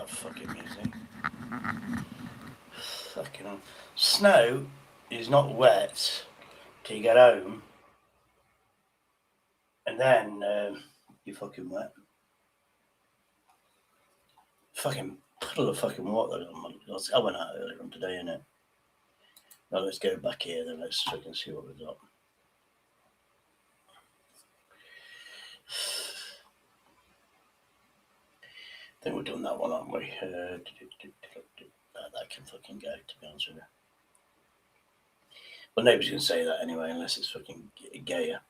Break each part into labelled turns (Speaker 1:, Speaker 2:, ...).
Speaker 1: that fucking music. Fucking hell. Snow is not wet till you get home, and then you're fucking wet. Fucking puddle of fucking water. I went out earlier on today, innit? Now let's go back here, then let's fucking see what we've got. I think we've done that one, haven't we? That can fucking go, to be honest with you. Well, nobody's going to say that anyway, unless it's fucking gayer.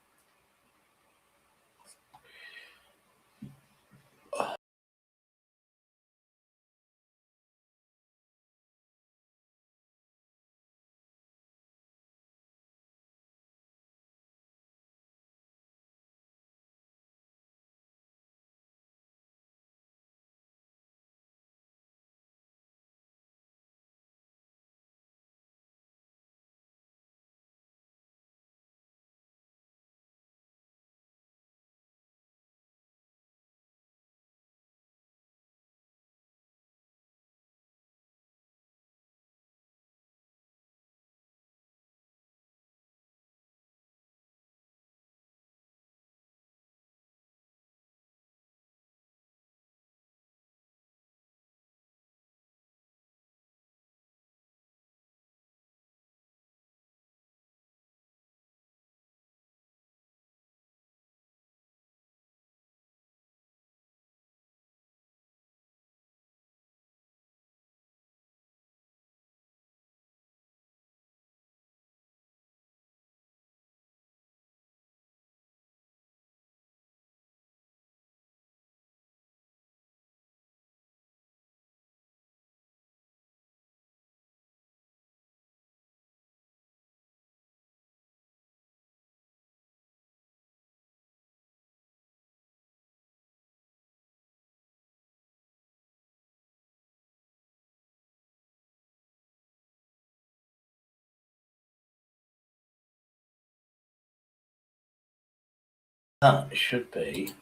Speaker 1: That should be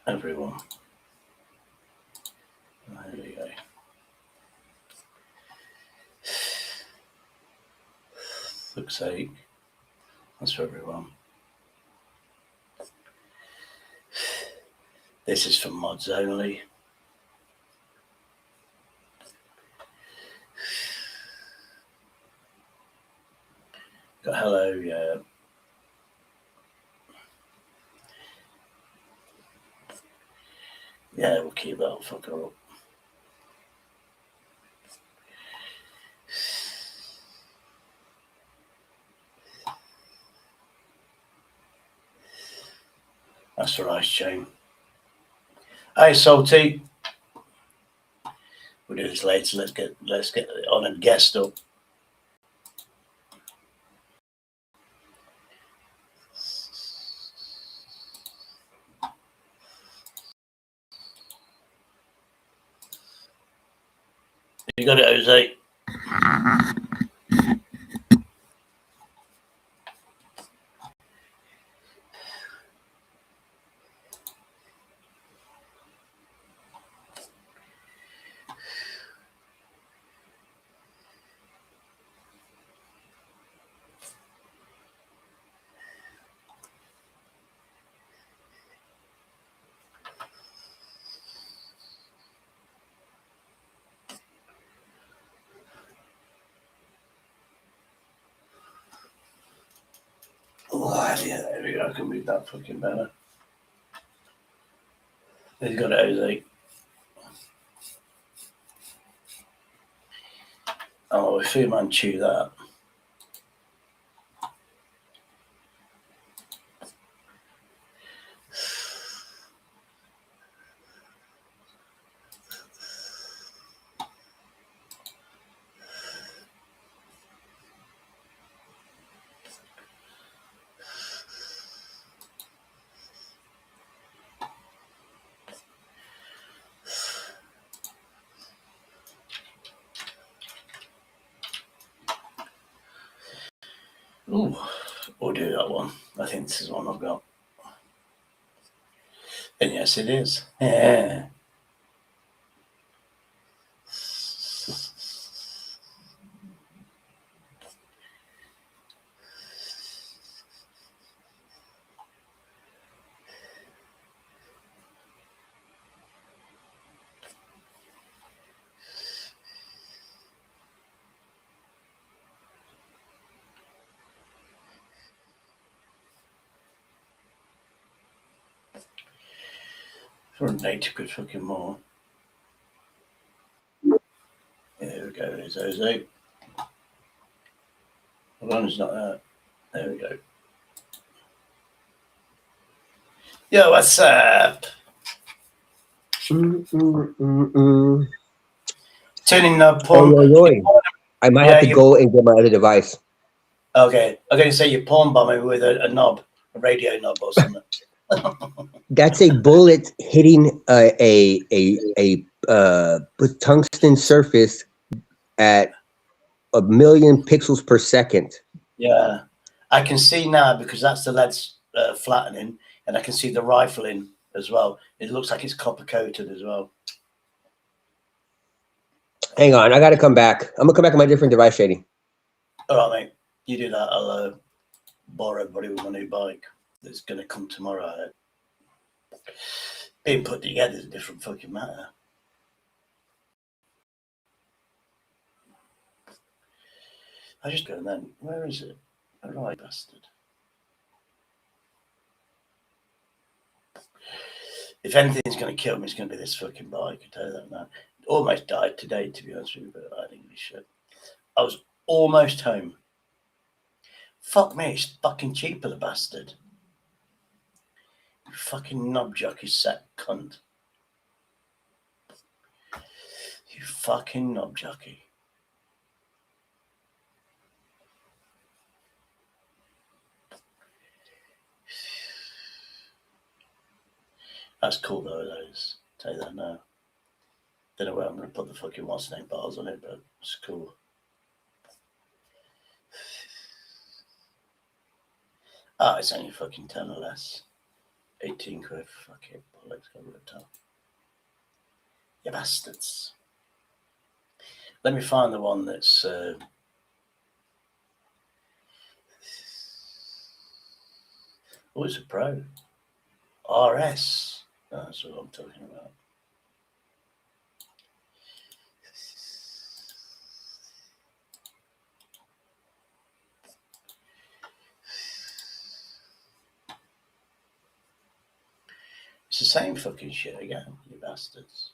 Speaker 1: everyone. There we go. Fuck's sake. That's for everyone. This is for mods only. Got hello, yeah. Yeah, we'll keep that fucker up. That's the ice chain. Hey, Salty. We'll do this later. Let's get on and guest up. You got it, Jose. Oh, yeah, there we go. I can read that fucking better. You got it, Jose. Oh, if you man chew that. Ooh, we'll do that one. I think this is one I've got. And yeah, Yes, it is. Yeah. For 80 quid fucking more. There we go, there's Jose. Hold on, it's not that. There we go. Yo, what's up? Turning the porn.
Speaker 2: I might
Speaker 1: Yeah,
Speaker 2: have to go and get my other device.
Speaker 1: Okay, I'm going to say you porn bombing with a knob, a radio knob or something.
Speaker 2: That's a bullet hitting a tungsten surface at 1,000,000 pixels per second.
Speaker 1: Yeah, I can see now because that's the lead's flattening, and I can see the rifling as well. It looks like it's copper coated as well.
Speaker 2: Hang on, I got to come back. I'm gonna come back on my different device, Shady.
Speaker 1: All right, mate. You do that. I'll borrow everybody with my new bike that's going to come tomorrow. Being put together is a different fucking matter. I just go and then, where is it? All right, bastard. If anything's going to kill me, it's going to be this fucking bike. I tell you that now. Almost died today, to be honest with you, but I didn't give a shit. I was almost home. Fuck me, it's fucking cheaper, the bastard. You fucking knob jockey sack cunt. You fucking knob jockey. That's cool though, those. Tell you that now. Don't know where I'm going to put the fucking what's name bars on it, but it's cool. Ah, it's only fucking 10 or less. 18 quid. Fuck it. Bollocks got ripped up. You bastards. Let me find the one that's. Oh, it's a Pro. RS. Oh, that's what I'm talking about. It's the same fucking shit again, you bastards.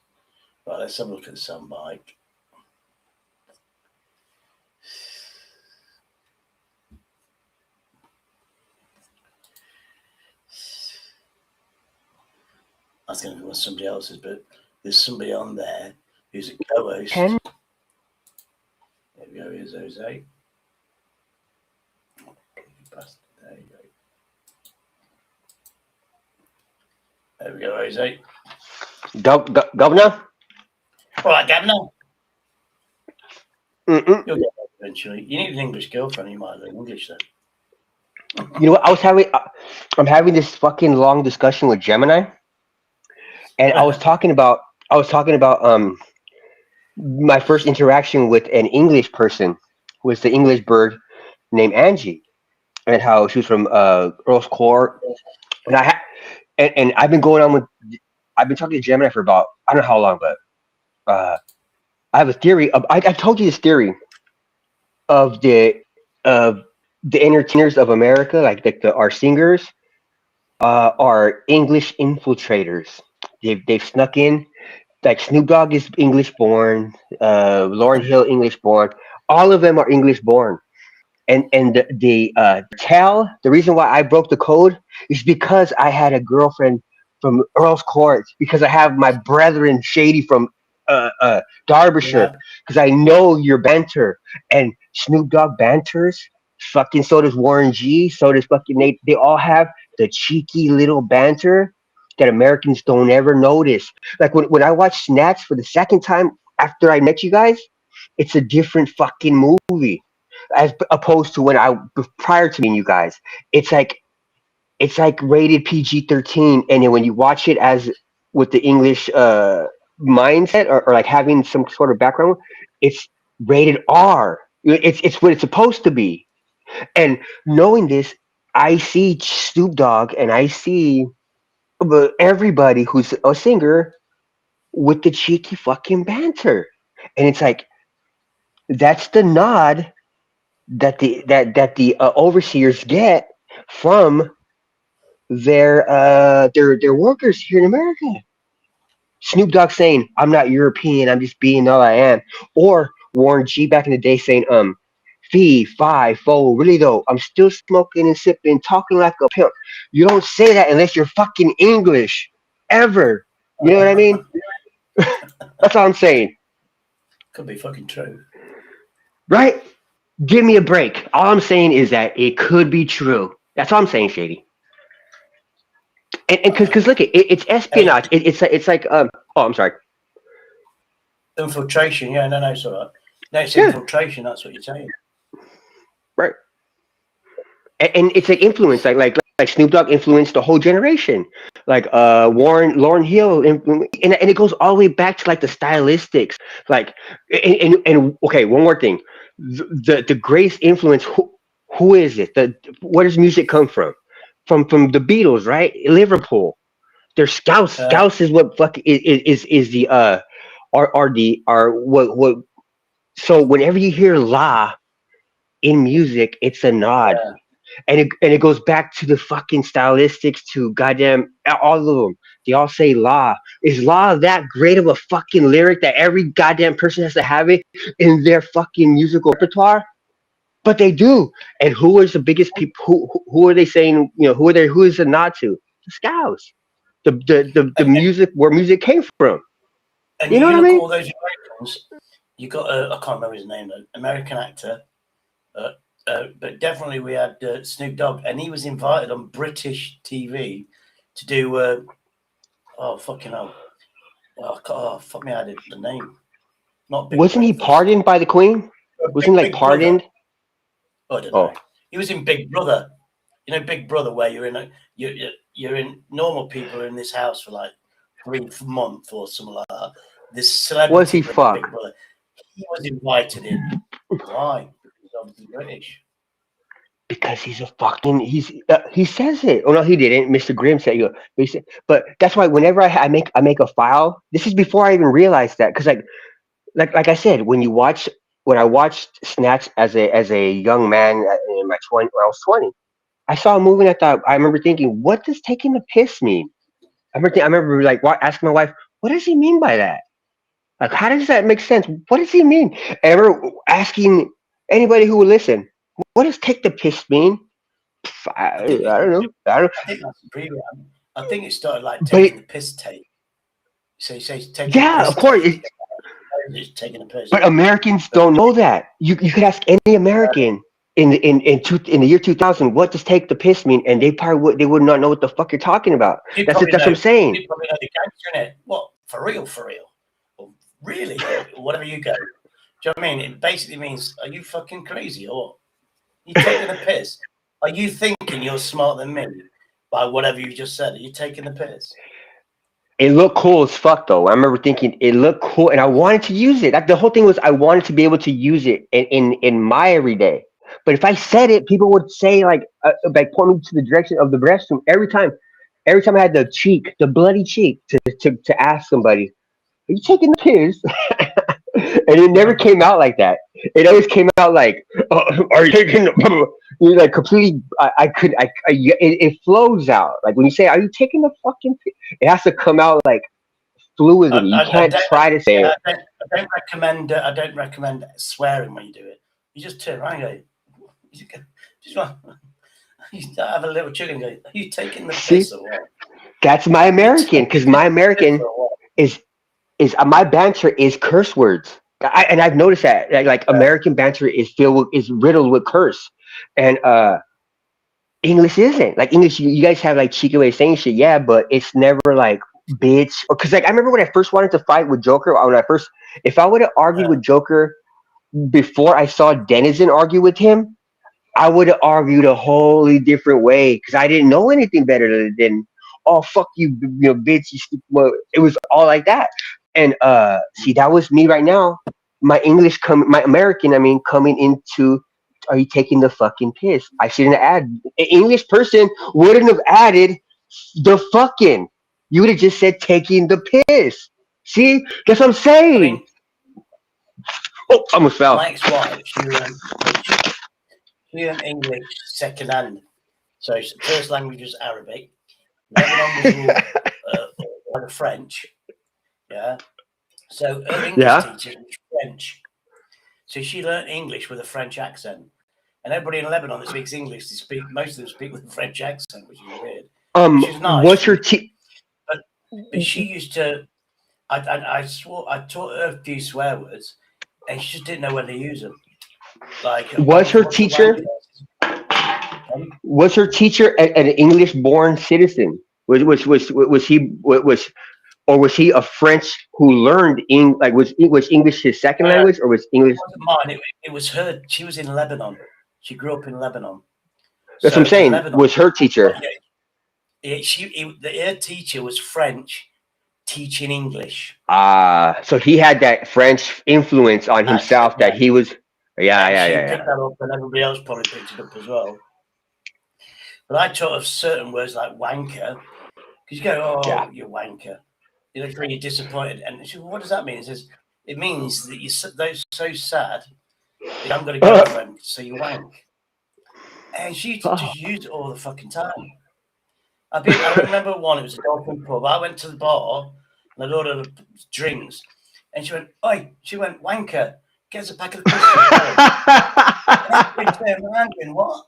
Speaker 1: Right, let's have a look at the sun bike. I was going to go with somebody else's, but there's somebody on there who's a co-host. There we go, here's Jose. There you go. There we go, Jose.
Speaker 2: Governor?
Speaker 1: All right, Governor.
Speaker 2: Mm-mm.
Speaker 1: You'll get that eventually. You need an English girlfriend, you might learn English then.
Speaker 2: You know what? I'm having this fucking long discussion with Gemini, and I was talking about my first interaction with an English person, who was the English bird named Angie, and how she was from Earl's Court, and and I've been I've been talking to Gemini for about, I don't know how long, but I have a theory of, I told you this theory of the entertainers of America, like our singers, are English infiltrators. They've snuck in. Like Snoop Dogg is English born, Lauryn Hill English born. All of them are English born. And the reason why I broke the code is because I had a girlfriend from Earl's Court, because I have my brethren Shady from Derbyshire,
Speaker 1: Yeah.
Speaker 2: because I know your banter, and Snoop Dogg banters. Fucking so does Warren G. So does fucking Nate. They all have the cheeky little banter that Americans don't ever notice. Like when I watch Snatch for the second time after I met you guys, it's a different fucking movie as opposed to when I prior to meeting you guys. It's like it's like rated PG-13, and then when you watch it as with the English mindset, or like having some sort of background, it's rated R. It's what it's supposed to be. And knowing this, I see Snoop Dogg and I see everybody who's a singer with the cheeky fucking banter, and it's like that's the nod that the overseers get from their workers here in America. Snoop Dogg saying, "I'm not European. I'm just being all I am," or Warren G back in the day saying, "Fee, fi, fo, really though, I'm still smoking and sipping, talking like a pimp." You don't say that unless you're fucking English, ever. You know what I mean? That's all I'm saying,
Speaker 1: Could be fucking true.
Speaker 2: right? Give me a break. All I'm saying is that it could be true. That's all I'm saying, Shady. And
Speaker 1: Uh,
Speaker 2: because look, it's
Speaker 1: hey,
Speaker 2: espionage. It's like oh, I'm sorry.
Speaker 1: infiltration. Yeah, no, no, it's all right. No, it's
Speaker 2: Yeah,
Speaker 1: infiltration. That's what you're saying.
Speaker 2: right. And it's like influence, like Snoop Dogg influenced the whole generation, like Lauren Hill, and it goes all the way back to like the stylistics, like and okay, one more thing, the greatest influence. Who is it? Where does music come from? From the Beatles, right? Liverpool. They're Scouts.
Speaker 1: Uh,
Speaker 2: Scouts is what fuck is the are what. So whenever you hear "la" in music, it's a nod,
Speaker 1: yeah,
Speaker 2: and it goes back to the fucking stylistics, to goddamn all of them. They all say "la." Is "la" that great of a fucking lyric that every goddamn person has to have it in their fucking musical repertoire? But they do. And who is the biggest people? Who are they saying? Who are they? Who is the nod to? The Scouts. The
Speaker 1: and
Speaker 2: music, where music came from.
Speaker 1: and
Speaker 2: You know
Speaker 1: you
Speaker 2: what I
Speaker 1: look at
Speaker 2: mean?
Speaker 1: all those Americans. You got I can't remember his name though. American actor. Uh, but definitely we had Snoop Dogg, and he was invited on British TV to do. Oh fucking hell! Fuck me! I did the name. Not Big
Speaker 2: Wasn't he
Speaker 1: Breakfast.
Speaker 2: pardoned by the Queen? Wasn't he like
Speaker 1: Big Brother.
Speaker 2: pardoned?
Speaker 1: Oh, I don't know.
Speaker 2: Oh,
Speaker 1: He was in Big Brother. You know, Big Brother, where you're in you're in normal people are in this house for like 3 months or something like that. This
Speaker 2: was he
Speaker 1: celebrities are in
Speaker 2: fuck?
Speaker 1: Big Brother. He was invited in. Why? Because he's obviously British.
Speaker 2: Because he's a fucking he says it. Oh no, he didn't. Mr. Grimm said you. But that's why whenever I make a file. This is before I even realized that, because like I said, when I watched Snatch as a young man in my 20 when I was 20, I saw a movie and I remember thinking, what does taking the piss mean? I remember like asking my wife, what does he mean by that? Like, how does that make sense? What does he mean? And I remember asking anybody who would listen, what does take the piss mean?
Speaker 1: I
Speaker 2: I
Speaker 1: think it's,
Speaker 2: don't know. I don't.
Speaker 1: I think that's pretty. I think it started like
Speaker 2: But
Speaker 1: taking the piss tape. So you say taking the
Speaker 2: yeah, of
Speaker 1: piss
Speaker 2: course.
Speaker 1: tape. It's taking the piss.
Speaker 2: But Americans
Speaker 1: But
Speaker 2: don't know that. You could ask any American in the year 2000, what does take the piss mean, and they would not know what the fuck you're talking about.
Speaker 1: you
Speaker 2: That's it.
Speaker 1: probably
Speaker 2: That's what I'm
Speaker 1: know.
Speaker 2: saying.
Speaker 1: You probably know the gangster in it. What for real? For real? Or really? Or whatever you go. Do you know what I mean? It basically means, are you fucking crazy or what? You taking the piss? Are you thinking you're smarter than me by whatever you just said? Are you taking the piss?
Speaker 2: It looked cool as fuck, though. I remember thinking it looked cool, and I wanted to use it. Like, the whole thing was, I wanted to be able to use it in my everyday. But if I said it, people would say like point me to the direction of the restroom every time. Every time I had the bloody cheek to ask somebody, "Are you taking the piss?" And it never came out like that. It always came out like, "Are you taking?" You like completely. I could. It flows out like when you say, "Are you taking the fucking?" It has to come out like fluidly. You
Speaker 1: I
Speaker 2: can't
Speaker 1: don't,
Speaker 2: try to say
Speaker 1: yeah,
Speaker 2: it.
Speaker 1: I don't recommend. I don't recommend swearing when you do it. You just turn around and go. Just like, you have a little chicken and go. Are you taking the
Speaker 2: See,
Speaker 1: piss or what?
Speaker 2: that's my
Speaker 1: You
Speaker 2: American,
Speaker 1: taking
Speaker 2: because my
Speaker 1: the piss
Speaker 2: American
Speaker 1: or what?
Speaker 2: is my banter is curse words. And I've noticed that like American banter is riddled with curse, and English isn't. Like English, you guys have like cheeky way of saying shit, yeah, but it's never like bitch. Because like I remember when I first wanted to fight with Joker, if I would have argued
Speaker 1: Uh,
Speaker 2: with Joker before I saw Denizen argue with him, I would have argued a wholly different way because I didn't know anything better than oh fuck you, bitch. You stupid. It was all like that. And see, that was me right now. My American, I mean, coming into. Are you taking the fucking piss? I shouldn't have added. An English person wouldn't have added the fucking. You would have just said taking the piss. See, that's what I'm
Speaker 1: I
Speaker 2: saying.
Speaker 1: mean,
Speaker 2: Oh, I almost fell.
Speaker 1: my ex-wife, she learned English secondhand. So first language was Arabic. Lebanon was all like French. Yeah. So her English
Speaker 2: Yeah.
Speaker 1: teacher was French. So she learnt English with a French accent. And everybody in Lebanon that speaks English, most of them speak with a French accent, which is weird. But she was nice.
Speaker 2: What's her
Speaker 1: But, but she used to. I swore I taught her a few swear words, and she just didn't know where to use them. Like one
Speaker 2: was
Speaker 1: was
Speaker 2: her
Speaker 1: what's a
Speaker 2: teacher?
Speaker 1: wanker?
Speaker 2: Was her teacher an English-born citizen? Was he or was he a French who learned like was English his second language or was
Speaker 1: It
Speaker 2: English?
Speaker 1: wasn't mine. It was her. She was in Lebanon. She grew up in Lebanon.
Speaker 2: That's what I'm
Speaker 1: So in
Speaker 2: saying.
Speaker 1: Lebanon,
Speaker 2: Was her teacher?
Speaker 1: her teacher was French, teaching English.
Speaker 2: So he had that French influence on
Speaker 1: Accent,
Speaker 2: himself that
Speaker 1: yeah.
Speaker 2: he was. Yeah,
Speaker 1: And
Speaker 2: yeah,
Speaker 1: she
Speaker 2: yeah, yeah.
Speaker 1: picked that up, and everybody else probably picked it up as well. But I taught her certain words like wanker, because you go,
Speaker 2: Yeah.
Speaker 1: "Oh, you wanker," you know, when you're disappointed. And she, what does that mean? It says it means that you're so sad that you haven't got a girlfriend, so you wank. And she
Speaker 2: Oh.
Speaker 1: just used it all the fucking time. I remember one. It was a dolphin pub. I went to the bar and I ordered drinks, and she went, "Oi!" She went, "Wanker, get us a pack of the crisps as well." And everybody turned around and what?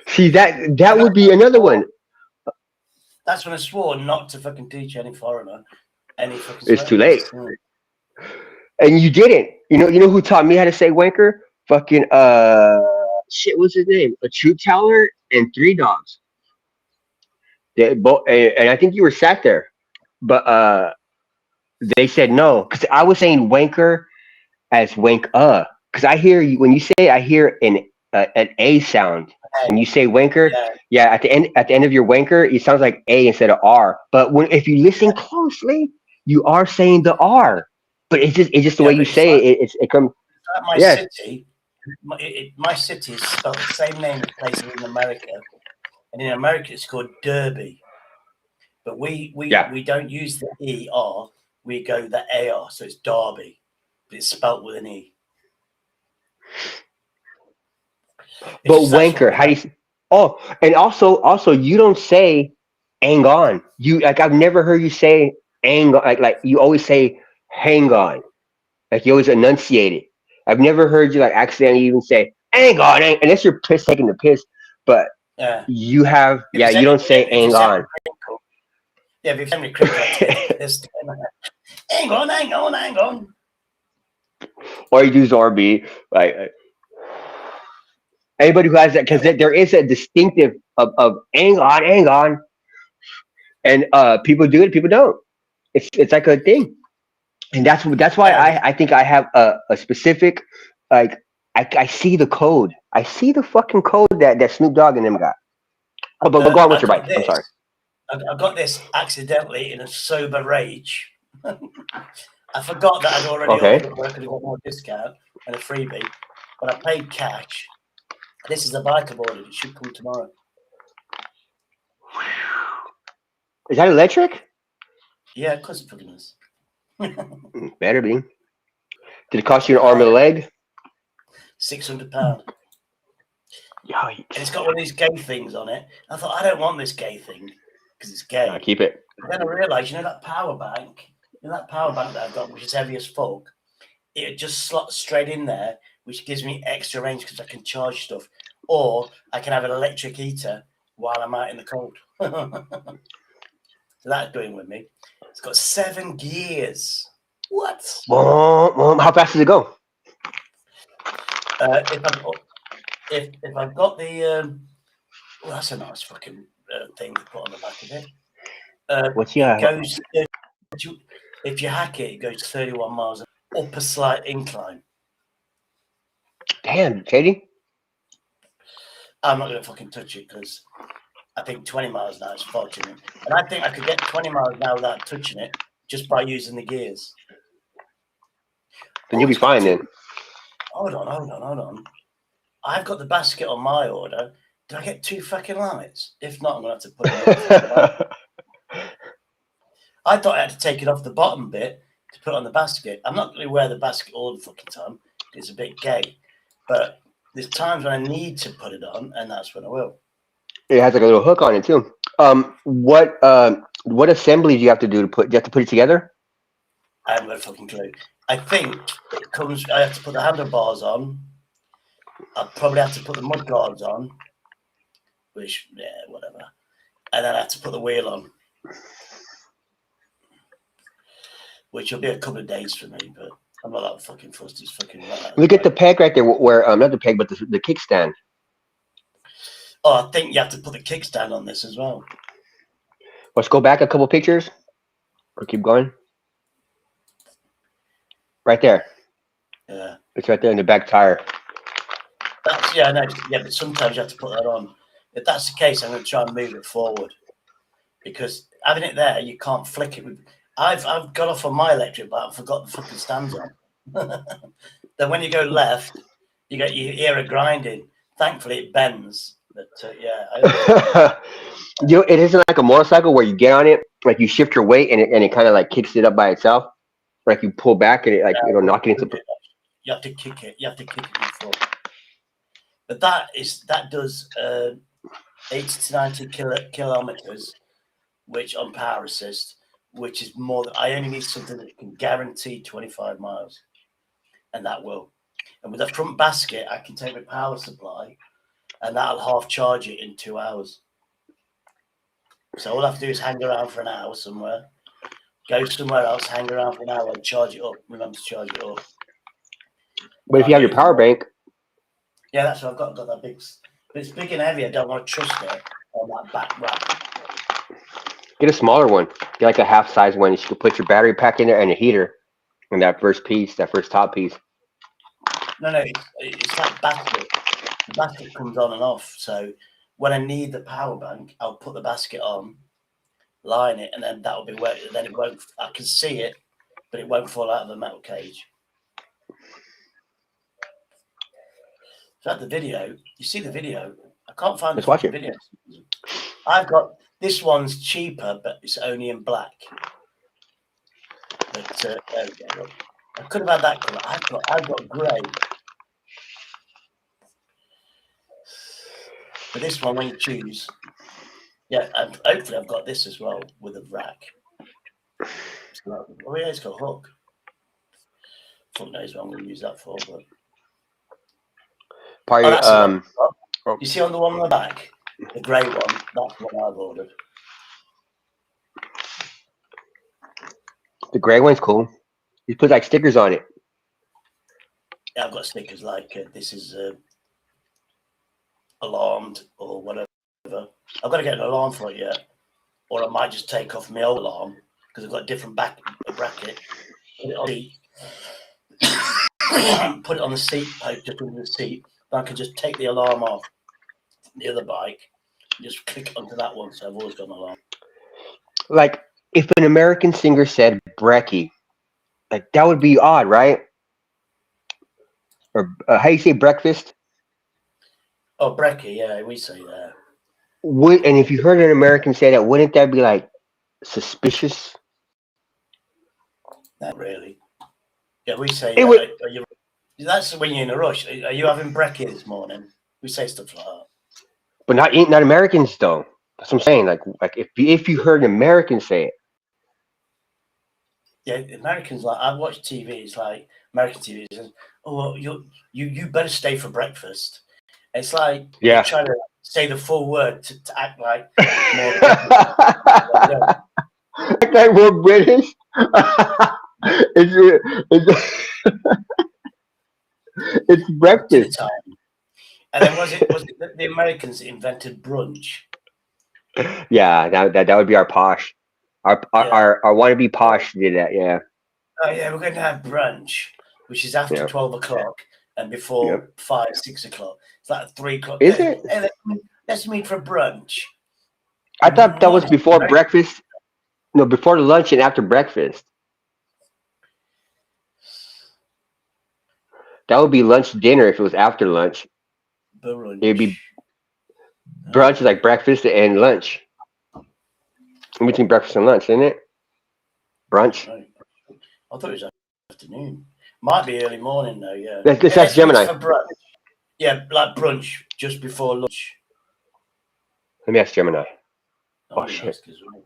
Speaker 2: See that
Speaker 1: And
Speaker 2: would be another one.
Speaker 1: that's when I swore not to fucking teach any foreigner any fucking
Speaker 2: It's
Speaker 1: swear
Speaker 2: too late,
Speaker 1: words.
Speaker 2: and you didn't. You know who taught me how to say wanker? Fucking shit. What's his name? A truth teller and Three Dogs. They both, and I think you were sat there, but they said no because I was saying wanker as wank because I hear you when you say I hear an a sound when you say wanker.
Speaker 1: Yeah,
Speaker 2: Yeah, at the end of your wanker, it sounds like a instead of r. But when if you listen closely, you are saying the r. But it's just the
Speaker 1: yeah,
Speaker 2: way you
Speaker 1: but it's
Speaker 2: say it. It comes.
Speaker 1: like my
Speaker 2: Yes.
Speaker 1: city. My city is spelled the same name as places in America, and in America it's called Derby. But
Speaker 2: Yeah.
Speaker 1: we don't use the ER, we go the AR, so it's Derby, but it's spelt with an E. It's
Speaker 2: But
Speaker 1: just that's what
Speaker 2: wanker,
Speaker 1: we
Speaker 2: how do
Speaker 1: go.
Speaker 2: you? Oh, and also you don't say hang on. You like I've never heard you say hang on. Like you always say hang on. Like you always enunciate it. I've never heard you like accidentally even say hang on, unless you're taking the piss. But
Speaker 1: Yeah.
Speaker 2: you have
Speaker 1: If
Speaker 2: yeah.
Speaker 1: it's
Speaker 2: You
Speaker 1: any,
Speaker 2: don't say
Speaker 1: if
Speaker 2: hang
Speaker 1: it's Henry
Speaker 2: on.
Speaker 1: Crinkle, yeah, if it's Henry Crinkle, I take the piss. Hang on, hang on, hang on.
Speaker 2: Or you do Zorby. Like anybody who has that
Speaker 1: Yeah,
Speaker 2: because there is a distinctive of hang on, and people do it, people don't. It's like a thing. And that's why
Speaker 1: yeah,
Speaker 2: I think I have a specific like I see the code. I see the fucking code that Snoop Dogg and them got. Oh, but go on with
Speaker 1: I
Speaker 2: your
Speaker 1: got
Speaker 2: bike. I'm
Speaker 1: this.
Speaker 2: sorry.
Speaker 1: I got this accidentally in a sober rage. I forgot that I'd already
Speaker 2: Okay.
Speaker 1: ordered where I could have got more discount and a freebie, but I paid cash. This is the bike I've ordered. It should come tomorrow.
Speaker 2: Is that electric?
Speaker 1: Yeah, of course it fucking is.
Speaker 2: Better be. Did it cost you an
Speaker 1: Fucking
Speaker 2: arm and a
Speaker 1: iron.
Speaker 2: leg?
Speaker 1: £600. And it's
Speaker 2: Yikes.
Speaker 1: got one of these gay things on it. I thought, I don't want this gay thing because it's
Speaker 2: Nah,
Speaker 1: gay.
Speaker 2: keep it.
Speaker 1: But then I realised, that power bank, that power bank that I've got, which is heavy as fuck, it just slots straight in there, which gives me extra range because I can charge stuff. Or I can have an electric heater while I'm out in the cold. So that's going with me. It's got 7 gears. What?
Speaker 2: How fast does it go?
Speaker 1: If I've got the well, that's a nice fucking thing to put on the back of it.
Speaker 2: What's
Speaker 1: It
Speaker 2: your
Speaker 1: goes if you hack it, it goes 31 miles up a slight incline.
Speaker 2: Damn, Shady.
Speaker 1: I'm not going to fucking touch it because I think 20 miles an hour is far too much. And I think I could get 20 miles an hour without touching it just by using the gears.
Speaker 2: Then you'll be
Speaker 1: it's got
Speaker 2: fine then.
Speaker 1: Hold on. I've got the basket on my order. Did I get 2 fucking lights? If not, I'm going to have to put it on. I thought I had to take it off the bottom bit to put on the basket. I'm not going to wear the basket all the fucking time. It's a bit gay. But there's times when I need to put it on, and that's when I will.
Speaker 2: It has like a little hook on it too. What assembly do you have to do to put? Do you have to put it together?
Speaker 1: I haven't got a fucking clue. I think it comes. I have to put the handlebars on. I probably have to put the mud guards on, which whatever. And then I have to put the wheel on, which will be a couple of days for me. But I'm not that fucking fussed. It's fucking right.
Speaker 2: Look at the peg right there. Where not the peg, but the kickstand.
Speaker 1: Oh, I think you have to put the kickstand on this as well.
Speaker 2: Let's go back a couple pictures, or keep going. Right there.
Speaker 1: Yeah.
Speaker 2: It's right there in the back tire.
Speaker 1: I know. Yeah, but sometimes you have to put that on. If that's the case, I'm going to try and move it forward because having it there, you can't flick it. I've got off on my electric, but I forgot the fucking stands on. Then when you go left, you hear a grinding. Thankfully, it bends. But
Speaker 2: It isn't like a motorcycle where you get on it, like you shift your weight and it kind of like kicks it up by itself. Like you pull back and it'll knock it into.
Speaker 1: You have to kick it. You have to kick it before. But that does 80 to 90 kilometers, which on power assist, which is more than I only need something that can guarantee 25 miles, and that will. And with a front basket, I can take my power supply, and that'll half charge it in 2 hours. So all I have to do is hang around for an hour somewhere, go somewhere else, hang around for an hour, and charge it up. Remember to charge it up.
Speaker 2: But if you have your power bank.
Speaker 1: Yeah, that's what I've got that big. But it's big and heavy. I don't want to trust it on that back rack.
Speaker 2: Get a smaller one. Get like a half size one. You can put your battery pack in there and a heater, and that first top piece.
Speaker 1: No, it's like basket. The basket comes on and off. So when I need the power bank, I'll put the basket on, line it, and then that'll be wet. Then it won't. I can see it, but it won't fall out of the metal cage. So at the video, you see the video. I can't find
Speaker 2: Let's watch
Speaker 1: the video. I've got this one's cheaper, but it's only in black. But there we go. I could have had that color. I've got grey. But this one, when you choose, and hopefully I've got this as well with a rack. Oh yeah, it's got a hook. Fuck knows what I'm going to use that for, but. You see on the one on the back, the grey one, that's what I've ordered.
Speaker 2: The grey one's cool. You put like stickers on it.
Speaker 1: Yeah, I've got stickers like this is alarmed or whatever. I've got to get an alarm for it yet, or I might just take off my old alarm because I've got a different bracket. Put it on the put it on the seat, just under the seat. I can just take the alarm off the other bike, and just click onto that one. So I've always got an alarm.
Speaker 2: Like if an American singer said brekkie, like that would be odd, right? Or how you say breakfast?
Speaker 1: Oh, brekkie, yeah, we say that.
Speaker 2: And if you heard an American say that, wouldn't that be like suspicious?
Speaker 1: Not really. Yeah, we say.
Speaker 2: It would.
Speaker 1: That's when you're in a rush. Are you having brekkie this morning? We say stuff like that.
Speaker 2: But not Americans though. That's what I'm saying. Like if you heard an American say it.
Speaker 1: Yeah, Americans I watch TV. It's like American TV says, "Oh, well, you better stay for breakfast." It's like you're trying to say the full word to act like more.
Speaker 2: Act like we're British. It's breakfast.
Speaker 1: Time. And then was it that the Americans invented brunch?
Speaker 2: Yeah, that would be our posh. Our wannabe posh did that, yeah.
Speaker 1: Oh yeah, we're going to have brunch, which is after 12 o'clock, and before
Speaker 2: Yep.
Speaker 1: 5, 6 o'clock. It's like 3 o'clock.
Speaker 2: Is it?
Speaker 1: Hey, let's meet for brunch.
Speaker 2: I thought that was
Speaker 1: Not
Speaker 2: before
Speaker 1: very
Speaker 2: breakfast. No, before lunch and after breakfast. That would be lunch dinner if it was after lunch. It'd
Speaker 1: brunch.
Speaker 2: be brunch is like breakfast and lunch. In between breakfast and lunch, isn't it? Brunch.
Speaker 1: Right. I thought it was afternoon. Might be early morning though. Yeah.
Speaker 2: Let's
Speaker 1: Hey,
Speaker 2: ask
Speaker 1: let's meet
Speaker 2: Gemini.
Speaker 1: for brunch. Yeah, like brunch just before lunch.
Speaker 2: Let me ask Gemini.
Speaker 1: Oh,
Speaker 2: Oh
Speaker 1: you can
Speaker 2: shit.
Speaker 1: ask as well.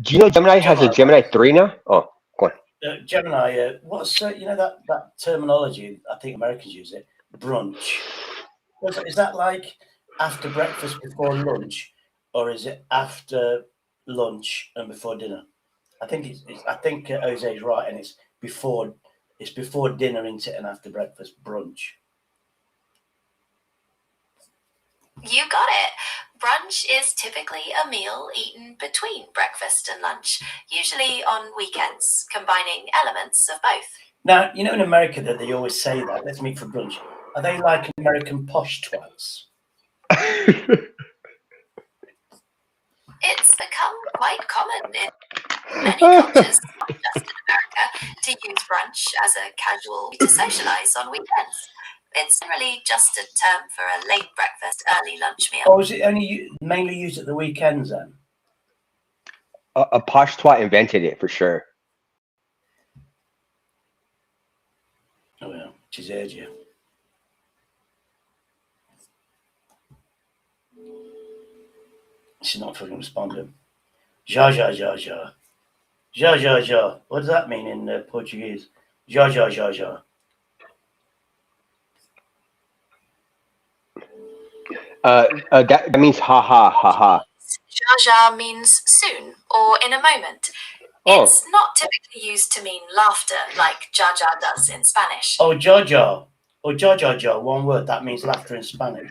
Speaker 2: Do you know Gemini has a
Speaker 1: Gemini,
Speaker 2: Gemini 3 now? Oh, go on.
Speaker 1: Gemini. What's that terminology? I think Americans use it. Brunch. Is that like after breakfast before lunch, or is it after lunch and before dinner? I think I think Jose's right, and it's before. It's before dinner into and after breakfast brunch.
Speaker 3: You got it. Brunch is typically a meal eaten between breakfast and lunch, usually on weekends, combining elements of both.
Speaker 1: Now, in America that they always say that, let's meet for brunch. Are they like American posh twats?
Speaker 3: It's become quite common in many cultures, not just in America, to use brunch as a casual way to socialize on weekends. It's generally just a term for a late breakfast, early lunch meal.
Speaker 1: Or is it only mainly used at the weekends then?
Speaker 2: A posh twat invented it for sure.
Speaker 1: Oh yeah, she's heard you. She's not fucking responding. Ja ja ja ja. Ja ja ja. What does that mean in Portuguese? Ja ja ja ja.
Speaker 2: That means ha ha ha ha.
Speaker 3: Jaja means soon or in a moment.
Speaker 2: Oh,
Speaker 3: It's not typically used to mean laughter like jaja does in Spanish.
Speaker 1: Oh, ja ja. Or ja ja ja. One word. That means laughter in Spanish.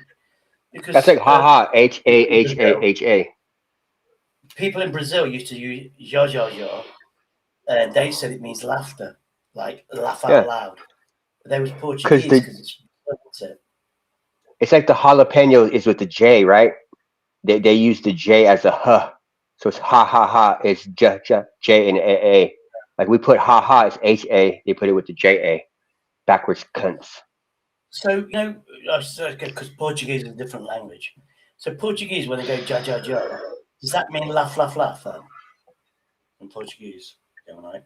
Speaker 2: that's
Speaker 1: Because
Speaker 2: like ha ha. H a h a h a.
Speaker 1: people in Brazil used to use ja ja ja. They said it means laughter, like laugh out
Speaker 2: Yeah,
Speaker 1: loud. But they was
Speaker 2: because
Speaker 1: Portuguese
Speaker 2: the
Speaker 1: because it.
Speaker 2: it's like the jalapeno is with the J, right? They use the J as a huh, so it's ha ha ha. It's J and a. Like we put ha ha as H a. They put it with the J a. Backwards cunts.
Speaker 1: So because Portuguese is a different language. So Portuguese, when they go ja ja ja, does that mean laugh laugh laugh then? In Portuguese, Gemini.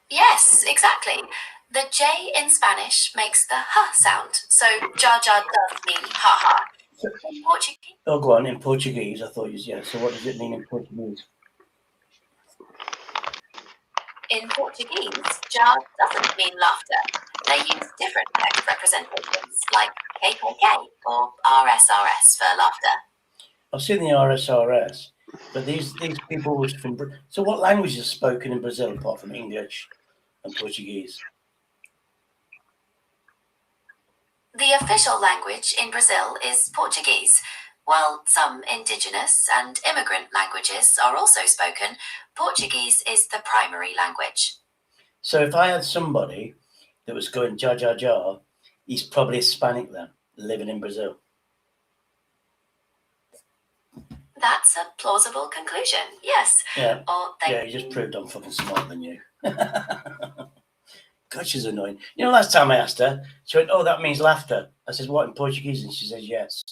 Speaker 3: Yes, exactly. The J in Spanish makes the ha sound, so jaja does mean ha ha. In Portuguese,
Speaker 1: Oh, go on. In Portuguese, I thought you yeah. So what does it mean in Portuguese?
Speaker 3: ja doesn't mean laughter. They use different text representations like KKK or RSRS for laughter.
Speaker 1: I've seen the RSRS, but these people was from. So what language is spoken in Brazil apart from English and Portuguese?
Speaker 3: The official language in Brazil is Portuguese. While some indigenous and immigrant languages are also spoken, Portuguese is the primary language.
Speaker 1: So if I had somebody that was going ja ja ja, he's probably Hispanic then, living in Brazil.
Speaker 3: That's a plausible conclusion, yes.
Speaker 1: Yeah.
Speaker 3: Or they
Speaker 1: Yeah, you just proved I'm fucking smarter than you. God, she's annoying. Last time I asked her, she went, "Oh, that means laughter." I said, "What in Portuguese?" And she says, "Yes."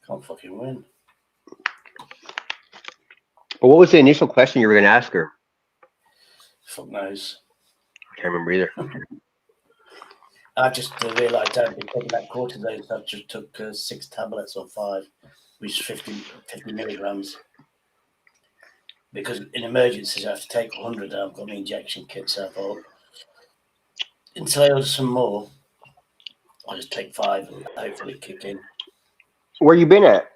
Speaker 1: Can't fucking win.
Speaker 2: But what was the initial question you were going to ask her?
Speaker 1: Fuck knows.
Speaker 2: I can't remember either.
Speaker 1: I just realised I'd been taking that cortisone. So I just took 6 tablets or 5, which is 50 milligrams. Because in emergencies, I have to take 100. And I've got my injection kit, so I thought, until I order some more, I'll just take 5 and hopefully kick in.
Speaker 2: Where you been at?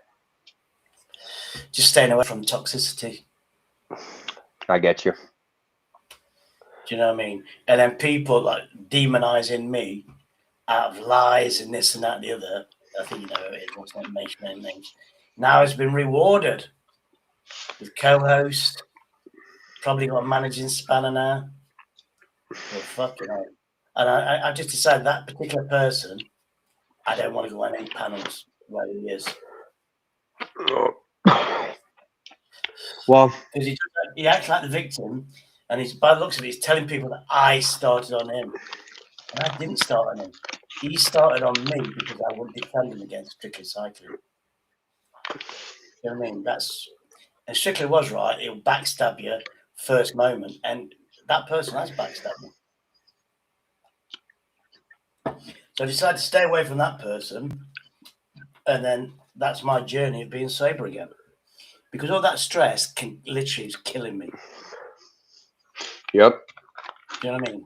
Speaker 1: Just staying away from toxicity.
Speaker 2: I get you.
Speaker 1: Do you know what I mean? And then people like demonizing me out of lies and this and that and the other. I think you know who it is. What's not mention any names. Now it's been rewarded with co-host Probably got a managing spanner now. Well, fucking hell. And I just decided that particular person, I don't want to go on any panels where he is.
Speaker 2: Well,
Speaker 1: Because he acts like the victim, and he's, by the looks of it, he's telling people that I started on him. And I didn't start on him. He started on me because I wouldn't defend him against Strictly Cycling. You know what I mean? And Strictly was right. He'll backstab you first moment, and that person has backstabbed me. So I decided to stay away from that person, and then that's my journey of being sober again. Because all that stress literally is killing me.
Speaker 2: yep.
Speaker 1: You know what I mean?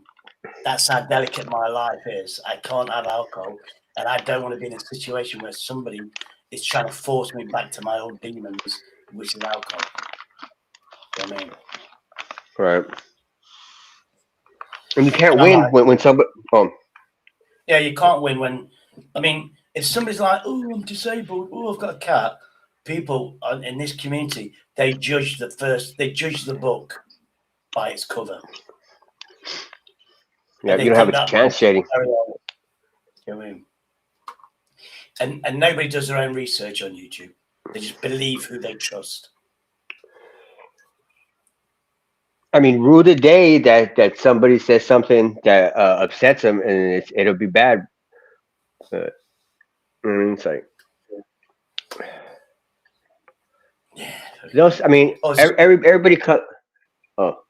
Speaker 1: That's how delicate my life is. I can't have alcohol, and I don't want to be in a situation where somebody is trying to force me back to my old demons, which is alcohol. You know what I mean?
Speaker 2: Right. And you can't win when somebody.
Speaker 1: Yeah, you can't win when. I mean, if somebody's like, "Oh, I'm disabled. Oh, I've got a cat," people in this community, they judge the book by its cover.
Speaker 2: Yeah, you don't have a chance, Shady.
Speaker 1: You know what I mean? And nobody does their own research on YouTube. They just believe who they trust.
Speaker 2: I mean, rule the day that somebody says something that upsets them, and it'll be bad. It's like,
Speaker 1: Yeah.
Speaker 2: I mean, everybody cut. Oh,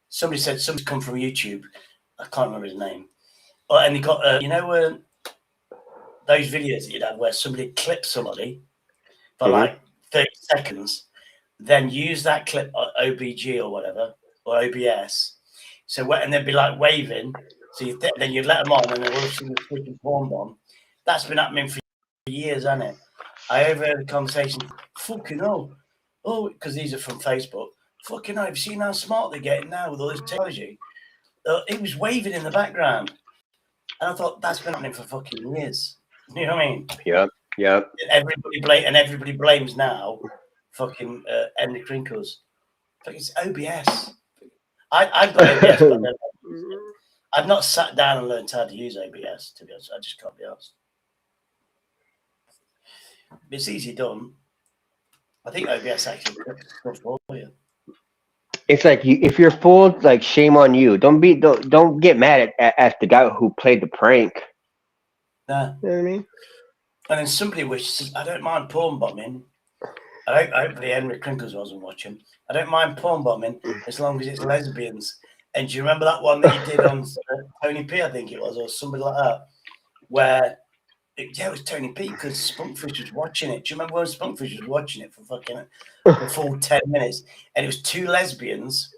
Speaker 1: Somebody said somebody's come from YouTube. I can't remember his name. And he got those videos that you'd have where somebody clips somebody for like 30 seconds, then use that clip on OBG or whatever, or OBS. So and they'd be like waving. So then you'd let them on, and then all of a sudden the freaking porn bomb. That's been happening for years, hasn't it? I overheard a conversation. Fucking hell. Oh, because these are from Facebook. Fucking hell, have you seen how smart they're getting now with all this technology? It was waving in the background. And I thought, that's been happening for fucking years. You know what I mean?
Speaker 2: Yeah.
Speaker 1: Everybody blames now fucking Henry Crinkles. It's OBS. I've got OBS, but I've not sat down and learned how to use OBS, to be honest. I just can't be asked. It's easy done. I think OBS actually does stuff for you.
Speaker 2: It's like if you're fooled, like shame on you. Don't get mad at the guy who played the prank.
Speaker 1: Nah.
Speaker 2: You know what I mean?
Speaker 1: And then somebody wishes, I don't mind porn bombing. Hopefully Henry Crinkles wasn't watching. I don't mind porn bombing as long as it's lesbians. And do you remember that one that you did on Tony P, I think it was, or somebody like that, where it was Tony P because Spunkfish was watching it. Do you remember when Spunkfish was watching it for fucking the full 10 minutes? And it was two lesbians,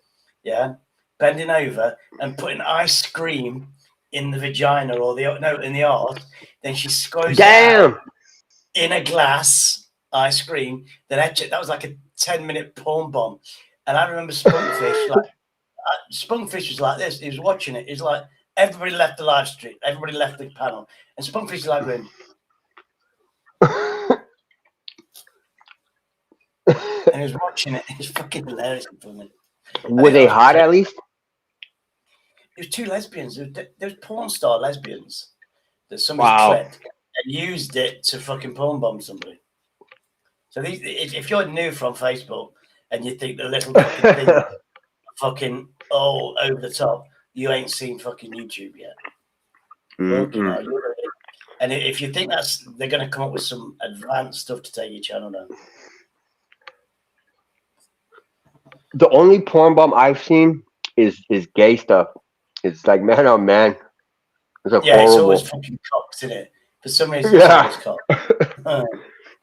Speaker 1: bending over and putting ice cream in the vagina in the arse. Then she squoze it out in a glass, ice cream. Then that was like a 10-minute porn bomb. And I remember Spunkfish, Spunkfish was like this. He was watching it. He's like, everybody left the live stream. Everybody left the panel. And Spunkfish is like going, and he was watching it. It was fucking hilarious for me.
Speaker 2: Were they hot at least?
Speaker 1: There was two lesbians. There was porn star lesbians that somebody clipped and used it to fucking porn bomb somebody. So if you're new from Facebook and you think the little fucking thing are fucking all over the top, you ain't seen fucking YouTube yet. Fucking hell, and if you think they're going to come up with some advanced stuff to take your channel down.
Speaker 2: The only porn bomb I've seen is gay stuff. It's like man on man. It's like horrible.
Speaker 1: It's always fucking cocks, isn't it? For some reason, it's always cock.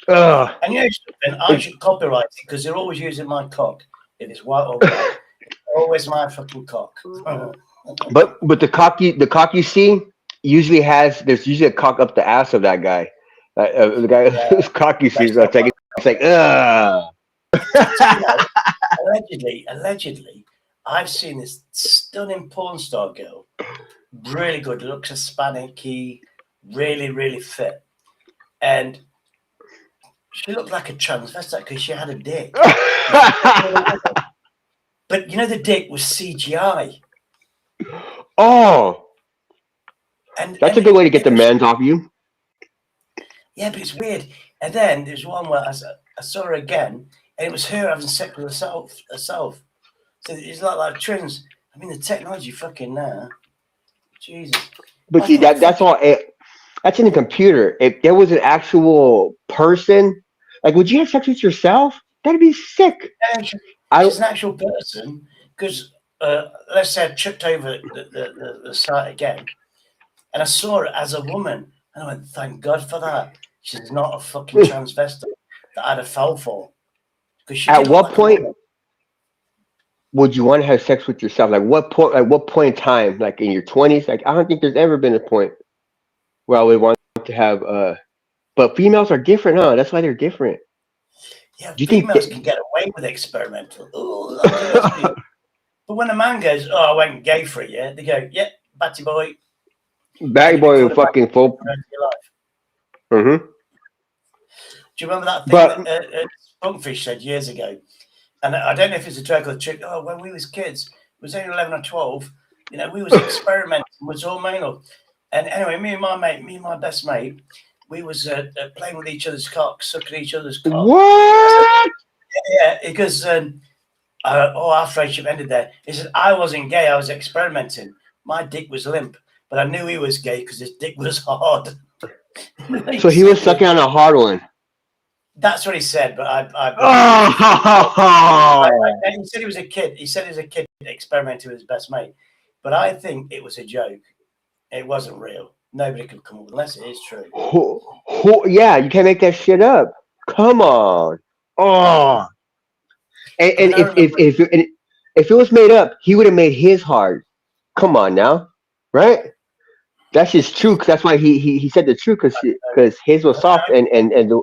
Speaker 1: And you know something? I should copyright it because they're always using my cock. If it's white or black, it's always my fucking cock.
Speaker 2: But the cock you see usually there's usually a cock up the ass of that guy. The guy whose cock you see is like
Speaker 1: Allegedly, I've seen this stunning porn star girl, really good, looks Hispanic-y, really, really fit. And she looked like a transvestite because she had a dick. But But you know, the dick was CGI,
Speaker 2: Oh,
Speaker 1: and
Speaker 2: that's a
Speaker 1: and
Speaker 2: good way to get
Speaker 1: it
Speaker 2: the
Speaker 1: was
Speaker 2: man's off you.
Speaker 1: yeah, but it's weird. And then there's one where I saw her again, and it was her having sex with herself. So it's like twins. I mean, the technology fucking now, Jesus.
Speaker 2: But
Speaker 1: I
Speaker 2: see,
Speaker 1: thought
Speaker 2: that's
Speaker 1: fucking
Speaker 2: all. That's in the computer. If there was an actual person, like, would you have sex with yourself? That'd be sick. I
Speaker 1: she's
Speaker 2: don't.
Speaker 1: an actual person because let's say I tripped over the site again, and I saw her as a woman, and I went, "Thank God for that." She's not a fucking transvestite that I'd have fell for because she
Speaker 2: At
Speaker 1: did look
Speaker 2: what
Speaker 1: like a
Speaker 2: point
Speaker 1: woman.
Speaker 2: would you want to have sex with yourself? Like what point? Like what point in time? Like in your 20s? Like I don't think there's ever been a point where I would want to have. But females are different, huh? That's why they're different.
Speaker 1: Yeah,
Speaker 2: Do you think
Speaker 1: females can get away with experimental. Oh, I'll do this for you. But when a man goes, "Oh, I went gay for it," yeah, they go, "Yeah, batty boy," and
Speaker 2: bad
Speaker 1: you
Speaker 2: boy
Speaker 1: become
Speaker 2: and
Speaker 1: a batty
Speaker 2: fucking
Speaker 1: boy
Speaker 2: full?
Speaker 1: for the rest of your life.
Speaker 2: Mm-hmm.
Speaker 1: Do you remember that thing that
Speaker 2: But
Speaker 1: Spunkfish said years ago? And I don't know if it's a joke or a trick. Oh, when we was kids, it was only 11 or 12. You know, we was experimenting with hormonal. And anyway, me and my best mate, we was playing with each other's cock, sucking each other's cock. So,
Speaker 2: what?
Speaker 1: yeah, because our friendship ended there. He said, I wasn't gay, I was experimenting. My dick was limp, but I knew he was gay because his dick was hard.
Speaker 2: So
Speaker 1: He
Speaker 2: he was
Speaker 1: said,
Speaker 2: sucking on a hard one.
Speaker 1: that's what he said, but I believe it was a fucking joke.
Speaker 2: Oh,
Speaker 1: He said he was a kid. He said he was a kid experimenting with his best mate, but I think it was a joke. It wasn't real. Nobody could come up unless it is true.
Speaker 2: yeah, you can't make that shit up. Come on. Oh,
Speaker 1: But then I remember,
Speaker 2: and if it was made up, he would have made his hard. Come on now, right? That's just true. 'Cause that's why he said the truth because his was soft and the,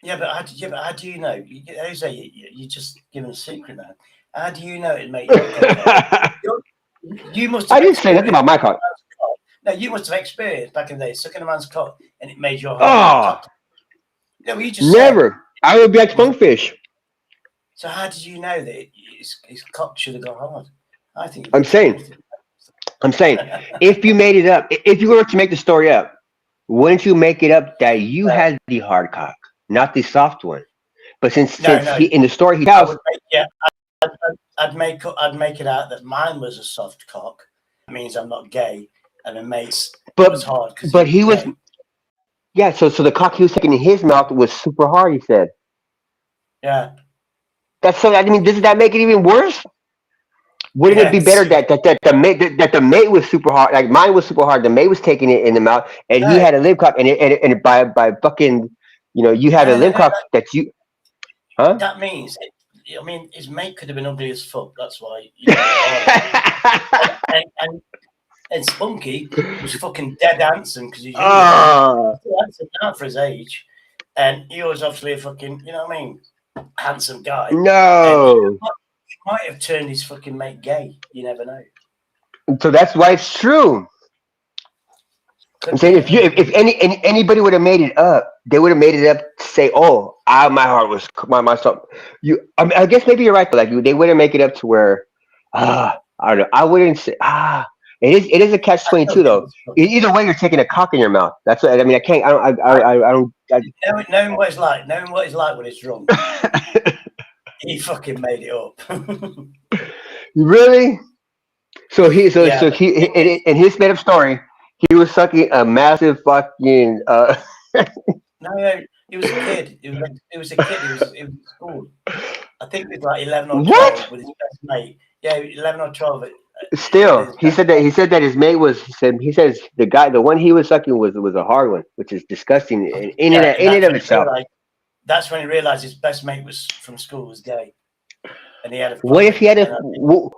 Speaker 1: but how do you know? Jose, you're just giving a secret now. How do you know it make your cock hard? You're, you must
Speaker 2: I
Speaker 1: have
Speaker 2: didn't say nothing
Speaker 1: experienced
Speaker 2: about my cock.
Speaker 1: cock. No, you must have experienced back in the day sucking a man's cock and it made your hard
Speaker 2: Oh,
Speaker 1: cock. No, what you just said
Speaker 2: never. I would be like
Speaker 1: was.
Speaker 2: Spunkfish.
Speaker 1: So how did you know that his cock should have got hard? I think
Speaker 2: I'm
Speaker 1: you're
Speaker 2: saying.
Speaker 1: stupid.
Speaker 2: I'm saying. If you made it up, if you were to make the story up, wouldn't you make it up that you had the hard cock, not the soft one? But
Speaker 1: No,
Speaker 2: since
Speaker 1: no,
Speaker 2: he in the story he
Speaker 1: I
Speaker 2: tells,
Speaker 1: would make I'd make it out that mine was a soft cock. That means I'm not gay, and my mate's was
Speaker 2: but
Speaker 1: hard because he
Speaker 2: but
Speaker 1: was
Speaker 2: he was
Speaker 1: gay.
Speaker 2: yeah. So the cock he was taking in his mouth was super hard. He said
Speaker 1: Yeah,
Speaker 2: that's so. I mean, doesn't that make it even worse? Wouldn't it
Speaker 1: yeah,
Speaker 2: be better that the mate was super hard? Like mine was super hard. The mate was taking it in the mouth, and he
Speaker 1: no,
Speaker 2: had a limp cock, and by fucking, you had a
Speaker 1: no, no,
Speaker 2: limp
Speaker 1: no.
Speaker 2: cock that you, huh?
Speaker 1: That means, I mean, his mate could have been ugly as fuck. That's why it was hard on him. And Spunky was fucking dead handsome because he's younger than me.
Speaker 2: Ah,
Speaker 1: He's still handsome now for his age, and he was obviously a fucking, you know what I mean, handsome guy. And
Speaker 2: no.
Speaker 1: he might have turned his fucking mate gay. You never know.
Speaker 2: So that's why it's true. I'm
Speaker 1: Could
Speaker 2: saying
Speaker 1: be.
Speaker 2: if anybody would have made it up, they would have made it up to say, "Oh, my heart was my stuff." I mean, I guess maybe you're right. But like they wouldn't make it up to where, I don't know. I wouldn't say It is a catch
Speaker 1: I still
Speaker 2: 22
Speaker 1: think
Speaker 2: though.
Speaker 1: it's fucking.
Speaker 2: Either way, you're taking a cock in your mouth. That's what I mean. I can't. I don't.
Speaker 1: Knowing what it's like when it's drunk, he fucking made it up.
Speaker 2: Really? So
Speaker 1: Yeah, but the thing is,
Speaker 2: in his made up story, he was sucking a massive fucking.
Speaker 1: no, he was a kid. He was a kid. He was at school. I think he was like 11 or
Speaker 2: What?
Speaker 1: 12 with his best mate. Yeah, 11 or 12 with
Speaker 2: Still,
Speaker 1: his best.
Speaker 2: he said that his mate was. He says the one he was sucking was a hard one, which is disgusting
Speaker 1: Yeah, and
Speaker 2: in and of itself.
Speaker 1: that's when he realized his best mate was from school was gay, and he had a
Speaker 2: What if he
Speaker 1: fucking.
Speaker 2: had a?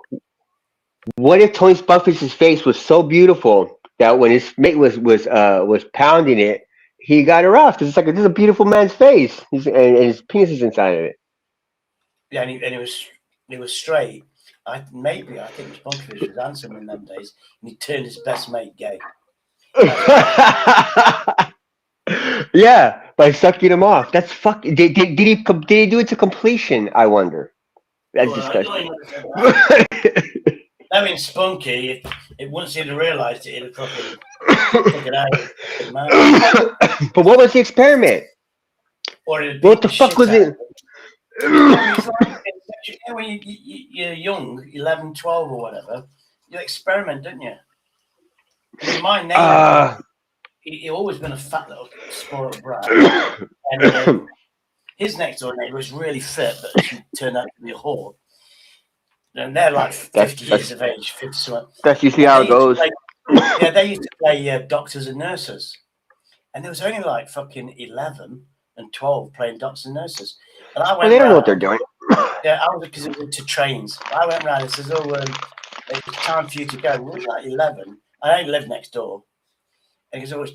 Speaker 2: What if Tony Spufish's face was so beautiful that when his mate was pounding it, he got aroused because it's like this is a beautiful man's face, and his penis is inside of it.
Speaker 1: Yeah, and he was straight. I think Spunkfish was handsome in them days, and he turned his best mate gay. That's what I think.
Speaker 2: Yeah, by sucking him off. That's fuck. Did he do it to completion? I wonder. That's
Speaker 1: All right,
Speaker 2: disgusting.
Speaker 1: Knowing Spunky, it once he'd have realised it, he'd have fucking took it out. Fucking mad.
Speaker 2: But what was the experiment?
Speaker 1: Or he'd have
Speaker 2: What
Speaker 1: beat
Speaker 2: the
Speaker 1: the
Speaker 2: fuck
Speaker 1: shit
Speaker 2: was
Speaker 1: out of
Speaker 2: it?
Speaker 1: him. No, it's like when you're young, 11, 12 or whatever, you experiment, don't you? I mean, my neighbour,
Speaker 2: Uh,
Speaker 1: he always been a fat little spoiled brat. And his next door neighbour was really fit, but she turned out to be a whore. And they're like 50 years
Speaker 2: that's
Speaker 1: of age, 50 something.
Speaker 2: that's usually
Speaker 1: And
Speaker 2: how
Speaker 1: they
Speaker 2: it
Speaker 1: used to
Speaker 2: goes.
Speaker 1: play, yeah, they used to play doctors and nurses. And there was only like fucking 11 and 12 playing doctors and nurses. And I
Speaker 2: Well,
Speaker 1: went
Speaker 2: they don't know what they're
Speaker 1: round,
Speaker 2: doing.
Speaker 1: yeah, I was because it was to trains. I went round and says, oh, it's time for you to go. We're like 11. I only live next door. And he's always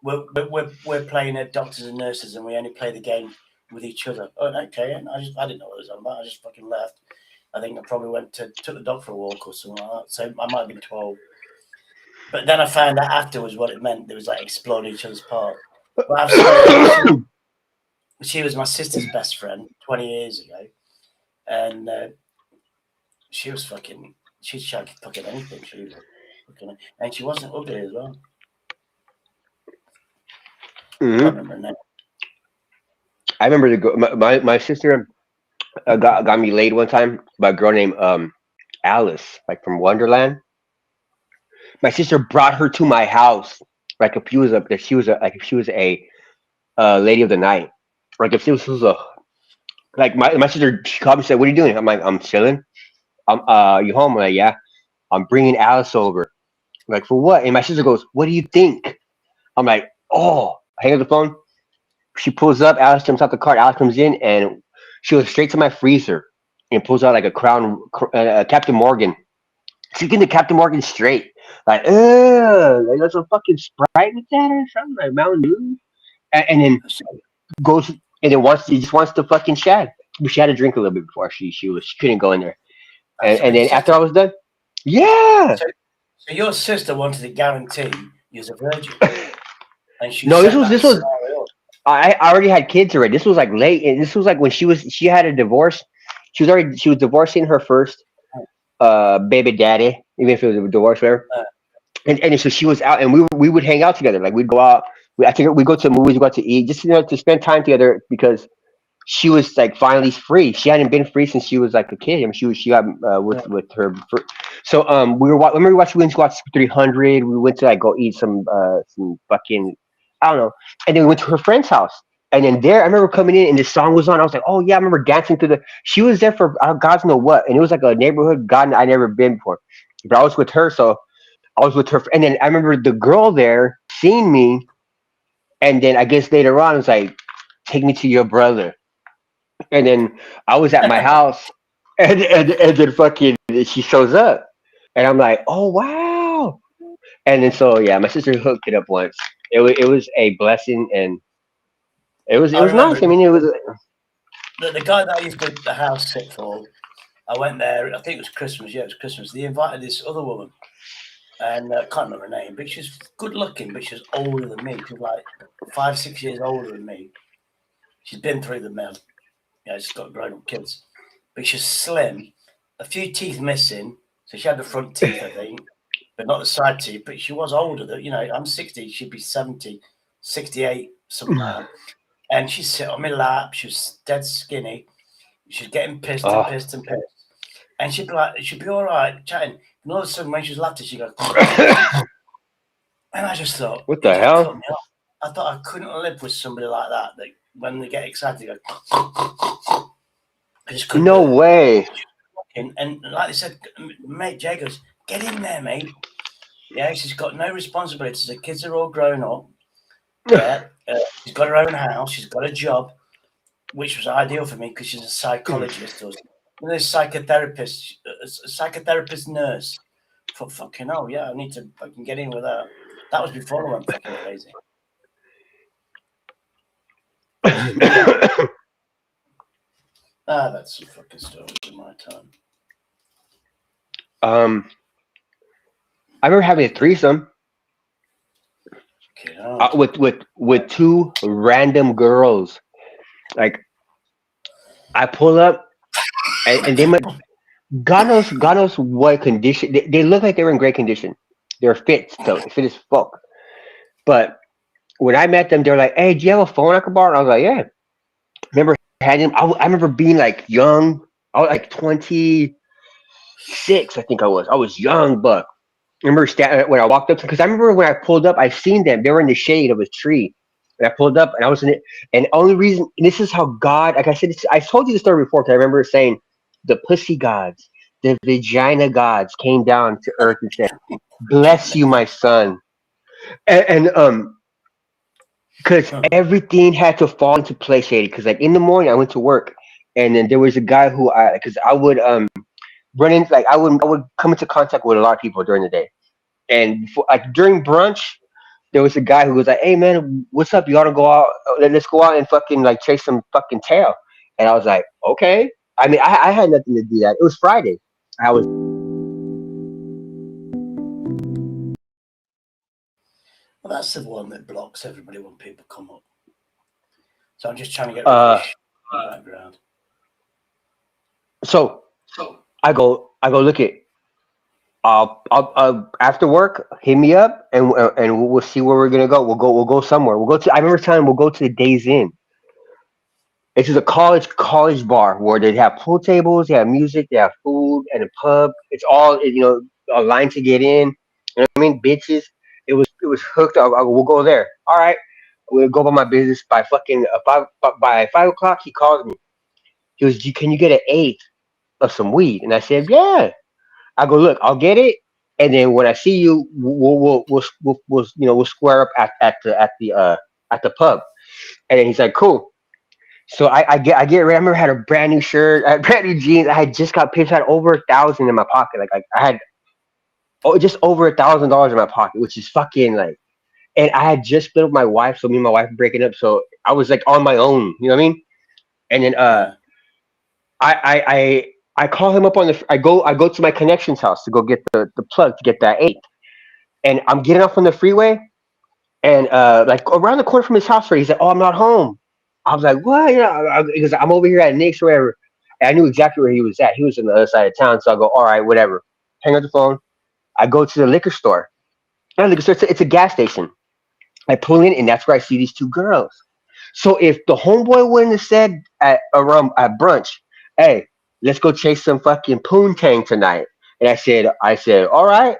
Speaker 1: we're playing doctors and nurses and we only play the game with each other. Oh, okay. And I didn't know what it was on about. I just fucking left. I think I probably took the dog for a walk or something like that. So I might have been 12. But then I found out afterwards what it meant. There was like exploring each other's parts. But I've seen she was my sister's best friend 20 years ago. And she was fucking, she'd shag fucking anything. She was fucking, and she wasn't ugly as well. Can't
Speaker 2: Mhm.
Speaker 1: remember her name.
Speaker 2: I remember my sister got me laid one time by a girl named Alice, like from Wonderland. My sister brought her to my house, like if she was a lady of the night, like if she was a like my sister, she called me and said, "What are you doing?" I'm like, "I'm chilling." You home? I'm like, "Yeah." I'm bringing Alice over. I'm like, for what? And my sister goes, "What do you think?" I'm like, "Oh." I hang up the phone. She pulls up. Alice jumps out the car. Alice comes in and she goes straight to my freezer and pulls out like a Captain Morgan. She's getting the Captain Morgan straight. Like, like that's a fucking Sprite with that or something like Mountain Dew. And then goes and then she just wants to fucking shag. She had to drink a little bit before she couldn't go in there.
Speaker 1: That's a
Speaker 2: And
Speaker 1: big
Speaker 2: then after
Speaker 1: sister.
Speaker 2: I was done, yeah.
Speaker 1: So your sister wanted to guarantee you was a virgin, and she
Speaker 2: No,
Speaker 1: set that
Speaker 2: this was
Speaker 1: scenario up.
Speaker 2: I already had kids already. This was like late. And this was like when she had a divorce. She was divorcing her first baby daddy, even if it was a divorce, whatever.
Speaker 1: Uh,
Speaker 2: And so she was out, and we would hang out together. Like we'd go out. I think we go to the movies, we go out to eat, just to spend time together because she was like finally free. She hadn't been free since she was like a kid. I mean, she got with her. So remember we went to watch 300. We went to like go eat some fucking I don't know, and then we went to her friend's house. And then there, I remember coming in and this song was on. I was like, oh yeah, I remember dancing to the. She was there for God know what, and it was like a neighborhood God I never been before, but I was with her, so I was with her, and then I remember the girl there seeing me, and then I guess later on, it was like, take me to your brother. And then I was at my house, and then fucking she shows up, and I'm like, oh wow. And then so yeah, my sister hooked it up once. It was a blessing, and it
Speaker 1: I
Speaker 2: was
Speaker 1: remember
Speaker 2: nice. I
Speaker 1: it was
Speaker 2: mean, it was
Speaker 1: the guy that I used to the house sit for. I went there. I think it was Christmas. Yeah, it was Christmas. They invited this other woman, and I can't remember her name, but she was good looking, but she was older than me. She was like 5, 6 years older than me. She's been through the mill. Yeah, she's got grown up kids, but she's slim, a few teeth missing. So she had the front teeth, I think, but not the side teeth. But she was older. That I'm 60, she'd be 70, 68, something like that. And she'd sit on my lap. She was dead skinny. She's getting pissed and
Speaker 2: oh,
Speaker 1: pissed and pissed. And she'd be all right chatting. And all of a sudden, when she was laughing, she'd go, and I just thought,
Speaker 2: what
Speaker 1: it
Speaker 2: the
Speaker 1: just
Speaker 2: hell?
Speaker 1: cut me off. I thought I couldn't live with somebody like that. That when they get excited, they go, I just couldn't do
Speaker 2: No
Speaker 1: it.
Speaker 2: way.
Speaker 1: And like they said, mate, Jay goes, get in there, mate. Yeah, she's got no responsibilities. The kids are all grown up. Yeah, she's got her own house. She's got a job, which was ideal for me because she's a psychologist or a psychotherapist, a psychotherapist nurse. For fucking hell, yeah, I need to fucking get in with that. That was before I went fucking crazy. Yeah, that's some fucking stories in my time.
Speaker 2: I remember having a threesome
Speaker 1: Get out.
Speaker 2: with two random girls. Like I pull up and God knows what condition. They look like they were in great condition. They're fit though, fit as fuck. But when I met them, they were like, "Hey, do you have a phone I could borrow?" And I was like, "Yeah." Remember having? I remember being like young. I was like 26, I think I was. I was young, but I remember when I walked up because I remember when I pulled up, I seen them. They were in the shade of a tree, and I pulled up, and I was in it. And the only reason, and this is how God, like I said, I told you the story before. Because I remember saying, the pussy gods, the vagina gods came down to earth and said, "Bless you, my son," and because everything had to fall into place, Shady. Because like in the morning, I went to work, and then there was a guy who because I would run into like I would come into contact with a lot of people during the day. And like during brunch, there was a guy who was like, "Hey man, what's up? You ought to go out. Let's go out and fucking like chase some fucking tail." And I was like, "Okay." I mean, I had nothing to do that. It was Friday. I was
Speaker 1: Well, that's the one that blocks everybody when people come up. So I'm just trying to get rid of
Speaker 2: uh
Speaker 1: this in the background.
Speaker 2: so I go look at after work, hit me up and we'll see where we're gonna go. We'll go somewhere. We'll go to. I remember telling him we'll go to the Days Inn. It's just a college bar where they have pool tables, they have music, they have food, and a pub. It's all a line to get in. You know what I mean? Bitches. It was hooked up. We'll go there. All right. We'll go about my business by fucking by 5 o'clock. He calls me. He goes, "Can you get an eighth of some weed?" And I said, "Yeah." I go, "Look, I'll get it, and then when I see you, we'll square up at the pub." And then he's like, "Cool." So I get ready. I remember I had a brand new shirt, I had brand new jeans. I had just got paid. I had over 1,000 in my pocket. Like I had just over $1,000 in my pocket, which is fucking like. And I had just split with my wife, so me and my wife were breaking up. So I was like on my own. You know what I mean? And then
Speaker 1: Yeah.
Speaker 2: I call him up on the. I go to my connections house to go get the plug to get that eight. And I'm getting off on the freeway, and like around the corner from his house, where he's like, "Oh, I'm not home." I was like, "What?" Because I'm over here at Nick's or whatever. And I knew exactly where he was at. He was on the other side of town, so I go, "All right, whatever." Hang up the phone. I go to the liquor store. Not a liquor store. It's a gas station. I pull in, and that's where I see these two girls. So if the homeboy wouldn't have said at brunch, "Hey, let's go chase some fucking poontang tonight," and I said, "All right."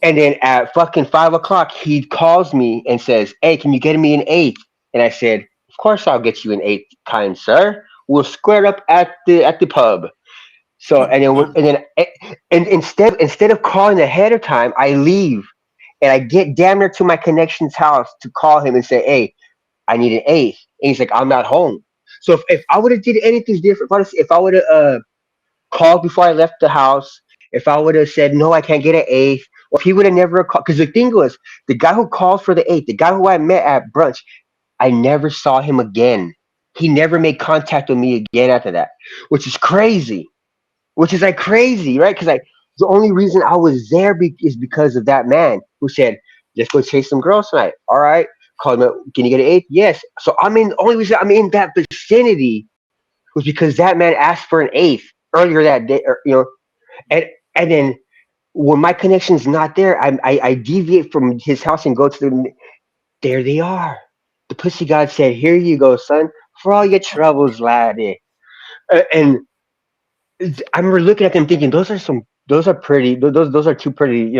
Speaker 2: And then at fucking 5 o'clock, he calls me and says, "Hey, can you get me an eighth?" And I said, "Of course I'll get you an eighth, kind sir. We'll square up at the pub." So and instead of calling ahead of time, I leave and I get damn near to my connection's house to call him and say, "Hey, I need an eighth." And he's like, "I'm not home." So if I would have did anything different, if I would have called before I left the house, if I would have said no, I can't get an eighth, or if he would have never called, because the thing was, the guy who called for the eighth, the guy who I met at brunch, I never saw him again. He never made contact with me again after that, which is crazy. Which is like crazy, right? Because the only reason I was there is because of that man who said, "Let's go chase some girls tonight." All right. Called him up. "Can you get an eighth?" Yes. So I mean, the only reason I'm in that vicinity was because that man asked for an eighth earlier that day, and and then when my connection's not there, I deviate from his house and go to the. There they are. The pussy god said, "Here you go, son, for all your troubles, laddie." And I remember looking at them thinking, those are pretty, those are two pretty,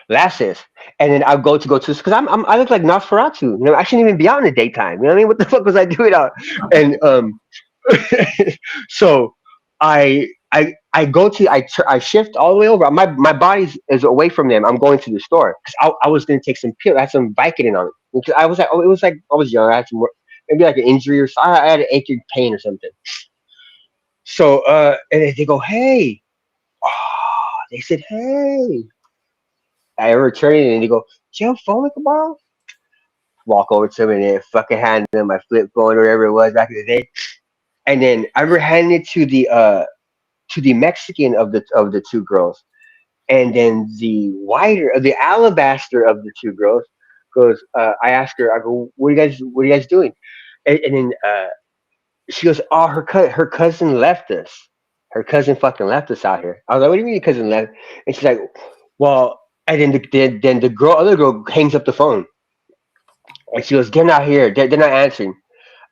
Speaker 2: lasses. And then I'll go to because I look like Nosferatu. I shouldn't even be out in the daytime. You know what I mean? What the fuck was I doing out? And so I go to I shift all the way over. My body is away from them. I'm going to the store because I was gonna take some pills. I had some Vicodin on it because I was like, it was like I was young. I had some maybe like an injury or something. I had an aching pain or something. So and they go, "Hey," they said, "Hey." I return it and they go, "Do you have a phone like a borrow?" Walk over to them and then fucking hand them my flip phone or whatever it was back in the day. And then I remember handing it to the Mexican of the two girls. And then the alabaster of the two girls goes, I asked her, I go, what are you guys doing?" And then She goes, "Oh, her cousin left us. Her cousin fucking left us out here." I was like, "What do you mean your cousin left?" And she's like, "Well," and then the other girl hangs up the phone, and she goes, "They're not here. They're not answering."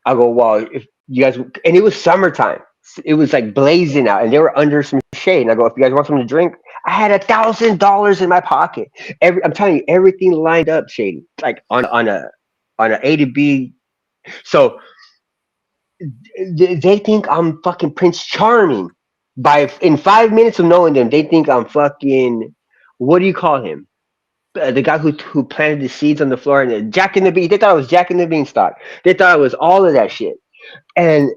Speaker 2: I go, "Well, if you guys," and it was summertime. It was like blazing out, and they were under some shade. And I go, "If you guys want something to drink," I had $1,000 in my pocket. I'm telling you, everything lined up, Shady, like on a A to B. So they think I'm fucking Prince Charming. By in 5 minutes of knowing them, they think I'm fucking, what do you call him? The guy who planted the seeds on the floor and Jack in the Bean. They thought I was Jack in the Beanstalk. They thought I was all of that shit. And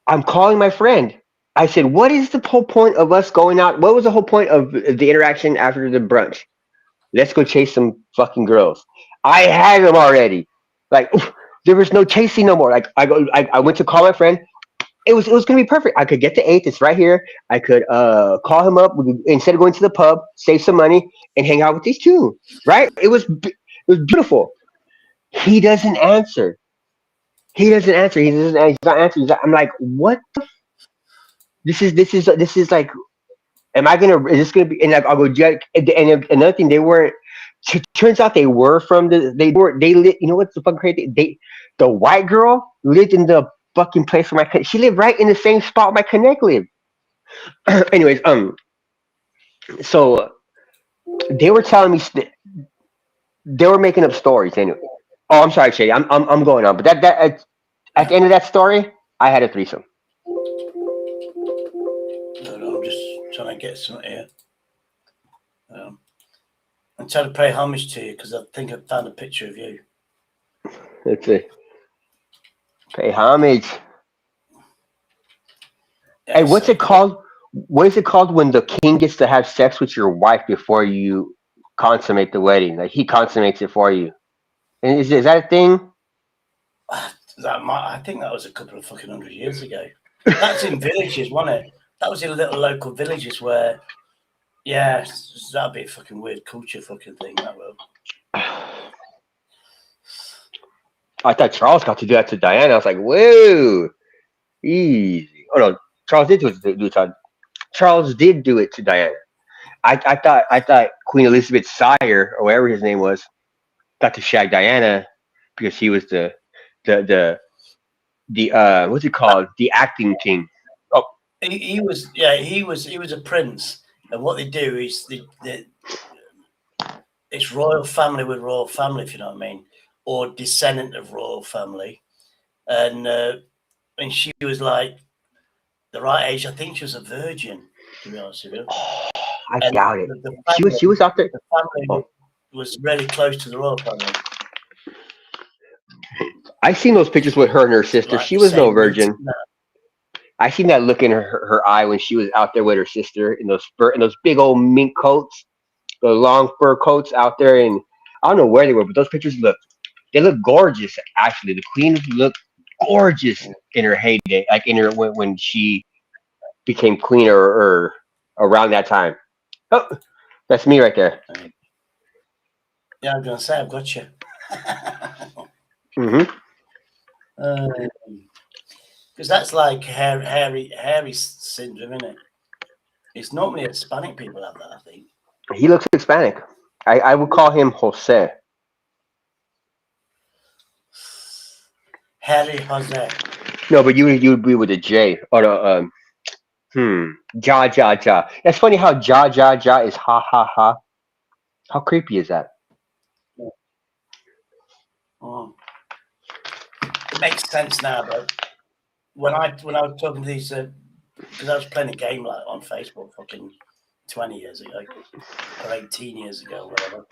Speaker 2: I'm calling my friend. I said, "What is the whole point of us going out? What was the whole point of the interaction after the brunch? Let's go chase some fucking girls." I had them already. Like there was no chasing no more. Like I went to call my friend. It was gonna be perfect. I could get the eighth. It's right here. I could call him up instead of going to the pub, save some money, and hang out with these two. Right? It was beautiful. He doesn't answer. He doesn't answer. He's not answering. I'm like, what? This is like. Am I gonna? Is this gonna be? And like, I'll go. And another thing, they weren't. Turns out they were from the. They were. They lit. You know what's the fucking crazy? The white girl lived in the fucking place where she lived right in the same spot my connect lived. Anyways, so they were telling me they were making up stories anyway. Oh, I'm sorry, Shay. I'm going on, but that at the end of that story, I had a threesome.
Speaker 1: No, no, I'm just trying to get something here. Um, I'm trying to pay homage to you because I think I found a picture of you.
Speaker 2: Let's see. Pay homage.
Speaker 1: Yeah,
Speaker 2: Hey, what's
Speaker 1: so
Speaker 2: it called? What is it called when the king gets to have sex with your wife before you consummate the wedding? Like he consummates it for you. And is that a thing?
Speaker 1: I think that was a couple of fucking 100 years ago. That's in villages, wasn't it? That was in little local villages where, yeah, that'd be a fucking weird culture fucking thing. That will.
Speaker 2: I thought Charles got to do that to Diana. I was like, whoa, easy. Oh no, Charles did do it to Charles did do it to Diana. I thought Queen Elizabeth's sire or whatever his name was got to shag Diana because he was the what's it called, the acting king. Oh,
Speaker 1: He was, yeah, he was a prince, and what they do is it's royal family with royal family, if you know what I mean, or descendant of royal family, and she was like the right age. I think she was a virgin, to be honest with you.
Speaker 2: I
Speaker 1: And
Speaker 2: doubt it.
Speaker 1: the
Speaker 2: She was out there.
Speaker 1: the family
Speaker 2: Oh,
Speaker 1: was really close to the royal family,
Speaker 2: I seen those pictures with her and her sister.
Speaker 1: like
Speaker 2: She
Speaker 1: the
Speaker 2: was no
Speaker 1: same meeting.
Speaker 2: virgin. I seen that look in her eye when she was out there with her sister in those big old mink coats, the long fur coats out there, and I don't know where they were, but those pictures look gorgeous. Actually, the queen looked gorgeous in her heyday, like in her when she became queen or around that time. Oh, that's me right there.
Speaker 1: Yeah, I'm gonna say I've got you.
Speaker 2: Hmm.
Speaker 1: Because that's like hairy syndrome, isn't it? It's normally Hispanic people have that, I think.
Speaker 2: He looks Hispanic. I would call him Jose.
Speaker 1: Harry Jose.
Speaker 2: No, but you would be with a J or no. Ja ja ja. That's funny how ja ja ja is ha ha ha. How creepy is that?
Speaker 1: Oh. It makes sense now, but when I was talking to these, because I was playing a game like on Facebook fucking 20 years ago or 18 years ago, or whatever.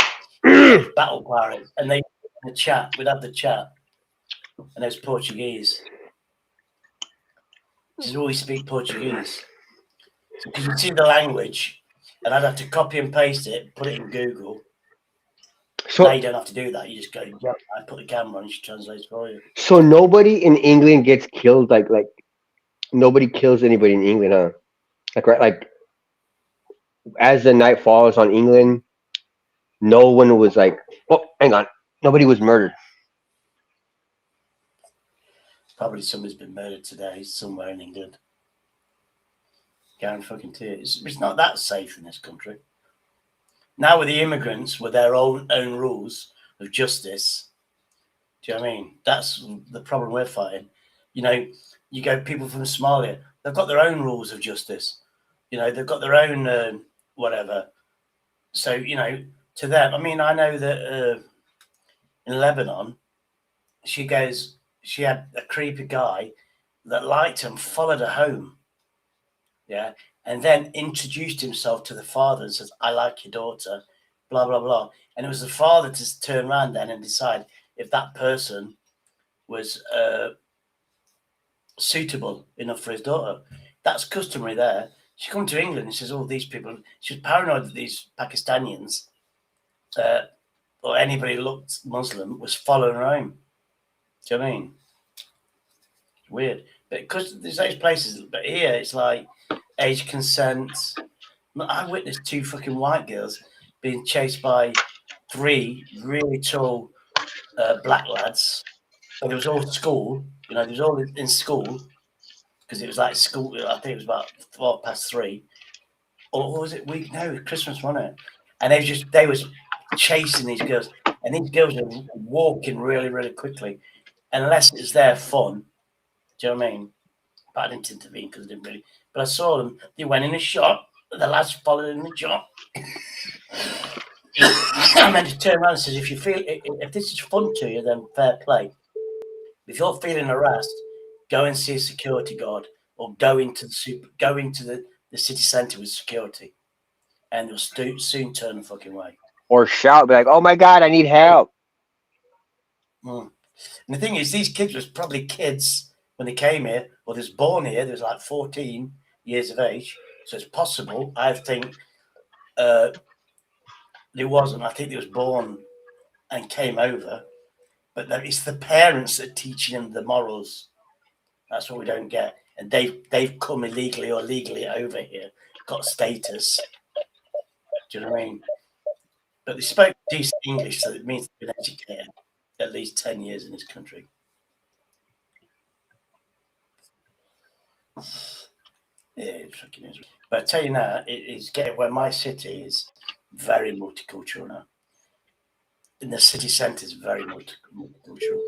Speaker 1: Battle pirates, and they the chat. We'd have the chat, and there's Portuguese. They always speak Portuguese. So because you see the language, and I'd have to copy and paste it, put it in Google. Now
Speaker 2: So
Speaker 1: you don't have to do that. You just go, yeah, I put the camera on, she translates for you.
Speaker 2: so nobody in England gets killed like nobody kills anybody in England, huh? Like right like as the night falls on England, no one was like, oh, hang on, nobody was murdered.
Speaker 1: Probably somebody's been murdered today somewhere in England. Guarantee fucking tears. It's not that safe in this country. Now with the immigrants, with their own rules of justice, do you know what I mean? That's the problem we're fighting. You know, you go people from Somalia, they've got their own rules of justice. You know, they've got their own whatever. So, you know, to them, I mean, I know that in Lebanon, she had a creepy guy that liked her and followed her home. Yeah. And then introduced himself to the father and says, I like your daughter, blah, blah, blah. And it was the father to turn around then and decide if that person was suitable enough for his daughter. That's customary there. She come to England and says, oh, these people, she was paranoid that these Pakistanians or anybody who looked Muslim was following her home. Do you know what I mean? It's weird. But because there's those places, but here it's like age consent. I witnessed 2 fucking white girls being chased by 3 really tall black lads. And it was all school, you know, they was all in school because it was like school. I think it was about 3:12. Or was it week? No, it was Christmas, wasn't it? And they was chasing these girls, and these girls were walking really, really quickly, unless it's their fun. Do you know what I mean? But I didn't intervene because I didn't really. But I saw them. They went in a shop. The lads followed in the shop. I meant to turn around and says, if this is fun to you, then fair play. If you're feeling harassed, go and see a security guard, or go into the city centre with security, and they'll soon turn the fucking way.
Speaker 2: Or shout, be like, "Oh my God, I need help!"
Speaker 1: And the thing is, these kids was probably kids when they came here, or they was born here. They was like 14 years of age, so it's possible. I think they wasn't. I think they was born and came over, but it's the parents that are teaching them the morals. That's what we don't get. And they've come illegally or legally over here, got status. Do you know what I mean? But they spoke decent English, so it means they've been educated at least 10 years in this country. Yeah, it fucking is. But I tell you now, it's getting where my city is very multicultural now. In the city centre is very multicultural.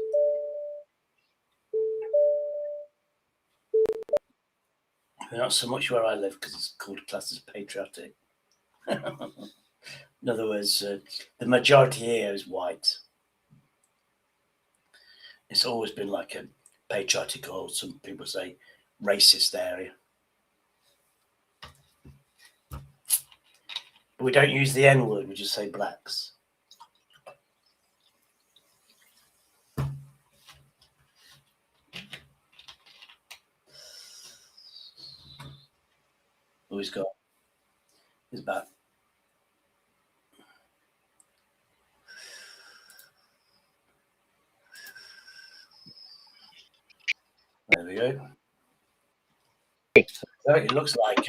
Speaker 1: Not so much where I live because it's called classed as patriotic. In other words, the majority here is white. It's always been like a patriotic, or some people say racist area. But we don't use the N word, we just say blacks. Oh, he's got his back. There we go. So it looks like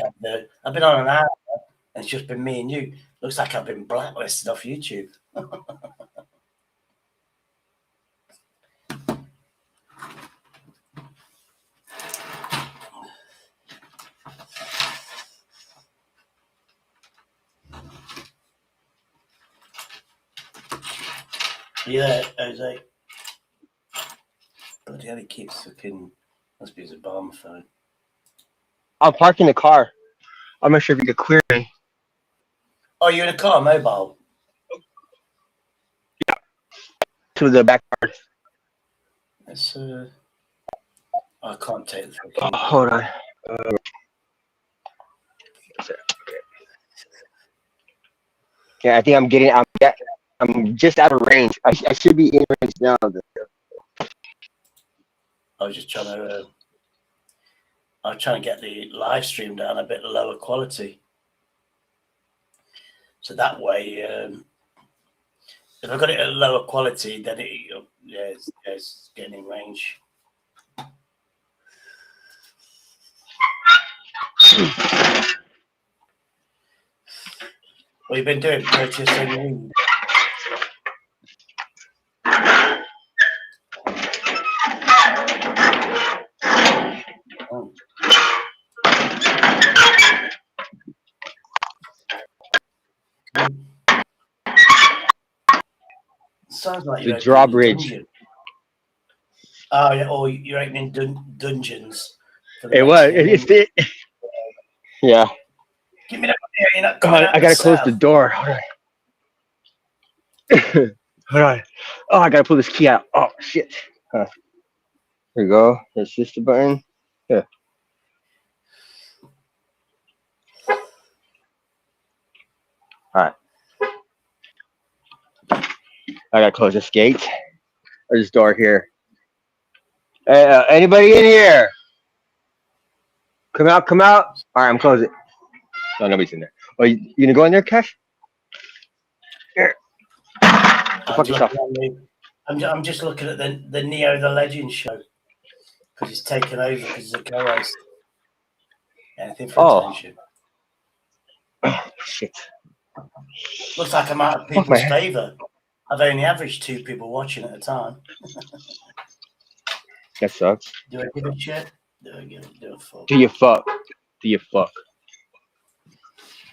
Speaker 1: I've been on an hour and it's just been me and you. Looks like I've been blacklisted off YouTube. Yeah, Jose. Bloody hell, he keeps fucking. Must be his Obama phone.
Speaker 2: I'm parking the car. I'm not sure if you could clear me.
Speaker 1: Oh, you're in a car, mobile?
Speaker 2: Yeah. To the back part.
Speaker 1: It's I can't take the fucking.
Speaker 2: Hold on. Yeah, I think I'm just out of range. I should be in range now.
Speaker 1: I was just trying to. I was trying to get the live stream down a bit lower quality, so that way, if I got it at lower quality, then it's getting in range. What have you been doing? Purchasing. Sounds like
Speaker 2: The
Speaker 1: you're opening a
Speaker 2: drawbridge.
Speaker 1: dungeon. Oh, yeah, or you're opening dungeons for the
Speaker 2: It
Speaker 1: next
Speaker 2: was.
Speaker 1: game.
Speaker 2: It's the. Yeah.
Speaker 1: Give me that here. You're not
Speaker 2: Oh,
Speaker 1: coming out
Speaker 2: I
Speaker 1: the
Speaker 2: gotta close the
Speaker 1: south.
Speaker 2: door. Hold on. Hold on. Oh, I gotta pull this key out. Oh shit. Here we go. There's just the button. Yeah. All right. I gotta close this gate or this door here. Hey, anybody in here? Come out, come out. All right, I'm closing. Oh, nobody's in there. Oh, you gonna go in there, Cash? Here.
Speaker 1: I'm
Speaker 2: Fuck
Speaker 1: just,
Speaker 2: yourself.
Speaker 1: I'm just looking at the Neo the Legend show because he's taken over because he's a co-host. Anything for
Speaker 2: Oh.
Speaker 1: attention.
Speaker 2: Oh, shit.
Speaker 1: Looks like I'm out of
Speaker 2: Fuck my
Speaker 1: people's
Speaker 2: head.
Speaker 1: favour. I've only averaged 2 people watching at a time.
Speaker 2: That sucks.
Speaker 1: Do I give a shit? Do I give a fuck?
Speaker 2: Do you fuck? Do you fuck?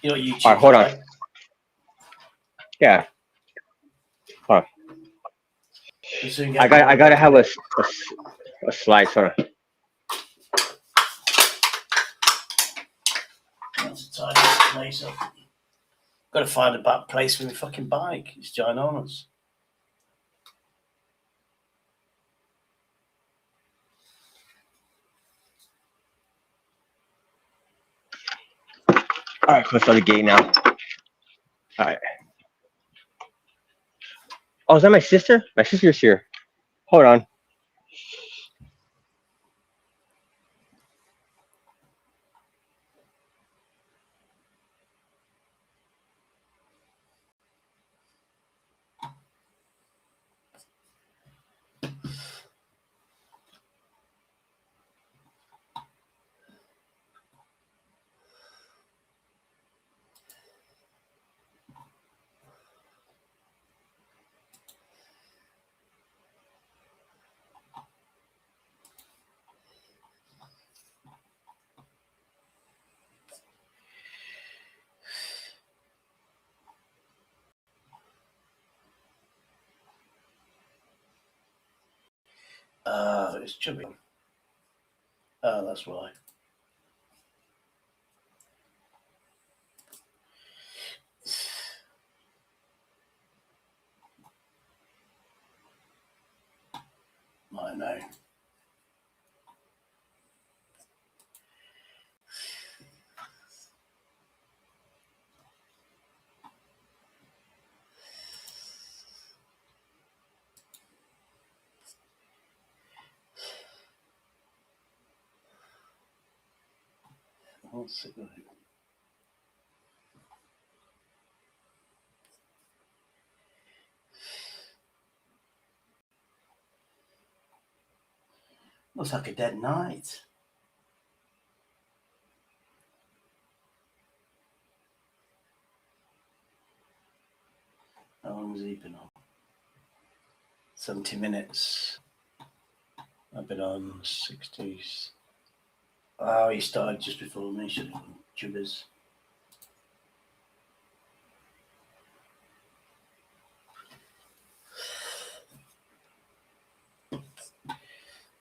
Speaker 1: You know what
Speaker 2: All right,
Speaker 1: YouTube's
Speaker 2: hold on.
Speaker 1: like?
Speaker 2: Yeah. Hold on.
Speaker 1: We'll soon get
Speaker 2: I gotta have a slice. Hold on.
Speaker 1: That's a tidy this place up. Got to find a back place for my fucking bike. It's ginormous.
Speaker 2: All right, close the gate now. All right. Oh, is that my sister? My sister's here. Hold on.
Speaker 1: It's chubby. Oh, that's why. I know. What's it like? Looks like a dead night. How long has he been on? 70 minutes. I've been on 60s. Oh, he started just before me. Should have done Jubbers.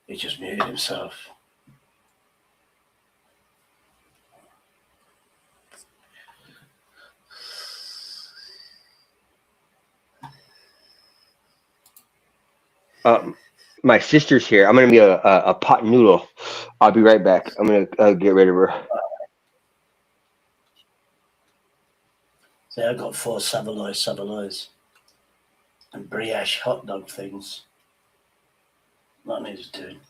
Speaker 1: He just muted himself.
Speaker 2: My sister's here. I'm gonna be a pot noodle. I'll be right back. I'm gonna get rid of her.
Speaker 1: So I got 4 Savoys, and brioche hot dog things. That needs doing.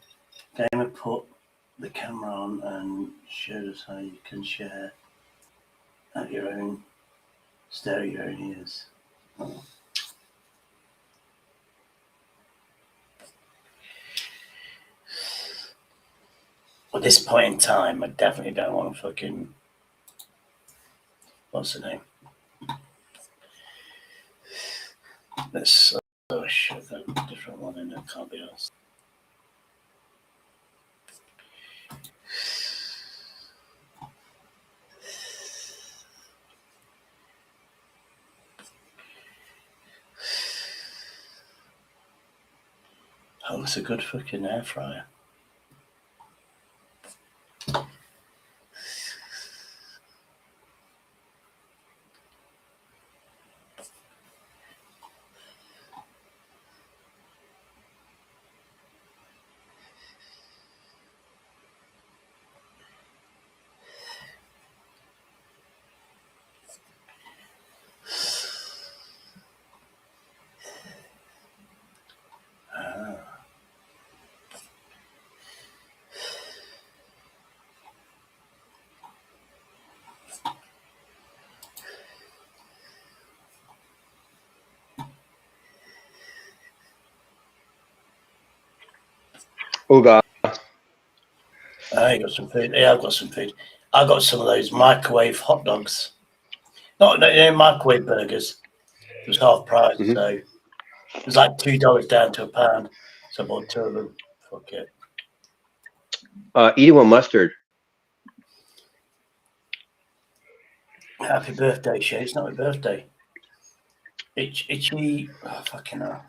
Speaker 1: Game and put the camera on and showed us how you can share at your own, stare at your own ears. Oh. At this point in time, I definitely don't want to fucking. What's the name? Let's. Oh shit, that different one in there can't be us. It's a good fucking air fryer.
Speaker 2: Oh God.
Speaker 1: I got some food. Yeah, I've got some food. I got some of those microwave hot dogs. Not microwave burgers. It was half price,
Speaker 2: Mhm.
Speaker 1: so it was like $2 down to £1. So I bought 2 of them. Fuck it.
Speaker 2: Eat it with mustard.
Speaker 1: Happy birthday, Shay. It's not my birthday. Itchy. Oh, fucking hell.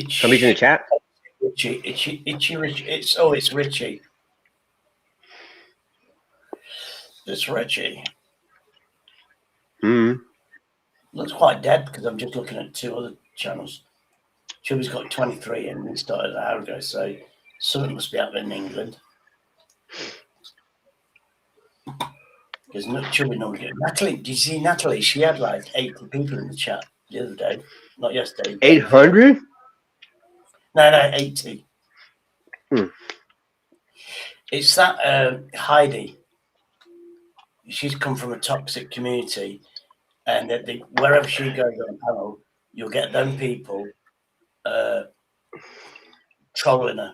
Speaker 2: Somebody's in the chat.
Speaker 1: Itchy, Rich. It's Richie. It's Richie.
Speaker 2: Mm-hmm.
Speaker 1: Looks quite dead because I'm just looking at 2 other channels. Chubby's got 23 and we started an hour ago, so something must be happening in England. Because Chubby normally gets Natalie. Did you see Natalie? She had like 80 people in the chat the other day. Not yesterday.
Speaker 2: 800?
Speaker 1: No, 80.
Speaker 2: Hmm.
Speaker 1: It's that Heidi. She's come from a toxic community, and wherever she goes on a panel, you'll get them people trolling her.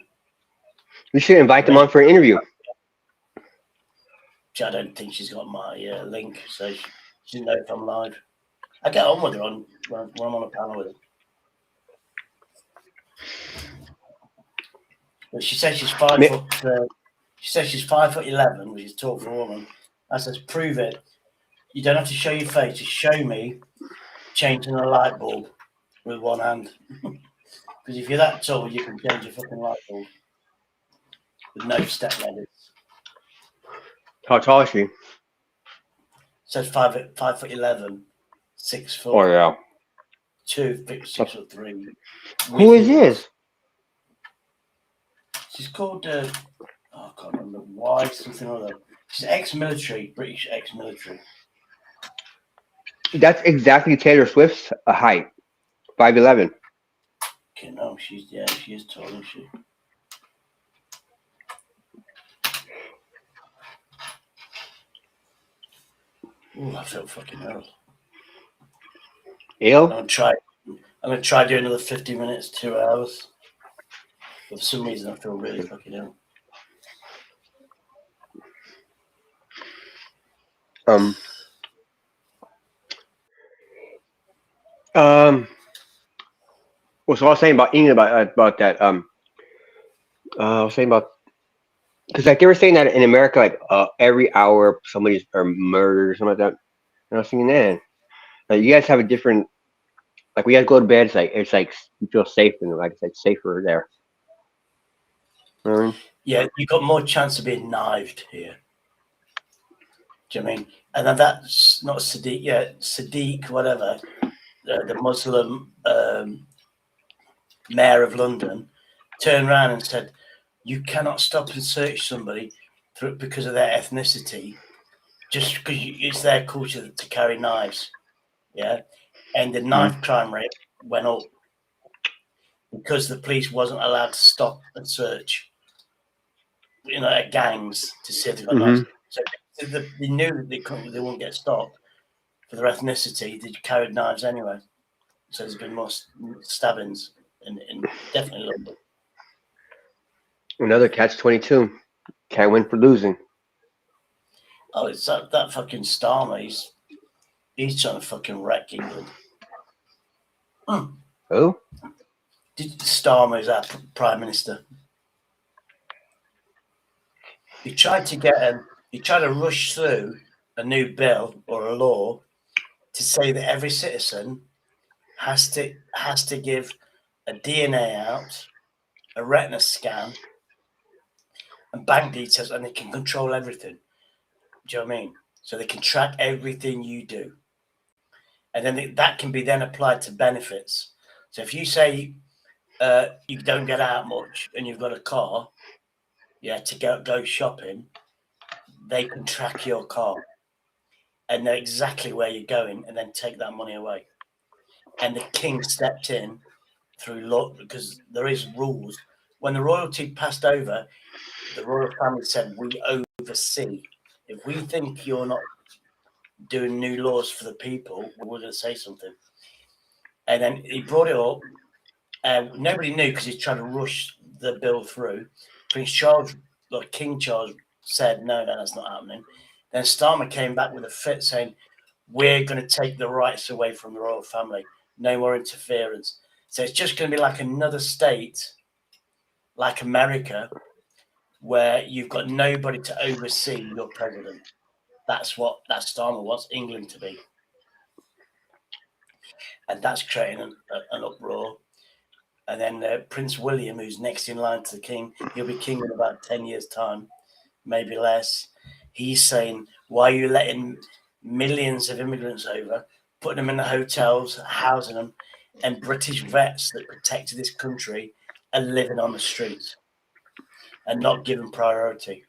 Speaker 2: We should invite them on for an interview.
Speaker 1: I don't think she's got my link, so she doesn't know if I'm live. I get on with her when I'm on a panel with her. But she says she's 5 foot. She says she's 5'11", which is tall for a woman. I says, prove it. You don't have to show your face. Just show me changing a light bulb with one hand. Because if you're that tall, you can change a fucking light bulb with no step ladders.
Speaker 2: How tall is she?
Speaker 1: Says 5'11", 6 foot.
Speaker 2: Oh yeah.
Speaker 1: 6'3".
Speaker 2: Who is this?
Speaker 1: She's called I can't remember why something or other. She's ex-military, British ex-military.
Speaker 2: That's exactly Taylor Swift's height. 5'11".
Speaker 1: Okay, no, she is tall, isn't she? Oh, I feel fucking ill.
Speaker 2: Ill?
Speaker 1: I'm gonna try doing another 50 minutes, 2 hours. But for some reason, I feel really fucking ill.
Speaker 2: Well, so I was saying about England about that. I was saying about because like they were saying that in America, like every hour somebody's murdered or something like that. And I was thinking, man, like you guys have a different. Like we guys go to bed, it's like you feel safe and like it's like safer there. You know what I mean?
Speaker 1: Yeah, you got more chance of being knifed here. Do you know what I mean? And then that's not Sadiq. Yeah, Sadiq, whatever, the Muslim mayor of London, turned around and said, "You cannot stop and search somebody because of their ethnicity, just because it's their culture to carry knives." Yeah, and the knife crime rate went up because the police wasn't allowed to stop and search, at gangs to see if they got knives. So they knew that they wouldn't get stopped for their ethnicity. They carried knives anyway. So there's been more stabbings in definitely London.
Speaker 2: Another catch-22. Can't win for losing.
Speaker 1: Oh, it's that fucking Starmer. He's trying to fucking wreck England.
Speaker 2: Who?
Speaker 1: Starmer is our prime minister. He tried to rush through a new bill or a law to say that every citizen has to give a DNA out a retina scan, and bank details, and they can control everything. Do you know what I mean? So they can track everything you do, and then that can be then applied to benefits. So if you say you don't get out much and you've got a car, to go shopping, they can track your car and know exactly where you're going, and then take that money away. And the king stepped in through law because there is rules. When the royalty passed over, the royal family said, "We oversee. If we think you're not doing new laws for the people, we're going to say something." And then he brought it up. Nobody knew because he tried to rush the bill through. Prince Charles, like King Charles, said, "No, that's not happening." Then Starmer came back with a fit saying, "We're going to take the rights away from the royal family. No more interference." So it's just going to be like another state, like America, where you've got nobody to oversee your president. That's what that Starmer wants England to be. And that's creating an uproar. And then Prince William, who's next in line to the king, he'll be king in about 10 years' time, maybe less. He's saying, "Why are you letting millions of immigrants over, putting them in the hotels, housing them, and British vets that protected this country are living on the streets and not given priority?"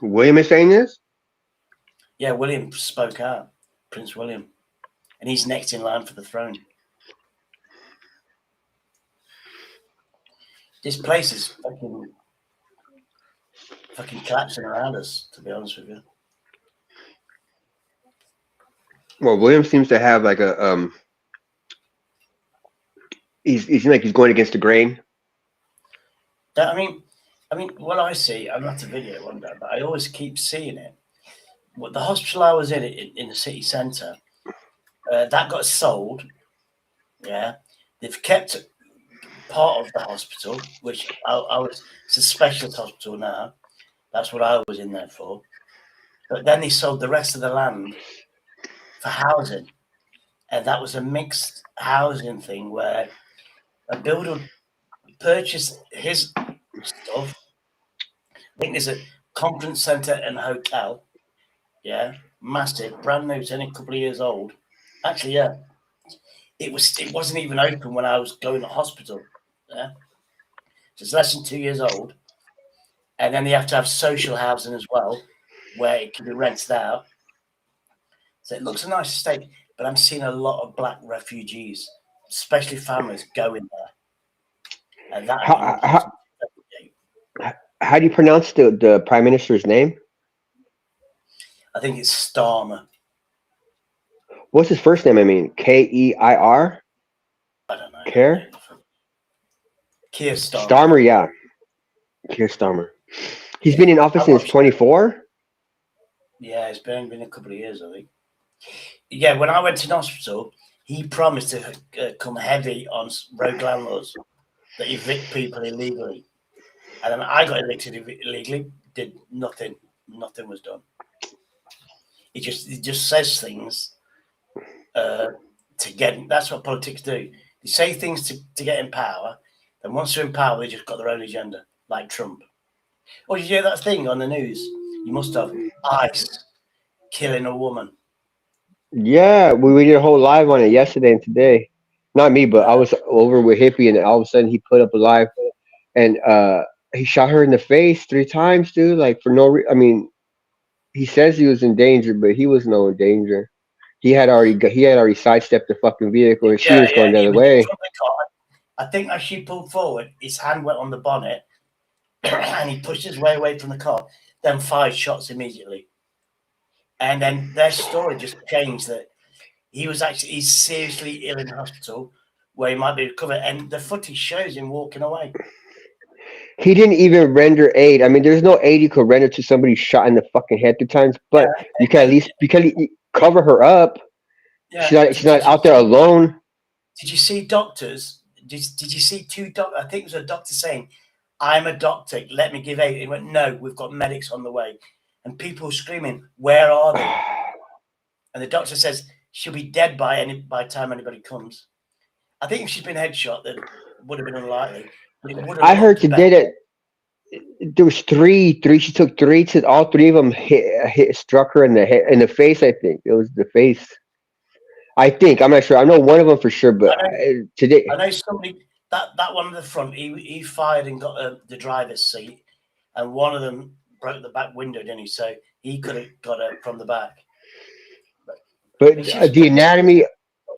Speaker 2: William is saying this?
Speaker 1: Yeah, William spoke out, Prince William, and he's next in line for the throne. This place is fucking collapsing around us, to be honest with you.
Speaker 2: Well, William seems to have like a he's like he's going against the grain.
Speaker 1: I mean, what I see, I'm not a video one day, but I always keep seeing it. What the hospital I was in the city centre, that got sold. Yeah, they've kept part of the hospital, which I was. It's a specialist hospital now. That's what I was in there for. But then they sold the rest of the land for housing, and that was a mixed housing thing where a builder would purchase his stuff. I think there's a conference centre and a hotel. Yeah, massive, brand new, it's only a couple of years old. Actually, yeah, it wasn't even open when I was going to hospital. Yeah, so it's less than 2 years old, and then they have to have social housing as well, where it can be rented out. So it looks a nice estate, but I'm seeing a lot of black refugees, especially families, going there, and that
Speaker 2: How
Speaker 1: gives
Speaker 2: how,
Speaker 1: me.
Speaker 2: how do you pronounce the prime minister's name?
Speaker 1: I think it's Starmer.
Speaker 2: What's his first name? I mean, Keir.
Speaker 1: I don't know.
Speaker 2: Care
Speaker 1: Keir Starmer.
Speaker 2: Starmer, yeah, Keir Starmer. He's
Speaker 1: Yeah,
Speaker 2: been in office
Speaker 1: I
Speaker 2: since
Speaker 1: watched.
Speaker 2: 24.
Speaker 1: Yeah, it's been a couple of years, I think. Yeah, when I went to the hospital, he promised to come heavy on rogue landlords that evict people illegally, and then I got evicted illegally. Did nothing. Nothing was done. He just says things to get. That's what politics do. They say things to get in power. Then once they're in power, they just got their own agenda, like Trump. Oh, did you hear that thing on the news? You must have. ICE killing a woman.
Speaker 2: Yeah, we did a whole live on it yesterday and today. Not me, but I was over with Hippie, and all of a sudden he put up a live, and he shot her in the face 3 times, dude. Like for no I mean, he says he was in danger, but he was no in danger. He had already sidestepped the fucking vehicle, and she
Speaker 1: Yeah,
Speaker 2: was going the
Speaker 1: he
Speaker 2: other
Speaker 1: was in
Speaker 2: way.
Speaker 1: front of the car. I think as she pulled forward, his hand went on the bonnet, and he pushed his way away from the car. Then 5 shots immediately, and then their story just changed. That he's seriously ill in hospital, where he might be recovered, and the footage shows him walking away.
Speaker 2: He didn't even render aid. I mean, there's no aid you could render to somebody shot in the fucking head 3 times,
Speaker 1: Yeah,
Speaker 2: but you can at least cover her up.
Speaker 1: yeah.
Speaker 2: She's not out there alone.
Speaker 1: Did you see doctors? Did you see 2 doctors? I think it was a doctor saying, "I'm a doctor. Let me give aid." He went, "No, we've got medics on the way," and people were screaming, "Where are they?" And the doctor says she'll be dead by the time anybody comes. I think if she's been headshot, then would have been unlikely, but it would have
Speaker 2: I heard
Speaker 1: looked better.
Speaker 2: today that there was three. She took three to all three of them struck her in the head, in the face. I think it was the face. I think I'm not sure. I know one of them for sure, but
Speaker 1: I know,
Speaker 2: today.
Speaker 1: I know somebody that one in the front. He fired and got the driver's seat, and one of them broke the back window, didn't he? So he could have got her from the back. I mean,
Speaker 2: But
Speaker 1: she was
Speaker 2: the anatomy.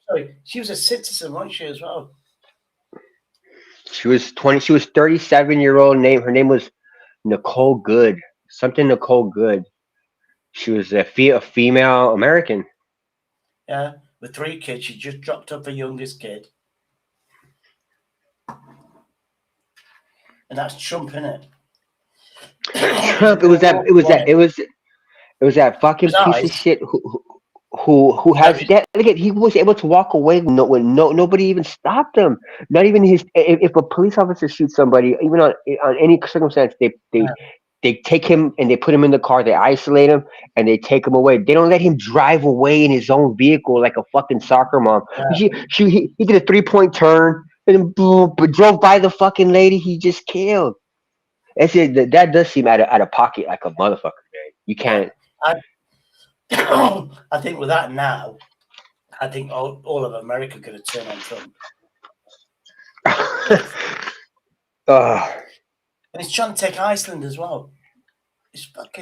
Speaker 1: sorry, she was a citizen, wasn't she, as well?
Speaker 2: She was 20. She was 37-year-old. Name. Her name was Nicole Good. Something Nicole Good. She was a female American.
Speaker 1: Yeah, with 3 kids, she just dropped off the youngest kid, and that's Trump, in it? He's
Speaker 2: Trump. It
Speaker 1: going
Speaker 2: was
Speaker 1: to
Speaker 2: that.
Speaker 1: war
Speaker 2: It was
Speaker 1: on
Speaker 2: that.
Speaker 1: it.
Speaker 2: It was that fucking
Speaker 1: His
Speaker 2: piece of
Speaker 1: eyes.
Speaker 2: shit who
Speaker 1: No,
Speaker 2: has that. Look at, he was able to walk away when nobody even stopped him. Not even his. If a police officer shoots somebody, even on any circumstance, they take him and they put him in the car. They isolate him and they take him away. They don't let him drive away in his own vehicle like a fucking soccer mom. He did a 3-point turn and boom, but drove by the fucking lady he just killed. That's it. That does seem out of pocket like a motherfucker, man. You
Speaker 1: yeah.
Speaker 2: can't.
Speaker 1: I think with that now, I think all of America going to turn on Trump.
Speaker 2: uh,
Speaker 1: And he's trying to take Iceland as well. He's got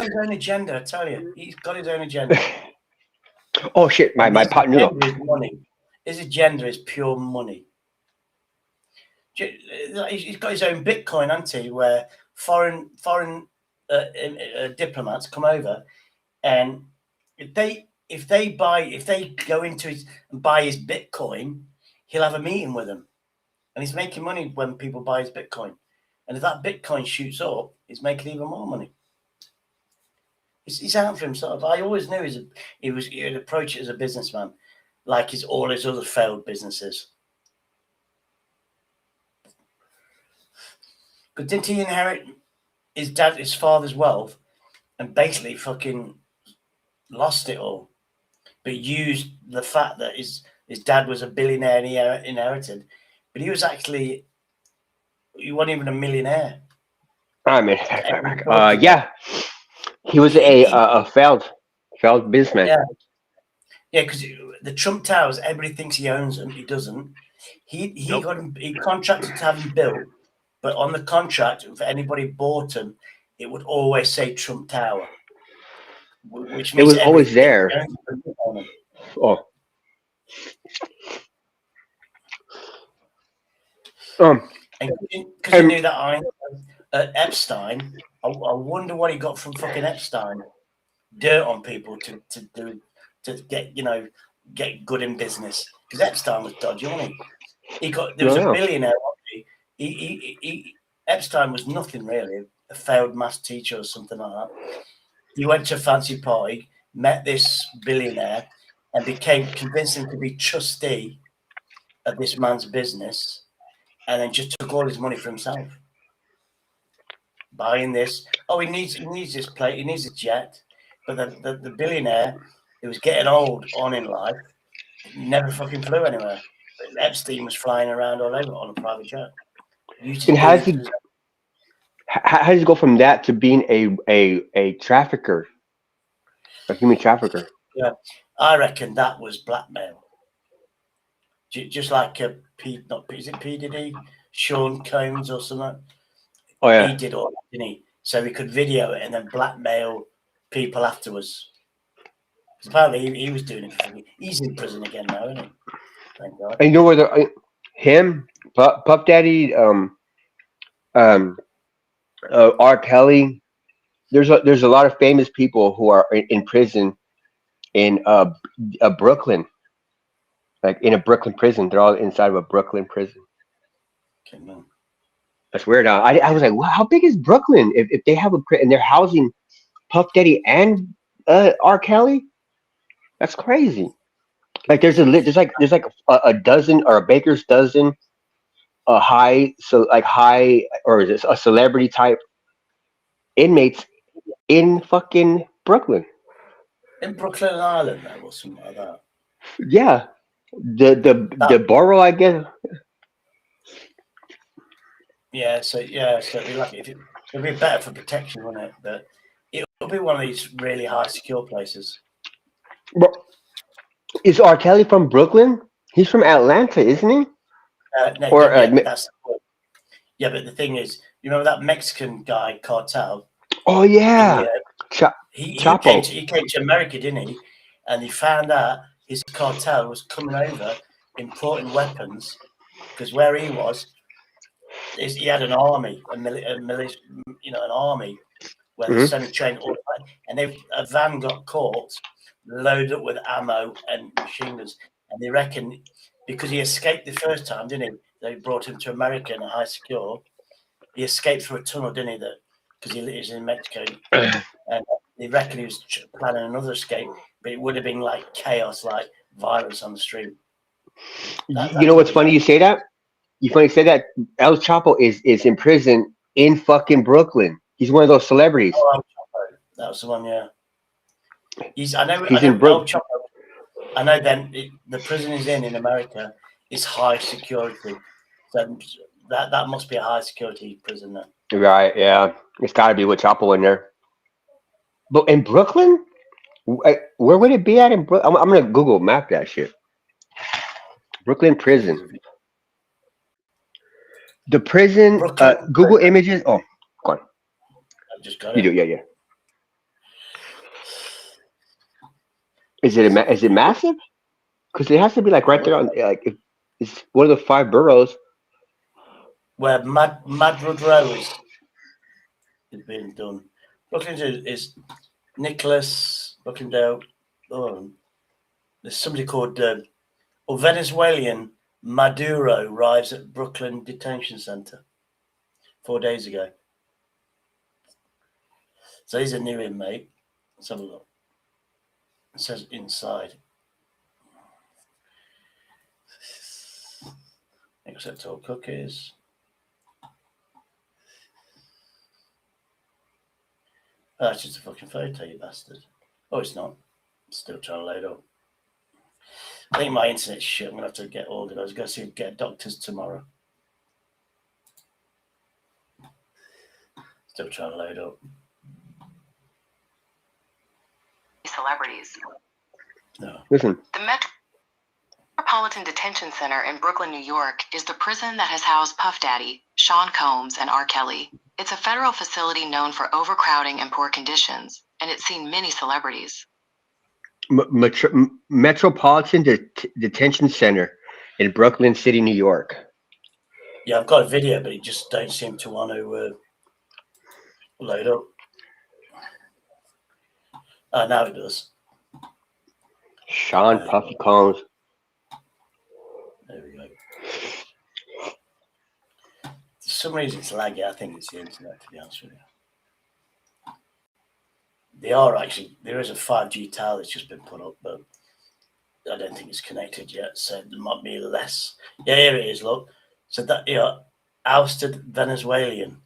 Speaker 1: his own agenda, I tell you. He's got his own agenda.
Speaker 2: oh shit! My
Speaker 1: And
Speaker 2: my
Speaker 1: his
Speaker 2: pot noodle.
Speaker 1: agenda is money. His agenda is pure money. He's got his own Bitcoin, hasn't he? Where foreign diplomats come over, and if they go into his and buy his Bitcoin, he'll have a meeting with them, and he's making money when people buy his Bitcoin. And if that Bitcoin shoots up, he's making even more money. He's out for himself. I always knew he'd approach it as a businessman, like all his other failed businesses. But didn't he inherit his father's wealth, and basically fucking lost it all, but used the fact that his dad was a billionaire and he inherited, but he wasn't even a millionaire.
Speaker 2: I mean, yeah, he was a failed businessman.
Speaker 1: Yeah, because the Trump Towers, everybody thinks he owns them. He doesn't. He contracted to have them built, but on the contract, if anybody bought them, it would always say Trump Tower, which
Speaker 2: It
Speaker 1: means
Speaker 2: was always
Speaker 1: everybody thinks
Speaker 2: there.
Speaker 1: he owns them.
Speaker 2: Oh,
Speaker 1: And because you knew that Epstein, I wonder what he got from fucking Epstein. Dirt on people to get good in business, because Epstein was dodgy, wasn't he? There was a
Speaker 2: no.
Speaker 1: billionaire. Epstein was nothing really, a failed maths teacher or something like that. He went to a fancy party, met this billionaire, and convinced him to be trustee of this man's business, and then just took all his money for himself. Buying this, he needs this plate, he needs a jet, but the billionaire who was getting old on in life never fucking flew anywhere. But Epstein was flying around all over on a private jet. Used
Speaker 2: And
Speaker 1: his billions.
Speaker 2: how does he go from that to being a trafficker, a human trafficker?
Speaker 1: Yeah, I reckon that was blackmail. Just like is it P Diddy, Sean Combs or something?
Speaker 2: Oh
Speaker 1: He
Speaker 2: yeah.
Speaker 1: did all that, didn't he? So he could video it and then blackmail people afterwards. Because apparently he was doing it for free. He's in prison again now, isn't he? Thank God.
Speaker 2: And you know where him, Puff Daddy, um, R. Kelly. There's a lot of famous people who are in prison in Brooklyn, like in a Brooklyn prison. They're all inside of a Brooklyn prison.
Speaker 1: Okay, man.
Speaker 2: That's weird. I was like, wow, how big is Brooklyn? If they have and they're housing Puff Daddy and R. Kelly, that's crazy. Like there's like a dozen or a baker's dozen high or is it a celebrity type inmates in fucking Brooklyn.
Speaker 1: In Brooklyn and Ireland, though, or something like that.
Speaker 2: Yeah, the
Speaker 1: That
Speaker 2: borough, I guess.
Speaker 1: So it'd be like it'd be better for protection, wouldn't it? But it'll be one of these really high secure places.
Speaker 2: But is R. Kelly from Brooklyn? He's from Atlanta, isn't he?
Speaker 1: No,
Speaker 2: Or
Speaker 1: that's the point. Yeah, but the thing is, you remember that Mexican guy cartel?
Speaker 2: oh
Speaker 1: In
Speaker 2: yeah,
Speaker 1: the, he
Speaker 2: Chapo.
Speaker 1: came to America, didn't he? And he found out his cartel was coming over, importing weapons, because where he was, he had an army, a militia, an army where they
Speaker 2: Mhm.
Speaker 1: semi-trained all the way, and a van got caught, loaded up with ammo and machine guns, and they reckon because he escaped the first time, didn't he? They brought him to America in a high secure. He escaped through a tunnel, didn't he? That because he lives in Mexico, and they reckon he was planning another escape, but it would have been like chaos, like violence on the street.
Speaker 2: You know what's funny? You say that. You funny say that. El Chapo is in prison in fucking Brooklyn. He's one of those celebrities.
Speaker 1: Oh, El Chapo. That was the one, yeah. I know
Speaker 2: in
Speaker 1: El Chapo. I know. Then the prison he's in America is high security, so that must be a high security prison then.
Speaker 2: Right? Yeah, it's got to be with Chapo in there. But in Brooklyn, where would it be at in Brooklyn? I'm gonna Google map that shit. Brooklyn prison. The prison.
Speaker 1: Brooklyn
Speaker 2: Google
Speaker 1: prison.
Speaker 2: images. Oh, go on.
Speaker 1: I just got
Speaker 2: You do,
Speaker 1: it.
Speaker 2: yeah. Is it massive? Because it has to be like right there on it's one of the 5 boroughs.
Speaker 1: Where Madwood Row is being done. Brooklyn is Nicholas Brookendale. Oh, there's somebody called Venezuelan Maduro arrives at Brooklyn Detention Center 4 days ago. So he's a new inmate. Let's have a look. It says inside. Accept all cookies. Oh, that's just a fucking photo, you bastard. Oh, it's not. Still trying to load up. I think my internet's shit. I'm going to have to get ordered. I was going to get doctors tomorrow. Still trying to load up.
Speaker 3: Celebrities.
Speaker 1: No.
Speaker 2: Listen.
Speaker 3: The Metropolitan Detention Center in Brooklyn, New York, is the prison that has housed Puff Daddy, Sean Combs, and R. Kelly. It's a federal facility known for overcrowding and poor conditions, and it's seen many celebrities.
Speaker 2: Metropolitan Detention Center in Brooklyn City, New York.
Speaker 1: Yeah, I've got a video, but it just don't seem to want to load up. Now it does.
Speaker 2: Sean Puffy Combs.
Speaker 1: There we go. For some reason it's laggy. I think it's the internet, to be honest with you. There is a 5G tower that's just been put up, but I don't think it's connected yet, so there might be less. Yeah, here it is, look. So that ousted Venezuelan.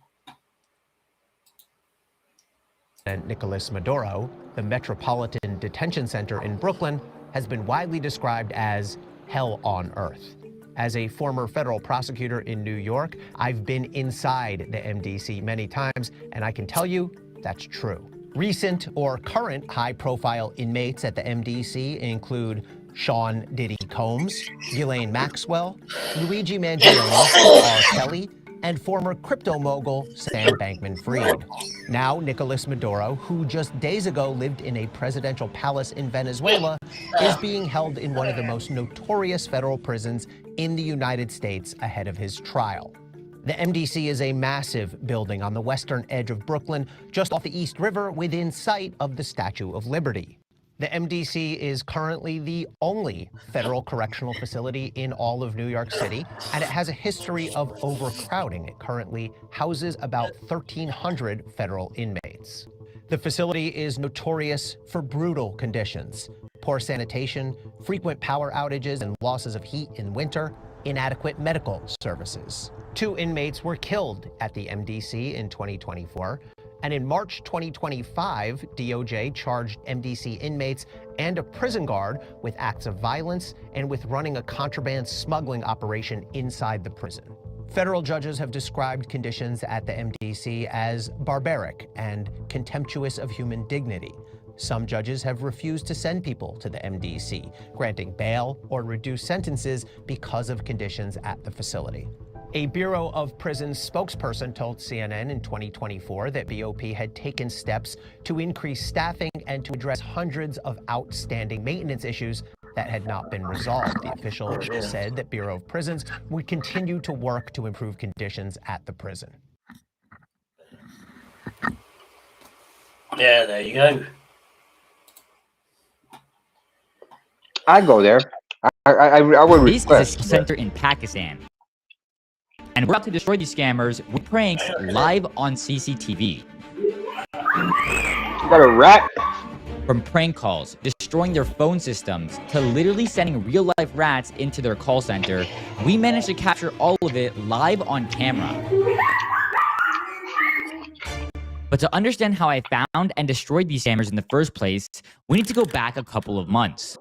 Speaker 4: And Nicolas Maduro, the Metropolitan Detention Center in Brooklyn, has been widely described as hell on earth. As a former federal prosecutor in New York, I've been inside the MDC many times, and I can tell you that's true. Recent or current high-profile inmates at the MDC include Sean Diddy Combs, Ghislaine Maxwell, Luigi Mangione, R. Kelly, and former crypto mogul Sam Bankman-Fried. Now, Nicolas Maduro, who just days ago lived in a presidential palace in Venezuela, is being held in one of the most notorious federal prisons in the United States ahead of his trial. The MDC is a massive building on the western edge of Brooklyn, just off the East River, within sight of the Statue of Liberty. The MDC is currently the only federal correctional facility in all of New York City, and it has a history of overcrowding. It currently houses about 1,300 federal inmates. The facility is notorious for brutal conditions: poor sanitation, frequent power outages and losses of heat in winter, inadequate medical services. 2 inmates were killed at the MDC in 2024. And in March 2025, DOJ charged MDC inmates and a prison guard with acts of violence and with running a contraband smuggling operation inside the prison. Federal judges have described conditions at the MDC as barbaric and contemptuous of human dignity. Some judges have refused to send people to the MDC, granting bail or reduced sentences because of conditions at the facility. A Bureau of Prisons spokesperson told CNN in 2024 that BOP had taken steps to increase staffing and to address hundreds of outstanding maintenance issues that had not been resolved. The official said that Bureau of Prisons would continue to work to improve conditions at the prison.
Speaker 1: Yeah, there you go.
Speaker 2: I'd go there. I would
Speaker 5: This
Speaker 2: request.
Speaker 5: is a center in Pakistan. And we're about to destroy these scammers with pranks live on CCTV.
Speaker 2: Got a rat.
Speaker 5: From prank calls, destroying their phone systems, to literally sending real-life rats into their call center, we managed to capture all of it live on camera. But to understand how I found and destroyed these scammers in the first place, we need to go back a couple of months.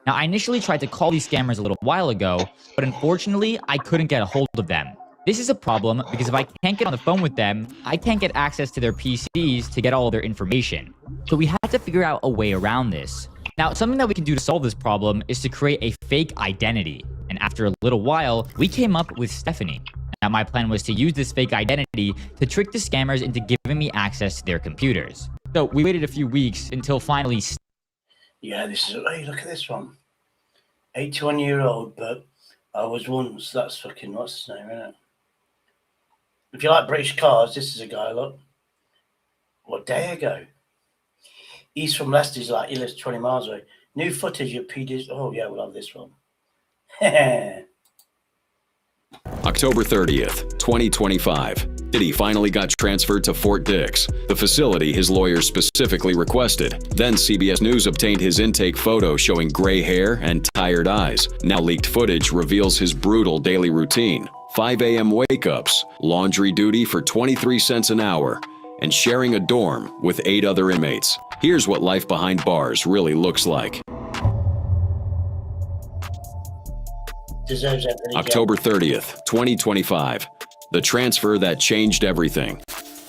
Speaker 5: Now, I initially tried to call these scammers a little while ago, but unfortunately, I couldn't get a hold of them. This is a problem because if I can't get on the phone with them, I can't get access to their PCs to get all of their information. So we had to figure out a way around this. Now, something that we can do to solve this problem is to create a fake identity. And after a little while, we came up with Stephanie. Now, my plan was to use this fake identity to trick the scammers into giving me access to their computers. So we waited a few weeks until finally...
Speaker 1: Yeah, this is. Hey, look at this one. 81-year-old, but I was once. That's fucking what's his name, isn't it? If you like British cars, this is a guy. Look, what day ago? He's from Leicester. He's like he lives 20 miles away. New footage of PD's. Oh yeah, we'll have this one.
Speaker 6: October 30th, 2025. Diddy finally got transferred to Fort Dix, the facility his lawyers specifically requested. Then CBS News obtained his intake photo showing gray hair and tired eyes. Now leaked footage reveals his brutal daily routine. 5 a.m. wake-ups, laundry duty for 23 cents an hour, and sharing a dorm with 8 other inmates. Here's what life behind bars really looks like.
Speaker 1: Deserves everything.
Speaker 6: October 30th, 2025. The transfer that changed everything.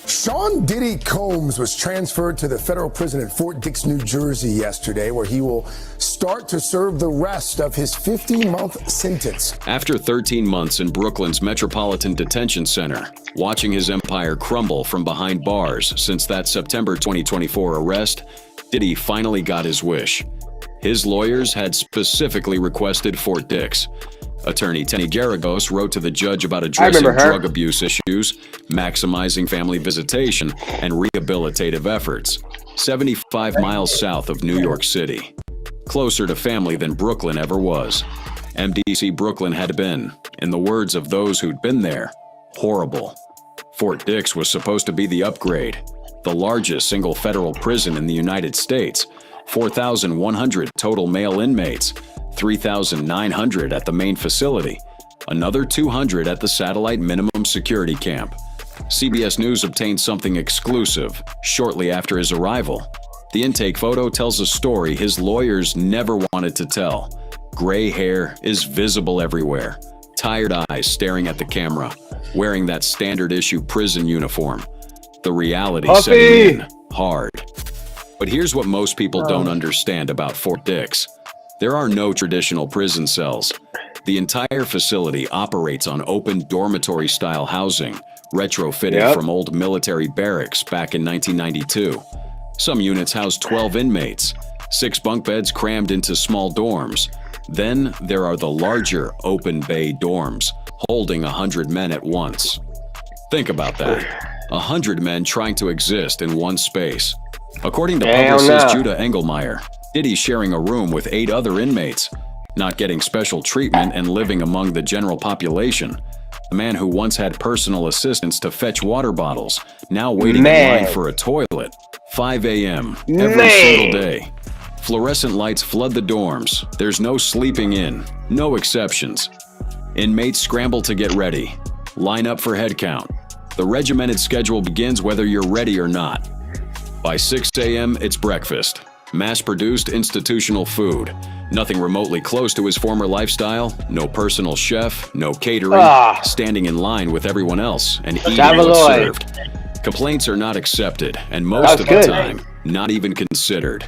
Speaker 7: Sean Diddy Combs was transferred to the federal prison in Fort Dix, New Jersey yesterday, where he will start to serve the rest of his 15-month sentence.
Speaker 6: After 13 months in Brooklyn's Metropolitan Detention Center, watching his empire crumble from behind bars since that September 2024 arrest, Diddy finally got his wish. His lawyers had specifically requested Fort Dix. Attorney Tenny Garagos wrote to the judge about addressing drug abuse issues, maximizing family visitation, and rehabilitative efforts. 75 miles south of New York City. Closer to family than Brooklyn ever was. MDC Brooklyn had been, in the words of those who'd been there, horrible. Fort Dix was supposed to be the upgrade, the largest single federal prison in the United States, 4,100 total male inmates, 3,900 at the main facility, another 200 at the satellite minimum security camp. CBS News obtained something exclusive shortly after his arrival. The intake photo tells a story his lawyers never wanted to tell. Gray hair is visible everywhere, tired eyes staring at the camera, wearing that standard issue prison uniform. The reality setting in hard. But here's what most people don't understand about Fort Dix. There are no traditional prison cells. The entire facility operates on open dormitory-style housing, retrofitted from old military barracks back in 1992. Some units house 12 inmates, 6 bunk beds crammed into small dorms. Then there are the larger open bay dorms, holding 100 men at once. Think about that. 100 men trying to exist in one space. According to publicist Judah Engelmeyer, Diddy's sharing a room with 8 other inmates, not getting special treatment and living among the general population. The man who once had personal assistants to fetch water bottles, now waiting in line for a toilet. 5 a.m. every single day. Fluorescent lights flood the dorms. There's no sleeping in, no exceptions. Inmates scramble to get ready. Line up for head count. The regimented schedule begins whether you're ready or not. By 6 a.m., it's breakfast. mass-produced institutional food. Nothing remotely close to his former lifestyle, no personal chef, no catering, standing in line with everyone else and eating what's served. Complaints are not accepted, and most of the time, not even considered.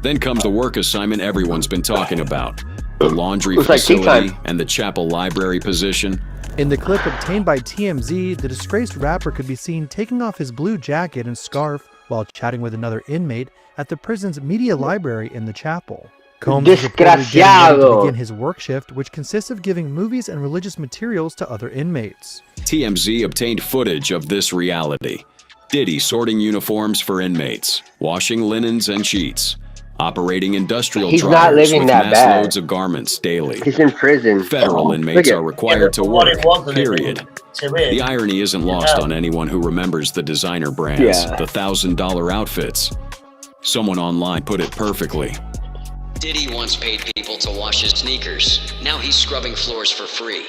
Speaker 6: Then comes the work assignment everyone's been talking about. The laundry facility and the chapel library position.
Speaker 8: In the clip obtained by TMZ, the disgraced rapper could be seen taking off his blue jacket and scarf while chatting with another inmate at the prison's media library in the chapel. Combs is reportedly getting ready to begin his work shift, which consists of giving movies and religious materials to other inmates.
Speaker 6: TMZ obtained footage of this reality. Diddy sorting uniforms for inmates, washing linens and sheets, operating industrial dryers with mass loads of garments daily.
Speaker 2: He's in prison.
Speaker 6: Federal inmates are required to work, period. The irony isn't lost on anyone who remembers the designer brands, the $1,000 outfits. Someone online put it perfectly.
Speaker 9: Diddy once paid people to wash his sneakers. Now he's scrubbing floors for free.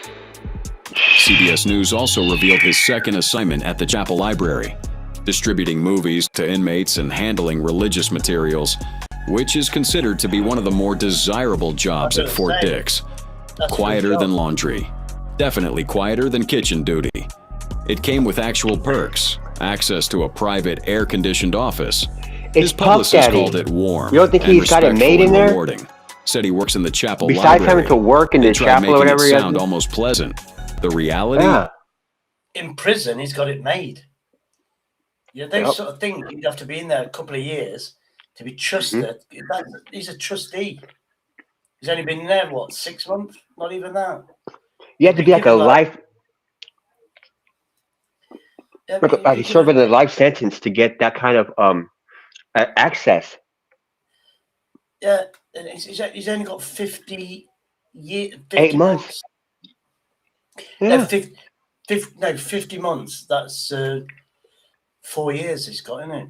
Speaker 6: CBS News also revealed his second assignment at the Chapel Library, distributing movies to inmates and handling religious materials, which is considered to be one of the more desirable jobs at Fort Dix. Quieter than laundry. Definitely quieter than kitchen duty. It came with actual perks, access to a private air-conditioned office. His publicist called it warm.
Speaker 2: You don't think he's got it made in there?
Speaker 6: Rewarding. Said he works in the chapel
Speaker 2: besides
Speaker 6: library.
Speaker 2: having to work in the chapel or whatever.
Speaker 6: It sound almost pleasant. The reality?
Speaker 1: In prison, he's got it made. Yeah, those sort of things, you'd have to be in there a couple of years to be trusted. He's a trustee. He's only been there, 6 months? Not even that.
Speaker 2: You have to be like a life... like serving a life sentence to get that kind of access.
Speaker 1: Yeah, and he's only got 50 years.
Speaker 2: 8 months.
Speaker 1: Yeah. No, 50 months. That's 4 years he's got, isn't it?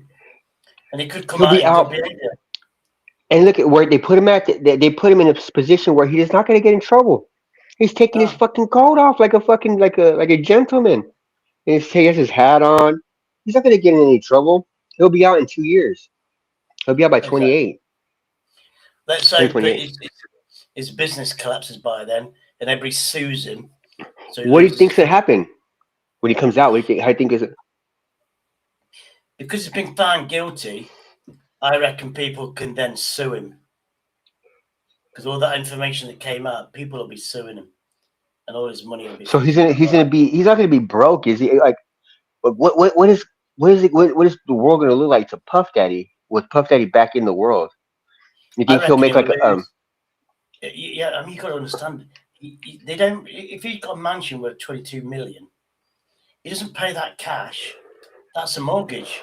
Speaker 1: And he could come out.
Speaker 2: And look at where they put him at. They put him in a position where he is not going to get in trouble. He's taking his fucking coat off like a gentleman. And he has his hat on. He's not going to get in any trouble. He'll be out in 2 years. He'll be out by 28.
Speaker 1: Let's say his business collapses by then, and everybody sues him. So
Speaker 2: what do you think's going to happen when he comes out? What do you think? How do you think is it?
Speaker 1: Because he's been found guilty, I reckon people can then sue him. Because all that information that came out, people will be suing him, and all his money will be.
Speaker 2: So he's not gonna be broke, is he? Like, what is the world gonna look like to Puff Daddy with Puff Daddy back in the world? You think he'll make like a
Speaker 1: Yeah, I mean, you got to understand. They don't. If he's got a mansion worth 22 million, he doesn't pay that cash. That's a mortgage.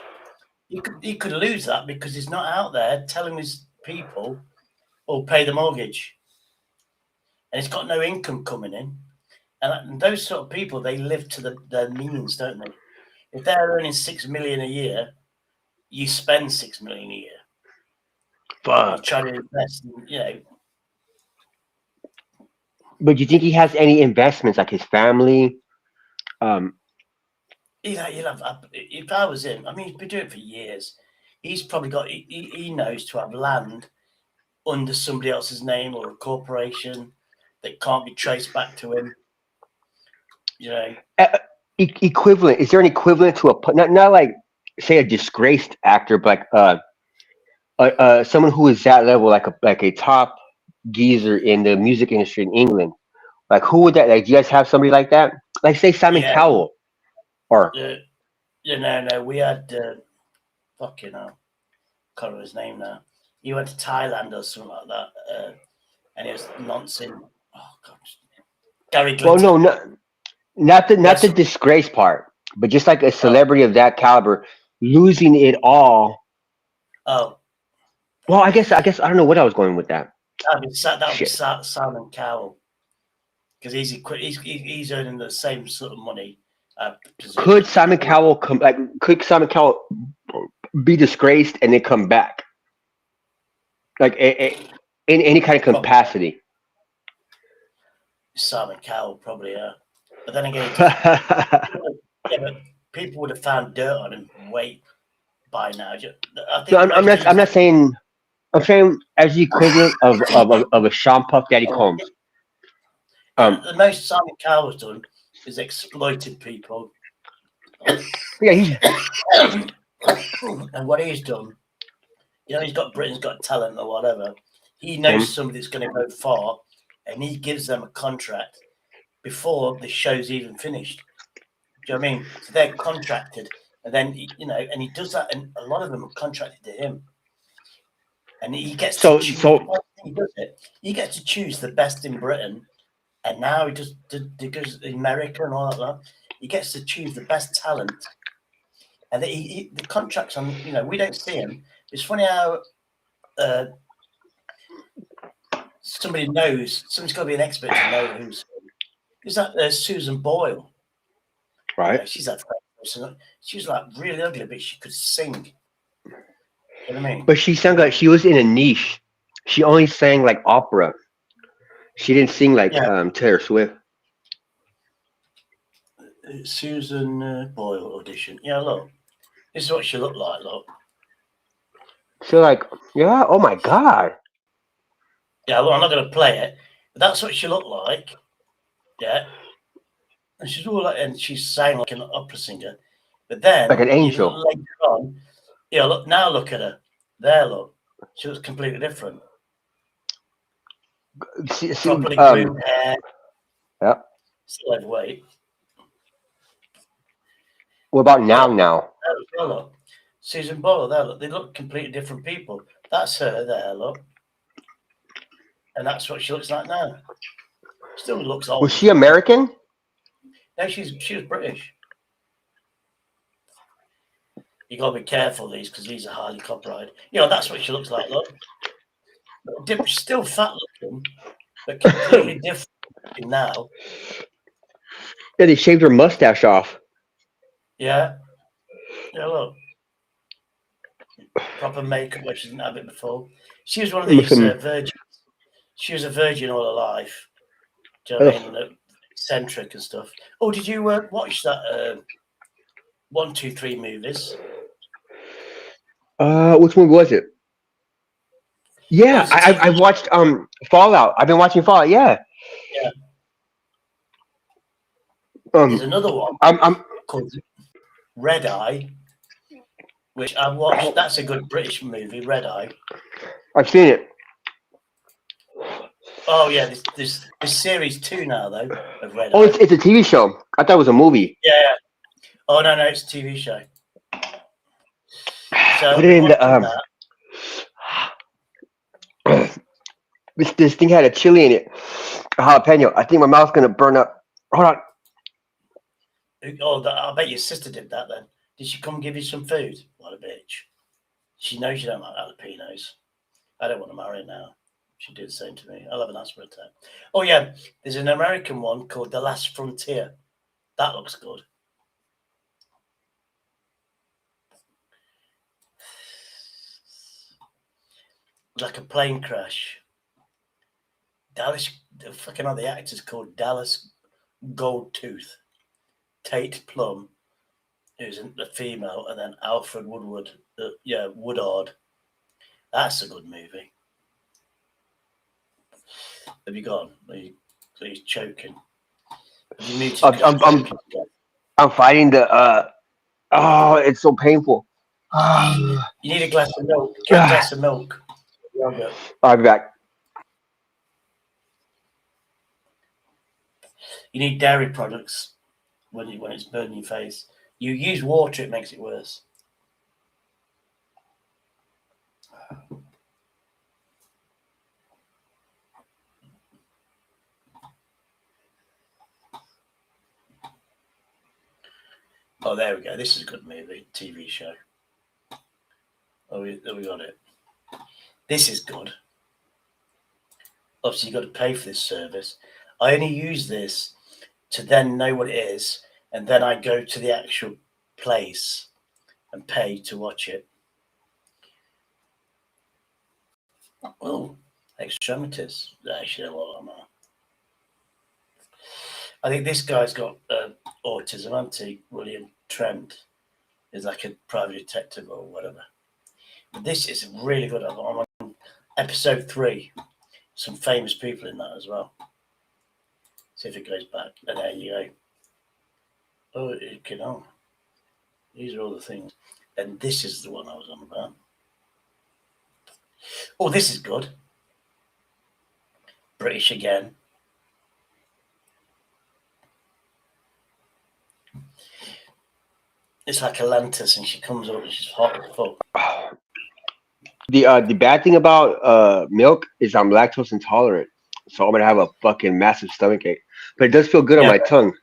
Speaker 1: He could lose that because he's not out there telling his people, "Or pay the mortgage," and he's got no income coming in. And those sort of people, they live to their means, don't they? If they're earning 6 million a year, you spend 6 million a year.
Speaker 2: fuck?
Speaker 1: Try to invest,
Speaker 2: But do you think he has any investments, like his family?
Speaker 1: He'll have, if I was him, I mean, he's been doing it for years. He's probably got, he knows to have land under somebody else's name or a corporation that can't be traced back to him.
Speaker 2: Equivalent? Is there an equivalent to not like, say, a disgraced actor, but someone who is that level, like a top geezer in the music industry in England? Like, who would that? Like, do you guys have somebody like that? Like, say Simon Cowell, or
Speaker 1: no, we had fucking hell, can't remember his name now. He went to Thailand or something like that, and it was nonsense. Oh god, Gary Glitter.
Speaker 2: Well, no, not the disgrace part, but just like a celebrity of that caliber losing it all.
Speaker 1: Oh,
Speaker 2: well, I guess I don't know what I was going with that.
Speaker 1: That was Simon Cowell, because he's earning the same sort of money.
Speaker 2: Could Simon Cowell be disgraced and then come back, like in any kind of capacity?
Speaker 1: Simon Cowell probably, yeah. But then again, but people would have found dirt on him way by now. I'm not saying
Speaker 2: I'm saying as the equivalent of a Sean Puff Daddy Combs.
Speaker 1: The most Simon Cowell's done is exploited people.
Speaker 2: Yeah, he's
Speaker 1: And what he's done, he's got Britain's Got Talent or whatever. He knows somebody that's going to go far, and he gives them a contract before the show's even finished. Do you know what I mean? So they're contracted, and then and he does that, and a lot of them are contracted to him, and he gets to choose. He does it. He gets to choose the best in Britain, and now he just goes to America and all that. He gets to choose the best talent, and the contracts on. We don't see him. It's funny how somebody's got to be an expert to know who's that. Susan Boyle,
Speaker 2: right.
Speaker 1: She's that person. She was like really ugly, but she could sing. You know what I mean?
Speaker 2: But she sang like she was in a niche. She only sang like opera. She didn't sing like Taylor Swift.
Speaker 1: Susan Boyle audition. Yeah, look. This is what she looked like, look.
Speaker 2: So like, yeah, oh my god.
Speaker 1: Yeah, well, I'm not going to play it, but that's what she looked like. Yeah. And she's all like, and she sang like an opera singer. But then,
Speaker 2: like an angel.
Speaker 1: Later on, look at her. There, look. She looks completely different. Properly groomed hair.
Speaker 2: Yeah.
Speaker 1: Still overweight.
Speaker 2: What about now?
Speaker 1: Look. Susan Boyle, there, look. They look completely different people. That's her there, look. And that's what she looks like now. Still looks old.
Speaker 2: Was she American?
Speaker 1: No, she was British. You got to be careful these because these are highly copyrighted. That's what she looks like. Look, still fat looking, but completely different now.
Speaker 2: Yeah, they shaved her mustache off.
Speaker 1: Yeah. Look, proper makeup where she didn't have it before. She was one of these virgins. She was a virgin all her life. Do you know what I mean? Eccentric and stuff. Oh, did you watch that 1, 2, 3 movies?
Speaker 2: Which one was it? Yeah, I watched Fallout. I've been watching Fallout. Yeah.
Speaker 1: Yeah. There's another one called Red Eye, which I watched. That's a good British movie, Red Eye.
Speaker 2: I've seen it.
Speaker 1: Oh yeah, there's series 2 now though of Red Eye.
Speaker 2: Oh, it's a TV show. I thought it was a movie.
Speaker 1: Yeah. Oh no, it's a TV show. So
Speaker 2: put it in the this thing had a chili in it, a jalapeno. I think my mouth's gonna burn up. Hold on.
Speaker 1: Oh, I bet your sister did that then. Did she come give you some food? What a bitch. She knows you don't like jalapenos. I don't want to marry her now. She did the same to me. I'll have an asthma attack. Oh yeah, there's an American one called The Last Frontier. That looks good. Like a plane crash. The actor's called Dallas Goldtooth. Tate Plum, who's a female, and then Alfred Woodard. That's a good movie. Have you gone? He's choking. Have you muted?
Speaker 2: I'm fighting the. Oh, it's so painful.
Speaker 1: You need a glass of milk. Get a glass of milk. Yogurt.
Speaker 2: I'll be back.
Speaker 1: You need dairy products when it's burning your face. You use water, it makes it worse. Oh, there we go. This is a good movie, TV show. Oh, we got it. This is good. Obviously, you've got to pay for this service. I only use this to then know what it is, and then I go to the actual place and pay to watch it. Oh, extremities. Actually, a lot of them are. I think this guy's got autism, hasn't he? William Trent is like a private detective or whatever. But this is really good. I'm Episode 3. Some famous people in that as well. See if it goes back. And there you go. Oh, it can on. These are all the things. And this is the one I was on about. Oh, this is good. British again. It's like Atlantis, and she comes up and she's hot as fuck.
Speaker 2: The bad thing about milk is I'm lactose intolerant, so I'm gonna have a fucking massive stomach ache. But it does feel good on
Speaker 1: Yeah.
Speaker 2: my tongue.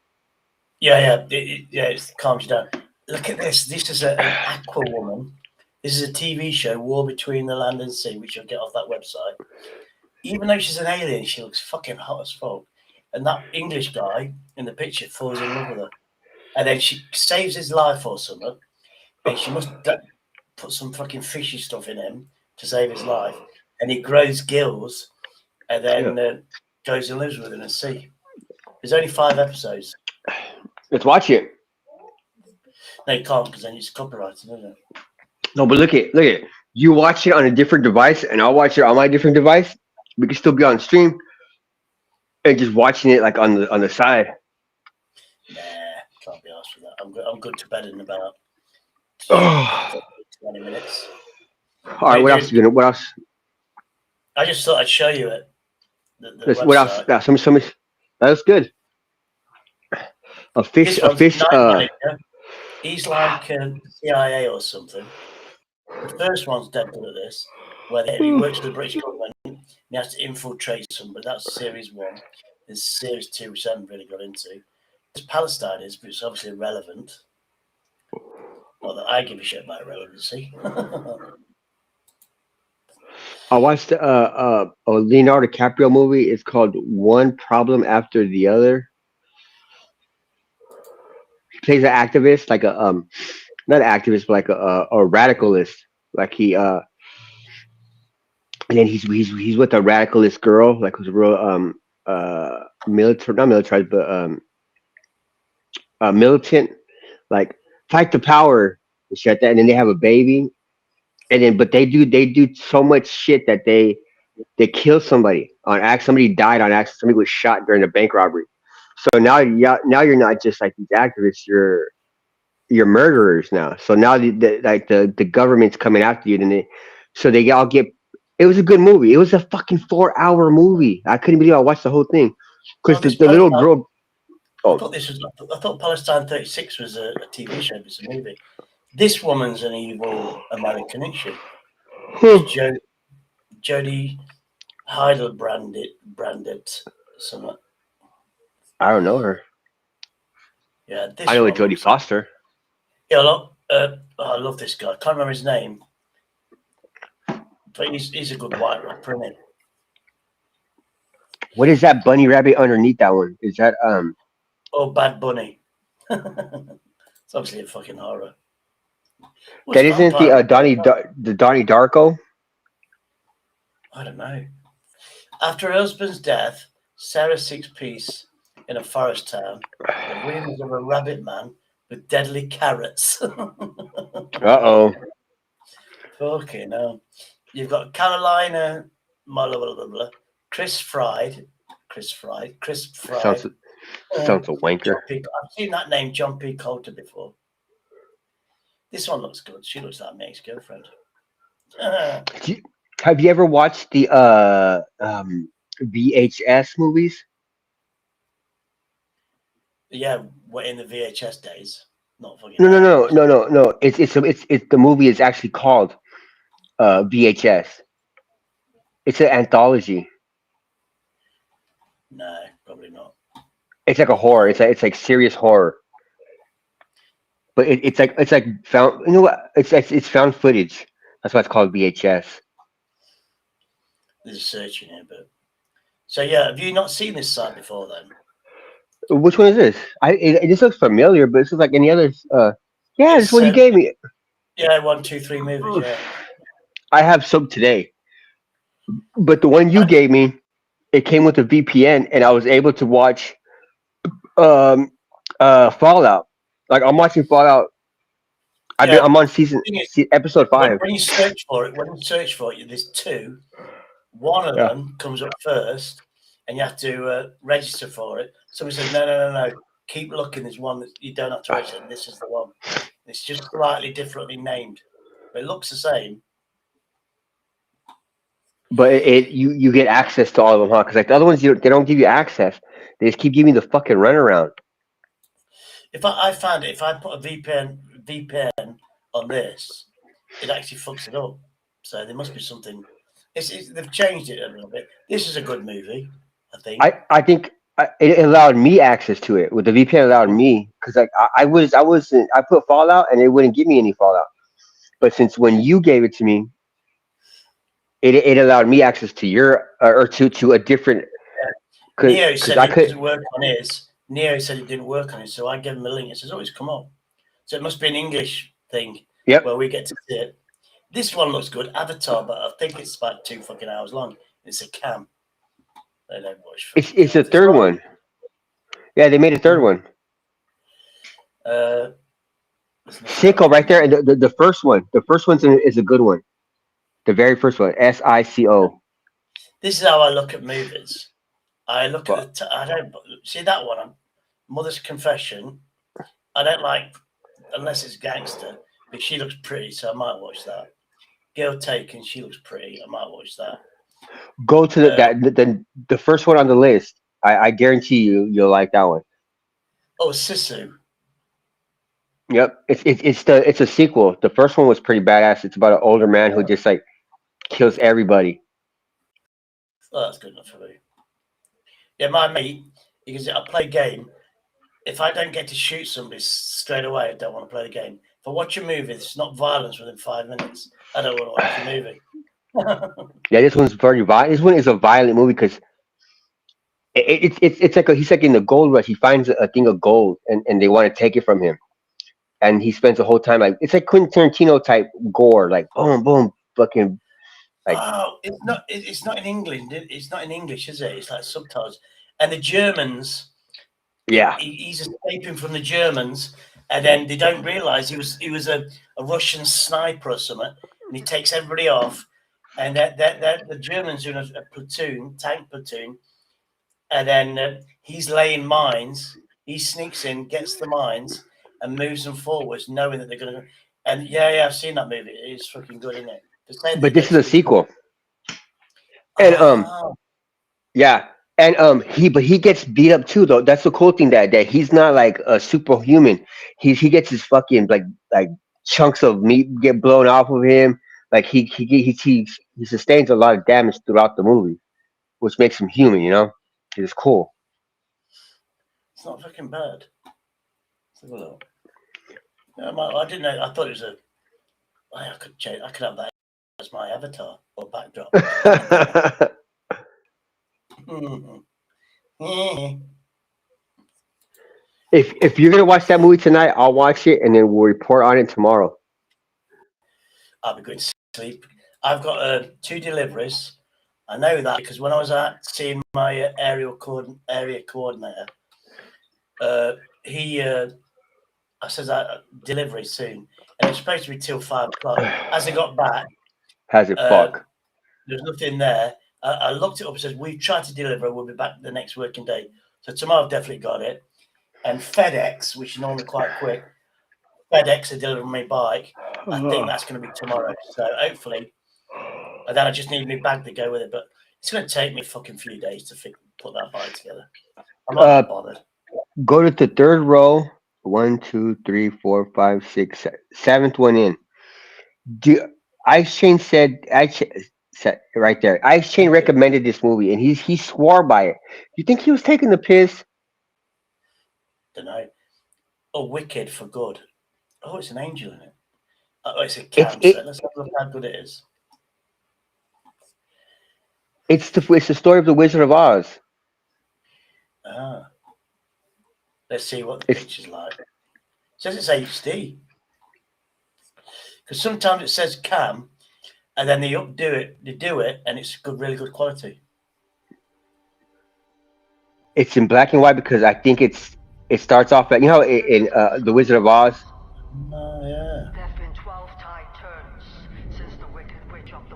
Speaker 1: Yeah. It calms you down. Look at this. This is an aqua woman. This is a TV show, War Between the Land and Sea, which you'll get off that website. Even though she's an alien, she looks fucking hot as fuck. And that English guy in the picture falls in love with her. And then she saves his life or something. And she must put some fucking fishy stuff in him to save his life. And he grows gills and then goes and lives with him in the sea. There's only 5 episodes.
Speaker 2: Let's watch it.
Speaker 1: No, you can't because then it's copyrighted, isn't it?
Speaker 2: No, but look at you watch it on a different device, and I'll watch it on my different device. We can still be on stream and just watching it like on the side.
Speaker 1: Nah, can't be asked for that. I'm good to bed in about 20 minutes.
Speaker 2: All right, what else? What else?
Speaker 1: I just thought I'd show you it. The
Speaker 2: what else? Yeah, some that was good. A fish.
Speaker 1: He's like CIA or something. The first one's dead good at this, where he works for the British government. And he has to infiltrate somebody. That's series 1. There's series 2, which I haven't really got into. This Palestine is, but it's obviously irrelevant. Not that I give a shit about relevancy.
Speaker 2: I watched a Leonardo DiCaprio movie. It's called One Problem After the Other. He plays an activist, like a not an activist, but like a radicalist. Like he and then he's with a radicalist girl, like who's a real military, not military, but militant, like fight the power and shit like that. And then they have a baby, and then but they do so much shit that they kill somebody on accident. Somebody died on accident. Somebody was shot during a bank robbery. So now you're not just like these activists. You're murderers now. So now the government's coming after you, and they all get. It was a good movie. It was a fucking 4-hour movie. I couldn't believe I watched the whole thing because the little girl.
Speaker 1: I thought Palestine 36 was a TV show. It's a movie. This woman's an evil American, isn't she? Jodie Heidel branded somewhat.
Speaker 2: I don't know her.
Speaker 1: Yeah,
Speaker 2: I know Jodie Foster.
Speaker 1: Yeah, I love this guy. I can't remember his name, but he's a good white rapper, isn't he?
Speaker 2: What is that bunny rabbit underneath that one? Is that
Speaker 1: Oh, Bad Bunny. It's obviously a fucking horror.
Speaker 2: That isn't the Donnie Darko?
Speaker 1: I don't know. After her husband's death, Sarah seeks peace in a forest town. The rumors of a rabbit man with deadly carrots.
Speaker 2: Uh-oh.
Speaker 1: Fucking hell. You've got Carolina, blah, blah, blah, blah. Chris Fried.
Speaker 2: Sounds a wanker.
Speaker 1: I've seen that name, John P. Coulter, before. This one looks good. She looks like my ex-girlfriend.
Speaker 2: Have you ever watched the VHS movies?
Speaker 1: Yeah, we're in the VHS days. Not fucking.
Speaker 2: No. It's the movie is actually called VHS. It's an anthology.
Speaker 1: No, probably not.
Speaker 2: It's like a horror. It's like serious horror. But it's like found. You know what? It's found footage. That's why it's called VHS.
Speaker 1: There's a search in here, but so yeah. Have you not seen this site before then?
Speaker 2: Which one is this? It just looks familiar, but it's just like any other. Yeah, this one you gave me.
Speaker 1: Yeah, 1, 2, 3 movies. Yeah.
Speaker 2: I have some today, but the one you gave me, it came with a VPN, and I was able to watch Fallout. Like I'm watching Fallout. I'm on episode 5.
Speaker 1: When you search for it, there's 2, One of
Speaker 2: Yeah.
Speaker 1: them comes up first, and you have to register for it. Somebody says, no. Keep looking. There's one that you don't have to register. And this is the one. It's just slightly differently named, but it looks the same.
Speaker 2: But you get access to all of them, huh? Because like the other ones, they don't give you access. They just keep giving you the fucking runaround.
Speaker 1: If I found it, if I put a VPN on this, it actually fucks it up. So there must be something. They've changed it a little bit. This is a good movie, I think.
Speaker 2: I think it allowed me access to it. With the VPN, allowed me because like I put Fallout and it wouldn't give me any Fallout. But since when you gave it to me, it allowed me access to your or to a different.
Speaker 1: Neo
Speaker 2: Because
Speaker 1: said
Speaker 2: I
Speaker 1: it
Speaker 2: could.
Speaker 1: doesn't work on his. Neo said it didn't work on his, so I gave him a link. It says, "Oh, it's come up." So it must be an English thing.
Speaker 2: Yep.
Speaker 1: Where we get to see it. This one looks good, Avatar, but I think it's about 2 fucking hours long. It's a cam. They don't watch.
Speaker 2: It's a third one. Yeah, they made a third one. Sico right there, and the first one. The first one is a good one. The very first one, SICO.
Speaker 1: This is how I look at movies. I look at I don't see that one. Mother's Confession. I don't like unless it's gangster, but she looks pretty, so I might watch that. Girl Taken, she looks pretty. I might watch that.
Speaker 2: Go to the first one on the list. I guarantee you'll like that one.
Speaker 1: Oh, Sisu.
Speaker 2: Yep, it's a sequel. The first one was pretty badass. It's about an older man who just like kills everybody.
Speaker 1: Oh, that's good enough for me. Yeah, my mate, because I play a game. If I don't get to shoot somebody straight away, I don't want to play the game. If I watch a movie, it's not violence within 5 minutes. I don't want to watch the movie.
Speaker 2: Yeah, this one's very violent. This one is a violent movie because it's like he's like in the gold rush. He finds a thing of gold and they want to take it from him, and he spends the whole time like it's like Quentin Tarantino type gore, like boom boom, fucking. Like,
Speaker 1: oh, it's not. It's not in England. It's not in English, is it? It's like subtitles. And the Germans.
Speaker 2: Yeah.
Speaker 1: He's escaping from the Germans, and then they don't realise he was a Russian sniper or something, and he takes everybody off, and the Germans are in a platoon, tank platoon, and then he's laying mines. He sneaks in, gets the mines, and moves them forwards, knowing that they're going to. And yeah, I've seen that movie. It's fucking good, isn't it?
Speaker 2: But this is a sequel. And yeah, and he gets beat up too though. That's the cool thing that he's not like a superhuman. He gets his fucking like chunks of meat get blown off of him. Like he sustains a lot of damage throughout the movie, which makes him human. You know, it's cool.
Speaker 1: It's not fucking bad. Let's have a look. I didn't know. I thought it was a. I could change. I could have that as my avatar or backdrop.
Speaker 2: If you're gonna watch that movie tonight, I'll watch it and then we'll report on it tomorrow.
Speaker 1: I'll be going to sleep. I've got 2 deliveries. I know that because when I was out seeing my area coordinator, I says delivery soon, and it's supposed to be till 5 o'clock. As I got back,
Speaker 2: has it fuck?
Speaker 1: There's nothing there. I looked it up. It says we've tried to deliver. We'll be back the next working day. So tomorrow I've definitely got it. And FedEx, which is normally quite quick, FedEx are delivering my bike. I think that's going to be tomorrow. So hopefully, and then I just need my bag to go with it. But it's going to take me a fucking few days to put that bike together. I'm not bothered.
Speaker 2: Go to the third row. 1, 2, 3, 4, 5, 6, 7th one in. Ice Chain said right there. Ice Chain recommended this movie, and he swore by it. You think he was taking the piss?
Speaker 1: Don't know. Oh, Wicked for Good. Oh, it's an angel in it. Oh, it's a cancer. Let's have a look how good it is.
Speaker 2: It's the story of the Wizard of Oz.
Speaker 1: Let's see what the picture's like. It says it's HD. Because sometimes it says cam, and then they do it, and it's really good quality.
Speaker 2: It's in black and white because I think it starts off at, you know, in the Wizard of Oz.
Speaker 1: Oh yeah.
Speaker 10: There've been 12 tide turns since the Wicked Witch of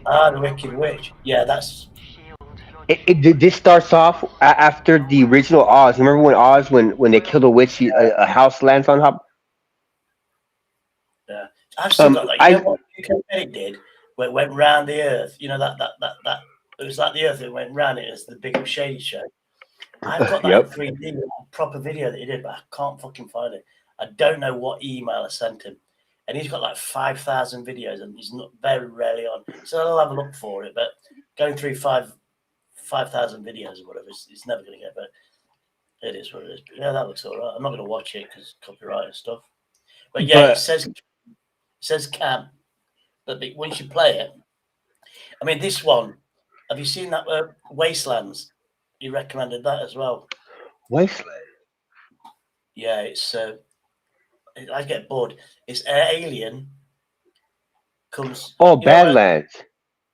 Speaker 1: Ah, the Wicked Witch. Yeah, that's
Speaker 2: This starts off after the original Oz. Remember when Oz, when they kill the witch, a house lands on top.
Speaker 1: yeah. I've still got that. You know
Speaker 2: I
Speaker 1: what UK Betty did? Where it went round the Earth. You know that it was like the Earth that went round it as the Big Shady show. I've got that in
Speaker 2: yep.
Speaker 1: 3D, a proper video that he did, but I can't fucking find it. I don't know what email I sent him. And he's got like 5,000 videos and he's not very rarely on. So I'll have a look for it. But going through 5,000 videos or whatever, it's never going to get, but it is what it is. But yeah, that looks all right. I'm not going to watch it because copyright and stuff. But yeah, it says Cam. But once you play it, I mean, this one, have you seen that Wastelands? You recommended that as well.
Speaker 2: Wasteland.
Speaker 1: Yeah, it's I get bored. It's Alien comes.
Speaker 2: Oh,
Speaker 1: You know,
Speaker 2: Badlands.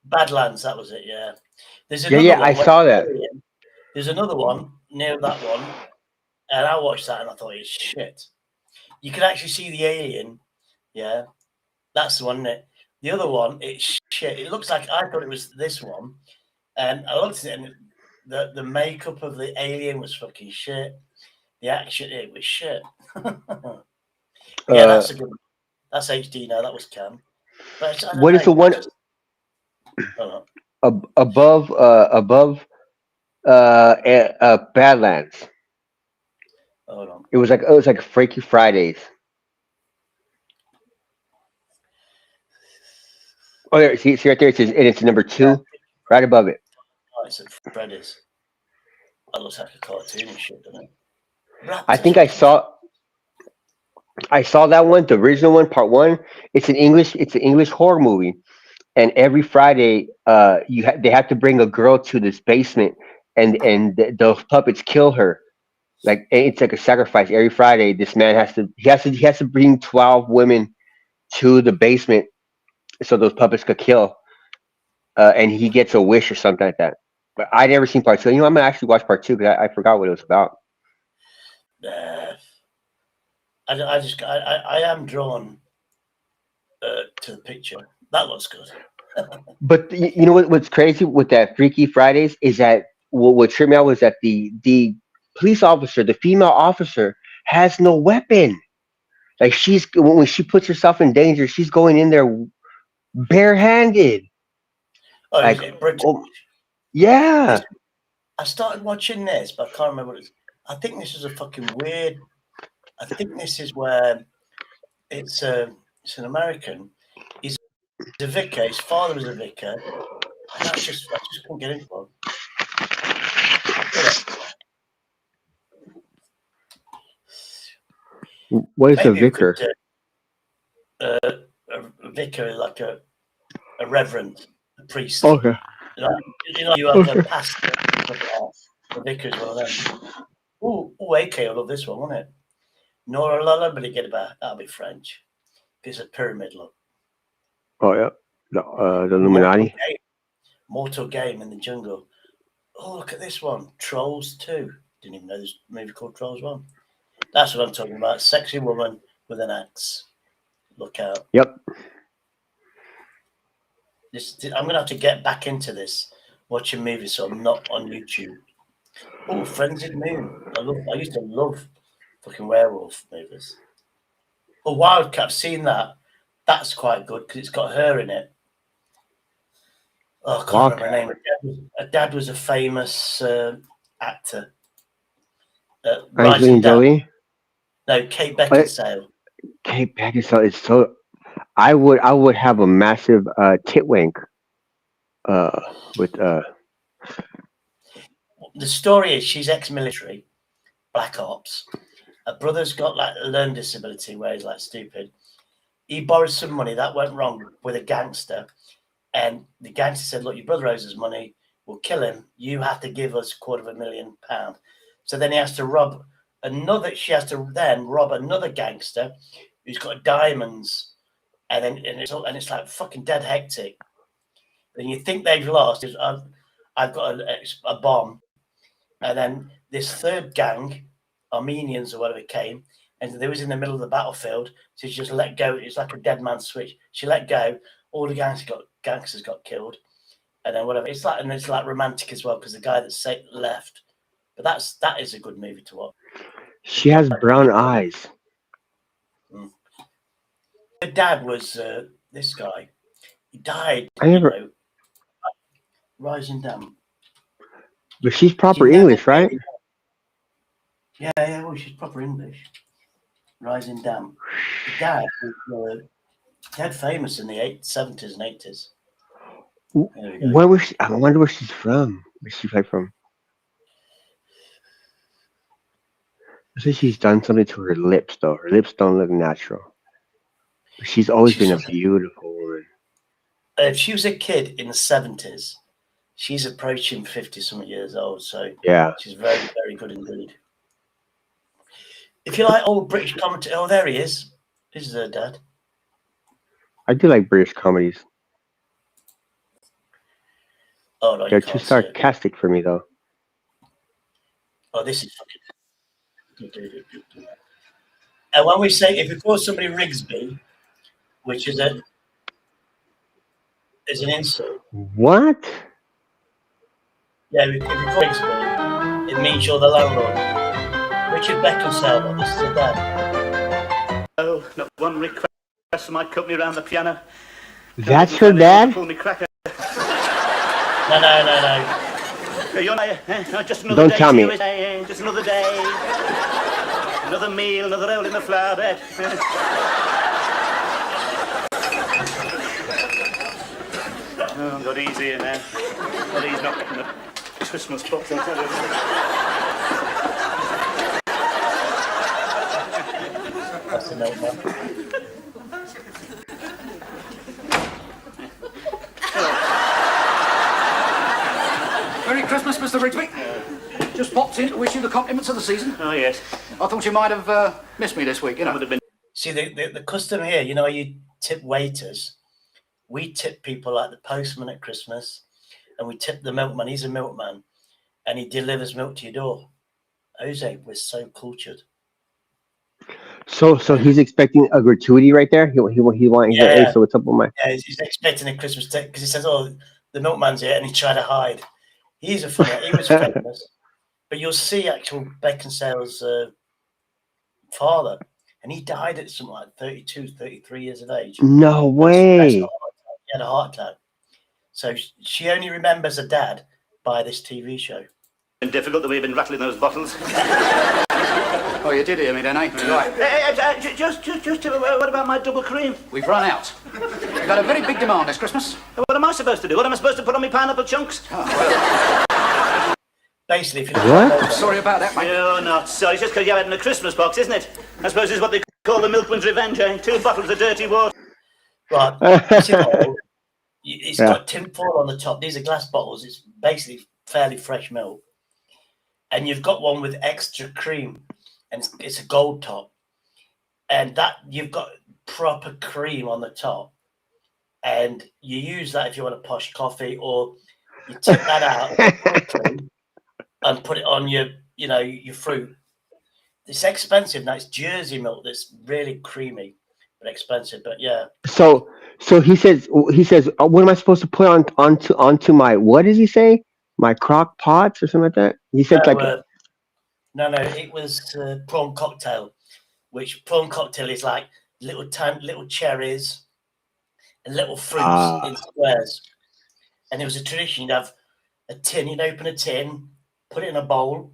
Speaker 1: Badlands. That was it. Yeah. There's
Speaker 2: Yeah,
Speaker 1: another one.
Speaker 2: I saw that.
Speaker 1: There's another one near that one, and I watched that and I thought it's shit. You can actually see the alien. Yeah, that's the one. Isn't it? The other one, it's shit. It looks like I thought it was this one, and I looked at it and the makeup of the alien was fucking shit. The action, it was shit. Yeah, that's a good one. That's HD now. That was Cam. But
Speaker 2: What is the one above Badlands?
Speaker 1: Hold on.
Speaker 2: It was like Freaky Fridays. Oh, there, see right there. It says, and it's number 2, right above it.
Speaker 1: Oh, it's at Freddy's. That looks like a cartoon and shit, doesn't it?
Speaker 2: I think I saw that one, the original one, part 1. It's an English horror movie, and every Friday, they have to bring a girl to this basement, and those puppets kill her. Like it's like a sacrifice. Every Friday, this man he has to bring 12 women to the basement so those puppets could kill, and he gets a wish or something like that. But I never seen part 2. You know, I'm gonna actually watch part 2 because I forgot what it was about.
Speaker 1: I am drawn to the picture. That looks good.
Speaker 2: But you know what's crazy with that Freaky Fridays is that what tripped me out was that the police officer, the female officer, has no weapon. Like when she puts herself in danger, she's going in there barehanded.
Speaker 1: Oh,
Speaker 2: Like,
Speaker 1: is it British?
Speaker 2: Yeah.
Speaker 1: I started watching this, but I can't remember what it is. I think this is a fucking weird. I think this is where it's an American. He's a vicar. His father was a vicar. And I just couldn't get into it.
Speaker 2: What is a vicar?
Speaker 1: A vicar is like a reverend, a priest.
Speaker 2: Okay.
Speaker 1: You have a pastor. The vicar is one of them. Oh, AK, I love this one, won't it? Nora Lulla, but that'll be French. It's a pyramid look.
Speaker 2: Oh yeah, the Illuminati.
Speaker 1: Mortal Game in the Jungle. Oh, look at this one, Trolls 2. Didn't even know there's a movie called Trolls 1. That's what I'm talking about. Sexy woman with an axe. Look out.
Speaker 2: Yep.
Speaker 1: I'm gonna have to get back into this, watching movies, so I'm not on YouTube. Oh, Frenzied Moon. I used to love fucking werewolf movies. Oh, Wildcat, I've seen that. That's quite good because it's got her in it. Oh, I can't remember her name. Her dad was a famous actor.
Speaker 2: Angelina Jolie?
Speaker 1: No, Kate Beckinsale.
Speaker 2: Kate Beckinsale is so. I would have a massive tit wank. With
Speaker 1: The story is she's ex-military, black ops. Her brother's got like a learning disability where he's like stupid. He borrowed some money that went wrong with a gangster, and the gangster said, "Look, your brother owes us money. We'll kill him. You have to give us £250,000." So then he has to rob another. She has to then rob another gangster who's got diamonds, and it's like fucking dead hectic. And you think they've lost. I've got a bomb, and then this third gang, Armenians or whatever, came, and they was in the middle of the battlefield. So she just let go. It's like a dead man's switch. She let go. All the gangs got gangsters got killed, and then whatever. It's like romantic as well because the guy that's left. But that is a good movie to watch.
Speaker 2: She has brown eyes.
Speaker 1: Her dad was this guy. He died.
Speaker 2: I never.
Speaker 1: Rising Damp.
Speaker 2: But she's proper English, right?
Speaker 1: Yeah. Well, she's proper English. Rising Damp. The dad was dead famous in the 70s and 80s.
Speaker 2: Where was she? I wonder where she's from. Where's she from? I think she's done something to her lips, though. Her lips don't look natural. But she's always been a beautiful woman.
Speaker 1: If she was a kid in the 70s, she's approaching 50-something years old. So
Speaker 2: yeah,
Speaker 1: she's very, very good indeed. If you like old British comedy, oh, there he is. This is her dad.
Speaker 2: I do like British comedies.
Speaker 1: Oh, no,
Speaker 2: they're too sarcastic for me, though.
Speaker 1: Oh, this is fucking. And when we say, if we call somebody Rigsby, which is an insult.
Speaker 2: What?
Speaker 1: Yeah, if we call Rigsby, it means you're the landlord. Richard Beckinsale, this is a dad.
Speaker 10: Oh, not one request for my company around the piano.
Speaker 2: That's her dad?
Speaker 10: Pull me cracker.
Speaker 1: No.
Speaker 10: You're not, just another
Speaker 2: Don't
Speaker 10: day
Speaker 2: tell me.
Speaker 10: Just another day. Another meal, another roll in the flower bed. Oh, God, easy here now. But he's not getting the Christmas box. I'll tell you.
Speaker 1: That's a note, man.
Speaker 11: Merry Christmas, Mr. Rigsby. Just popped in to wish you the compliments of the season.
Speaker 10: Oh, yes.
Speaker 11: I thought you might have missed me this week, you know.
Speaker 10: Would have been.
Speaker 1: See, the custom here, you know, you tip waiters. We tip people like the postman at Christmas, and we tip the milkman. He's a milkman, and he delivers milk to your door. Jose, we're so cultured.
Speaker 2: So he's expecting a gratuity right there. He wanting. Hey, so what's up with my?
Speaker 1: Yeah, he's expecting a Christmas tip because he says, "Oh, the milkman's here," and he tried to hide. He was famous, but you'll see actual Beckinsale's father, and he died at something like 32, 33 years of age.
Speaker 2: No way.
Speaker 1: He had a heart attack. So she only remembers her dad by this TV show.
Speaker 10: Been difficult that we've been rattling those bottles.
Speaker 11: Oh, you did hear me then, eh?
Speaker 10: Right. Just what about my double cream?
Speaker 11: We've run out. We've got a very big demand this Christmas.
Speaker 10: What am I supposed to do? What am I supposed to put on my pineapple chunks?
Speaker 1: Basically, if you
Speaker 2: what?
Speaker 11: Sorry about that, mate.
Speaker 10: You're not sorry. It's just because you had it in a Christmas box, isn't it? I suppose it's what they call the milkman's revenge, eh? 2 bottles of dirty water.
Speaker 1: Right. It's got tin foil on the top. These are glass bottles. It's basically fairly fresh milk. And you've got one with extra cream, and it's a gold top. And that you've got proper cream on the top. And you use that if you want a posh coffee, or you tip that out and put it on your fruit. It's expensive now. It's Jersey milk that's really creamy, but expensive. But yeah.
Speaker 2: So he says, what am I supposed to put onto my? What does he say? My crock pots or something like that. He said
Speaker 1: no, it was prawn cocktail, which prawn cocktail is like little cherries and little fruits in squares. And it was a tradition. You'd have a tin. You'd open a tin, put it in a bowl,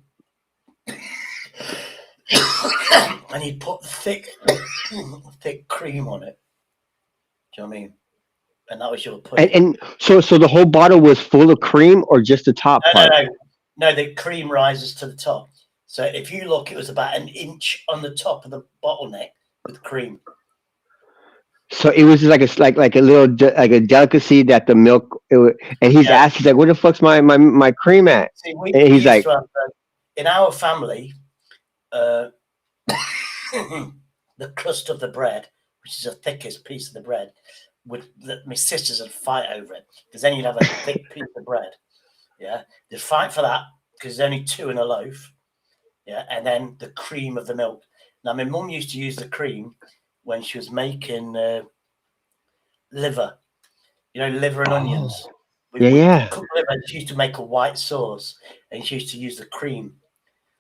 Speaker 1: and you'd put thick cream on it. Do you know what I mean? And that was your pudding.
Speaker 2: And so the whole bottle was full of cream, or just the top part?
Speaker 1: No, the cream rises to the top. So if you look, it was about an inch on the top of the bottleneck with cream.
Speaker 2: So it was just like a little like a delicacy that the milk. And he's asked, he's like, "Where the fuck's my cream at?"
Speaker 1: See,
Speaker 2: and he's like,
Speaker 1: in our family, the crust of the bread, which is the thickest piece of the bread, my sisters would fight over it, because then you'd have a thick piece of bread. Yeah, they'd fight for that because there's only 2 in a loaf. Yeah, and then the cream of the milk. Now, my mum used to use the cream when she was making liver, liver and onions.
Speaker 2: Yeah.
Speaker 1: Cooked liver, and she used to make a white sauce, and she used to use the cream.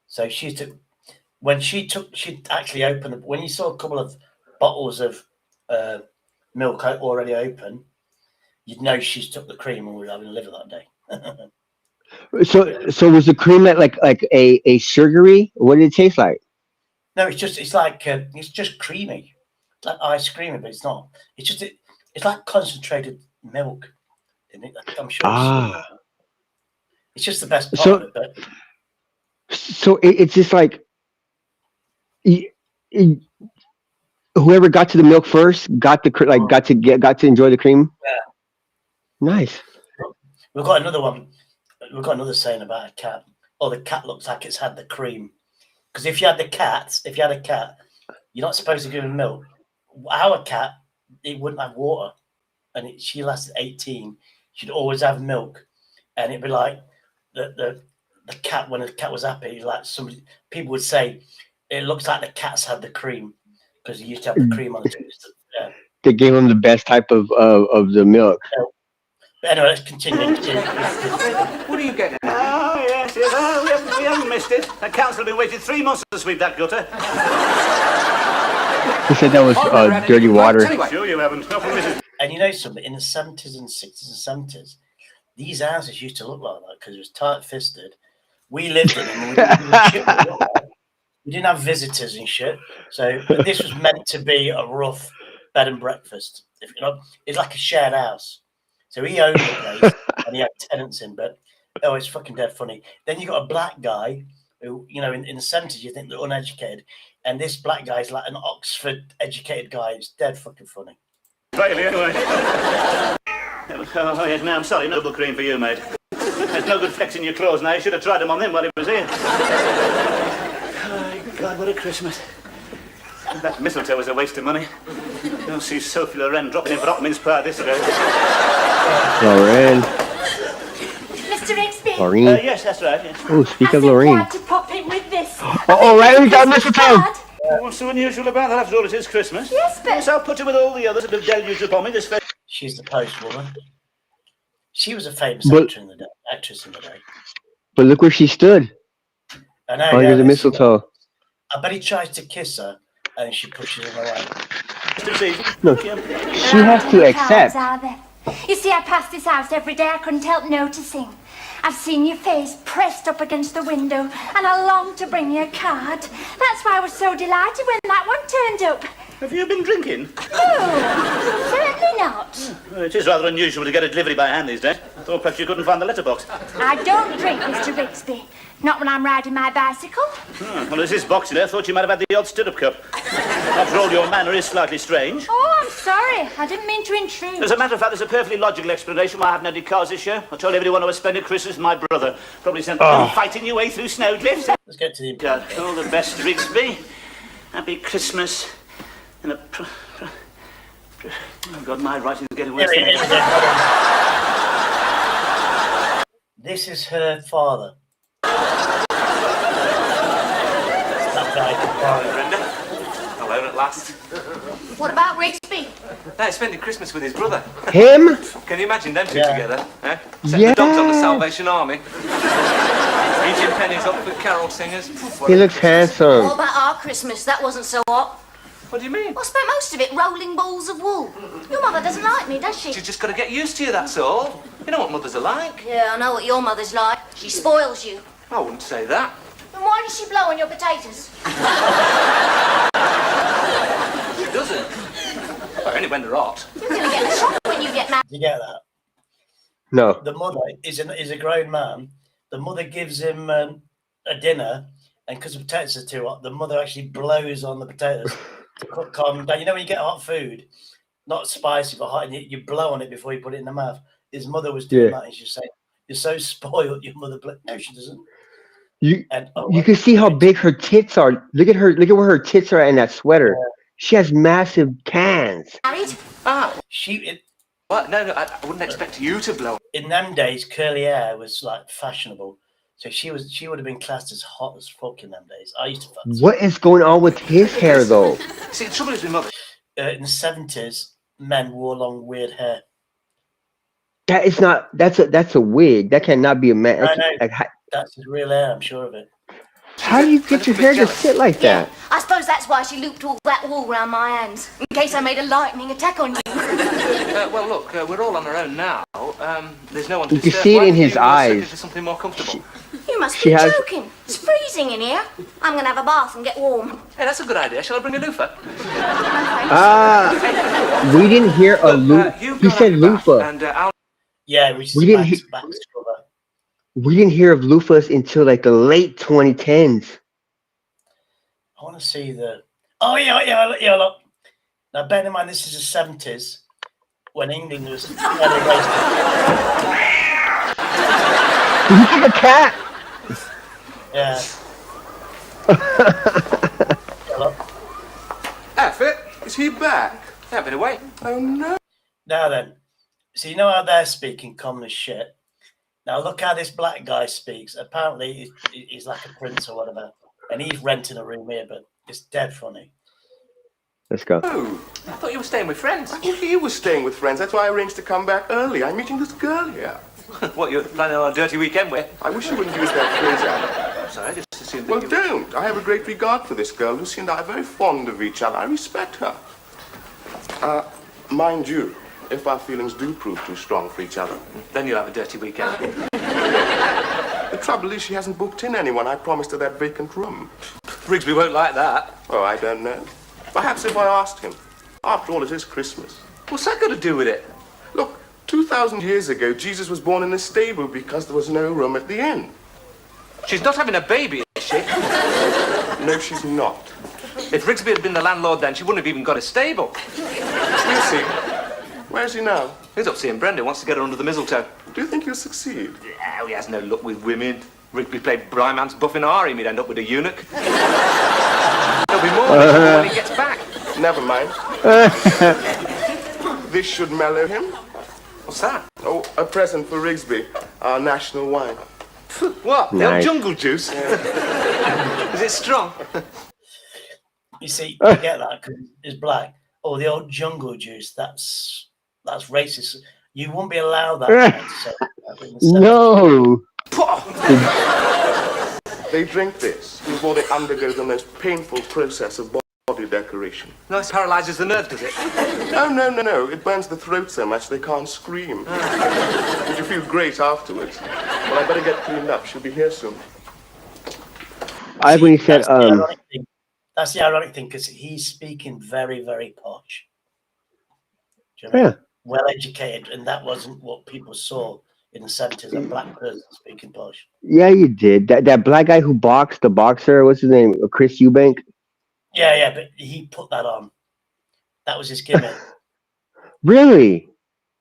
Speaker 1: So she used to, she'd actually open, when you saw a couple of bottles of milk already open, you'd know she's took the cream and we were having liver that day.
Speaker 2: So was the cream like a sugary? What did it taste like?
Speaker 1: No, it's just creamy. It's like ice creamy, but it's not. It's like concentrated milk. I'm sure it's just the best part of it. But
Speaker 2: so it's just like whoever got to the milk first got to enjoy the cream.
Speaker 1: Yeah.
Speaker 2: Nice.
Speaker 1: We've got another one. We've got another saying about a cat. Oh, the cat looks like it's had the cream. Because if you had a cat, you're not supposed to give him milk. Our cat, it wouldn't have water, and she lasted 18. She'd always have milk, and it'd be like the cat, when the cat was happy, like people would say, it looks like the cat's had the cream because he used to have the cream on it. Yeah.
Speaker 2: They gave him the best type of the milk.
Speaker 1: But anyway, let's continue.
Speaker 11: What are you getting?
Speaker 10: Oh, yes. Oh, we haven't missed it. The council have been waiting 3 months to sweep that gutter.
Speaker 2: He said that was dirty water.
Speaker 10: Sure you haven't. Not from Mrs.
Speaker 1: And something, in the 70s and 60s and 70s, these houses used to look like that because it was tight-fisted. We lived in them. We didn't have visitors and shit. But this was meant to be a rough bed and breakfast. It's like a shared house. So he owned the place and he had tenants in, but it's fucking dead funny. Then you got a black guy who, in the 70s, you think they're uneducated, and this black guy is like an Oxford educated guy. It's dead fucking funny.
Speaker 10: Really, anyway. Oh, yes, no, I'm sorry, no double cream for you, mate. There's no good flexing your clothes now. You should have tried them on him while he was here. Oh, God, what a Christmas. That mistletoe was a waste of money. Don't see Sophie Loren dropping in for hot mince pie this day.
Speaker 2: Loren.
Speaker 3: Mr. Rigsby.
Speaker 2: Lorraine.
Speaker 10: Yes, that's right, yes.
Speaker 2: Oh, speak of Lorraine.
Speaker 3: I to pop in with this.
Speaker 2: Oh, right, we got mistletoe.
Speaker 10: What's so unusual about that? After all, it is Christmas.
Speaker 3: Yes, but...
Speaker 10: Yes, I'll put it with all the others that have deluged upon me this festival.
Speaker 1: She's the postwoman. She was a famous actress in the day.
Speaker 2: But look where she stood.
Speaker 1: I know,
Speaker 2: under the mistletoe.
Speaker 1: I bet he tries to kiss her and she pushes him away.
Speaker 2: No, she has to accept.
Speaker 3: You see, I pass this house every day. I couldn't help noticing. I've seen your face pressed up against the window, and I longed to bring you a card. That's why I was so delighted when that one turned up.
Speaker 10: Have you been drinking?
Speaker 3: No, certainly not.
Speaker 10: Well, it is rather unusual to get a delivery by hand these days. I thought perhaps you couldn't find the letterbox.
Speaker 3: I don't drink, Mr. Rigsby. Not when I'm riding my bicycle.
Speaker 10: Well, as this box there, I thought you might have had the odd stirrup cup. After all, your manner is slightly strange.
Speaker 3: Oh, I'm sorry. I didn't mean to intrude.
Speaker 10: As a matter of fact, there's a perfectly logical explanation why I haven't had any cars this year. I told everyone I was spending Christmas with my brother. Probably sent fighting your way through snowdrifts.
Speaker 1: Let's get to the...
Speaker 10: God, all the best, Rigsby. Happy Christmas. And oh, God, my writing's getting worse.
Speaker 1: This is her father.
Speaker 12: Brenda. Hello at last.
Speaker 3: What about Rigsby?
Speaker 12: No, he's spending Christmas with his brother.
Speaker 2: Him?
Speaker 12: Can you imagine them two
Speaker 1: Yeah.
Speaker 12: together? Eh? Setting the dogs on the Salvation Army. Eating pennies off with carol singers.
Speaker 2: He looks handsome.
Speaker 3: What about our Christmas? That wasn't so hot.
Speaker 12: What do you mean?
Speaker 3: I spent most of it rolling balls of wool. Your mother doesn't like me, does she?
Speaker 12: She's just got to get used to you, that's all. You know what mothers are like.
Speaker 3: Yeah, I know what your mother's like. She spoils you.
Speaker 12: I wouldn't say that.
Speaker 3: Then why does she blow on your potatoes?
Speaker 12: She doesn't. Well, only when they're hot.
Speaker 3: You're going to get shot when you get married.
Speaker 1: You get that?
Speaker 2: No.
Speaker 1: The mother is a grown man. The mother gives him a dinner, and because the potatoes are too hot, the mother actually blows on the potatoes to calm them down. You know when you get hot food, not spicy but hot, and you blow on it before you put it in the mouth. His mother was doing that, and she's saying, "You're so spoiled." Your mother, no, she doesn't.
Speaker 2: You can see how big her tits are. Look at her. Look at where her tits are in that sweater. Yeah. She has massive cans.
Speaker 3: Married?
Speaker 12: Ah.
Speaker 10: What? No, I wouldn't expect you to blow.
Speaker 1: In them days, curly hair was like fashionable. So she would have been classed as hot as fuck in them days. I used to fancy.
Speaker 2: What is going on with his hair though?
Speaker 10: See, the trouble is with mother.
Speaker 1: In the 70s, men wore long weird hair.
Speaker 2: That is not. That's a wig. That cannot be a man.
Speaker 1: I know. That's his real hair, I'm sure of it.
Speaker 2: How do you get your hair to sit like
Speaker 13: Yeah,
Speaker 2: that?
Speaker 13: I suppose that's why she looped all that wool round my hands, in case I made a lightning attack on you.
Speaker 12: Well, look, we're all on our own now. There's no one to
Speaker 2: You can
Speaker 12: disturb.
Speaker 2: see it
Speaker 12: Why
Speaker 2: in
Speaker 12: don't
Speaker 2: his
Speaker 12: you,
Speaker 2: eyes.
Speaker 12: sit into something more comfortable.
Speaker 13: You must
Speaker 2: She
Speaker 13: be
Speaker 2: has-
Speaker 13: joking. It's freezing in here. I'm going to have a bath and get warm.
Speaker 12: Hey, that's a good idea. Shall I bring a loofah?
Speaker 2: We didn't hear a loofah. He said loofah.
Speaker 12: And I'll...
Speaker 1: Yeah, we
Speaker 2: didn't.
Speaker 1: back scrubber.
Speaker 2: We didn't hear of loofahs until like the late 2010s.
Speaker 1: I want to see the. Oh yeah. Look. Now, bear in mind, this is the 70s when England was.
Speaker 2: Did you kick a cat?
Speaker 1: Yeah.
Speaker 12: F it. Is he back? Yeah, been away. Oh no.
Speaker 1: Now then, so you know how they're speaking common as shit. Now look how this black guy speaks. Apparently he's like a prince or whatever, and he's renting a room here, but it's dead funny.
Speaker 2: Let's go.
Speaker 12: Oh, I thought you were staying with friends.
Speaker 14: I thought he was staying with friends. That's why I arranged to come back early. I'm meeting this girl here.
Speaker 12: What, you're planning on a dirty weekend with?
Speaker 14: I wish you wouldn't use that phrase, Alan.
Speaker 12: Sorry, I just assumed that
Speaker 14: Well,
Speaker 12: you...
Speaker 14: don't. I have a great regard for this girl. Lucy and I are very fond of each other. I respect her. Mind you, if our feelings do prove too strong for each other.
Speaker 12: Then you'll have a dirty weekend.
Speaker 14: The trouble is she hasn't booked in anyone. I promised her that vacant room.
Speaker 12: Rigsby won't like that.
Speaker 14: Oh, I don't know. Perhaps if I asked him. After all, it is Christmas.
Speaker 12: What's that got to do with it?
Speaker 14: Look, 2,000 years ago, Jesus was born in a stable because there was no room at the inn.
Speaker 12: She's not having a baby, is she?
Speaker 14: No, she's not.
Speaker 12: If Rigsby had been the landlord then, she wouldn't have even got a stable.
Speaker 14: We'll see. Where is he now?
Speaker 12: He's up seeing Brenda, wants to get her under the mistletoe.
Speaker 14: Do you think he'll succeed?
Speaker 12: Yeah, he has no luck with women. Rigsby played Bryman's buff in a harem, he'd end up with a eunuch. There'll be more when he gets back.
Speaker 14: Never mind. This should mellow him.
Speaker 12: What's that?
Speaker 14: Oh, a present for Rigsby, our national wine.
Speaker 12: What?
Speaker 2: Nice.
Speaker 12: The old jungle juice? Is it strong?
Speaker 1: You see, you get that because it's black. Oh, the old jungle juice. That's racist. You won't be allowed that.
Speaker 2: No.
Speaker 14: They drink this before they undergo the most painful process of body decoration.
Speaker 12: No, it paralyzes the nerves, does it?
Speaker 14: Oh, no. It burns the throat so much they can't scream. But you feel great afterwards. Well, I better get cleaned up. She'll be here soon.
Speaker 2: I when he said
Speaker 1: That's the ironic thing because he's speaking very, very posh. Do you know what I mean? Well educated, and that wasn't what people saw in the 70s. A black person speaking posh.
Speaker 2: Yeah, you did. That black guy who boxed, the boxer, what's his name? Chris Eubank.
Speaker 1: Yeah, but he put that on. That was his gimmick.
Speaker 2: Really?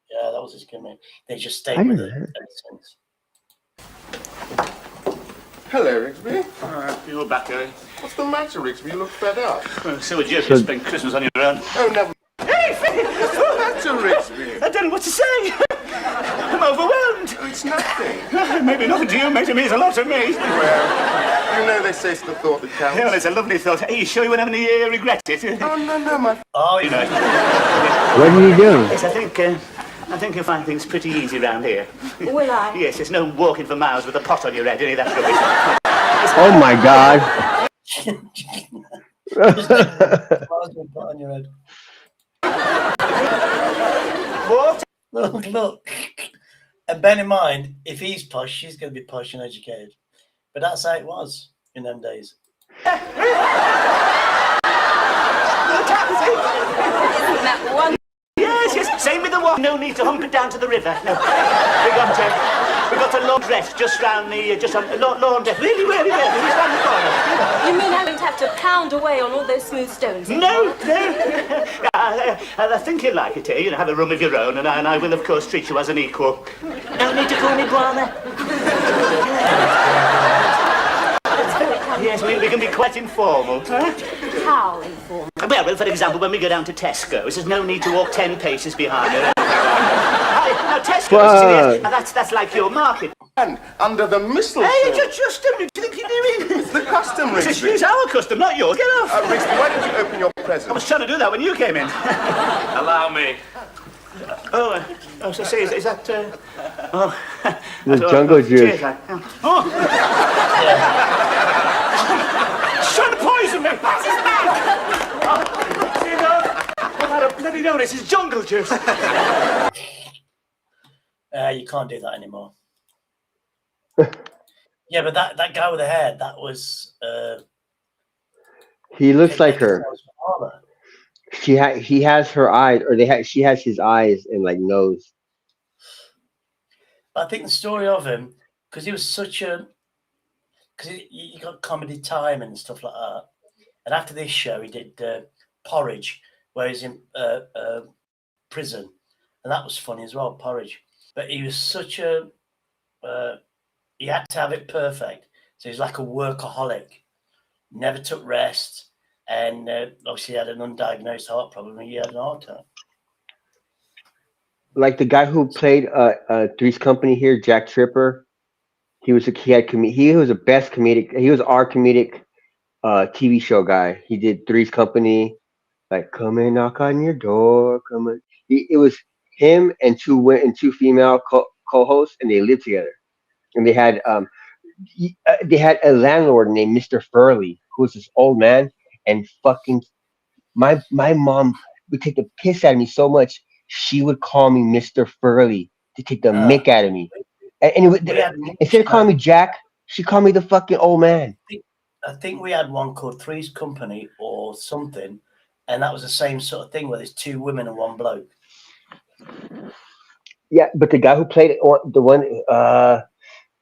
Speaker 1: Yeah, that was his gimmick. They just stayed with it ever since.
Speaker 14: Hello, Rigsby.
Speaker 10: You're back, eh?
Speaker 14: What's the matter, Rigsby? You look fed up.
Speaker 10: Well, so would you if you spent Christmas on your own.
Speaker 14: Oh, never.
Speaker 10: Hey,
Speaker 14: What's the matter, Rigsby?
Speaker 10: I don't know what to say. I'm overwhelmed.
Speaker 14: Oh, it's nothing.
Speaker 10: Maybe nothing to you, mate. To me, it's a lot to me.
Speaker 14: Well, you know they say it's the thought that counts.
Speaker 10: Yeah, well, it's a lovely thought. Are you sure you won't have any regret it?
Speaker 14: Oh, no, my...
Speaker 1: Oh, you know.
Speaker 2: What did you do?
Speaker 10: Yes, I think you'll find things pretty easy round here.
Speaker 13: Will I?
Speaker 10: Yes, there's no walking for miles with a pot on your head, any of that rubbish.
Speaker 2: Oh my God.
Speaker 1: Pot on your head. What? Look. And bear in mind, if he's posh, she's going to be posh and educated. But that's how it was in them days.
Speaker 13: Isn't that one?
Speaker 10: Yes, same with the one. No need to hump it down to the river. No, we got a laundress just round the, laundress. Really, just round the corner.
Speaker 13: You mean I don't have to pound away on all those smooth stones?
Speaker 10: No. I think you'll like it here. You know, have a room of your own, and I will, of course, treat you as an equal. No need to call me brother. Yes, we can be quite informal. Huh?
Speaker 13: How informal?
Speaker 10: Well, for example, when we go down to Tesco's, there's no need to walk 10 paces behind her. Now, Tesco's, that's like your market.
Speaker 14: And under the mistletoe.
Speaker 10: Hey, just what do you think you're doing?
Speaker 14: It's the custom, Rigsby.
Speaker 10: It's our custom, not yours. Get off.
Speaker 14: Rigsby, why don't you open your present?
Speaker 10: I was trying to do that when you came in.
Speaker 12: Allow me.
Speaker 10: Oh, Oh, so see, is that? Oh,
Speaker 2: The jungle juice.
Speaker 10: Cheers, lad. Oh! She's trying to poison me. Pass his back. Oh, you know, I've had a bloody notice. It's jungle juice.
Speaker 1: You can't do that anymore. Yeah, but that guy with the hair, that was.
Speaker 2: He looks like
Speaker 1: Beckinsale's
Speaker 2: her.
Speaker 1: father.
Speaker 2: He has her eyes, or she has his eyes and like nose.
Speaker 1: I think the story of him, because he was such a, because he got Comedy Time and stuff like that. And after this show, he did Porridge, where he's in prison, and that was funny as well, Porridge. But he was such a, he had to have it perfect. So he's like a workaholic, never took rest, and obviously he had an undiagnosed heart problem. And he had an heart attack.
Speaker 2: Like the guy who played Three's Company here, Jack Tripper. He was a best comedic. He was our comedic TV show guy. He did Three's Company, like come and knock on your door. Come on. It was him and two female co-hosts, and they lived together. And they had a landlord named Mr. Furley, who was this old man, and fucking my mom would take the piss out of me so much she would call me Mr. Furley to take the mick out of me. And instead of calling me Jack, she called me the fucking old man.
Speaker 1: I think we had one called Three's Company or something, and that was the same sort of thing where there's two women and one bloke.
Speaker 2: Yeah, but the guy who played the one, let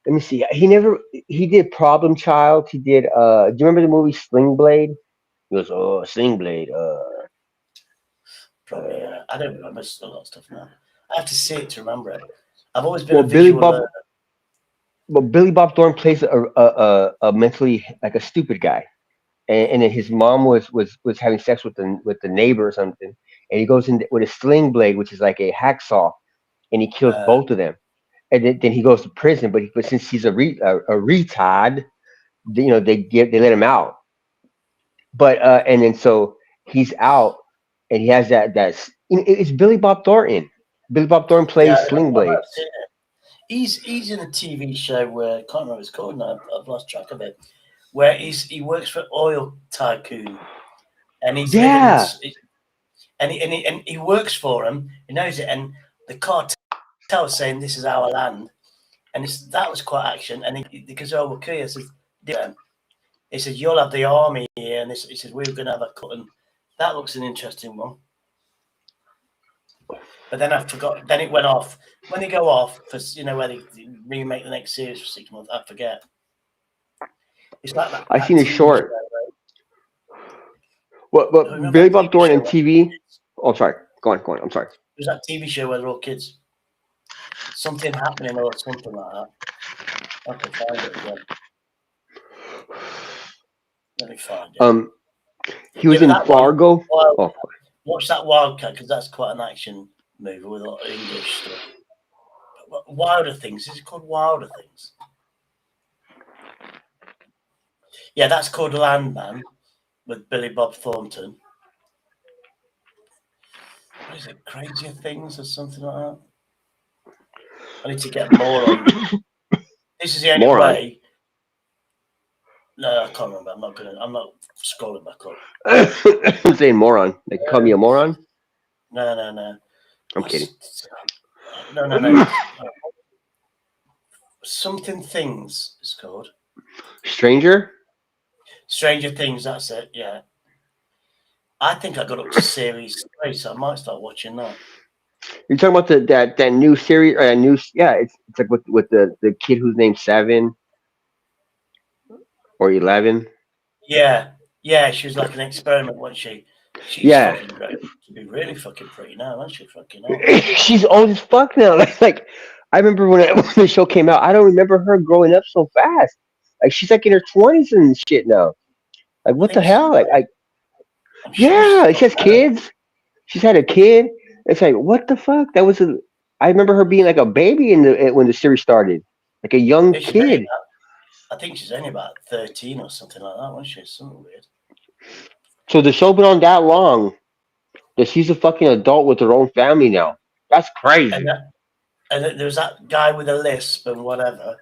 Speaker 2: me see. He did Problem Child. He did. Do you remember the movie Sling Blade? He goes, oh, Sling Blade.
Speaker 1: Probably. I don't remember a lot of stuff now. I have to see it to remember it. I've always been a visual learner.
Speaker 2: Well, Billy Bob Thornton plays a mentally like a stupid guy, and then his mom was having sex with the neighbor or something, and he goes in with a sling blade, which is like a hacksaw, and he kills both of them, and then he goes to prison. But since he's a retard, they let him out. But and then so he's out, and he has it's Billy Bob Thornton. Billy Bob Thornton plays Sling Blade.
Speaker 1: He's in a TV show where I can't remember what it's called now. I've lost track of it. Where he works for oil tycoon, and he's living and he works for him. He knows it, and the cartel is saying this is our land, and that was quite action. And he goes, "Oh, well, Kia says, he says you'll have the army here," and he says we're going to have a cut, and that looks an interesting one. But then I forgot. Then it went off. When they go off for where they remake the next series for 6 months, I forget. It's like that.
Speaker 2: I seen a short. But Billy Bob Thornton and TV. Oh, sorry. Go on. I'm sorry.
Speaker 1: It was that TV show where they're all kids. Something happening or something like that. I can find it again. Let me find it.
Speaker 2: He was in Fargo.
Speaker 1: Watch that Wildcat, because that's quite an action movie with a lot of English stuff. Wilder Things. Is it called Wilder Things? Yeah, that's called Landman with Billy Bob Thornton. What is it? Crazier Things or something like that? I need to get more on. This is the only way. No, I can't remember. I'm not scrolling back up.
Speaker 2: I'm saying moron. They call me a moron?
Speaker 1: No.
Speaker 2: I'm kidding.
Speaker 1: No. Something Things it's called.
Speaker 2: Stranger
Speaker 1: Things, that's it, yeah. I think I got up to series 3, so I might start watching that.
Speaker 2: You're talking about that new series or it's like with the kid who's named 7 or 11.
Speaker 1: Yeah, she was like an experiment, wasn't she? She's fucking great. She'd be really fucking pretty now, isn't she? Fucking old.
Speaker 2: She's old as fuck now. Like I remember when the show came out. I don't remember her growing up so fast. Like she's like in her 20s and shit now. Like what the hell? She has kids. She's had a kid. It's like what the fuck? I remember her being like a baby when the series started, like a young kid.
Speaker 1: I think she's only about 13 or something like that, wasn't she? Something weird.
Speaker 2: So the show been on that long that she's a fucking adult with her own family now. That's crazy.
Speaker 1: And there was that guy with a lisp and whatever.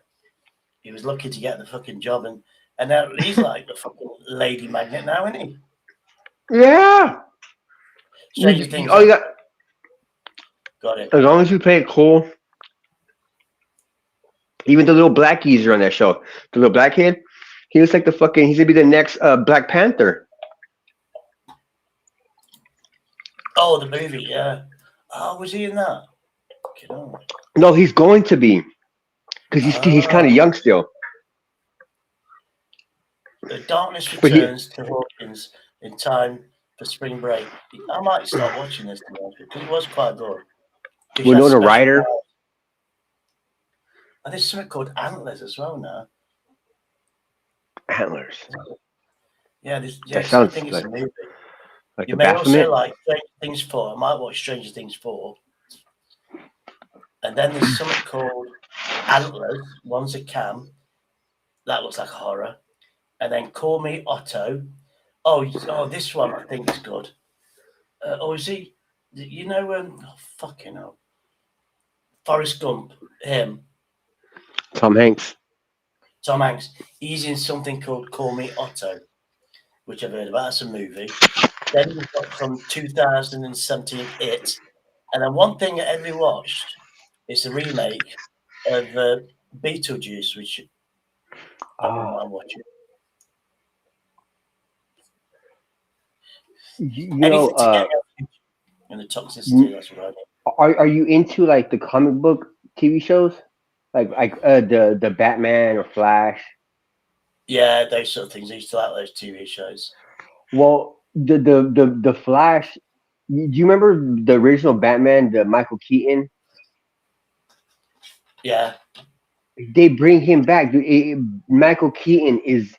Speaker 1: He was lucky to get the fucking job, and now he's like the fucking lady magnet now, isn't he?
Speaker 2: Yeah.
Speaker 1: Stranger Things.
Speaker 2: Oh, yeah.
Speaker 1: Got it.
Speaker 2: As long as you play it cool. Even the little black geezer on that show, the little black kid, he looks like the fucking. He's gonna be the next Black Panther.
Speaker 1: Oh, the movie, yeah. Oh, was he in that? Fucking hell.
Speaker 2: No, he's going to be, because he's kind of young still.
Speaker 1: The darkness
Speaker 2: But he-
Speaker 1: returns to Hawkins in time for spring break. I might start watching this because it was quite good.
Speaker 2: Winona Ryder.
Speaker 1: And there's something called Antlers as well now.
Speaker 2: Antlers.
Speaker 1: Yeah,
Speaker 2: That sounds
Speaker 1: I think it's a movie.
Speaker 2: like
Speaker 1: You
Speaker 2: the
Speaker 1: may
Speaker 2: Baphomet.
Speaker 1: also like Stranger Things 4. I might watch Stranger Things 4. And then there's something called Antlers. One's a cam. That looks like a horror. And then Call Me Otto. Oh, this one I think is good. Is he? You know, fucking hell. Forrest Gump, him.
Speaker 2: Tom Hanks.
Speaker 1: Tom Hanks. He's in something called Call Me Otto, which I've heard about. That's a movie. Then we've got from 2017 It. And then one thing that every watched is a remake of Beetlejuice, which I wouldn't mind watching.
Speaker 2: You
Speaker 1: Anything
Speaker 2: know,
Speaker 1: to get in the toxicity, that's what I mean.
Speaker 2: are you into like the comic book TV shows, like the Batman or Flash?
Speaker 1: Yeah, those sort of things. I used to like those TV shows.
Speaker 2: Well, the Flash. Do you remember the original Batman, the Michael Keaton?
Speaker 1: Yeah.
Speaker 2: They bring him back. Michael Keaton is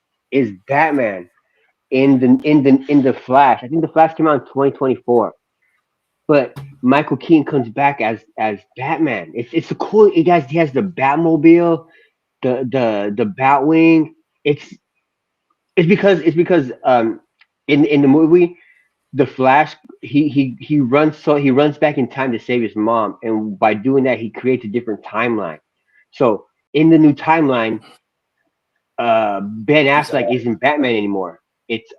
Speaker 2: Batman in the Flash. I think the Flash came out in 2024, but Michael Keaton comes back as Batman. It's a cool. He has the Batmobile, the Batwing. It's because in the movie the Flash he runs back in time to save his mom, and by doing that he creates a different timeline. So in the new timeline, Ben Affleck isn't Batman anymore. It's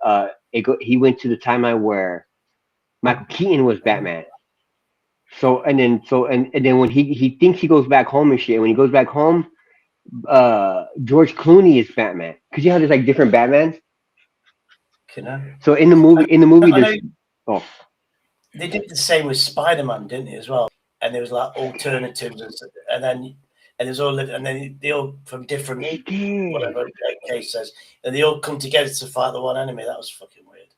Speaker 2: he went to the timeline where Michael Keaton was Batman. So and then when he thinks he goes back home and shit, when he goes back home, George Clooney is Batman. Cause you know how there's like different Batmans. So in the movie, there's
Speaker 1: They did the same with Spider-Man, didn't they, as well? And there was like alternatives, and then there's all, and then they all from different whatever case says, and they all come together to fight the one enemy. That was fucking weird.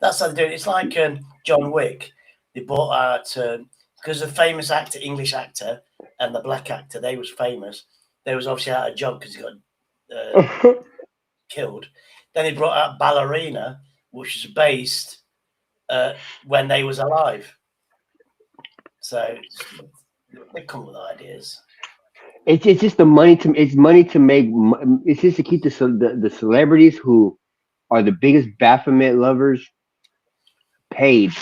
Speaker 1: That's how they do it. It's like John Wick. They bought out because the famous actor, English actor, and the black actor, they was famous. They was obviously out of job because he got killed. Then he brought out Ballerina, which is based when they was alive. So they come with ideas.
Speaker 2: it's just the money to make. It's just to keep the celebrities who are the biggest Baphomet lovers paid.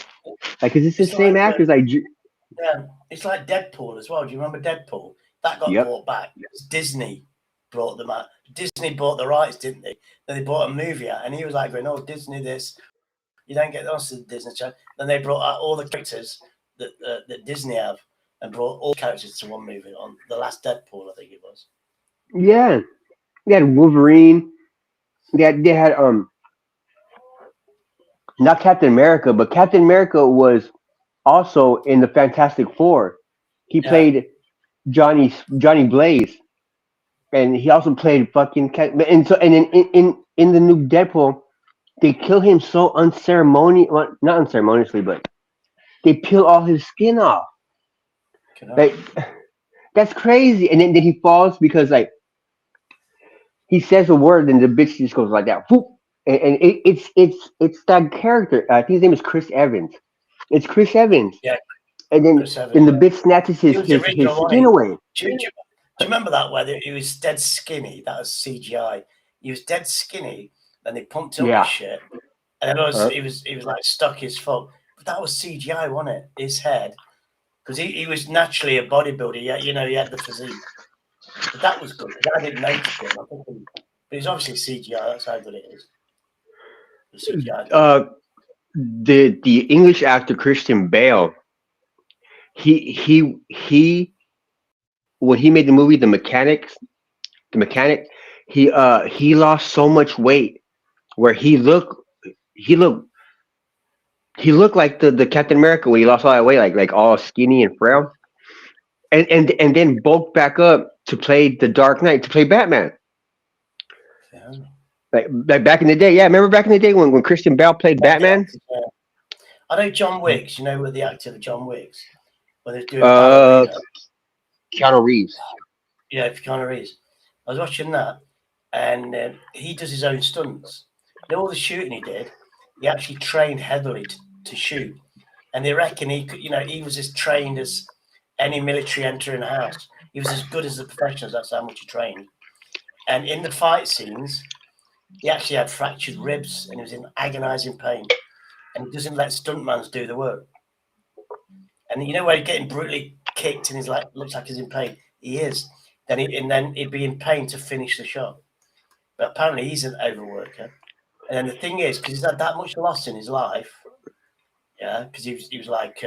Speaker 2: Like, cause it's the same actors.
Speaker 1: Yeah, it's like Deadpool as well. Do you remember Deadpool? That got bought back. Disney brought them out. Disney bought the rights, didn't they? Then they bought a movie out, and he was like going, "Oh, Disney, this you don't get those to the Disney Channel." Then they brought out all the characters that Disney have, and brought all characters to one movie on the last Deadpool, I think it was.
Speaker 2: Yeah, they had Wolverine. They had not Captain America, but Captain America was also in the Fantastic Four. He played Johnny Blaze, and he also played fucking and then in the new Deadpool, they kill him so not unceremoniously, but they peel all his skin off. Like, that's crazy. And then he falls because like he says a word and the bitch just goes like that. Whoop. And it's that character. I think his name is Chris Evans. It's Chris Evans.
Speaker 1: Yeah.
Speaker 2: And then the bitch snatches his skin away.
Speaker 1: Do you remember that where he was dead skinny? That was CGI. He was dead skinny, and they pumped up his shit, and then he was like stuck as fuck. But that was CGI, wasn't it? His head. because he was naturally a bodybuilder. Yeah, you know, he had the physique. But that was good. I didn't notice it. But it's obviously CGI. That's how good it is. The CGI.
Speaker 2: The English actor Christian Bale, he when he made the movie the mechanic, he lost so much weight where he looked he looked like the Captain America when he lost all that weight, like all skinny and frail, and then bulked back up to play the Dark Knight, to play Batman.
Speaker 1: Yeah.
Speaker 2: Like back in the day, yeah. Remember back in the day when Christian Bale played Batman?
Speaker 1: Yeah. I know John Wicks. You know, with the actor of John Wicks, when they're doing
Speaker 2: Uh,
Speaker 1: ballerina.
Speaker 2: Keanu Reeves.
Speaker 1: Yeah, Keanu Reeves. I was watching that, and he does his own stunts. You know, all the shooting he did, he actually trained heavily to shoot, and they reckon he could. You know, he was as trained as any military entering a house. He was as good as the professionals. That's how much he trained. And in the fight scenes, he actually had fractured ribs, and he was in agonising pain. And he doesn't let stuntmans do the work. And you know where he's getting brutally kicked, and he's like, looks like he's in pain. He is. Then he'd be in pain to finish the shot. But apparently he's an overworker. And then the thing is, because he's had that much loss in his life, yeah, because he was like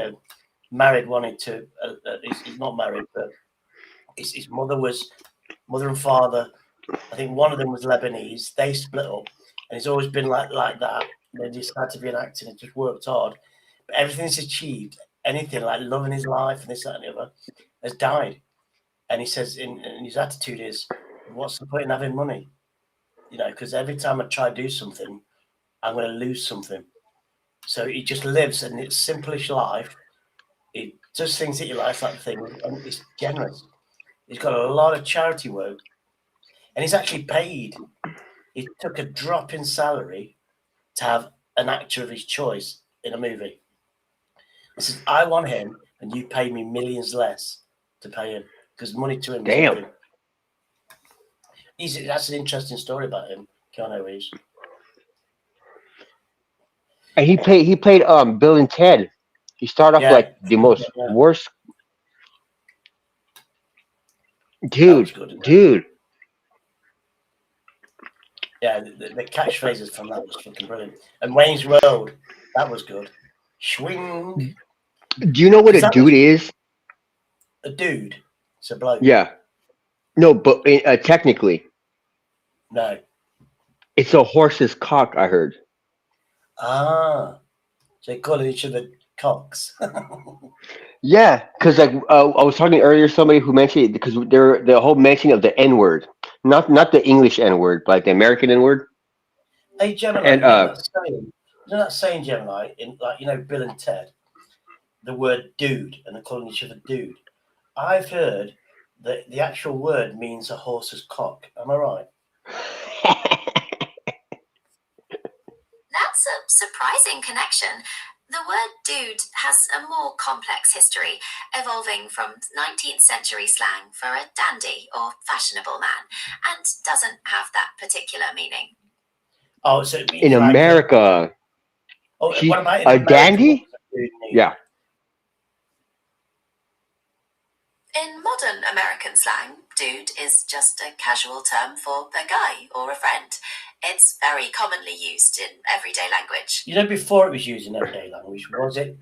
Speaker 1: married, wanted to. He's not married, but his mother and father. I think one of them was Lebanese. They split up, and he's always been like that. They decided to be an actor and just worked hard. But everything he's achieved, anything like loving his life and this, that, and the other, has died. And he says in his attitude is, what's the point in having money? You know, because every time I try to do something, I'm going to lose something. So he just lives in its simplish life. He does things that he likes, like the thing, and he's generous. He's got a lot of charity work, and he's actually paid. He took a drop in salary to have an actor of his choice in a movie. He says, I want him, and you pay me millions less to pay him, because money to him is nothing. That's an interesting story about him, Keanu Reeves.
Speaker 2: And he played Bill and Ted. He started off like the most worst dude.
Speaker 1: Yeah, the catchphrases from that was fucking brilliant. And Wayne's World, that was good. Swing.
Speaker 2: Do you know what a dude is?
Speaker 1: A dude. It's a bloke.
Speaker 2: Yeah. No, but technically.
Speaker 1: No.
Speaker 2: It's a horse's cock, I heard.
Speaker 1: Ah. So they call each other cocks.
Speaker 2: Yeah, because like I was talking earlier, somebody who mentioned it, because the whole mention of the N word, not the English N word, but like the American N word.
Speaker 1: Hey Gemini,
Speaker 2: and
Speaker 1: you know that saying, Gemini, in like, you know, Bill and Ted, the word dude, and they're calling each other dude. I've heard that the actual word means a horse's cock. Am I right?
Speaker 3: That's a surprising connection. The word dude has a more complex history, evolving from 19th century slang for a dandy or fashionable man, and doesn't have that particular meaning.
Speaker 1: Oh, so it means
Speaker 2: in America.
Speaker 1: What about in
Speaker 2: a
Speaker 1: America?
Speaker 2: dandy? Yeah.
Speaker 3: In modern American slang, dude is just a casual term for a guy or a friend. It's very commonly used in everyday language.
Speaker 1: You know, before it was used in everyday language, was it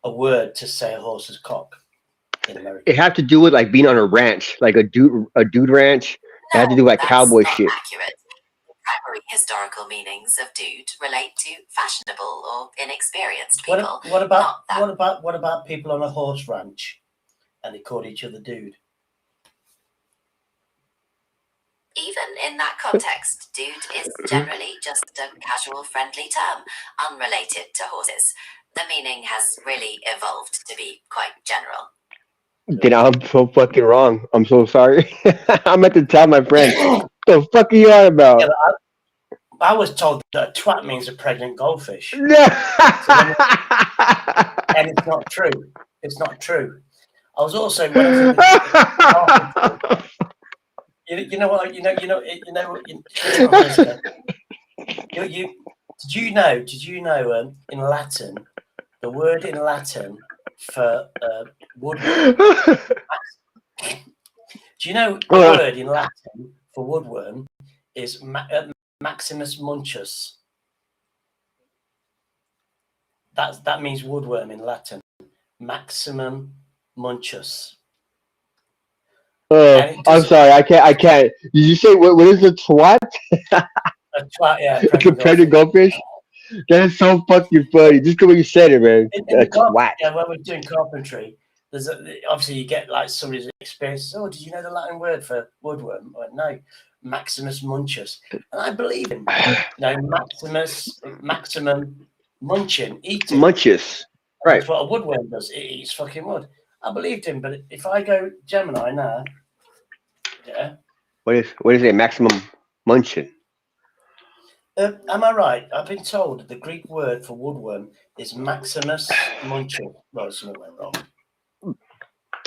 Speaker 1: a word to say a horse's cock in America?
Speaker 2: It had to do with like being on a ranch, like a dude ranch. It had to do with like cowboy shit.
Speaker 3: Accurate. The primary historical meanings of dude relate to fashionable or inexperienced people.
Speaker 1: What about people on a horse ranch, and they called each other dude?
Speaker 3: Even in that context, dude is generally just a casual, friendly term, unrelated to horses. The meaning has really evolved to be quite general.
Speaker 2: Then I'm so fucking wrong. I'm so sorry. I'm at to tell my friend. What the fuck are you on about?
Speaker 1: Yeah, I was told that twat means a pregnant goldfish. And it's not true. It's not true. I was also you know what did you know in Latin, the word in Latin for woodworm. Do you know the word in Latin for woodworm is Maximus Munchus? That means woodworm in Latin. Maximum Munchus.
Speaker 2: I'm sorry, I can't. Did you say what is the twat?
Speaker 1: A twat, yeah,
Speaker 2: It's a pregnant goldfish. That is so fucking funny. Just the way you said it, man.
Speaker 1: In the
Speaker 2: Twat.
Speaker 1: yeah, when we're doing carpentry, obviously you get like somebody's experience. Oh, did you know the Latin word for woodworm? I went, no, Maximus Munchus, and I believe him. Maximum munching, eating.
Speaker 2: Munchus, right?
Speaker 1: That's what a woodworm does. It eats fucking wood. I believed him, but if I go Gemini now, yeah.
Speaker 2: What is it? Maximum munching.
Speaker 1: Am I right? I've been told the Greek word for woodworm is Maximus Munchus. Well, something went wrong.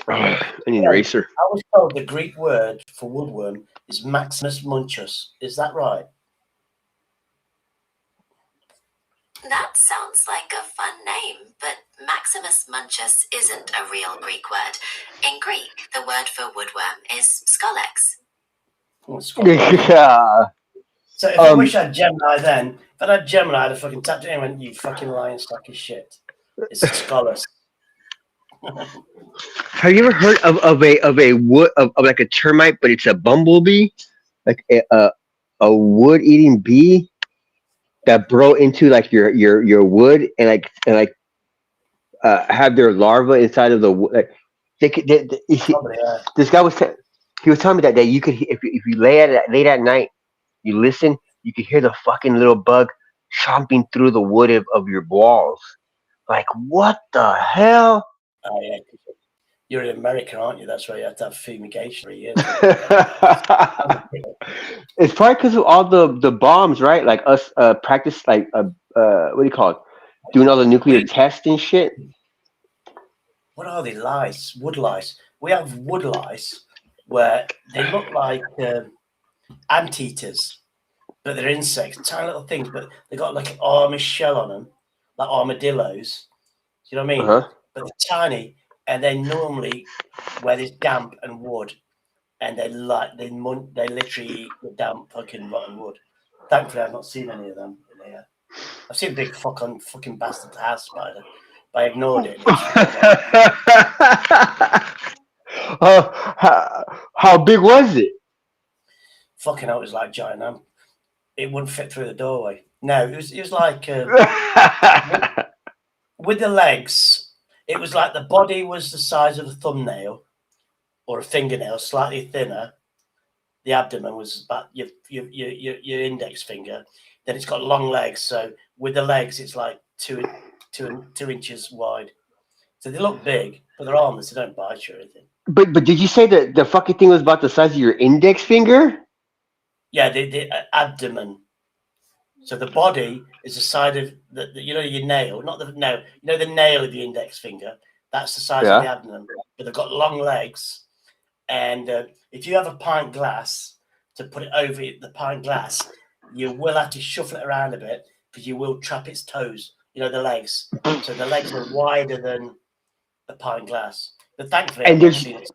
Speaker 2: I need an eraser.
Speaker 1: I was told the Greek word for woodworm is Maximus Munchus. Is that right?
Speaker 3: That sounds like a fun name, but Maximus Munchus isn't a real Greek word. In Greek, the word for woodworm is skolex.
Speaker 2: Yeah.
Speaker 1: So if I wish I had Gemini then, if I had Gemini, I'd have fucking tapped it in and went, you fucking lying sack of shit. It's scholars.
Speaker 2: Have you ever heard of a wood of like a termite, but it's a bumblebee, like a wood eating bee that burrow into like your wood and have their larva inside of the wood. Like this guy was he was telling me that you could if you late at night, you listen, you could hear the fucking little bug chomping through the wood of your walls. Like what the hell?
Speaker 1: Oh yeah. You're in America, aren't you? That's why you have to have fumigation for years.
Speaker 2: It's probably because of all the bombs, right? Like us practice like what do you call it? Doing all the nuclear tests and shit.
Speaker 1: What are they? Lice, wood lice. We have wood lice where they look like anteaters, but they're insects, tiny little things, but they got like an army shell on them, like armadillos. Do you know what I mean?
Speaker 2: Uh-huh.
Speaker 1: But they're tiny, and they normally where there's damp and wood, and they literally eat the damp fucking rotten wood. Thankfully, I've not seen any of them in here. I've seen a big fucking bastard house spider, but I ignored it.
Speaker 2: How big was it?
Speaker 1: Fucking hell, it was like giant ant. It wouldn't fit through the doorway. No, it was like with the legs. It was like the body was the size of a thumbnail or a fingernail, slightly thinner. The abdomen was about your index finger. Then it's got long legs. So with the legs, it's like two inches wide. So they look big, but they're harmless. They don't bite you or anything.
Speaker 2: But did you say that the fucking thing was about the size of your index finger?
Speaker 1: Yeah, the abdomen. So the body is the side of the your nail, not the no, the nail of the index finger. That's the size of the abdomen. But they've got long legs, and if you have a pint glass to put it over the pint glass, you will have to shuffle it around a bit because you will trap its toes. The legs. So the legs are wider than the pint glass. But thankfully, I've not seen it.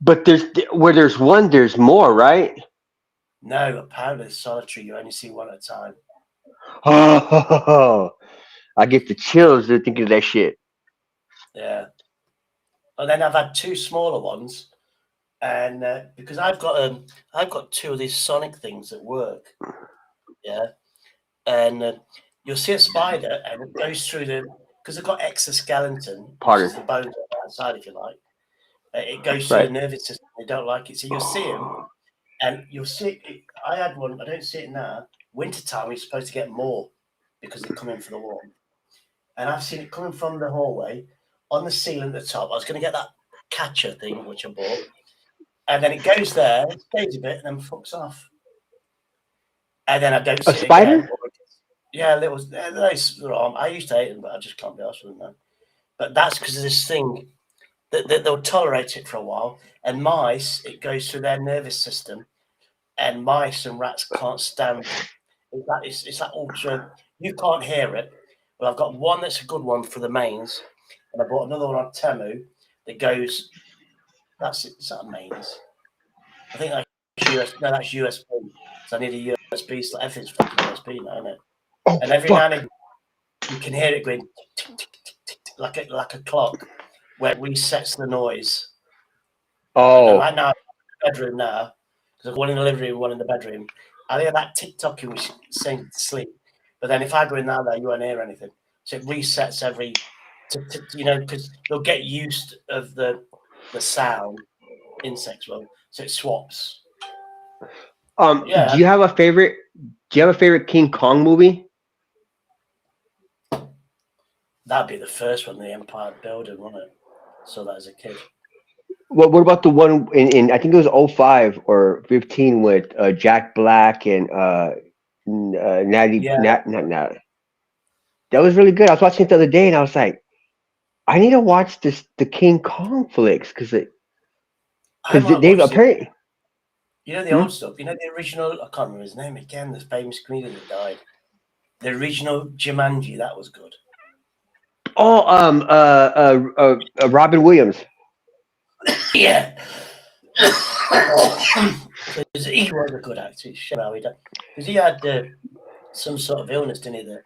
Speaker 2: But where there's one, there's more, right?
Speaker 1: No, apparently it's solitary. You only see one at a time.
Speaker 2: Oh, I get the chills thinking of that shit.
Speaker 1: Yeah. And then I've had two smaller ones, and because I've got two of these sonic things that work. Yeah. And you'll see a spider, and it goes through because they've got exoskeleton, which is the bones outside, if you like. It goes through the nervous system. They don't like it, so you'll see them. And you'll see, I had one, I don't see it now. Wintertime, you're supposed to get more because they come in for the warmth. And I've seen it coming from the hallway on the ceiling at the top. I was going to get that catcher thing, which I bought. And then it goes there, it stays a bit, and then fucks off. And then I don't see
Speaker 2: a spider?
Speaker 1: It again. Yeah, they're I used to hate them, but I just can't be arsed with them now. But that's because of this thing. They'll tolerate it for a while, and mice, it goes through their nervous system, and mice and rats can't stand it. It's that ultra. You can't hear it. Well, I've got one that's a good one for the mains, and I bought another one on Temu that goes. That's it. Is that a mains? I think that's US. No, that's USB. So I need a USB. So everything's fucking USB now, isn't it?
Speaker 2: Oh,
Speaker 1: And every
Speaker 2: fuck.
Speaker 1: now and then you can hear it going tick, tick, tick, tick, tick, like a clock where it resets the noise.
Speaker 2: Oh.
Speaker 1: And right now, bedroom now, because I've one in the living room, one in the bedroom. I hear that tick-tocking, which saying sleep. But then if I go in there, you won't hear anything. So it resets every, because they'll get used of the sound, insects will. So it swaps. Yeah.
Speaker 2: Do you have a favorite? Do you have a favorite King Kong movie?
Speaker 1: That'd be the first one, the Empire Building, wouldn't it? So that as a kid.
Speaker 2: What about the one in I think it was 05 or 15 with Jack Black and Natty
Speaker 1: Yeah.
Speaker 2: Nat. That was really good. I was watching it the other day and I was like, I need to watch the King Kong flicks because they've apparently.
Speaker 1: You know the old stuff. You know the original. I can't remember his name again. The famous comedian that died. The original Jumanji. That was good.
Speaker 2: Oh, Robin Williams.
Speaker 1: Yeah. He was a good actor. Because he had some sort of illness, didn't he? That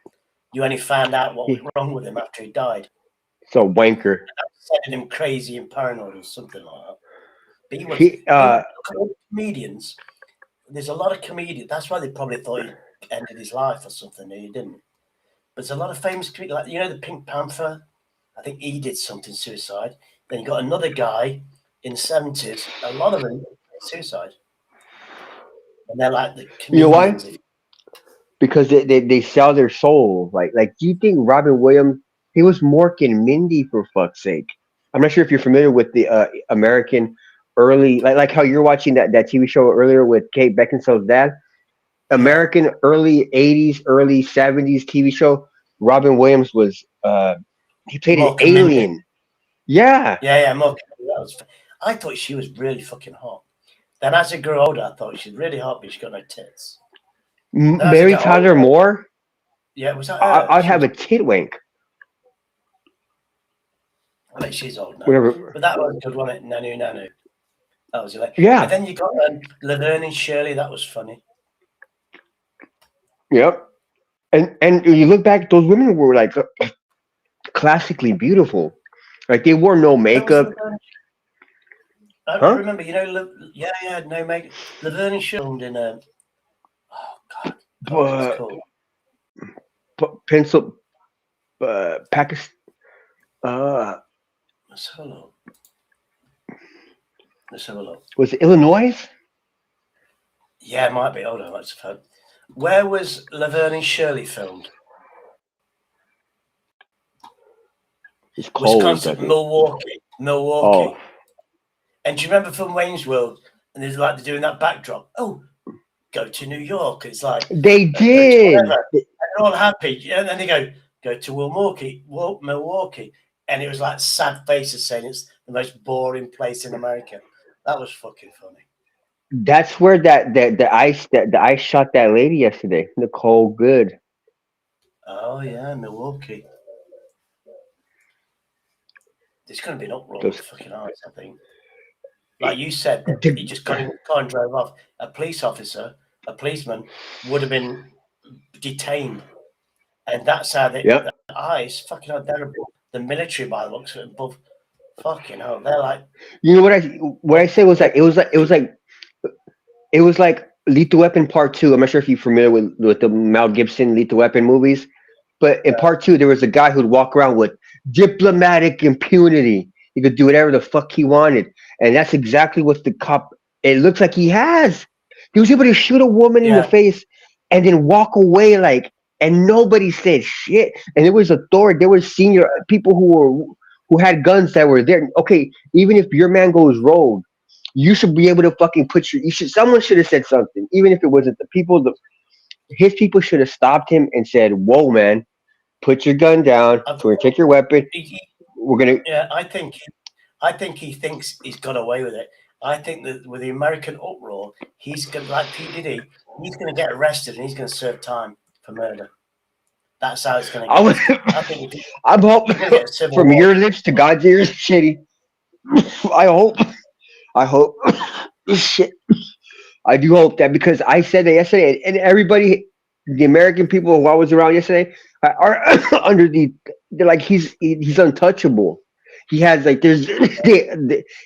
Speaker 1: you only found out what was wrong with him after he died.
Speaker 2: So wanker.
Speaker 1: Sending him crazy and paranoid or something like that. But he was. Comedians. There's a lot of comedians. That's why they probably thought he ended his life or something. He didn't. But there's a lot of famous comedians, like the Pink Panther. I think he did something suicide. Then you got another guy in the 70s. A lot of them suicide, and they're like the comedians.
Speaker 2: You know why? Because they sell their soul. Like, do you think Robin Williams? He was Mork and Mindy for fuck's sake. I'm not sure if you're familiar with the American early, like how you're watching that TV show earlier with Kate Beckinsale's dad. American early 80s, early 70s TV show. Robin Williams was he played an alien. Yeah.
Speaker 1: Mork. I thought she was really fucking hot. Then as I grew older, I thought she's really hot, but she's got no tits.
Speaker 2: Mary Tyler Moore.
Speaker 1: Yeah, was that?
Speaker 2: I'd have a tit wank.
Speaker 1: I bet she's old now.
Speaker 2: Whatever.
Speaker 1: But that was a good one. Nanu. That was like.
Speaker 2: Yeah.
Speaker 1: And then you got Laverne and Shirley. That was funny.
Speaker 2: Yep. And you look back, those women were like classically beautiful. Like they wore no makeup.
Speaker 1: I remember, no makeup. Laverne and Shirley in a. Oh God. Called?
Speaker 2: Pencil. Pakistan.
Speaker 1: Let's have a look.
Speaker 2: Was it Illinois?
Speaker 1: Yeah, it might be. Hold on, let's find. Where was Laverne and Shirley filmed?
Speaker 2: It's cold.
Speaker 1: Wisconsin, Milwaukee.
Speaker 2: Oh.
Speaker 1: And do you remember from Wayne's World? And there's like they're doing that backdrop. Oh, go to New York. It's like
Speaker 2: they did.
Speaker 1: And they're all happy, and then they go to Milwaukee, and it was like sad faces saying it's the most boring place in America. That was fucking funny.
Speaker 2: That's where the ice shot that lady yesterday, Nicole Good.
Speaker 1: Oh yeah, Milwaukee. There's going to be an uproar with fucking eyes, I think. Like you said, he just got in the car and drove off. A policeman would have been detained, and that's how the eyes fucking are terrible. The military, by the looks of it, above fucking hell, they're like.
Speaker 2: You know what I said was like it was like Lethal Weapon Part 2. I'm not sure if you're familiar with the Mel Gibson Lethal Weapon movies, but in Part 2 there was a guy who'd walk around with diplomatic impunity. He could do whatever the fuck he wanted, and that's exactly what the cop. It looks like he has. He was able to shoot a woman in the face and then walk away and nobody said shit. And there was authority. There was senior people who had guns that were there. Okay, even if your man goes rogue, you should be able to fucking someone should have said something, even if it wasn't the people. His people should have stopped him and said, "Whoa, man, put your gun down. We're gonna take your weapon. We're gonna."
Speaker 1: Yeah, I think he thinks he's got away with it. I think that with the American uproar, he's gonna, like P. Diddy, he's gonna get arrested and he's gonna serve time for murder. That's how it's going to
Speaker 2: I
Speaker 1: get.
Speaker 2: was,
Speaker 1: I think
Speaker 2: I'm hoping
Speaker 1: we're going to get a civil
Speaker 2: from
Speaker 1: war.
Speaker 2: your lips to God's ears, Shady. I hope. I hope. Shit. I do hope that because I said that yesterday, and everybody, the American people who I was around yesterday, are under the. They're like he's untouchable. He has like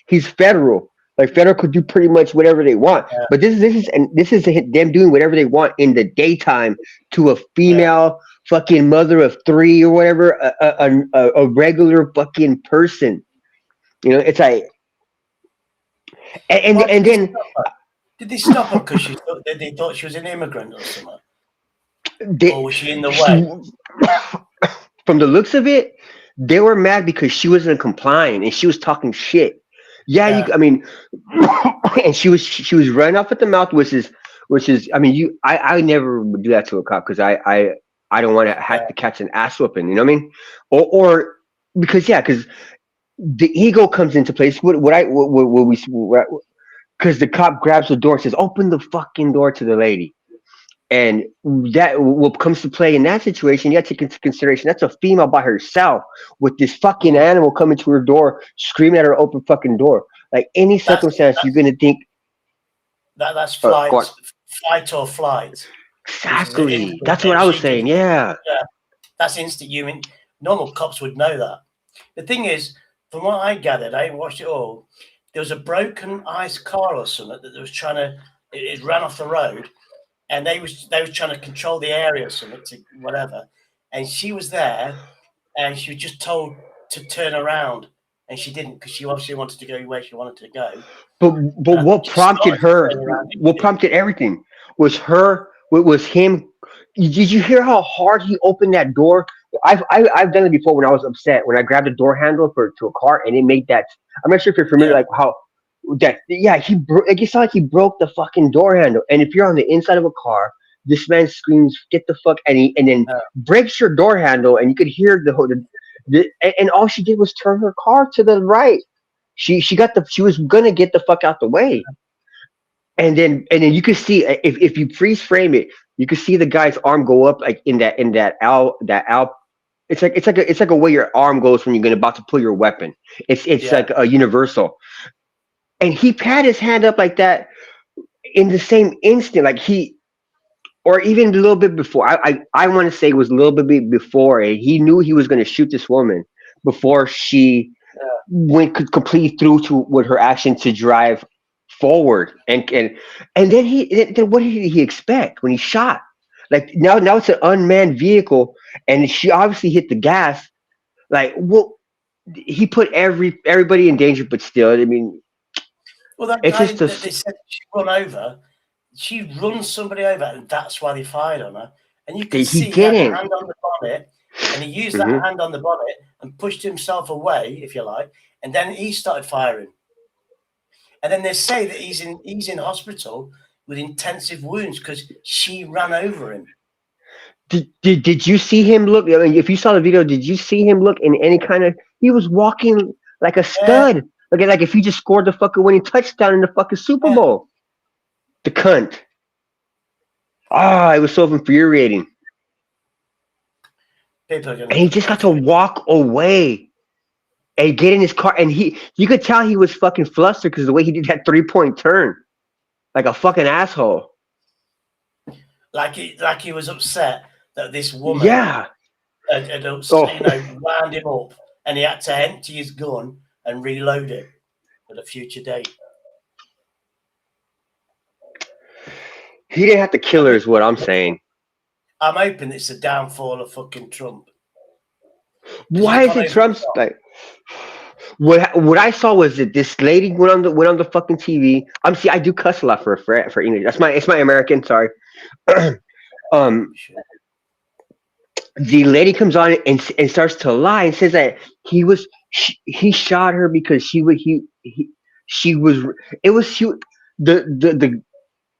Speaker 2: he's federal. Like federal could do pretty much whatever they want.
Speaker 1: Yeah.
Speaker 2: But this is them doing whatever they want in the daytime to a female fucking mother of three or whatever, a regular fucking person. You know, it's like
Speaker 1: Well,
Speaker 2: and then
Speaker 1: did they stop her because they thought she was an immigrant or something? Or was she in the way?
Speaker 2: From the looks of it, they were mad because she wasn't complying and she was talking shit. Yeah. I mean, and she was running off at the mouth, which is, I mean, I never would do that to a cop because I don't want to have to catch an ass whooping. You know what I mean? Or because the ego comes into place. Because the cop grabs the door and says, "Open the fucking door to the lady." And that what comes to play in that situation, you have to take into consideration that's a female by herself with this fucking animal coming to her door, screaming at her open fucking door. Like any circumstance, you're gonna think
Speaker 1: that's
Speaker 2: fight
Speaker 1: or flight.
Speaker 2: Exactly. That's what I was saying. Yeah.
Speaker 1: That's instant human. Normal cops would know that. The thing is, from what I gathered, I watched it all. There was a broken ice car or something that was trying to. It ran off the road. And they was trying to control the area or something to whatever, and she was there, and she was just told to turn around, and she didn't because she obviously wanted to go where she wanted to go.
Speaker 2: But what prompted her? What prompted everything was him. Did you hear how hard he opened that door? I've done it before when I was upset when I grabbed the door handle to a car and it made that. I'm not sure if you're familiar like how. Like you saw like he broke the fucking door handle. And if you're on the inside of a car, this man screams, "Get the fuck!" and then breaks your door handle, and you could hear and all she did was turn her car to the right. She was gonna get the fuck out the way, and then you could see if you freeze frame it, you could see the guy's arm go up like in that L. It's like a way your arm goes when you're about to pull your weapon. It's like a universal. And he had his hand up like that in the same instant, like or even a little bit before. I want to say it was a little bit before. He knew he was going to shoot this woman before she went completely through with her action to drive forward. And then what did he expect when he shot? Like now it's an unmanned vehicle, and she obviously hit the gas. Like, well, he put everybody in danger, but still, I mean.
Speaker 1: Well, that guy that they said she run over, she runs somebody over, and that's why they fired on her. And you can see he had a hand on the bonnet, and he used that hand on the bonnet and pushed himself away, if you like, and then he started firing. And then they say that he's in hospital with intensive wounds because she ran over him.
Speaker 2: Did you see him look? I mean, if you saw the video, did you see him look in any kind of? He was walking like a stud. Like if he just scored the fucking winning touchdown in the fucking Super Bowl. The cunt. It was so infuriating. And he just got to walk away and get in his car. And you could tell he was fucking flustered because the way he did that 3-point turn. Like a fucking asshole.
Speaker 1: Like he was upset that this woman
Speaker 2: had
Speaker 1: wound him up, and he had to empty his gun and reload it at a future date.
Speaker 2: He didn't have to kill her, is what I'm saying.
Speaker 1: I'm hoping it's the downfall of fucking Trump.
Speaker 2: Why is it Trump's like? What I saw was that this lady went on the fucking TV. I do cuss a lot for English. It's my American. Sorry. The lady comes on and starts to lie and says that he shot her because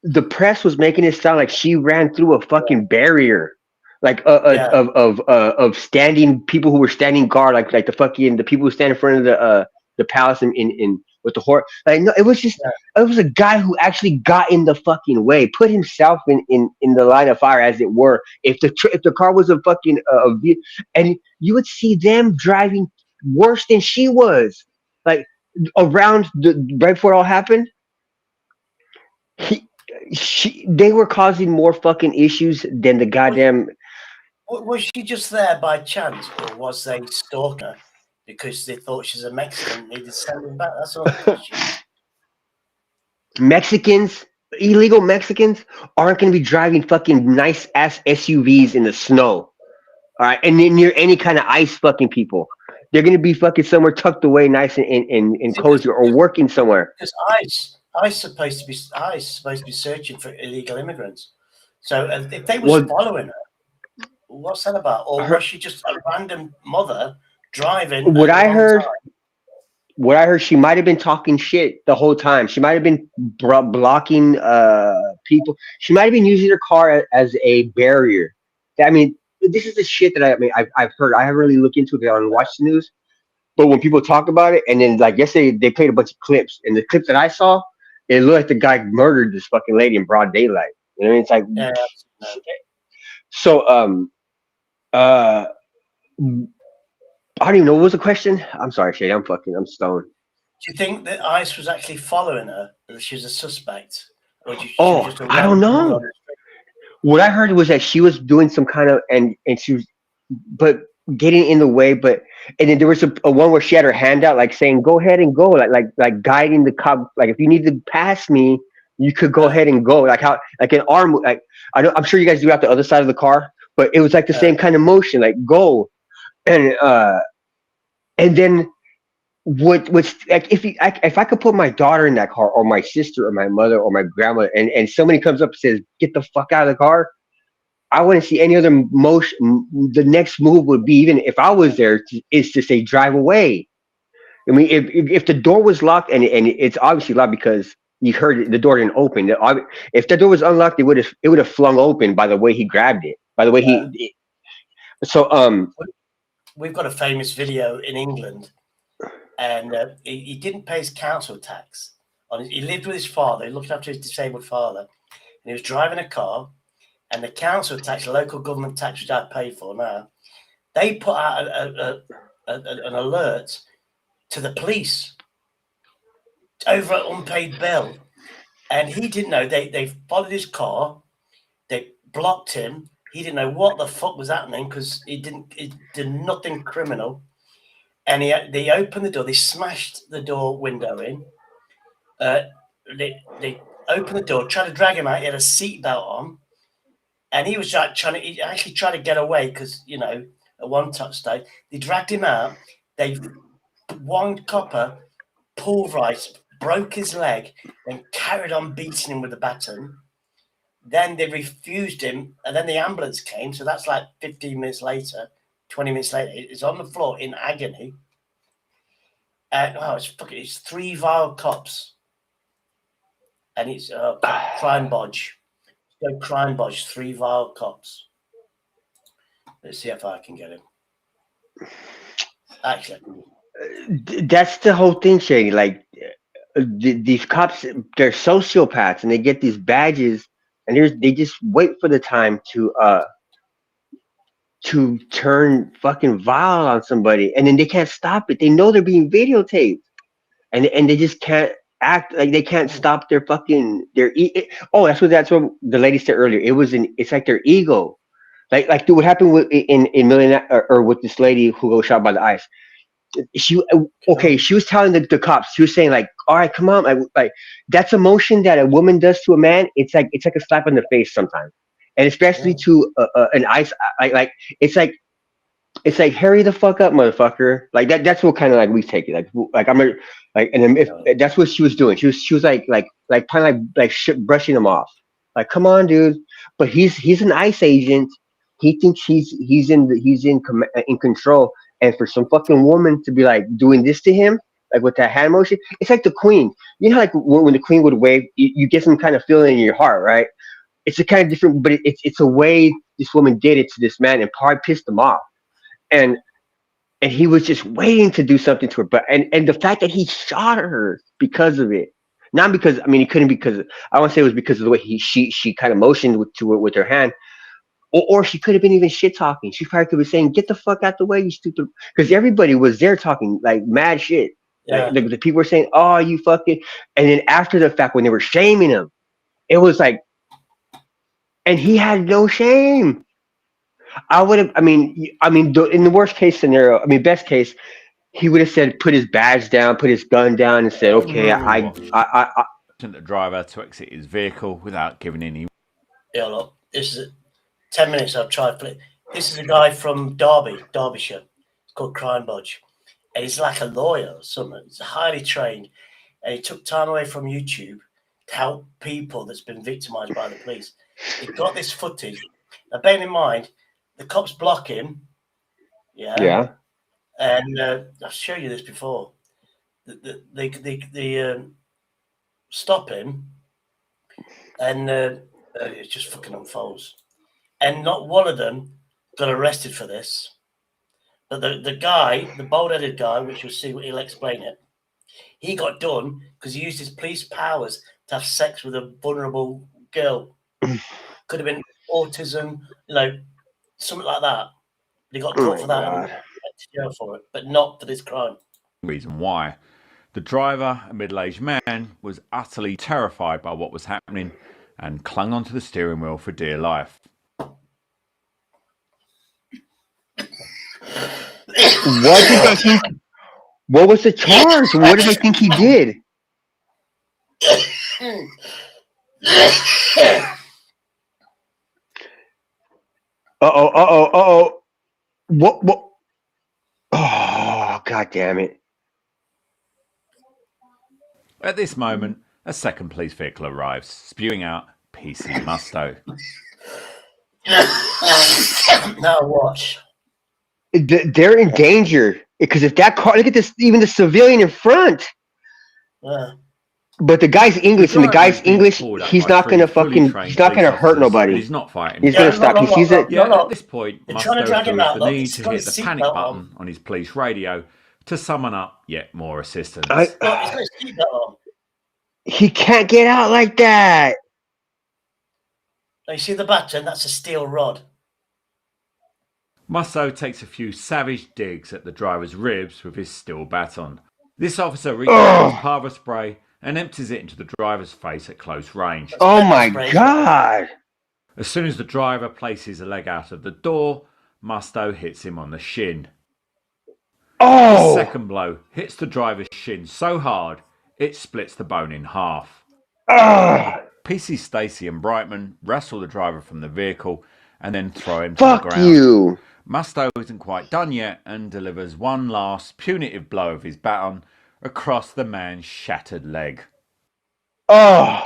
Speaker 2: the press was making it sound like she ran through a fucking barrier, like of standing people who were standing guard, like the people who stand in front of the palace in with the horse. Like no, it was just it was a guy who actually got in the fucking way, put himself in the line of fire, as it were. If the car was a fucking and you would see them driving worse than she was, like around right before it all happened. He, they were causing more fucking issues than the goddamn.
Speaker 1: Was she just there by chance, or was they stalking her because they thought she's a Mexican and needed to send her back? That's another question.
Speaker 2: Mexicans, illegal Mexicans, aren't going to be driving fucking nice ass SUVs in the snow. All right, and near any kind of ice fucking people. They're going to be fucking somewhere tucked away, nice and cozy, or working somewhere.
Speaker 1: Because ICE supposed to be searching for illegal immigrants. So if they was following her, what's that about? Or was she just a random mother driving?
Speaker 2: What I heard, she might have been talking shit the whole time. She might have been blocking people. She might have been using her car as a barrier. I mean, this is the shit that I've heard. I haven't really looked into it. I don't watch the news, but when people talk about it, and then like yesterday they played a bunch of clips, and the clips that I saw, it looked like the guy murdered this fucking lady in broad daylight. You know what I mean? It's like so. I don't even know what was the question. I'm sorry, Shady. I'm stoned.
Speaker 1: Do you think that ICE was actually following her? That she was a suspect, or she was just a
Speaker 2: I don't know. What I heard was that she was doing some kind of and she was, but getting in the way. But and then there was a one where she had her hand out, like saying, "Go ahead and go," like guiding the cop. Like if you need to pass me, you could go ahead and go. Like how like an arm. Like I'm sure you guys do out the other side of the car, but it was like the same kind of motion, like go, and then. What's like if I could put my daughter in that car, or my sister, or my mother, or my grandmother, and somebody comes up and says, "Get the fuck out of the car," I wouldn't see any other motion. The next move would be, even if I was there, is to say, "Drive away." I mean, if the door was locked, and it's obviously locked because you heard the door didn't open. If the door was unlocked, it would have flung open by the way he grabbed it. By the way
Speaker 1: we've got a famous video in England. And he didn't pay his council tax. He lived with his father. He looked after his disabled father, and he was driving a car. And the council tax, the local government tax, which I pay for now, they put out an alert to the police over an unpaid bill, and he didn't know. They followed his car, they blocked him. He didn't know what the fuck was happening because he did nothing criminal. And they opened the door. They smashed the door window in. They opened the door, tried to drag him out. He had a seatbelt on, and he was he actually tried to get away because at one touch stage they dragged him out. One copper pulverized, broke his leg, then carried on beating him with a baton. Then they refused him, and then the ambulance came. So that's like 15 minutes later. 20 minutes later, he's on the floor in agony. And it's 3 vile cops. And it's crime bodge. Go crime bodge, 3 vile cops. Let's see if I can get him. Actually,
Speaker 2: that's the whole thing, Shady. Like these cops, they're sociopaths, and they get these badges, and they just wait for the time to turn fucking vile on somebody, and then they can't stop it. They know they're being videotaped, and they just can't act like they can't stop their fucking that's what the lady said earlier. It's like their ego, like dude, what happened in Millionaire or with this lady who got shot by the ICE. She was telling the cops. She was saying like, all right, come on, like that's emotion that a woman does to a man. It's like a slap in the face sometimes, and especially to an ICE. Like it's like hurry the fuck up, motherfucker. Like that's what kind of like we take it. Like I'm like, and then if that's what she was doing, she was like kind of like brushing him off. Like, come on, dude. But he's an ICE agent. He thinks he's in control. And for some fucking woman to be like doing this to him, like with that hand motion, it's like the Queen. You know, like when the Queen would wave, you get some kind of feeling in your heart, right? It's a kind of different, but it's a way this woman did it to this man and probably pissed him off. And and he was just waiting to do something to her. But and the fact that he shot her because of it, not because I mean it couldn't because I want to say it was because of the way she kind of motioned to it with her hand, or she could have been even shit talking. She probably could be saying, "Get the fuck out the way, you stupid," because everybody was there talking like mad shit.
Speaker 1: Yeah.
Speaker 2: Like the people were saying, "Oh, you fucking," and then after the fact when they were shaming him, it was like, and he had no shame. I would have. In the worst case scenario, I mean, best case, he would have said, put his badge down, put his gun down, and said, "Okay, I."
Speaker 15: The driver to exit his vehicle without giving any.
Speaker 1: Yeah, look, this is 10 minutes. I've tried. This is a guy from Derbyshire. It's called Crime Budge, and he's like a lawyer or something. He's highly trained, and he took time away from YouTube to help people that's been victimised by the police. He got this footage. Now, bear in mind, the cops block him. Yeah.
Speaker 2: Yeah.
Speaker 1: And I've shown you this before. They stop him, and it just fucking unfolds. And not one of them got arrested for this. But the guy, the bald-headed guy, which you'll see, he'll explain it, he got done because he used his police powers to have sex with a vulnerable girl. Could have been autism, something like that. He got caught for that and went to jail for it, but not for this crime.
Speaker 15: Reason why. The driver, a middle-aged man, was utterly terrified by what was happening and clung onto the steering wheel for dear life.
Speaker 2: What did they think? What was the charge? What did they think he did? Uh-oh. What? Oh, God damn it.
Speaker 15: At this moment, a second police vehicle arrives, spewing out PC Musto.
Speaker 1: Now watch.
Speaker 2: They're in danger because if that car, look at this, even the civilian in front.
Speaker 1: Yeah.
Speaker 2: But the guy's English, and the guy's English, he's not gonna hurt nobody.
Speaker 15: He's not fighting.
Speaker 2: He's gonna stop. He sees it.
Speaker 15: At this point, Musto
Speaker 1: drag him
Speaker 15: feels
Speaker 1: out.
Speaker 15: the need to hit the panic button on his police radio to summon up yet more assistance.
Speaker 1: He's got his seatbelt on.
Speaker 2: He can't get out like that.
Speaker 1: Now, you see the baton? That's a steel rod.
Speaker 15: Musto takes a few savage digs at the driver's ribs with his steel baton. This officer reaches for his Parva spray and empties it into the driver's face at close range.
Speaker 2: Oh my God!
Speaker 15: As soon as the driver places a leg out of the door, Musto hits him on the shin. The second blow hits the driver's shin so hard, it splits the bone in half. PC Stacy and Brightman wrestle the driver from the vehicle and then throw him to the ground.
Speaker 2: Fuck you!
Speaker 15: Musto isn't quite done yet and delivers one last punitive blow of his baton across the man's shattered leg.
Speaker 2: Oh!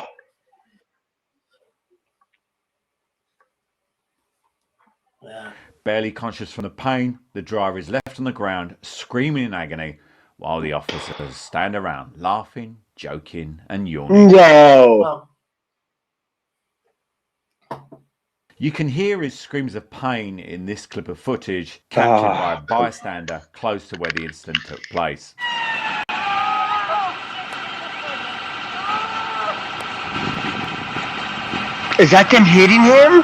Speaker 1: Yeah.
Speaker 15: Barely conscious from the pain, the driver is left on the ground, screaming in agony, while the officers stand around, laughing, joking, and yawning.
Speaker 2: No!
Speaker 15: You can hear his screams of pain in this clip of footage, captured by a bystander close to where the incident took place.
Speaker 2: Is that them hitting him?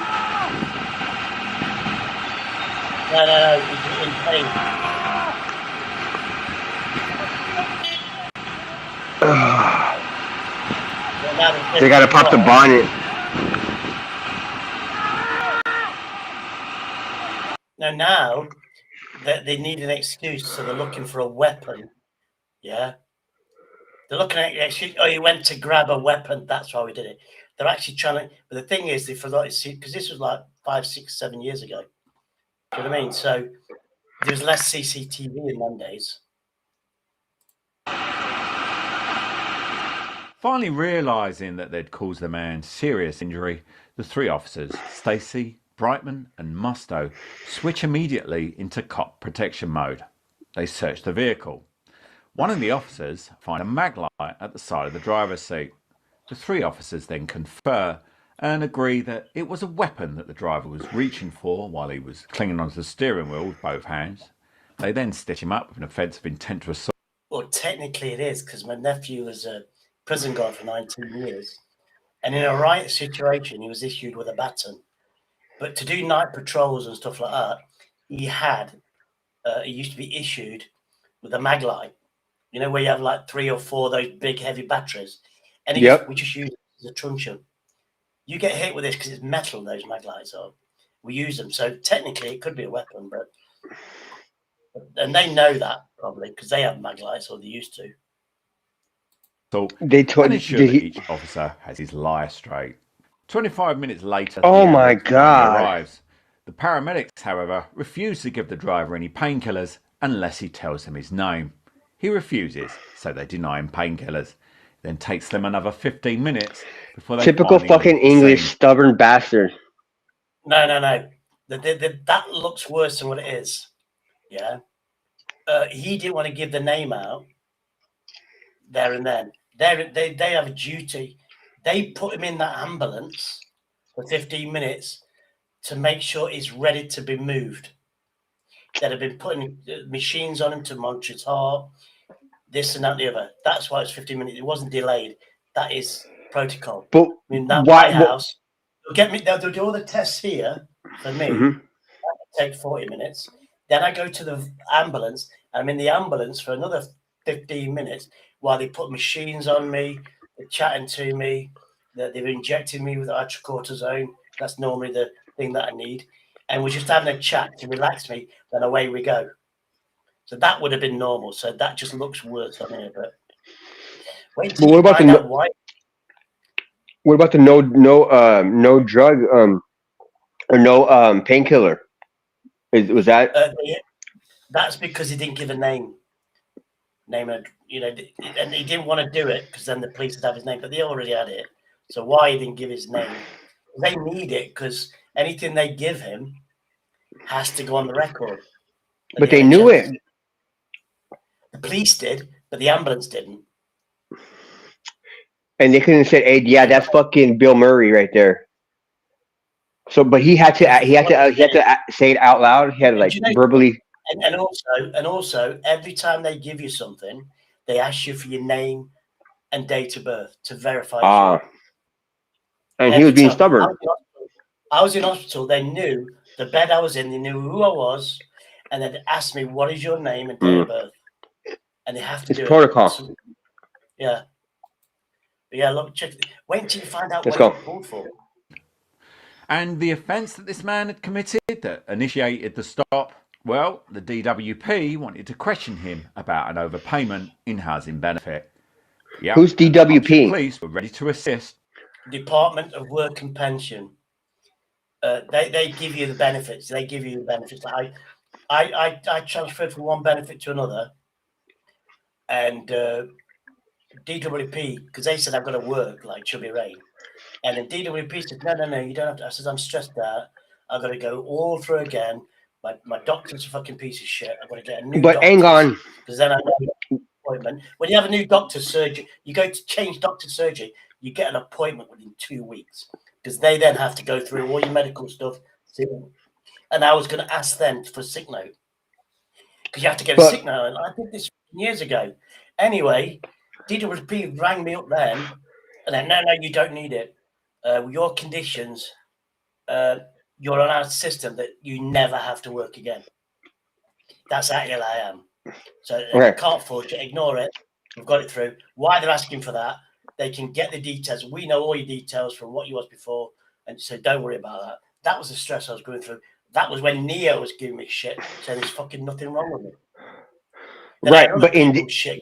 Speaker 1: No, he's in pain.
Speaker 2: They gotta pop the bonnet.
Speaker 1: Now they need an excuse, so they're looking for a weapon. Yeah, they're looking at the excuse. Oh, you went to grab a weapon. That's why we did it. They're actually trying to. But the thing is, they forgot to see because this was like 5, 6, 7 years ago. Do you know what I mean? So there's less CCTV in Mondays.
Speaker 15: Finally realising that they'd caused the man serious injury, the three officers, Stacy, Brightman and Musto, switch immediately into cop protection mode. They search the vehicle. One of the officers finds a mag light at the side of the driver's seat. The three officers then confer and agree that it was a weapon that the driver was reaching for while he was clinging onto the steering wheel with both hands. They then stitch him up with an offence of intent to assault.
Speaker 1: Well, technically it is, because my nephew was a prison guard for 19 years. And in a riot situation, he was issued with a baton. But to do night patrols and stuff like that, he used to be issued with a mag light. You know, where you have like 3 or 4 of those big heavy batteries. And we just use it as a truncheon. You get hit with this because it's metal, those mag lights are. We use them. So technically it could be a weapon, and they know that probably because they have mag lights, or they used to.
Speaker 15: So
Speaker 2: they told
Speaker 15: and ensure that each officer has his lie straight. 25 minutes later,
Speaker 2: Oh
Speaker 15: the
Speaker 2: my
Speaker 15: ambulance finally
Speaker 2: God.
Speaker 15: arrives. The paramedics, however, refuse to give the driver any painkillers unless he tells them his name. He refuses, so they deny him painkillers. Then takes them another 15 minutes before they
Speaker 2: Typical
Speaker 15: finally
Speaker 2: fucking
Speaker 15: leave the
Speaker 2: English
Speaker 15: scene.
Speaker 2: stubborn bastard.
Speaker 1: No. That looks worse than what it is. Yeah. He didn't want to give the name out there and then. They have a duty. They put him in that ambulance for 15 minutes to make sure he's ready to be moved. That have been putting machines on him to monitor his heart, this and that and the other. That's why it's 15 minutes. It wasn't delayed. That is protocol.
Speaker 2: But
Speaker 1: I mean, that
Speaker 2: why?
Speaker 1: my house, they'll do all the tests here for me.
Speaker 2: Mhm.
Speaker 1: Take 40 minutes. Then I go to the ambulance. I'm in the ambulance for another 15 minutes while they put machines on me, they're chatting to me, they've injected me with hydrocortisone. That's normally the thing that I need. And we're just having a chat to relax me, then away we go. So that would have been normal. So that just looks worse on here. But wait
Speaker 2: But
Speaker 1: till
Speaker 2: what
Speaker 1: you
Speaker 2: about
Speaker 1: find out why.
Speaker 2: What about the no drug or no painkiller? Was that?
Speaker 1: That's because he didn't give a name. And he didn't want to do it because then the police would have his name, but they already had it. So why he didn't give his name? They need it because anything they give him has to go on the record.
Speaker 2: But they knew it.
Speaker 1: The police did, but the ambulance didn't.
Speaker 2: And they couldn't have said, "Hey, yeah, that's fucking Bill Murray right there." So, but he had to say it out loud. He had to verbally.
Speaker 1: And also, every time they give you something, they ask you for your name and date of birth to verify.
Speaker 2: And he was being stubborn.
Speaker 1: I was in hospital. They knew the bed I was in. They knew who I was, and they'd asked me, "What is your name and date of birth?" And they have to do
Speaker 2: protocol.
Speaker 1: it. Yeah. But yeah, look, wait until you find out
Speaker 2: Let's
Speaker 1: what
Speaker 2: go.
Speaker 1: he pulled for.
Speaker 15: And the offence that this man had committed that initiated the stop, well, the DWP wanted to question him about an overpayment in housing benefit. Yep,
Speaker 2: Who's
Speaker 15: and the Hertfordshire
Speaker 2: DWP?
Speaker 15: Police were ready to assist.
Speaker 1: Department of Work and Pension. They give you the benefits. They give you the benefits. I transferred from one benefit to another, and DWP, because they said I've got to work like Chubby Ray, and then DWP said no, you don't have to. I said I'm stressed out. I've got to go all through again. My doctor's a fucking piece of shit. I've got to get a new
Speaker 2: But hang on.
Speaker 1: because then I know an appointment. When you have a new doctor's surgery, you go to change doctor's surgery, you get an appointment within 2 weeks because they then have to go through all your medical stuff. And I was going to ask them for a sick note because you have to get a sick note. And I did this years ago. Anyway, DWP rang me up then, and then no, you don't need it. Your conditions, you're on our system that you never have to work again. That's how ill I am. So I can't force you. Ignore it. We've got it through. Why they're asking for that? They can get the details. We know all your details from what you was before, and so don't worry about that. That was the stress I was going through. That was when Neo was giving me shit, saying there's fucking nothing wrong with me. Then
Speaker 2: Right, but in
Speaker 1: shit.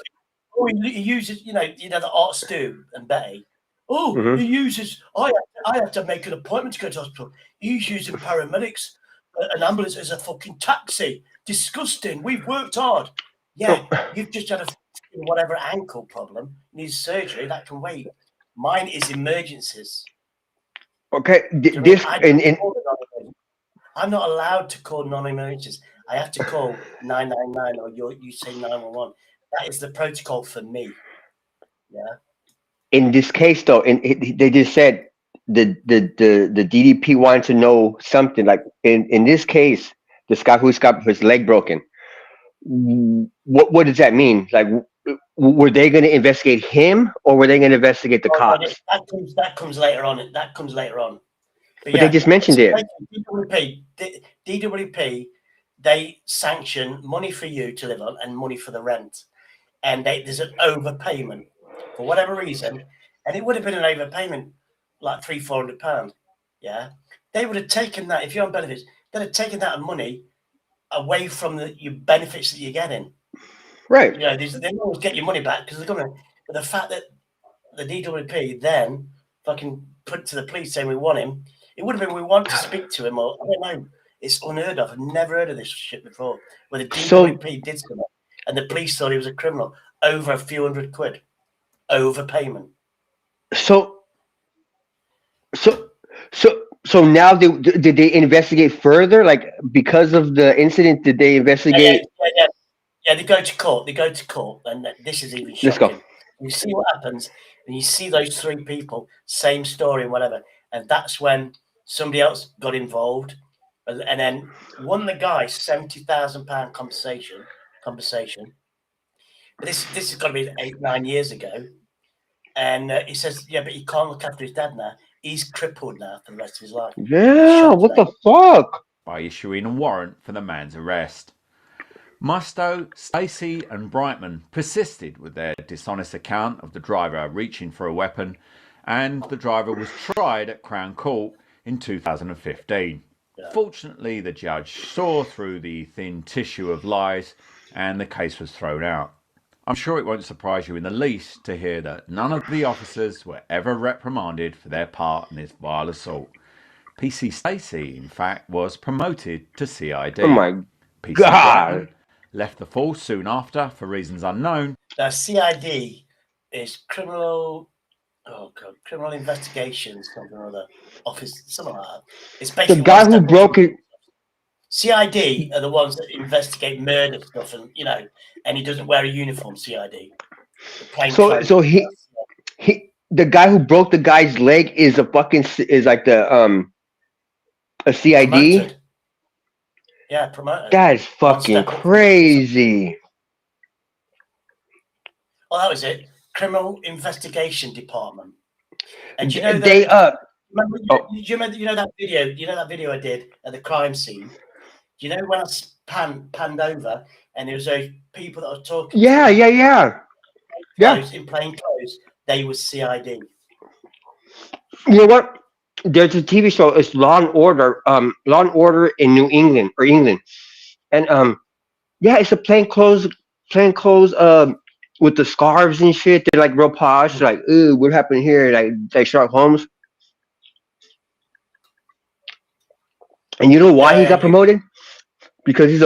Speaker 1: Oh, he uses, the Art Stu and Betty. Oh,
Speaker 2: Mhm.
Speaker 1: he uses. I have to make an appointment to go to hospital. He's using paramedics. An ambulance is a fucking taxi. Disgusting. We've worked hard. Yeah, you've just had a whatever ankle problem. Needs surgery. That can wait. Mine is emergencies.
Speaker 2: Okay,
Speaker 1: I'm not allowed to call non-emergencies. I have to call 999 or you say 911. That is the protocol for me. Yeah.
Speaker 2: in this case, though, they just said the DDP wanted to know something. Like in this case, this guy who's got his leg broken, What does that mean? Like, were they going to investigate him, or were they going to investigate the
Speaker 1: Oh, no,
Speaker 2: cops?
Speaker 1: that comes later on. That comes later on.
Speaker 2: But they just mentioned
Speaker 1: so
Speaker 2: it.
Speaker 1: DWP, they sanction money for you to live on and money for the rent, and there's an overpayment for whatever reason, and it would have been an overpayment like £300-400. Yeah, they would have taken that if you're on benefits. They'd have taken that money away from your benefits that you're getting.
Speaker 2: Right.
Speaker 1: You know, they always get your money back because the government. But the fact that the DWP then fucking put to the police saying we want him, it would have been we want to speak to him, or I don't know. It's unheard of. I've never heard of this shit before. Where the DWP did something and the police thought he was a criminal over a few £100 overpayment.
Speaker 2: So now did they investigate further? Like, because of the incident, did they investigate?
Speaker 1: Yeah, they go to court. And this is even
Speaker 2: Let's go.
Speaker 1: shocking. You see what happens, and you see those three people, same story and whatever, and that's when somebody else got involved, and then won the guy £70,000 compensation. But this has got to be 8-9 years ago, and he says, yeah, but he can't look after his dad now. He's crippled now for the rest of his life.
Speaker 2: Yeah, what the fuck?
Speaker 15: By issuing a warrant for the man's arrest. Musto, Stacey and Brightman persisted with their dishonest account of the driver reaching for a weapon, and the driver was tried at Crown Court in 2015. Yeah. Fortunately, the judge saw through the thin tissue of lies and the case was thrown out. I'm sure it won't surprise you in the least to hear that none of the officers were ever reprimanded for their part in this vile assault. PC Stacey, in fact, was promoted to CID.
Speaker 2: Oh my
Speaker 15: PC
Speaker 2: God!
Speaker 15: Brightman left the force soon after for reasons unknown.
Speaker 1: Now, CID is criminal investigations, something or other office, something like that. It's basically
Speaker 2: the guy who broke it.
Speaker 1: CID are the ones that investigate murder stuff, and and he doesn't wear a uniform. CID.
Speaker 2: So he the guy who broke the guy's leg is like a CID.
Speaker 1: Promoted. Yeah, promoted.
Speaker 2: That is fucking crazy.
Speaker 1: Oh, that was it. Criminal Investigation Department. And do you know
Speaker 2: they
Speaker 1: remember, you know that video? You know that video I did at the crime scene? Do you know when I panned over and there was those people that I was talking to?
Speaker 2: Yeah.
Speaker 1: In plain clothes, they were CID.
Speaker 2: You know what? There's a TV show. It's Law and Order. Law and Order in New England or England, and it's a plain clothes. With the scarves and shit. They're like real posh. Like, ooh, what happened here? Like Sherlock Holmes. And you know why he got promoted? Because he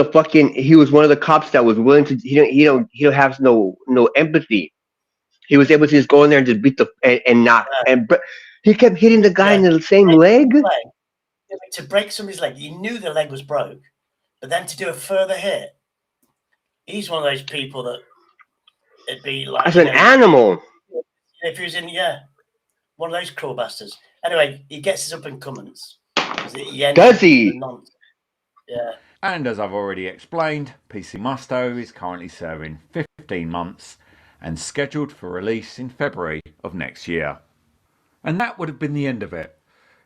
Speaker 2: was one of the cops that was willing to. He don't have no empathy. He was able to just go in there and just beat but he kept hitting the guy in the same leg.
Speaker 1: To break somebody's leg, you knew the leg was broke, but then to do a further hit, he's one of those people that it'd be like
Speaker 2: as an animal.
Speaker 1: If he was in one of those cruel bastards. Anyway, he gets his up and comings.
Speaker 2: Does he?
Speaker 1: Yeah.
Speaker 15: And as I've already explained, PC Musto is currently serving 15 months and scheduled for release in February of next year. And that would have been the end of it.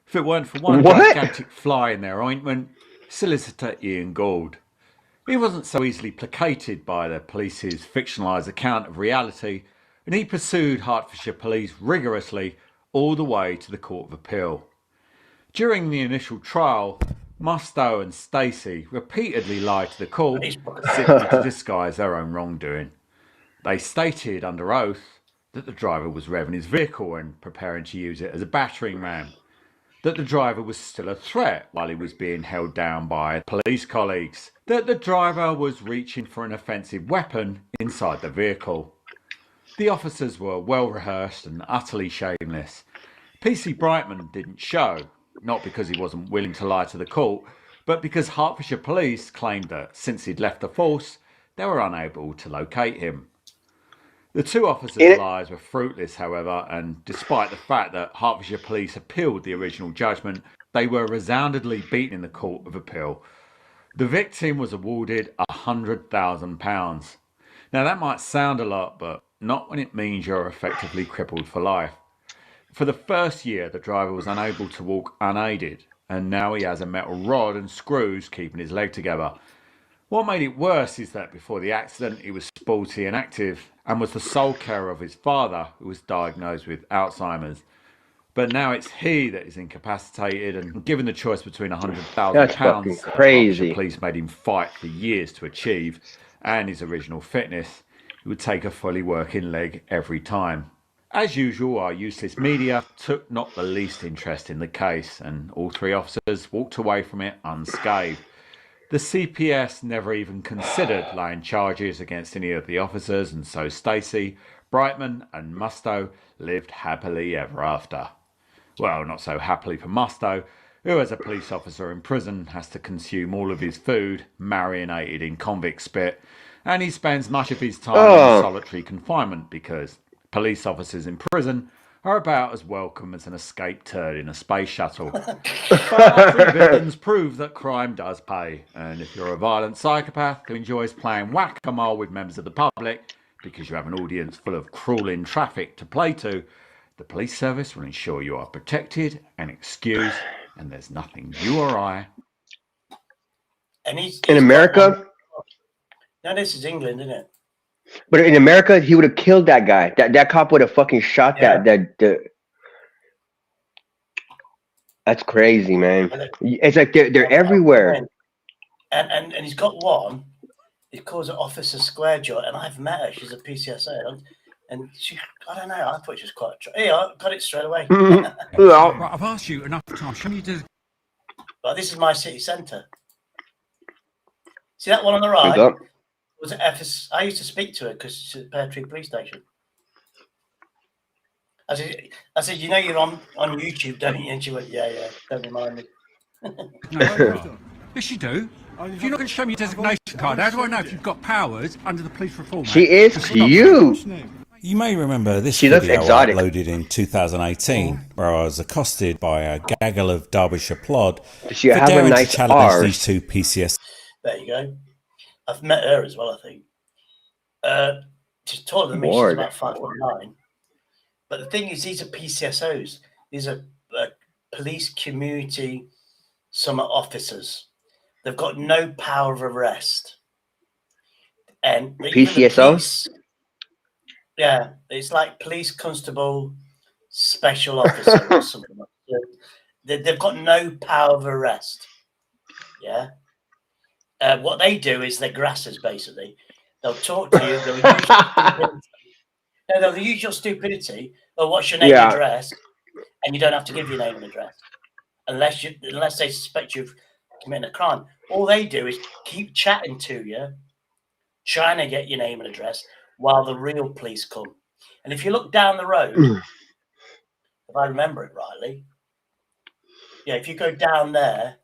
Speaker 15: If it weren't for one gigantic fly in their ointment, Solicitor Ian Gould. He wasn't so easily placated by the police's fictionalised account of reality, and he pursued Hertfordshire Police rigorously all the way to the Court of Appeal. During the initial trial, Musto and Stacey repeatedly lied to the court simply to disguise their own wrongdoing. They stated under oath that the driver was revving his vehicle and preparing to use it as a battering ram, that the driver was still a threat while he was being held down by police colleagues, that the driver was reaching for an offensive weapon inside the vehicle. The officers were well rehearsed and utterly shameless. PC Brightman didn't show, not because he wasn't willing to lie to the court, but because Hertfordshire Police claimed that since he'd left the force, they were unable to locate him. The two officers' lies were fruitless, however, and despite the fact that Hertfordshire Police appealed the original judgment, they were resoundingly beaten in the Court of Appeal. The victim was awarded £100,000. Now, that might sound a lot, but not when it means you're effectively crippled for life. For the first year, the driver was unable to walk unaided, and now he has a metal rod and screws keeping his leg together. What made it worse is that before the accident, he was sporty and active and was the sole carer of his father, who was diagnosed with Alzheimer's. But now it's he that is incapacitated, and given the choice between £100,000
Speaker 2: That's fucking
Speaker 15: that
Speaker 2: crazy.
Speaker 15: Hertfordshire Police made him fight for years to achieve, and his original fitness, he would take a fully working leg every time. As usual, our useless media took not the least interest in the case, and all three officers walked away from it unscathed. The CPS never even considered laying charges against any of the officers, and so Stacey, Brightman and Musto lived happily ever after. Well, not so happily for Musto, who as a police officer in prison has to consume all of his food marinated in convict spit, and he spends much of his time in solitary confinement because police officers in prison are about as welcome as an escaped turd in a space shuttle. But our three villains prove that crime does pay, and if you're a violent psychopath who enjoys playing whack-a-mole with members of the public because you have an audience full of crawling traffic to play to, the police service will ensure you are protected and excused, and there's nothing you or I.
Speaker 1: And he's
Speaker 2: in America?
Speaker 1: No, this is England, isn't it?
Speaker 2: But in America, he would have killed that guy. That cop would have fucking shot that. That's crazy, man. It's like they're everywhere.
Speaker 1: And he's got one. He calls it Officer Squarejaw, and I've met her. She's a PCSO, and she, I don't know. I thought she was quite. Yeah, I got it straight away.
Speaker 11: Right, I've asked you enough times. Show me you did.
Speaker 1: But this is my city centre. See that one on the right? Was it FS? I used to speak to her because she's at Pear Tree Police Station. I said, you know, you're on YouTube, don't you? And she went, yeah, don't remind me.
Speaker 11: No, yes, you do. If you're not going to show me your designation card, how do I know if you've got powers under the Police Reform Act?
Speaker 2: She is cute.
Speaker 16: You may remember this
Speaker 2: She looks
Speaker 16: video
Speaker 2: exotic.
Speaker 16: I uploaded in 2018, where I was accosted by a gaggle of Derbyshire plod for
Speaker 2: She have a
Speaker 16: daring
Speaker 2: nice
Speaker 16: to challenge
Speaker 2: arse.
Speaker 16: these two PCS.
Speaker 1: There you go. I've met her as well, I think. She's taller than me.
Speaker 2: Lord.
Speaker 1: She's about 5'9". But the thing is, these are PCSOs. These are police community summer officers. They've got no power of arrest. And
Speaker 2: PCSO?
Speaker 1: Yeah, it's like police constable, special officer or something like that. They've got no power of arrest. Yeah. What they do is they're grassers, basically. They'll talk to you. They'll use your stupidity. Or what's your name and address? And you don't have to give your name and address unless they suspect you've committed a crime. All they do is keep chatting to you, trying to get your name and address while the real police come. And if you look down the road, if I remember it rightly, yeah, if you go down there,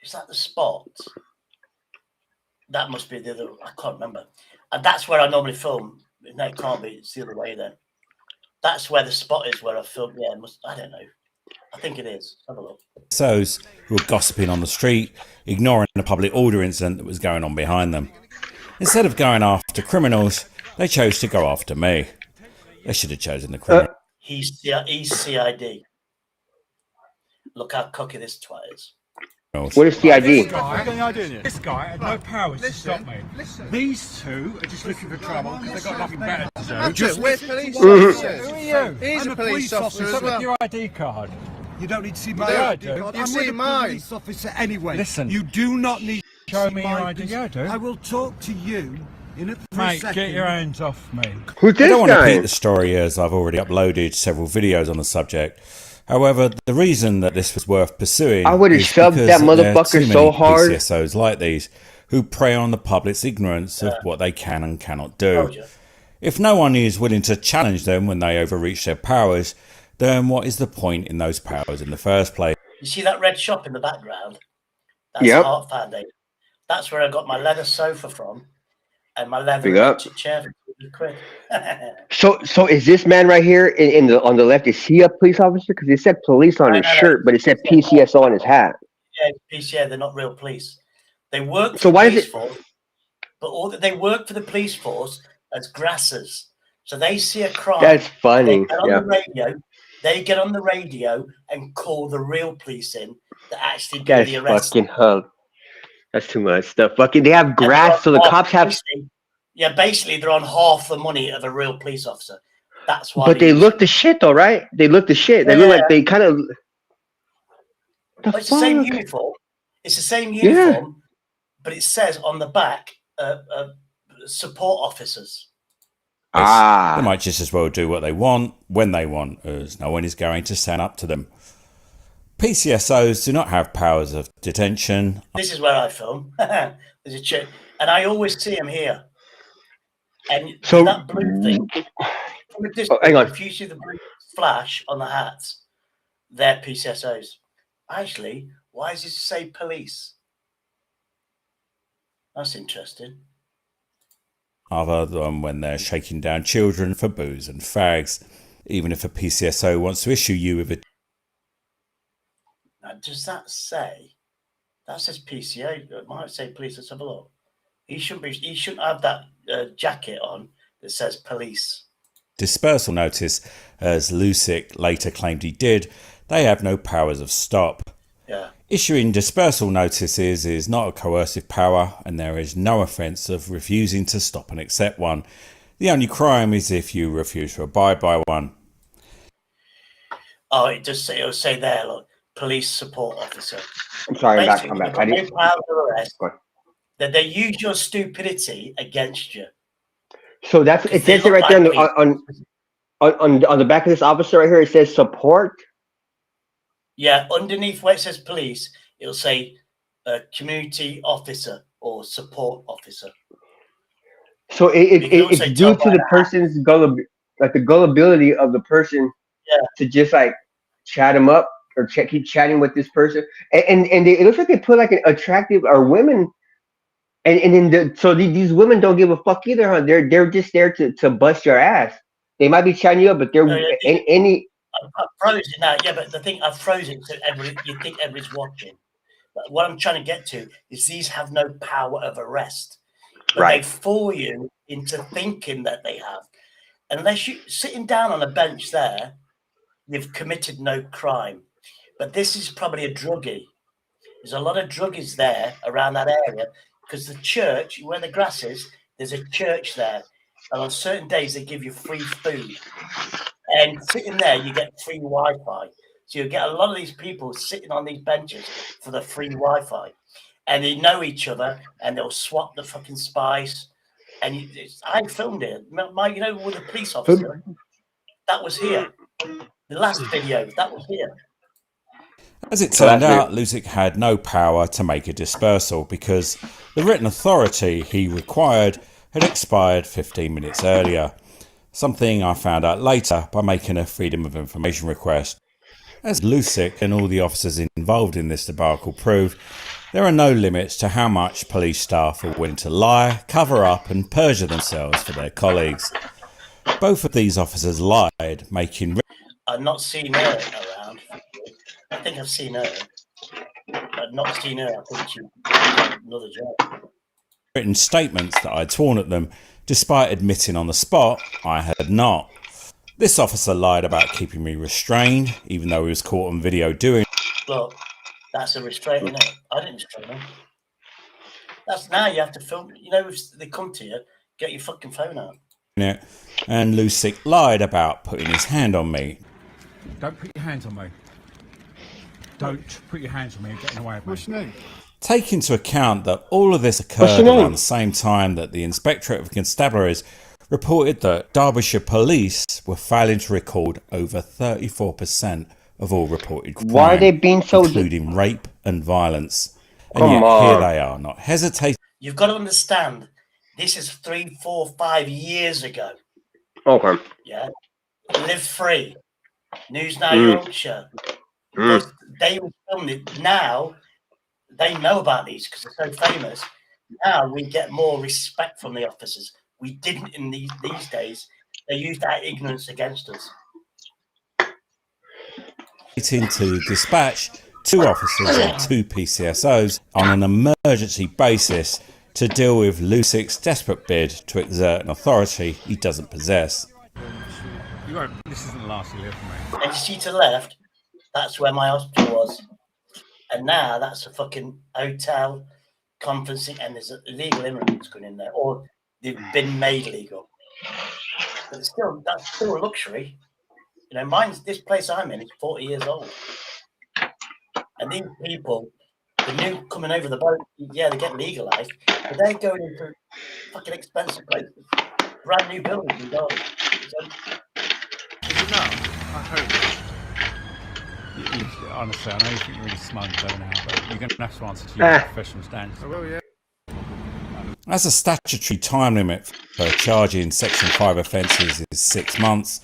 Speaker 1: is that the spot? That must be the other. I can't remember. And that's where I normally film. No, it can't be. It's the other way then. That's where the spot is where I film. Yeah, I don't know. I think it is. Have a look.
Speaker 16: Those who were gossiping on the street, ignoring the public order incident that was going on behind them. Instead of going after criminals, they chose to go after me. They should have chosen the criminal.
Speaker 1: He's CID. Look how cocky this twat is.
Speaker 2: What is CID?
Speaker 11: This guy had no powers to stop me. These two are just looking for trouble because they've got nothing better to do.
Speaker 17: We're police officers.
Speaker 11: Who are you?
Speaker 17: He's
Speaker 11: I'm
Speaker 17: a police officer as
Speaker 11: Look
Speaker 17: well.
Speaker 11: at your ID card. You don't need to see my
Speaker 17: Yeah,
Speaker 11: ID card.
Speaker 17: you've
Speaker 11: I'm
Speaker 17: seen
Speaker 11: with a
Speaker 17: mine.
Speaker 11: police officer anyway. Listen, you do not need to show me your ID. Yeah, I do. I will talk to you in a Mate, get your hands off me.
Speaker 2: Who's
Speaker 16: I
Speaker 2: this
Speaker 16: don't want to
Speaker 2: guy?
Speaker 16: repeat the story as I've already uploaded several videos on the subject. However, the reason that this was worth pursuing
Speaker 2: I would have
Speaker 16: is
Speaker 2: shoved
Speaker 16: because
Speaker 2: that
Speaker 16: there are
Speaker 2: motherfucker
Speaker 16: too
Speaker 2: so
Speaker 16: many
Speaker 2: hard.
Speaker 16: PCSOs like these who prey on the public's ignorance of what they can and cannot do. If no one is willing to challenge them when they overreach their powers, then what is the point in those powers in the first place?
Speaker 1: You see that red shop in the background? That's
Speaker 2: Yep.
Speaker 1: Heart Foundation. That's where I got my leather sofa from and my leather
Speaker 2: Big up.
Speaker 1: electric chair for £50.
Speaker 2: So is this man right here on the left? Is he a police officer? Because it said police on his shirt, but it said PCSO on his hat.
Speaker 1: Yeah, they're not real police. They work for
Speaker 2: So
Speaker 1: the
Speaker 2: why is
Speaker 1: police
Speaker 2: it?
Speaker 1: force, but all that they work for the police force as grassers. So they see a crime.
Speaker 2: That's funny.
Speaker 1: They get on
Speaker 2: Yeah.
Speaker 1: the radio. They get on the radio and call the real police in that actually do
Speaker 2: That's
Speaker 1: the arrest.
Speaker 2: fucking hell. That's too much. The fucking they have
Speaker 1: And they're
Speaker 2: grass,
Speaker 1: on
Speaker 2: so the
Speaker 1: half-
Speaker 2: cops have.
Speaker 1: basically they're on half the money of a real police officer. That's why.
Speaker 2: But they look the shit though, right? They look the shit. They look like they kind of.
Speaker 1: But it's the same uniform. It's the same
Speaker 2: Yeah.
Speaker 1: uniform, but it says on the back, support officers.
Speaker 16: They might just as well do what they want when they want, as no one is going to stand up to them. PCSOs do not have powers of detention.
Speaker 1: This is where I film. There's a chick, and I always see them here. And
Speaker 2: So-
Speaker 1: that blue thing, from a distance,
Speaker 2: hang on.
Speaker 1: if you see the blue flash on the hats, they're PCSOs. Actually, why does it say police? That's interesting.
Speaker 16: Other than when they're shaking down children for booze and fags. Even if a PCSO wants to issue you with a
Speaker 1: Now, does that say? That says PCA. It might say police. Let's have a look. He shouldn't have that jacket on that says police.
Speaker 16: dispersal notice, as Lusick later claimed he did, they have no powers of stop.
Speaker 1: Yeah.
Speaker 16: Issuing dispersal notices is not a coercive power, and there is no offence of refusing to stop and accept one. The only crime is if you refuse to abide by one.
Speaker 1: Oh, it'll say there, look, police support officer.
Speaker 2: I'm sorry, I'm
Speaker 1: Basically,
Speaker 2: back.
Speaker 1: they've
Speaker 2: I
Speaker 1: got
Speaker 2: didn't.
Speaker 1: no power of arrest.
Speaker 2: Go ahead.
Speaker 1: That they use your stupidity against you.
Speaker 2: So that's it. Says it right there on the back of this officer right here. It says support.
Speaker 1: Yeah, underneath where it says police, it'll say community officer or support officer.
Speaker 2: So it's due to the person's the gullibility of the person to just like chat him up or keep chatting with this person, and it looks like they put like an attractive or women, and then so these women don't give a fuck either, huh? They're just there to bust your ass. They might be chatting you up, but they're any.
Speaker 1: I've frozen now. Yeah, but the thing I've frozen so you think everybody's watching. But what I'm trying to get to is these have no power of arrest. But
Speaker 2: Right.
Speaker 1: they fool you into thinking that they have. Unless you're sitting down on a bench there, you've committed no crime. But this is probably a druggie. There's a lot of druggies there around that area because the church, where the grass is, there's a church there. And on certain days, they give you free food. And sitting there, you get free Wi-Fi. So you get a lot of these people sitting on these benches for the free Wi-Fi. And they know each other, and they'll swap the fucking spice. And I filmed it. With the police officer, that was here. The last video, that was here.
Speaker 16: As it turned out, Lusick had no power to make a dispersal because the written authority he required had expired 15 minutes earlier. Something I found out later by making a Freedom of Information request. As Lusick and all the officers involved in this debacle prove, there are no limits to how much police staff are willing to lie, cover up and perjure themselves for their colleagues. Both of these officers lied, making...
Speaker 1: I've not seen her around. I think I've seen her. I've not seen her. I think she's another job.
Speaker 16: written statements that I'd sworn at them, despite admitting on the spot I had not. This officer lied about keeping me restrained, even though he was caught on video doing.
Speaker 1: Look, that's a restraint, isn't it? I didn't restrain them. That's now you have to film. If they come to you, get your fucking phone out.
Speaker 16: it, and Lusick lied about putting his hand on me.
Speaker 11: Don't put your hands on me. Don't put your hands on me and get in the way of me. What's your name?
Speaker 16: Take into account that all of this
Speaker 2: What's
Speaker 16: occurred
Speaker 2: your name?
Speaker 16: around the same time that the Inspectorate of Constabularies reported that Derbyshire police were failing to record over 34% of all reported crime,
Speaker 2: Why are they being so...
Speaker 16: including rape and violence. And
Speaker 2: Come
Speaker 16: yet
Speaker 2: on.
Speaker 16: here they are, not hesitating.
Speaker 1: You've got to understand, this is 3, 4, 5 years ago.
Speaker 2: Okay.
Speaker 1: Yeah, Live Free, News Now
Speaker 2: Mm.
Speaker 1: Yorkshire.
Speaker 2: Mm.
Speaker 1: They were filming it. Now they know about these because they're so famous. Now we get more respect from the officers. We didn't in these days. They used that ignorance against us.
Speaker 16: To dispatch 2 officers and 2 PCSOs on an emergency basis to deal with Lusic's desperate bid to exert an authority he doesn't possess.
Speaker 15: This isn't the last you hear from me.
Speaker 1: And you see to the left, that's where my hospital was. And now that's a fucking hotel, conferencing, and there's illegal immigrants going in there, or they've been made legal. But that's still a luxury. You know, this place I'm in is 40 years old. And these people, the new coming over the boat, yeah, they get legalized, but they're going into fucking expensive places, brand new buildings in Derby.
Speaker 15: I hope. Honestly, I know you think you're really smug though now, but you're going to have to answer to your professional standards. I will, yeah.
Speaker 16: As a statutory time limit for charging Section 5 offences is 6 months,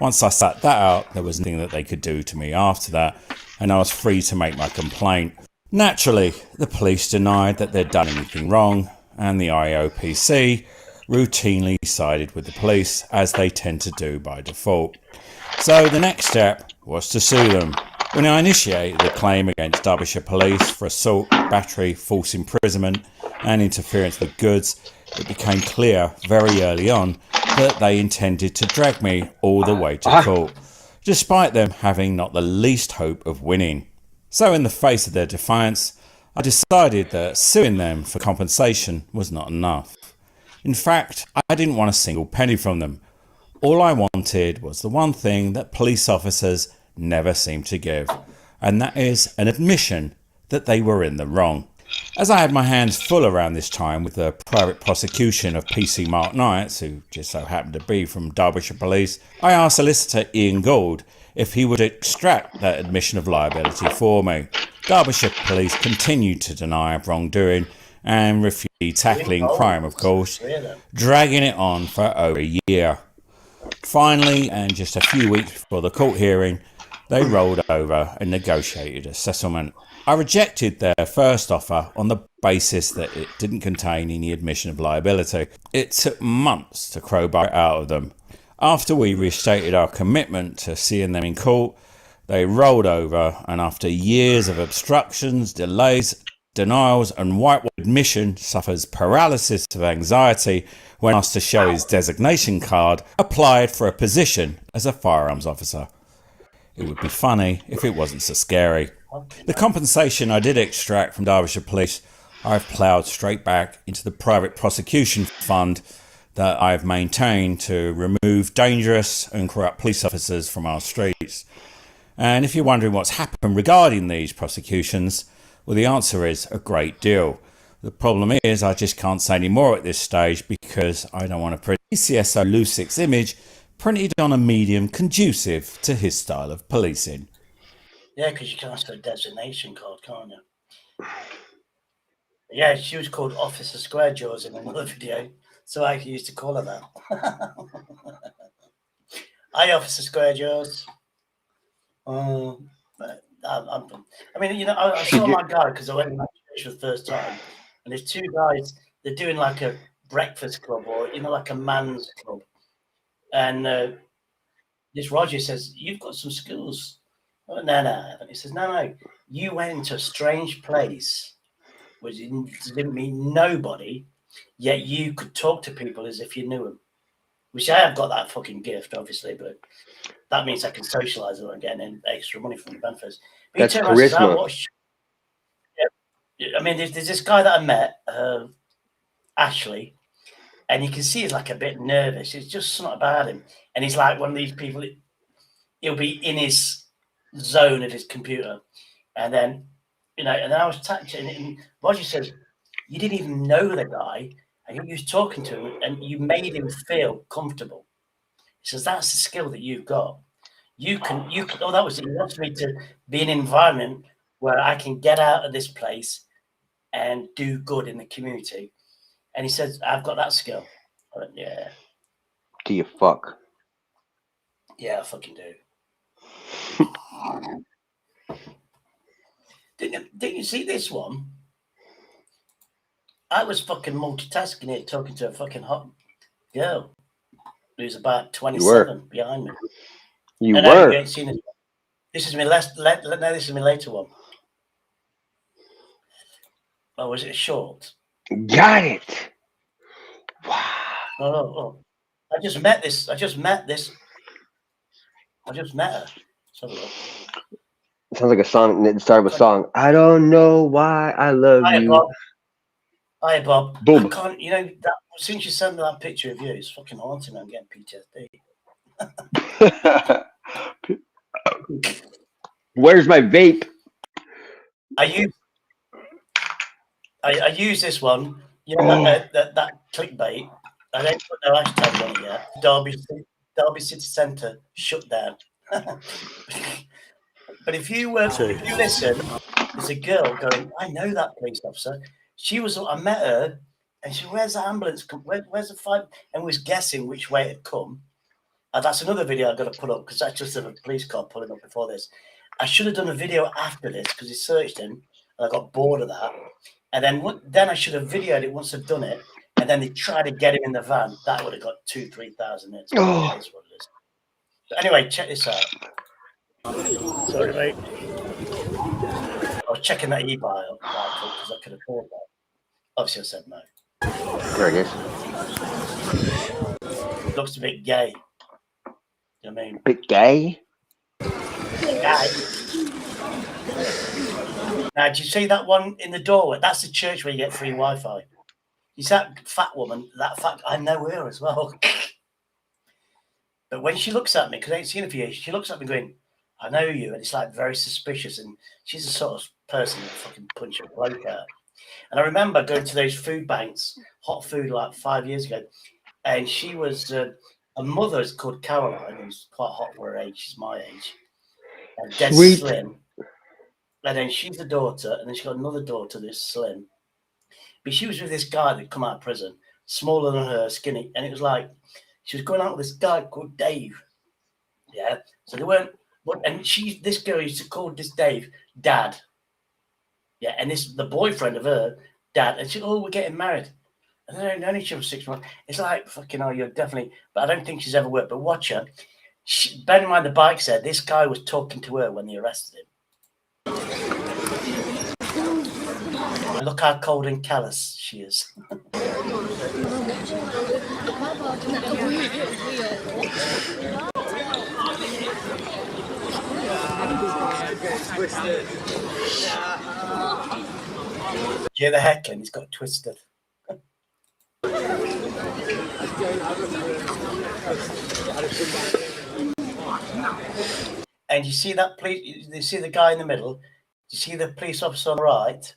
Speaker 16: once I sat that out, there was nothing that they could do to me after that, and I was free to make my complaint. Naturally, the police denied that they'd done anything wrong, and the IOPC routinely sided with the police, as they tend to do by default. So the next step was to sue them. When I initiated the claim against Derbyshire Police for assault, battery, false imprisonment and interference with goods, it became clear very early on that they intended to drag me all the way to court, despite them having not the least hope of winning. So in the face of their defiance, I decided that suing them for compensation was not enough. In fact, I didn't want a single penny from them. All I wanted was the one thing that police officers never seem to give, and that is an admission that they were in the wrong. As I had my hands full around this time with the private prosecution of PC Mark Knights, who just so happened to be from Derbyshire Police, I asked solicitor Ian Gould if he would extract that admission of liability for me. Derbyshire Police continued to deny wrongdoing and refused tackling crime, of course, dragging it on for over a year. Finally, and just a few weeks before the court hearing, they rolled over and negotiated a settlement. I rejected their first offer on the basis that it didn't contain any admission of liability. It took months to crowbar it out of them. After we restated our commitment to seeing them in court, they rolled over, and after years of obstructions, delays, denials and whitewash, admission suffers paralysis of anxiety when asked to show his designation card, applied for a position as a firearms officer. It would be funny if it wasn't so scary. The compensation I did extract from Derbyshire Police, I've ploughed straight back into the private prosecution fund that I've maintained to remove dangerous and corrupt police officers from our streets. And if you're wondering what's happened regarding these prosecutions, well, the answer is a great deal. The problem is I just can't say any more at this stage because I don't want to print PCSO Lusic's image printed on a medium conducive to his style of policing.
Speaker 1: Yeah, because you can ask for a designation card, can't you? Yeah, she was called Officer Square Jaws in another video, so I used to call her that. Hi, Officer Square Jaws. I mean, you know, I saw my guy because I went to church for the first time, and there's 2 guys. They're doing like a breakfast club, or like a man's club. And this Roger says, "You've got some skills." Oh, no, I haven't. He says, "No, you went into a strange place, which didn't mean nobody, yet you could talk to people as if you knew them." Which I have got that fucking gift, obviously, but that means I can socialise without getting extra money from the benefits. But
Speaker 2: that's charisma.
Speaker 1: I mean, there's this guy that I met, Ashley, and you can see he's like a bit nervous. It's just something about him. And he's like one of these people, he'll be in his zone of his computer. And then, and then I was touching it, and Roger says, "You didn't even know the guy, and you was talking to him, and you made him feel comfortable." He says, "That's the skill that you've got. You can, oh, that was it. He wants me to be in an environment where I can get out of this place and do good in the community." And he says, "I've got that skill." I went, "Yeah."
Speaker 2: Do you fuck?
Speaker 1: Yeah, I fucking do. Didn't you see this one? I was fucking multitasking here, talking to a fucking hot girl who's about 27 behind me.
Speaker 2: You
Speaker 1: No,
Speaker 2: were.
Speaker 1: you ain't seen it. This is my later one. Oh, was it a short?
Speaker 2: Got it.
Speaker 1: Oh. I just met her. Let's have a look.
Speaker 2: It sounds like a song. The start of a song. I don't know why I love
Speaker 1: Hiya,
Speaker 2: you.
Speaker 1: Bob. Hiya, Bob.
Speaker 2: Boom.
Speaker 1: I can't, that, since you sent me that picture of you, it's fucking haunting me. I'm getting PTSD.
Speaker 2: Where's my vape?
Speaker 1: I use this one. That clickbait. I don't put no hashtag on it yet. Derby City Centre shut down. But if you listen, there's a girl going, I know that police officer. I met her, and she, where's the ambulance? Where's the fire? And was guessing which way it had come. And that's another video I've got to put up because that's just a police car pulling up before this. I should have done a video after this because he searched him, and I got bored of that. And then I should have videoed it once I've done it, and then they try to get him in the van. That would have got 2,000-3,000 hits.
Speaker 2: Oh.
Speaker 1: It is what it is. But anyway, check this out. Sorry, mate. I was checking that e-bile because I could afford that. Obviously, I said no.
Speaker 2: There it is.
Speaker 1: Looks a bit gay. You know what I mean?
Speaker 2: Bit gay?
Speaker 1: Gay. Now, do you see that one in the doorway? That's the church where you get free Wi-Fi. You see that fat woman? I know her as well. But when she looks at me, because I ain't seen her for years, she looks at me going, I know you. And it's like very suspicious. And she's the sort of person that fucking punch a bloke out. And I remember going to those food banks, hot food, like 5 years ago. And she was, her mother is called Caroline, who's quite hot for her age. She's my age. And dead
Speaker 2: Sweet.
Speaker 1: slim. And then she's the daughter. And then she's got another daughter that's slim. But she was with this guy that come out of prison, smaller than her, skinny. And it was like, she was going out with this guy called Dave. Yeah. So they weren't, and this girl used to call this Dave Dad. Yeah. And the boyfriend of her, Dad. And she, we're getting married. And they don't know each other 6 months. It's like, fucking hell, you're definitely, but I don't think she's ever worked. But watch her. Bear in mind, the bike said this guy was talking to her when they arrested him. And look how cold and callous she is. Yeah, the heckling, he's got twisted. And you see that police? You see the guy in the middle? You see the police officer on the right?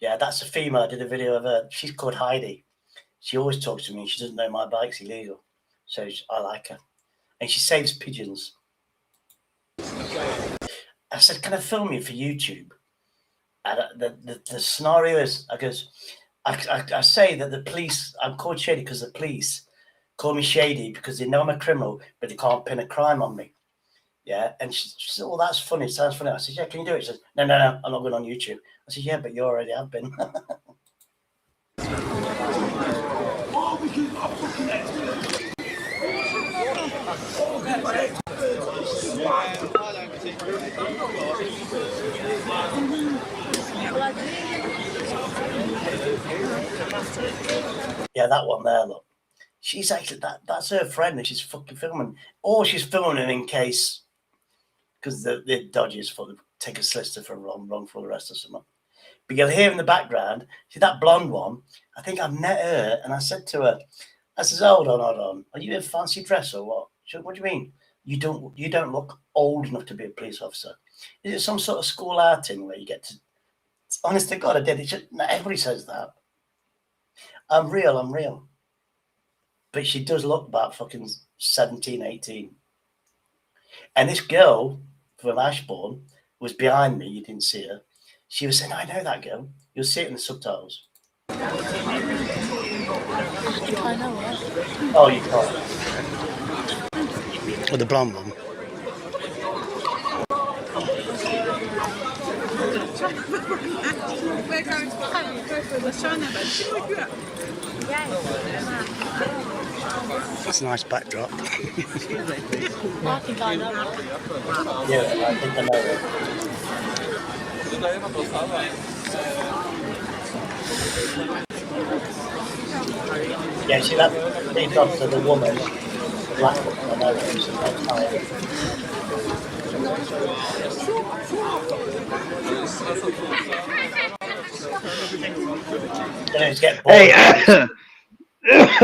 Speaker 1: Yeah, that's a female. I did a video of her. She's called Heidi. She always talks to me. She doesn't know my bike's illegal, so I like her. And she saves pigeons. I said, "Can I film you for YouTube?" And the scenario is, I say that the police. I'm called Shady because the police call me Shady because they know I'm a criminal, but they can't pin a crime on me. Yeah, and she said, "Oh, that's funny. It sounds funny." I said, "Yeah, can you do it?" She says, No, I'm not going on YouTube." I said, "Yeah, but you already have been." Yeah, that one there, look. She's actually, that's her friend and she's fucking filming. Or she's filming him in case, because they're dodges for them, take a solicitor for wrongful arrest or something. But you'll hear in the background, see that blonde one? I think I've met her and I said to her, I says, hold on. Are you in fancy dress or what? She said, what do you mean? You don't look old enough to be a police officer. Is it some sort of school outing where you get to, honest to God, I did. Everybody says that. I'm real. But she does look about fucking 17, 18. And this girl from Ashbourne was behind me. You didn't see her. She was saying, I know that girl. You'll see it in the subtitles. Oh, you can't. Or the blonde one.
Speaker 18: We're going to go for the China.
Speaker 1: It's a nice backdrop.
Speaker 18: I think I know it.
Speaker 1: Yeah, I think I know it. Yeah, see that police officer, the woman, the black woman, I know her, she's no time. Get bored.
Speaker 2: Hey,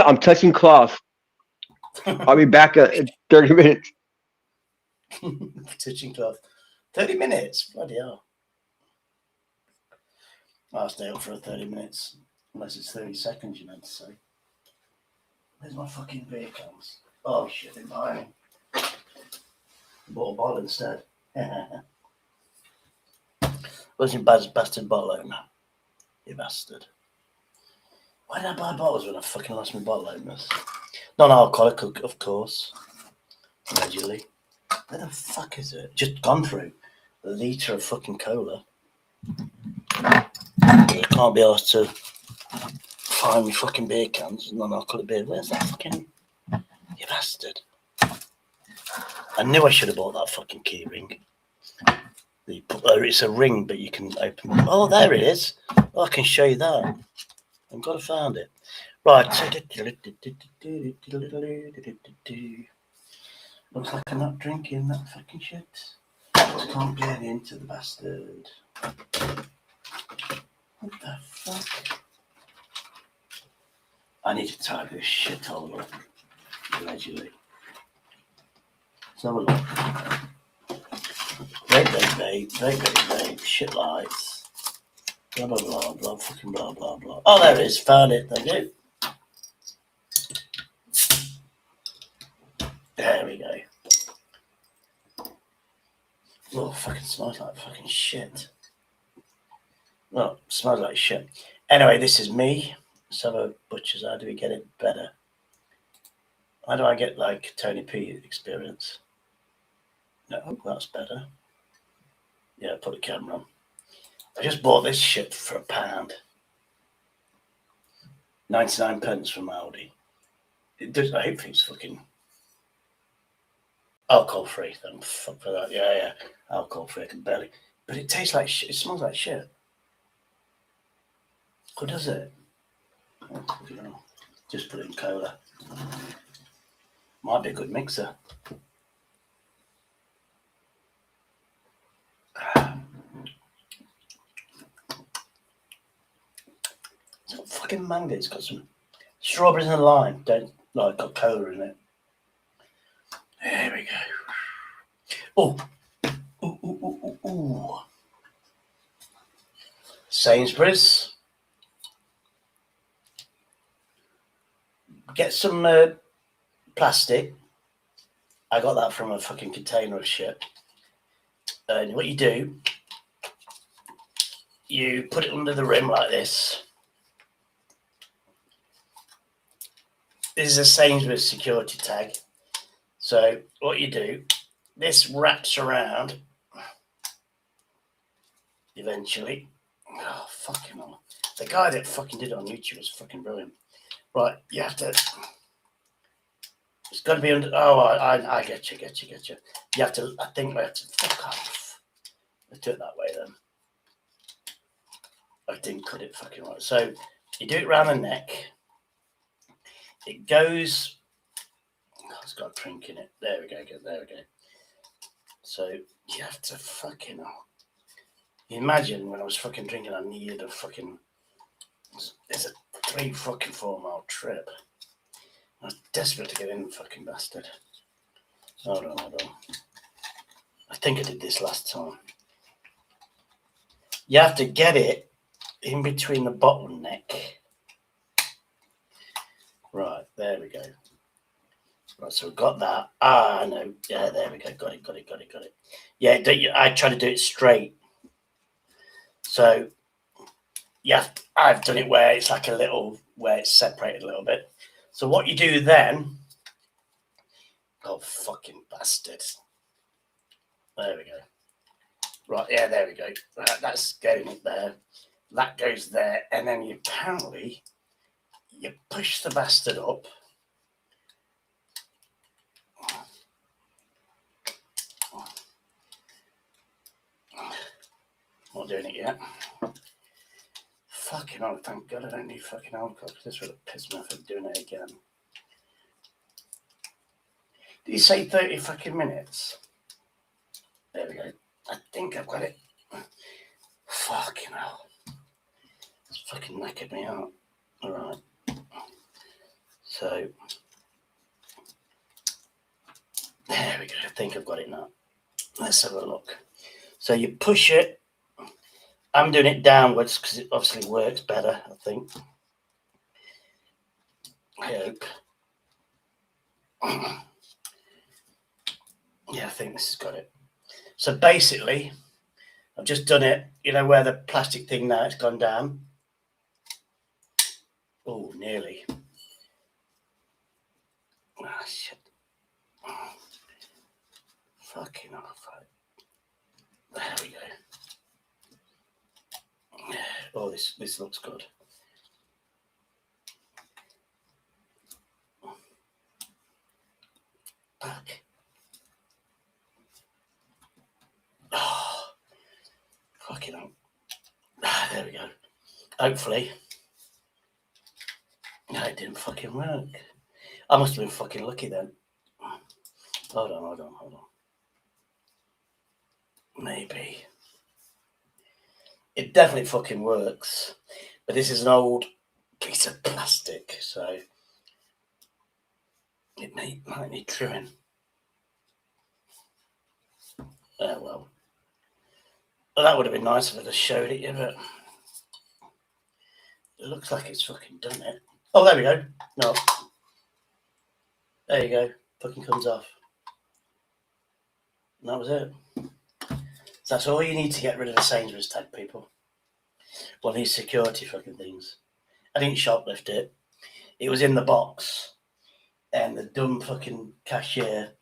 Speaker 2: I'm touching cloth. I'll be back in 30 minutes.
Speaker 1: Touching cloth. 30 minutes? Bloody hell. I'll stay up for 30 minutes. Unless it's 30 seconds, you meant to say. Where's my fucking beer cans? Oh shit, they're mine. Bought a bottle instead. Where's your bastard bottle opener? You bastard. Why did I buy bottles when I fucking lost my bottle openers? Non-alcoholic, of course. Allegedly. Where the fuck is it? Just gone through a litre of fucking cola. I can't be asked to find me fucking beer cans. Non-alcoholic beer. Where's that fucking... You bastard. I knew I should have bought that fucking key ring. It's a ring, but you can open it. Oh, there it is. Oh, I can show you that. I've got to find it. Right. Looks like I'm not drinking that fucking shit. I can't get into the bastard. What the fuck? I need to tie this shit all up. Allegedly. Let's have a look. Vape. Shit lights. Blah, blah, blah, blah, fucking blah, blah, blah. Oh, there it is. Found it. Thank you. There we go. Oh, fucking smells like fucking shit. Well, smells like shit. Anyway, this is me. Let's have a butcher's. How do we get it better? How do I get like Tony P experience? No, that's better. Yeah, put the camera on. I just bought this shit for £1. 99 pence from Aldi. It does. I hope it's fucking alcohol free. Thank fuck for that. Yeah. Alcohol free. I can barely. But it tastes like shit. It smells like shit. What does it? Oh, you know, just put it in cola. Might be a good mixer. It's got fucking mango. It's got some strawberries and lime. Don't like got cola in it. There we go. Ooh. Sainsbury's. Get some plastic. I got that from a fucking container of shit. And what you do, you put it under the rim like this. This is a Sainsbury's security tag. So what you do, this wraps around eventually. Oh, fucking hell. The guy that fucking did it on YouTube was fucking brilliant. Right, you have to... It's got to be under... Oh, I get you. You have to... I think we have to... Fuck off. Let's do it that way then. I didn't cut it fucking right. So you do it around the neck. It goes... Oh, it's got a drink in it. There we go. So you have to fucking... You imagine when I was fucking drinking, I needed a fucking... It's a 3-4 mile trip. I was desperate to get in, fucking bastard. Hold on. I think I did this last time. You have to get it in between the bottleneck. Right, there we go. Right, so we've got that. No. Yeah, there we go. Got it. Yeah, I try to do it straight. So, yeah, I've done it where it's like a little, where it's separated a little bit. So what you do then, oh, fucking bastard. There we go. Right, yeah, there we go. Right, that's going up there. That goes there. And then you push the bastard up. Not doing it yet. Fucking hell, thank God I don't need fucking alcohol, because this would have pissed me off of doing it again. Did you say 30 fucking minutes? There we go. I think I've got it. Fucking hell. It's fucking knackered me out. Alright. So, there we go. I think I've got it now. Let's have a look. So you push it. I'm doing it downwards because it obviously works better, I think. I hope. Yeah, I think this has got it. So basically, I've just done it, you know, where the plastic thing now, it's gone down. Oh, nearly. Ah, shit. Fucking off. There we go. Oh, this looks good. Back. Oh, fucking hell. Ah, there we go. Hopefully. No, it didn't fucking work. I must have been fucking lucky then. Hold on. Maybe. It definitely fucking works. But this is an old piece of plastic, so it might need trimming. Oh well. Well, that would have been nice if I'd have showed it you, but it looks like it's fucking done it. Oh, there we go. No. There you go. Fucking comes off. And that was it. So that's all you need to get rid of the Sainsbury's tag, people. Well, these security fucking things. I didn't shoplift it. It was in the box. And the dumb fucking cashier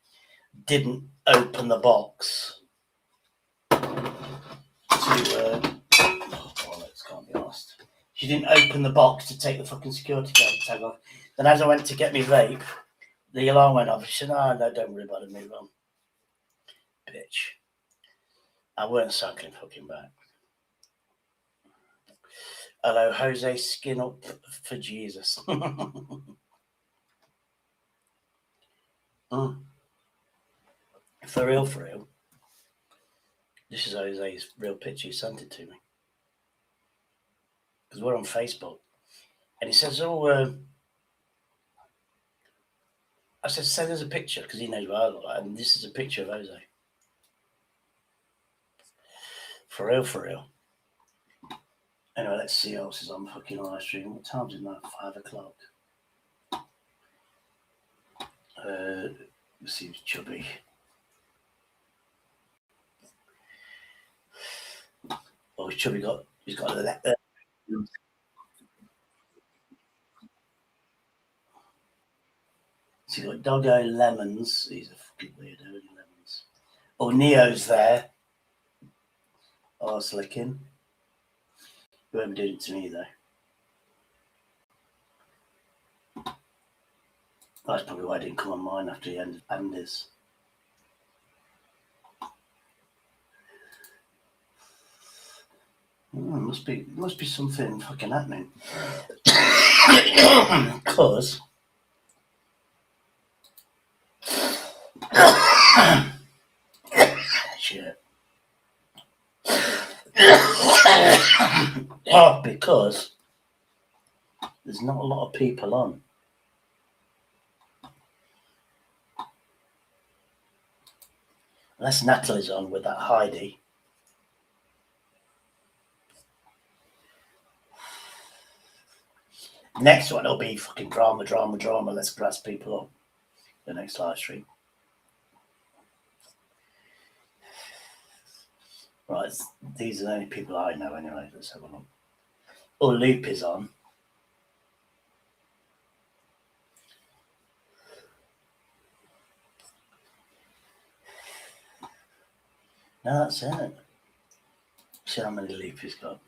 Speaker 1: didn't open the box to oh, bollocks, can't be asked. She didn't open the box to take the fucking security guard tag off. Then as I went to get me vape, the alarm went off. She said, "Oh, no, don't worry about it, move on." Bitch. I weren't cycling fucking back. Hello, Jose, skin up for Jesus. For real. This is Jose's real picture. He sent it to me. Because we're on Facebook. And he says, oh, I said, send us a picture, because he knows what I look like. And this is a picture of Jose. For real. Anyway, let's see what else is on fucking live stream. What time's it now? 5 o'clock. Let's see who's chubby. Oh, chubby he's got a letter. So you got Doggo Lemons. He's a fucking weirdo, Lemons. Oh, Neo's there. Arse licking. You won't be doing it to me, though. That's probably why I didn't come on mine after he ended Andy's. Must be something fucking happening. Because shit. Oh, because there's not a lot of people on. Unless Natalie's on with that Heidi. Next one will be fucking drama. Let's grasp people up. The next live stream. Right, these are the only people I know anyway. Let's have a look. Oh, Loop is on. No, that's it. See how many Loop he's got.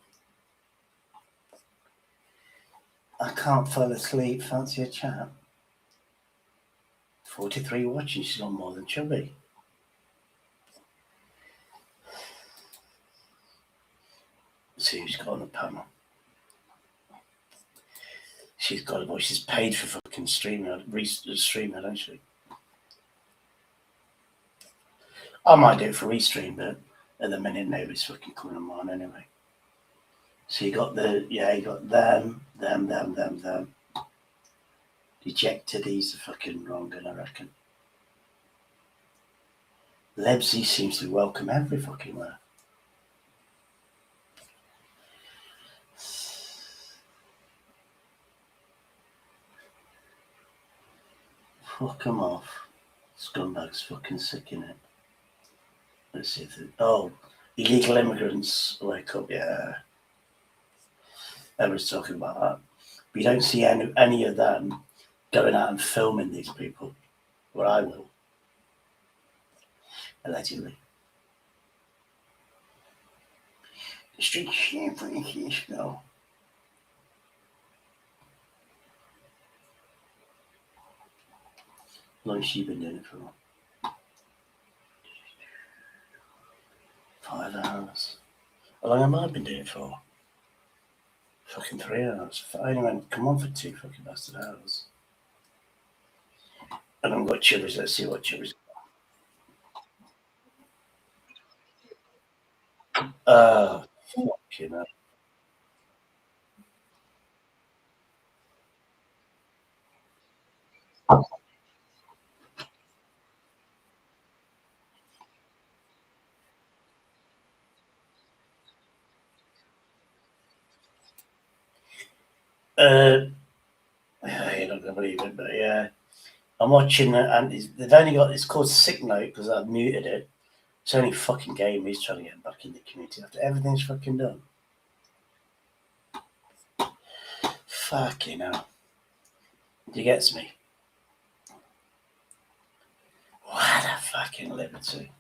Speaker 1: I can't fall asleep. Fancy a chat. 43 watching. She's got more than Chubby. Let's see who's got on the panel. She's got a voice. She's paid for fucking streaming, don't she? I might do it for restream, but at the minute nobody's fucking coming on mine anyway. So you got them. Dejected, he's the fucking wrong one, I reckon. Lebsy seems to welcome every fucking where. Fuck him off. Scumbag's fucking sick in it. Let's see if illegal immigrants wake up, yeah. Everyone's talking about that. But you don't see any of them going out and filming these people. Well, I will. Allegedly. The street shit for no. How long has she been doing it for? 5 hours. How long have I been doing it for? Fucking 3 hours. I only went come on for 2 fucking bastard hours. And I've got chivers. Let's see what chivers. Fucking hell. You're not gonna believe it, but yeah, I'm watching it, and they've only got it's called Sick Note because I've muted it. It's only fucking game. He's trying to get back in the community after everything's fucking done. Fucking hell. He gets me. What a fucking liberty.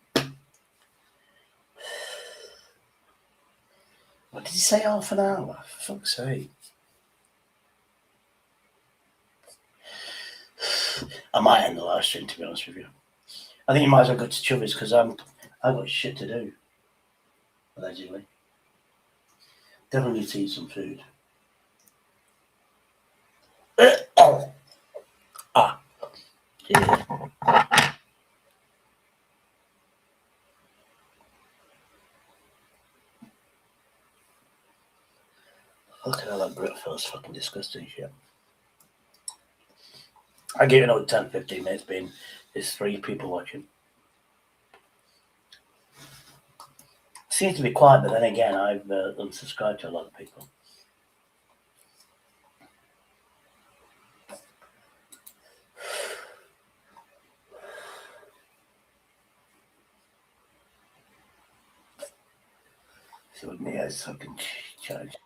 Speaker 1: What did he say? Half an hour? For fuck's sake. I might end the live stream, to be honest with you. I think you might as well go to Chubby's because I've got shit to do. Allegedly. Definitely need to eat some food. Yeah. Fucking hell, that Brit feels fucking disgusting shit. I give it another 10, 15 minutes being there's 3 people watching. Seems to be quiet, but then again, I've unsubscribed to a lot of people. So with me, I fucking charge.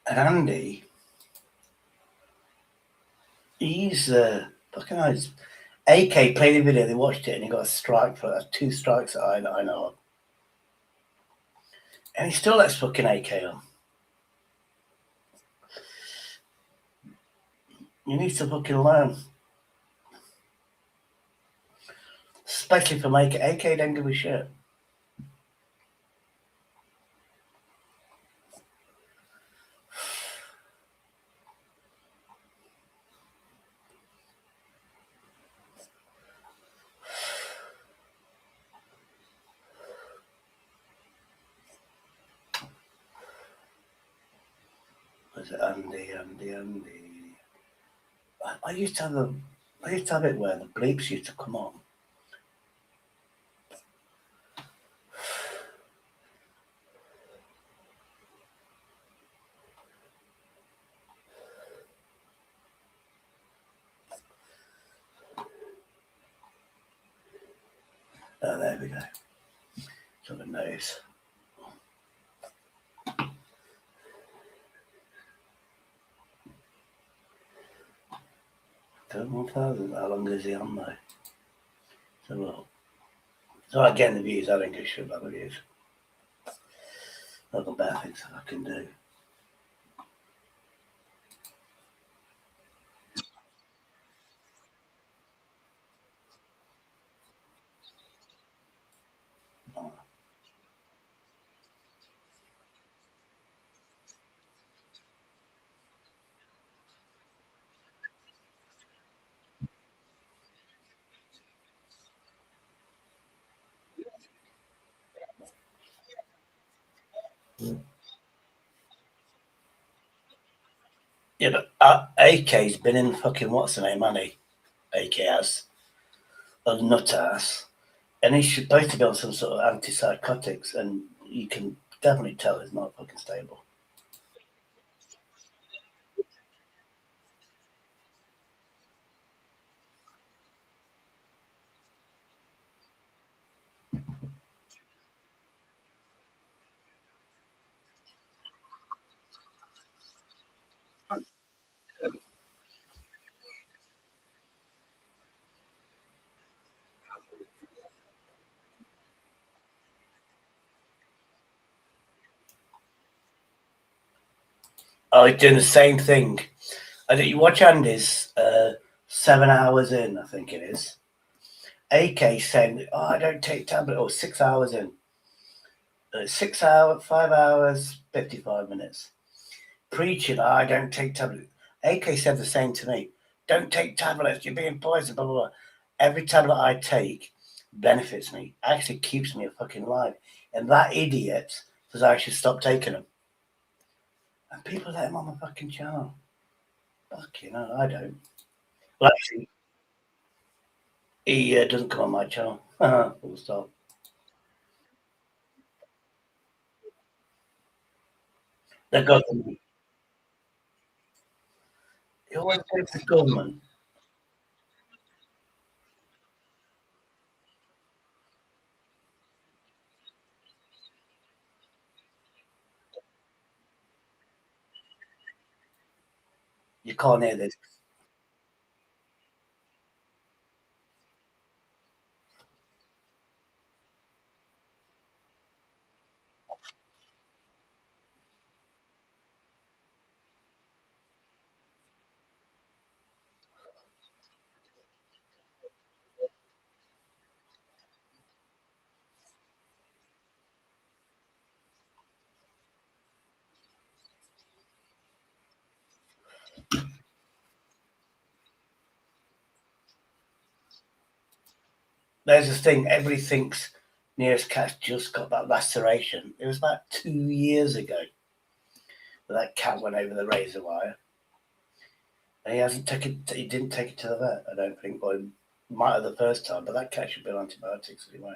Speaker 1: And Andy, he's fucking nice. AK played a video, they watched it, and he got a strike for that. 2 strikes that I know of. And he still lets fucking AK on. You need to fucking learn. Especially from AK. AK don't give a shit. Was it Andy? I used to have it where the bleeps used to come on. Oh, there we go. Sort of knows. 1,000. How long is he on though? So well. So I get the views. I don't give a shit about the views. I've got better things that I can do. Yeah, but AK's been in fucking what's the name, hasn't he? AK has. A nut ass. And he's supposed to be on some sort of antipsychotics, and you can definitely tell he's not fucking stable. Oh, he's doing the same thing. I think you watch Andy's 7 hours in, I think it is. AK saying, "Oh, I don't take tablet." Or 6 hours in. 6 hours, 5 hours, 55 minutes. Preaching, I don't take tablets. AK said the same to me. Don't take tablets. You're being poisoned. Blah blah blah. Every tablet I take benefits me. Actually keeps me fucking alive. And that idiot says I should stop taking them. And people let him on my fucking channel. Fuck you know, I don't. Well, actually, he doesn't come on my channel. Full stop. The government. He always takes the government. You can't hear this. There's this thing, everybody thinks Nearest Cat's just got that laceration. It was about 2 years ago that cat went over the razor wire. And he didn't take it to the vet, I don't think. Or he might have the first time, but that cat should be on antibiotics anyway.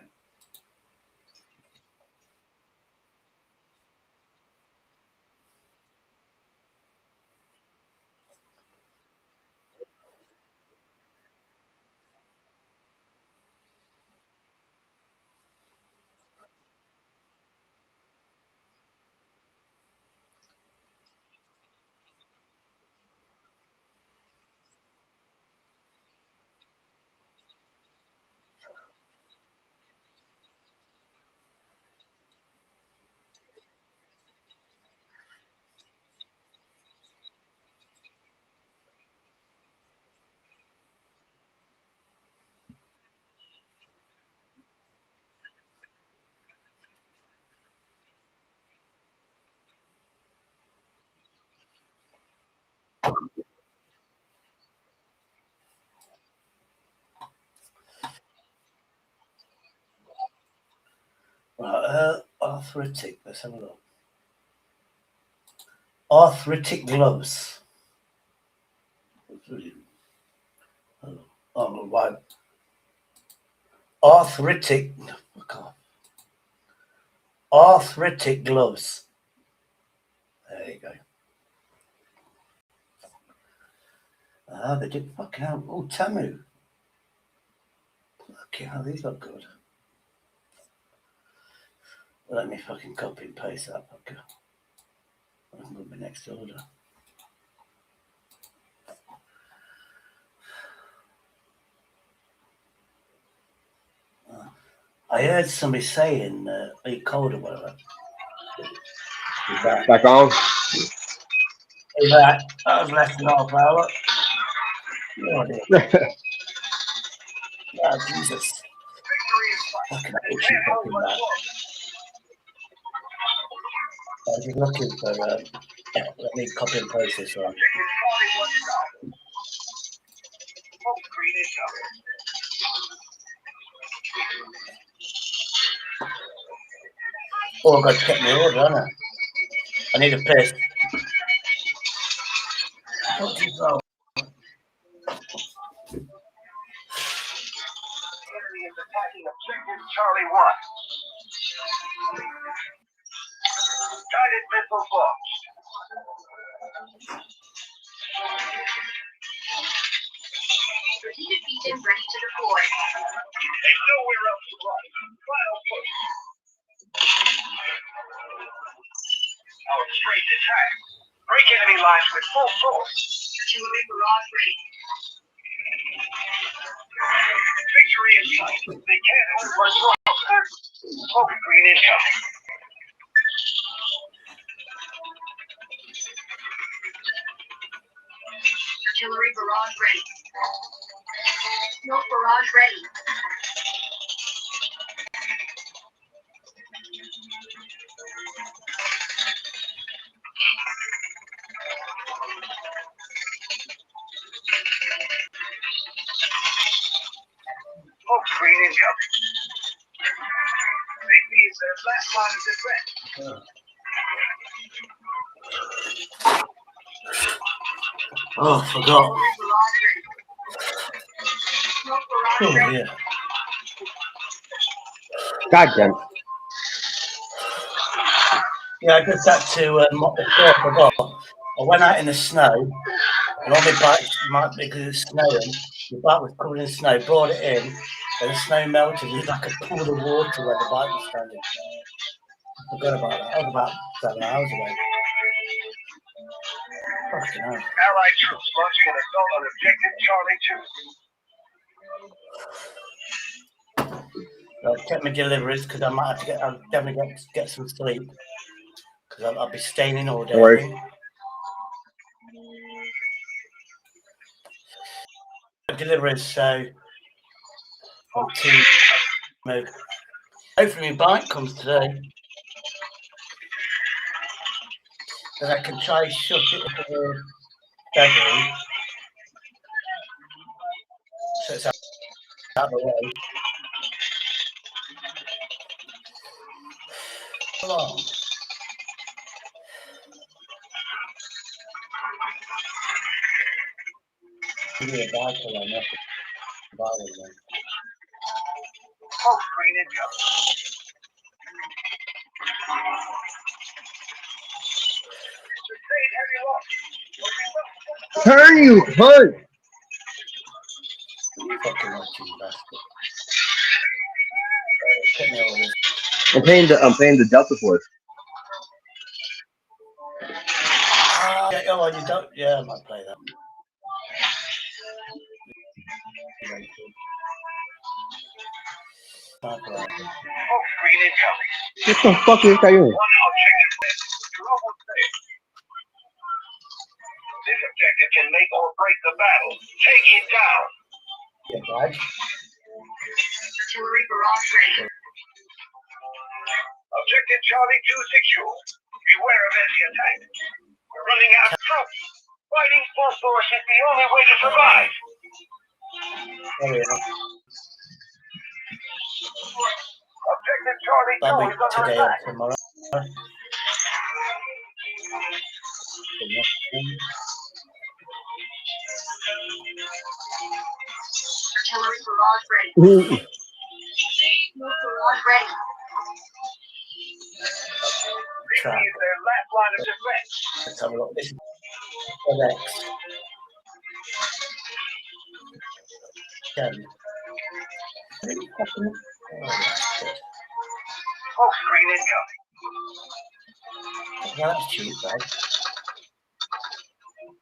Speaker 1: Right, arthritic, let's have a look. Arthritic gloves. Oh, right. Arthritic, fuck off. Arthritic gloves. There you go. Ah, they did fucking hell. Oh, Tamu. Fucking hell, these look good. Let me fucking copy and paste that fucker. That's my next order. I heard somebody saying, "Are you cold or whatever?"
Speaker 2: Back on.
Speaker 1: That was less than half hour. Oh, yeah, Jesus. Fucking itchy fucking back. I was just looking for, let me copy and paste this one. Oh, I've got to check my order, haven't I? I need a piss. What do you know?
Speaker 19: Charlie 1. Guided missile launched.
Speaker 3: Strategic beacon ready to deploy.
Speaker 19: There's nowhere else to run. Final push. Our straight attack. Break enemy lines with full force.
Speaker 3: Artillery barrage ready.
Speaker 19: Victory in sight. They can't hold much longer. Smoke green incoming.
Speaker 3: Artillery barrage ready. Smoke barrage ready.
Speaker 19: Smoke screen incoming. This is their last line of defense.
Speaker 1: Oh, I forgot. Oh, yeah.
Speaker 2: God damn.
Speaker 1: Yeah, I just had to mop the floor. I forgot. I went out in the snow, and on my bike, because it's snowing, the bike was covered in snow, brought it in, and the snow melted. It was like a pool of water where the bike was standing. I forgot about that. I was about 7 hours away. Fucking hell.
Speaker 19: Allied troops launching an assault on objective Charlie 2.
Speaker 1: I'll check my deliveries because I might have to get. I'll definitely get some sleep because I'll be staying in all day.
Speaker 2: No worries.
Speaker 1: Deliveries, so hopefully my bike comes today. Then I can try shut it for February. So it's out of the way. Come on. Give me a bike around there.
Speaker 19: Smoke screen incoming. Sustain heavy loss.
Speaker 2: Turn, you cunt!
Speaker 1: Fucking watching bastard. Put me over this.
Speaker 2: I'm paying the Delta Force.
Speaker 1: Yeah, oh, you don't? Yeah, I might play that.
Speaker 19: Smoke screen incoming.
Speaker 2: What the fuck is that?
Speaker 19: One objective left. Global save. This objective can make or break the battle. Take it down.
Speaker 1: Yeah, right.
Speaker 3: Artillery barrage ready.
Speaker 19: Objective Charlie 2 secure. Beware of enemy attack. We're running out of troops. Fighting full force is the only way to survive.
Speaker 1: Oh, yeah.
Speaker 19: Objective Charlie 2
Speaker 1: That'll
Speaker 19: is
Speaker 1: be
Speaker 19: under
Speaker 1: today or
Speaker 19: attack.
Speaker 1: tomorrow.
Speaker 3: Artillery barrage ready. Smoke barrage ready.
Speaker 19: This is their last line of defense.
Speaker 1: Let's have a look. This is FedEx. 10.
Speaker 19: smoke screen incoming.
Speaker 1: Well, that's cheap, right?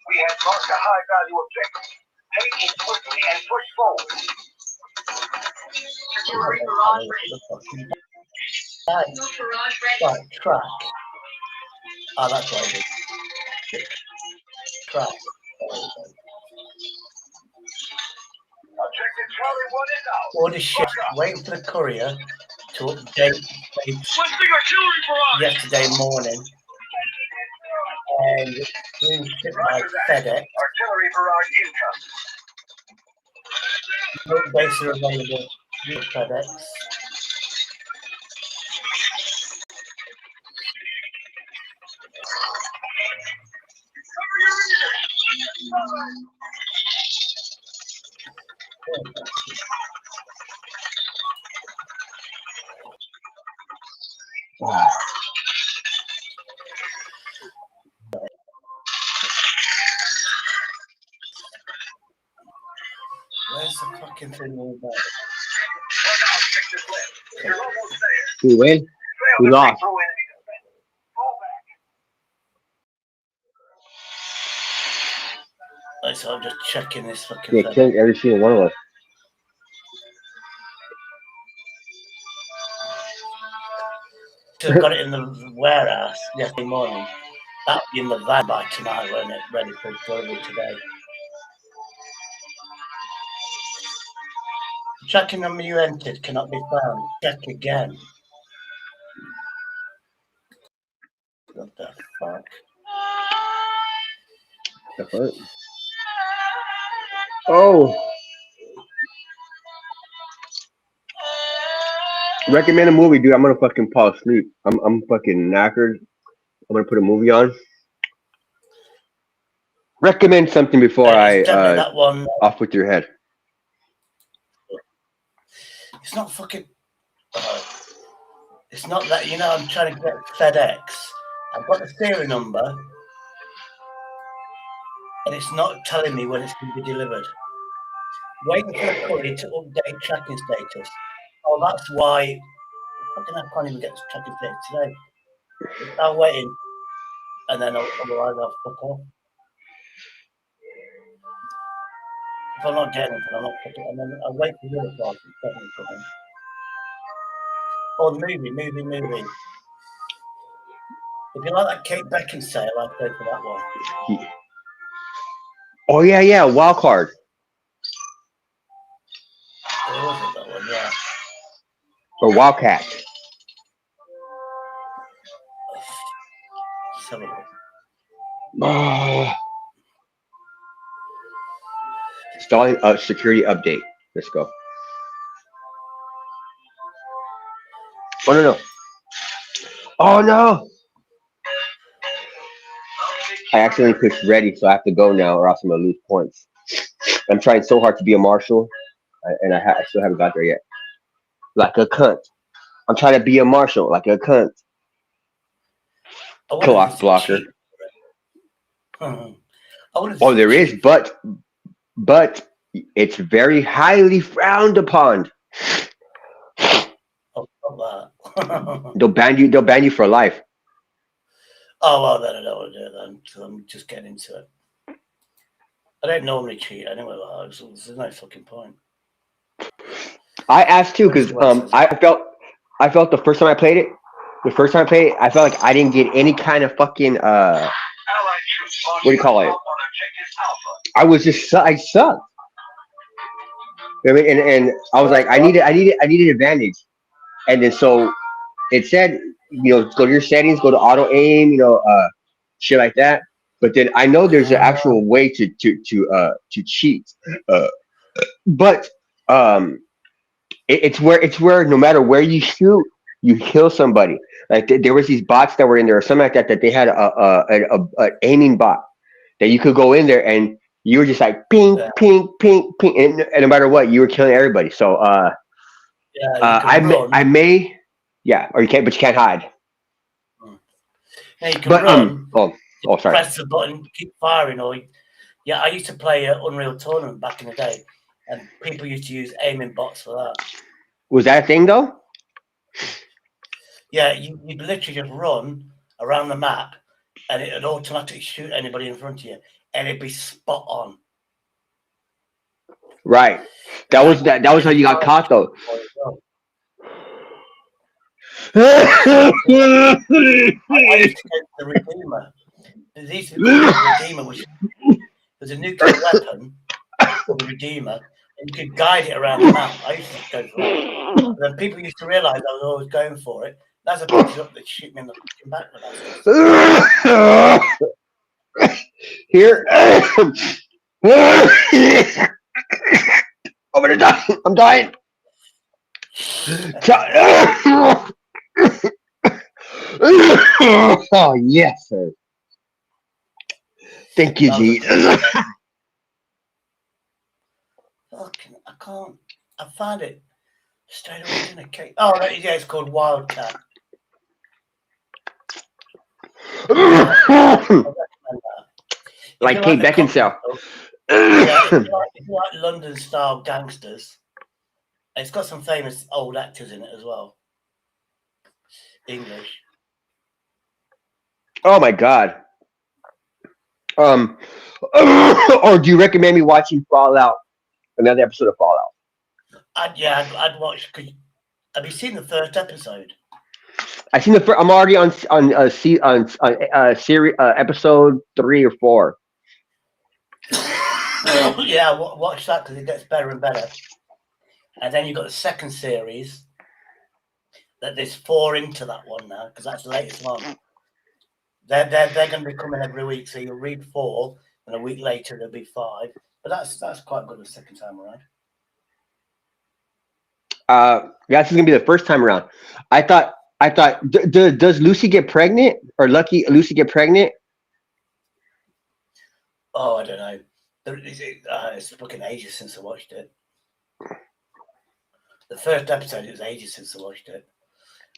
Speaker 19: We have marked a high-value objective. Take it quickly and push forward.
Speaker 13: Artillery barrage ready.
Speaker 1: Right,
Speaker 13: Barrage ready.
Speaker 1: right, track. Oh, that's right. Track.
Speaker 19: Objective Charlie 1 is out.
Speaker 1: Order shift. Waiting for the courier to update
Speaker 19: Requesting artillery barrage.
Speaker 1: yesterday morning. And being shipped by FedEx.
Speaker 19: Artillery barrage incoming.
Speaker 1: No base are available with FedEx. Where's the fucking thing all about?
Speaker 2: We win. We lost.
Speaker 1: Right, so I'm just checking this fucking
Speaker 2: Yeah,
Speaker 1: thing.
Speaker 2: killed every single one of us.
Speaker 1: Should have got it in the warehouse yesterday morning. That'll be in the van by tonight, won't it? Ready for delivery today. Tracking number you entered cannot be found. Check again. What the fuck?
Speaker 2: The fuck? Oh. Recommend a movie, dude. I'm gonna fucking fall asleep. I'm fucking knackered. I'm gonna put a movie on. Recommend something before
Speaker 1: It's definitely that one.
Speaker 2: off with your head.
Speaker 1: It's not fucking. It's not that, you know, I'm trying to get FedEx. I've got the serial number, and it's not telling me when it's going to be delivered. Waiting for the courier to update tracking status. Oh, that's why. Fucking I can't even get the tracking status today. I'm waiting, and then otherwise I'll fuck off. If I'm not getting it, I'm not fucking. And then I wait for the other part. It's definitely coming. Oh, the movie. If you like that Kate Beckinsale, I'd go for that one.
Speaker 2: Oh yeah, Wild Card.
Speaker 1: There wasn't that one, yeah.
Speaker 2: Or Wildcat.
Speaker 1: Let's have a look.
Speaker 2: Installing a security update. Let's go. Oh no. Oh no! I accidentally pushed ready, so I have to go now, or else I'm gonna lose points. I'm trying so hard to be a marshal, and I still haven't got there yet. Like a cunt. I'm trying to be a marshal, like a cunt. Clock blocker. Oh, there is, but it's very highly frowned upon. They'll ban you for life.
Speaker 1: Oh well, then I don't want to do it then. So I'm just getting into it. I don't normally cheat anyway. So there's no fucking point.
Speaker 2: I asked too because I felt the first time I played it. I felt like I didn't get any kind of fucking what do you call it? I was just I sucked. You know what I mean? And I was like, I need an advantage. And then so it said, you know, go to your settings, go to auto aim, you know, shit like that. But then I know there's an actual way to cheat. But it's where no matter where you shoot, you kill somebody. Like there was these bots that were in there or something like that they had a aiming bot that you could go in there and you were just like ping, ping, ping, ping, and no matter what, you were killing everybody. So I may, yeah, or you can't, but you can't hide.
Speaker 1: Yeah, you can run.
Speaker 2: Oh, sorry.
Speaker 1: Press the button, keep firing. I used to play Unreal Tournament back in the day, and people used to use aiming bots for that.
Speaker 2: Was that a thing though?
Speaker 1: Yeah, you'd literally just run around the map, and it'd automatically shoot anybody in front of you, and it'd be spot on.
Speaker 2: Right. That was how you got caught though.
Speaker 1: I used to go to the Redeemer. There used to be the Redeemer, which was a nuclear weapon, the Redeemer, and you could guide it around the map. I used to go for that. But then people used to realise I was always going for it. As I picked it up, they'd shoot me in the fucking back with that.
Speaker 2: Here. I'm gonna die. I'm dying. Oh yes, sir. Thank you, Jesus.
Speaker 1: Fucking, I can't. I found it straight away in a cake. Oh, yeah, it's called Wildcat.
Speaker 2: Like Kate Beckinsale.
Speaker 1: Yeah, if you like London-style gangsters, it's got some famous old actors in it as well. English.
Speaker 2: Oh my God. Or do you recommend me watching Fallout? Another episode of Fallout.
Speaker 1: I'd watch. Have you seen the first episode?
Speaker 2: I seen the first. I'm already on series episode 3 or 4.
Speaker 1: Yeah, watch that because it gets better and better. And then you've got the second series. That there's 4 into that one now because that's the latest one. They're going to be coming every week, so you'll read 4, and a week later there'll be 5. But that's quite good the second time around.
Speaker 2: Yeah, this is gonna be the first time around. I thought. Does Lucy get pregnant or Lucy get pregnant?
Speaker 1: Oh, I don't know. It's fucking ages since I watched it. The first episode, it was ages since I watched it.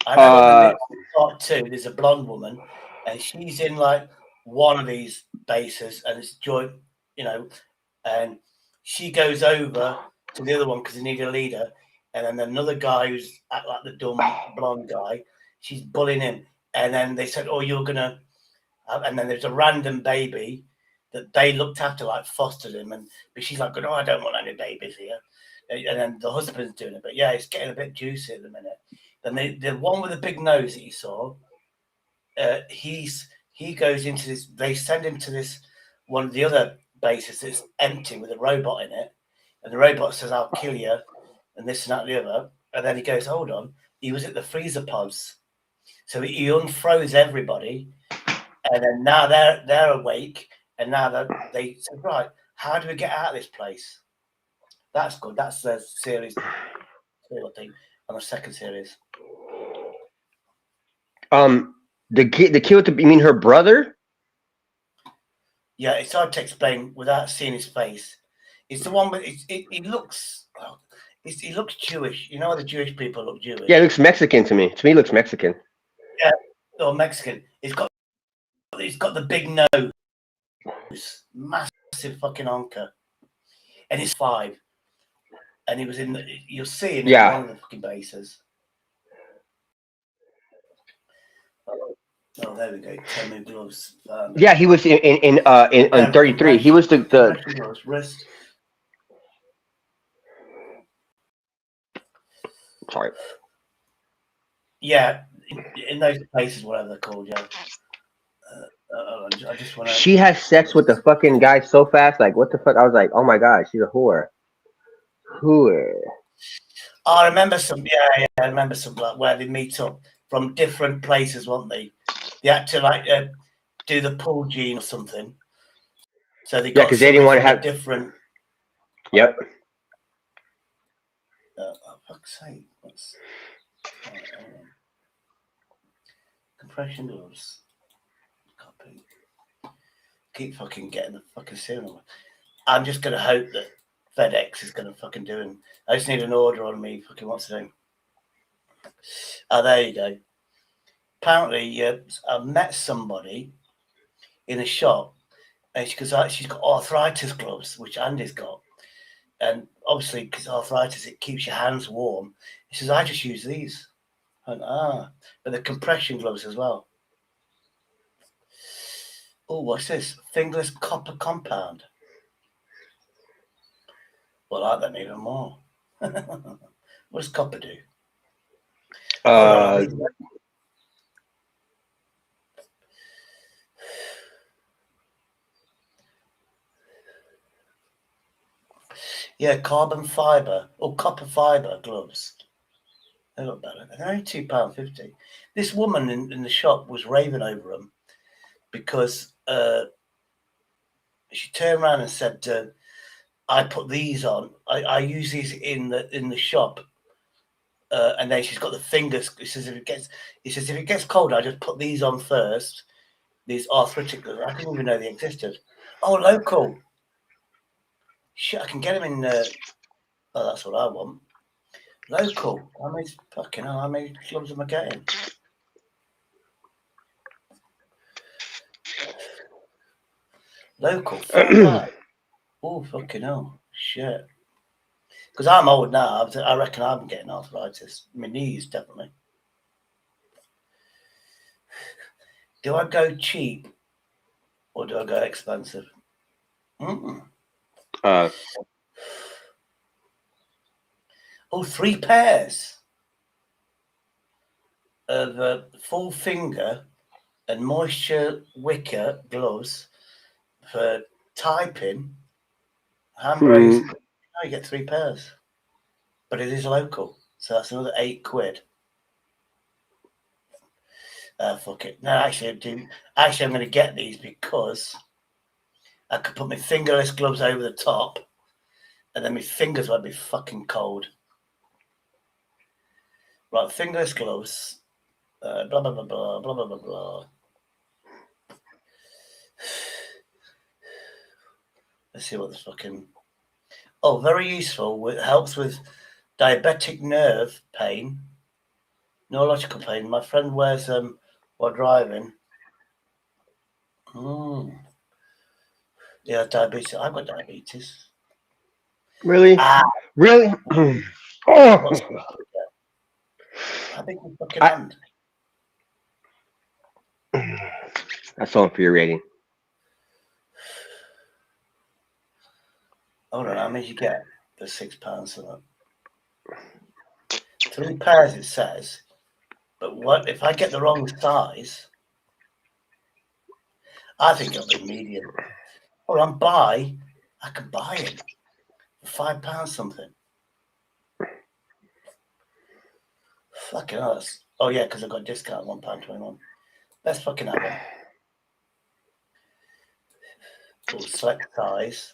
Speaker 1: I know in part 2, there's a blonde woman, and she's in like one of these bases, and it's joint, and she goes over to the other one because they need a leader, and then another guy who's act like the dumb blonde guy, she's bullying him, and then they said, "Oh, you're gonna," and then there's a random baby that they looked after, like fostered him, but she's like, "No, I don't want any babies here," and then the husband's doing it, but yeah, it's getting a bit juicy at the minute. Then the one with the big nose that you saw, he goes into this. They send him to this one of the other bases that's empty with a robot in it, and the robot says, "I'll kill you," and this and that and the other. And then he goes, "Hold on." He was at the freezer pods, so he unfroze everybody, and then now they're awake, and now they said, "Right, how do we get out of this place?" That's good. That's the series, I think, on the second series.
Speaker 2: The kid with you mean her brother?
Speaker 1: Yeah, it's hard to explain without seeing his face. It's the one with he looks Jewish. You know how the Jewish people look Jewish?
Speaker 2: Yeah, it looks Mexican to me. To me, it looks Mexican.
Speaker 1: Yeah, or Mexican. He's got the big nose, massive fucking honker, and he's 5. And he was you'll see him in one of the fucking bases. Oh, there we go. Temu gloves.
Speaker 2: Yeah, he was in 33. He was the
Speaker 1: wrist.
Speaker 2: Sorry.
Speaker 1: Yeah, in those places, whatever they're called. Yeah. I just want to.
Speaker 2: She has sex with the fucking guy so fast. Like, what the fuck? I was like, oh my god, she's a whore. Whore.
Speaker 1: I remember some. Yeah, I remember some like where they meet up from different places, weren't they? They had to like do the pull gene or something. So they got
Speaker 2: because they didn't want to have
Speaker 1: different.
Speaker 2: Yep.
Speaker 1: Oh, fuck's sake! Compression gloves. Copy. Keep fucking getting the fucking serial. I'm just gonna hope that FedEx is gonna fucking do it. I just need an order on me. Fucking what's the name? Oh, there you go. Apparently, I met somebody in a shop, and she's got arthritis gloves, which Andy's got, and obviously because arthritis, it keeps your hands warm. He says, "I just use these." And, but the compression gloves as well. Oh, what's this? Fingerless copper compound. Well, I like them even more. What does copper do? Yeah, carbon fibre or copper fibre gloves. They look better. They're only £2.50. This woman in the shop was raving over them because she turned around and said, "I put these on. I use these in the shop." And then she's got the fingers. He says if it gets cold, I just put these on first. These arthritic gloves. I didn't even know they existed. Oh, local. Shit, I can get them in. Oh, that's what I want. Local. How many gloves am I getting? Local. £4. Oh, fucking hell. Shit. Because I'm old now. I reckon I'm getting arthritis. My knees, definitely. Do I go cheap or do I go expensive? Oh, 3 pairs of full finger and moisture wicker gloves for typing, hand raising. You get 3 pairs, but it is local, so that's another £8. Fuck it. No, actually, I do. Actually, I'm going to get these because I could put my fingerless gloves over the top, and then my fingers won't be fucking cold. Right, fingerless gloves. Blah blah blah blah blah blah blah blah. Let's see what the fucking. Oh, very useful. It helps with diabetic nerve pain, neurological pain. My friend wears them while driving. Yeah, diabetes. I've got diabetes.
Speaker 2: Really? Really?
Speaker 1: How big is fucking hand?
Speaker 2: That's so infuriating.
Speaker 1: Hold on, how many you get for £6 for that? 3 pairs, it says. But what if I get the wrong size? I think it'll be medium. Or I can buy it for £5 something. Fucking hell. Oh yeah, because I got a discount, £1.21. Let's fucking have them. Oh, select size.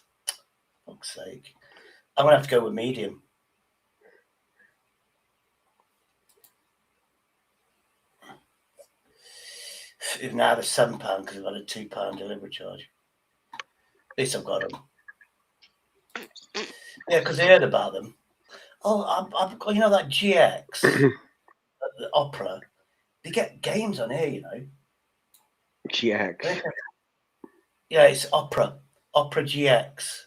Speaker 1: Fuck's sake. I'm gonna have to go with medium. Now they're £7 because I've had a £2 delivery charge. At least I've got them. Yeah, because I heard about them. Oh, I've got, you know, that GX, the Opera. They get games on here, you know.
Speaker 2: GX.
Speaker 1: Yeah, it's Opera GX,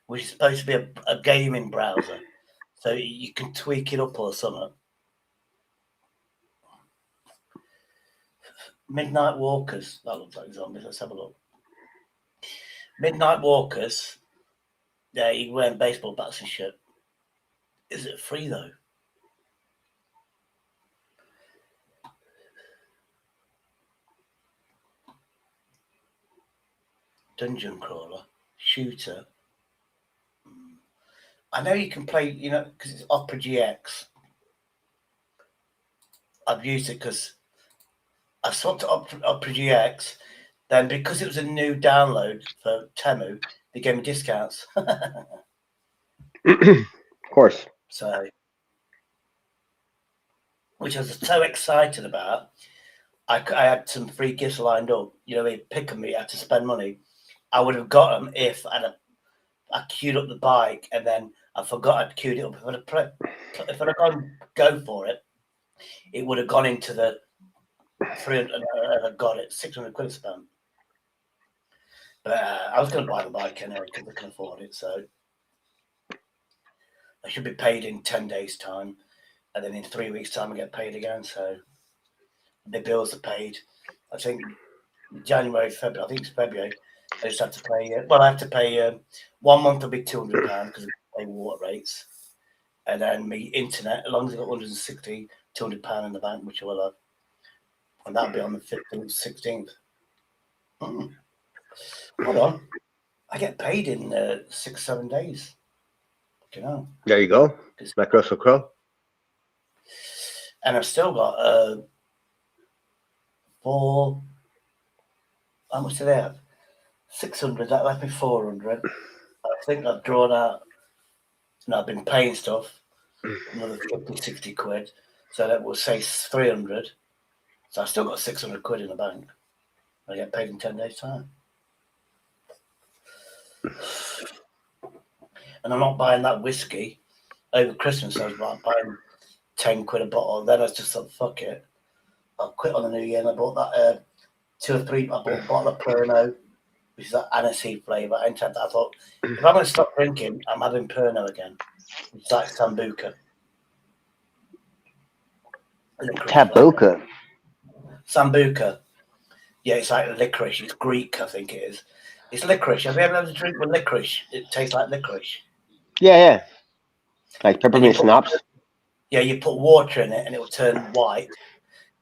Speaker 1: which is supposed to be a gaming browser, so you can tweak it up or something. Midnight Walkers. That looks like zombies. Let's have a look. Midnight Walkers. Yeah, you wearing baseball bats and shit. Is it free though? Dungeon crawler, shooter. I know you can play, you know, because it's Opera GX. I've used it because I swapped to Opera GX. Then, because it was a new download for Temu, they gave me discounts.
Speaker 2: Of course.
Speaker 1: So, which I was so excited about. I had some free gifts lined up. You know, they pick on me. I had to spend money. I would have got them if I queued up the bike and then I forgot I'd queued it up. If I'd have gone go for it, it would have gone into the 300. I got it, 600 quid spent. But I was going to buy the bike anyway because I can afford it. So I should be paid in 10 days' time. and then in 3 weeks' time I get paid again. So the bills are paid. I think January, February. I think it's February. I just have to pay. Well, I have to pay. 1 month will be £200 because I pay water rates, and then me internet. As long as I got 160, £200 in the bank, which I will have, and that'll be on the 15th, 16th. Hold on, I get paid in 6-7 days. You know.
Speaker 2: There you go. Like Russell Crowe.
Speaker 1: And I've still got four. How much do they have? 600. That left me 400. I think I've drawn out. And I've been paying stuff. Another 50, 60 quid. So that will say 300. So I've still got 600 quid in the bank. I get paid in 10 days' time. And I'm not buying that whiskey over Christmas. I was like buying 10 quid a bottle. Then I just thought, fuck it. I'll quit on the new year. And I bought that 2 or 3. I bought a bottle of Pernod, which is that aniseed flavour. I entered that. I thought, if I'm going to stop drinking, I'm having Pernod again. It's like Sambuca.
Speaker 2: Tabuka.
Speaker 1: Sambuca. Yeah, it's like licorice. It's Greek, I think it is. It's licorice. Have you ever had a drink with licorice? It tastes like licorice.
Speaker 2: Yeah. Like peppermint schnapps.
Speaker 1: Yeah, you put water in it and it will turn white.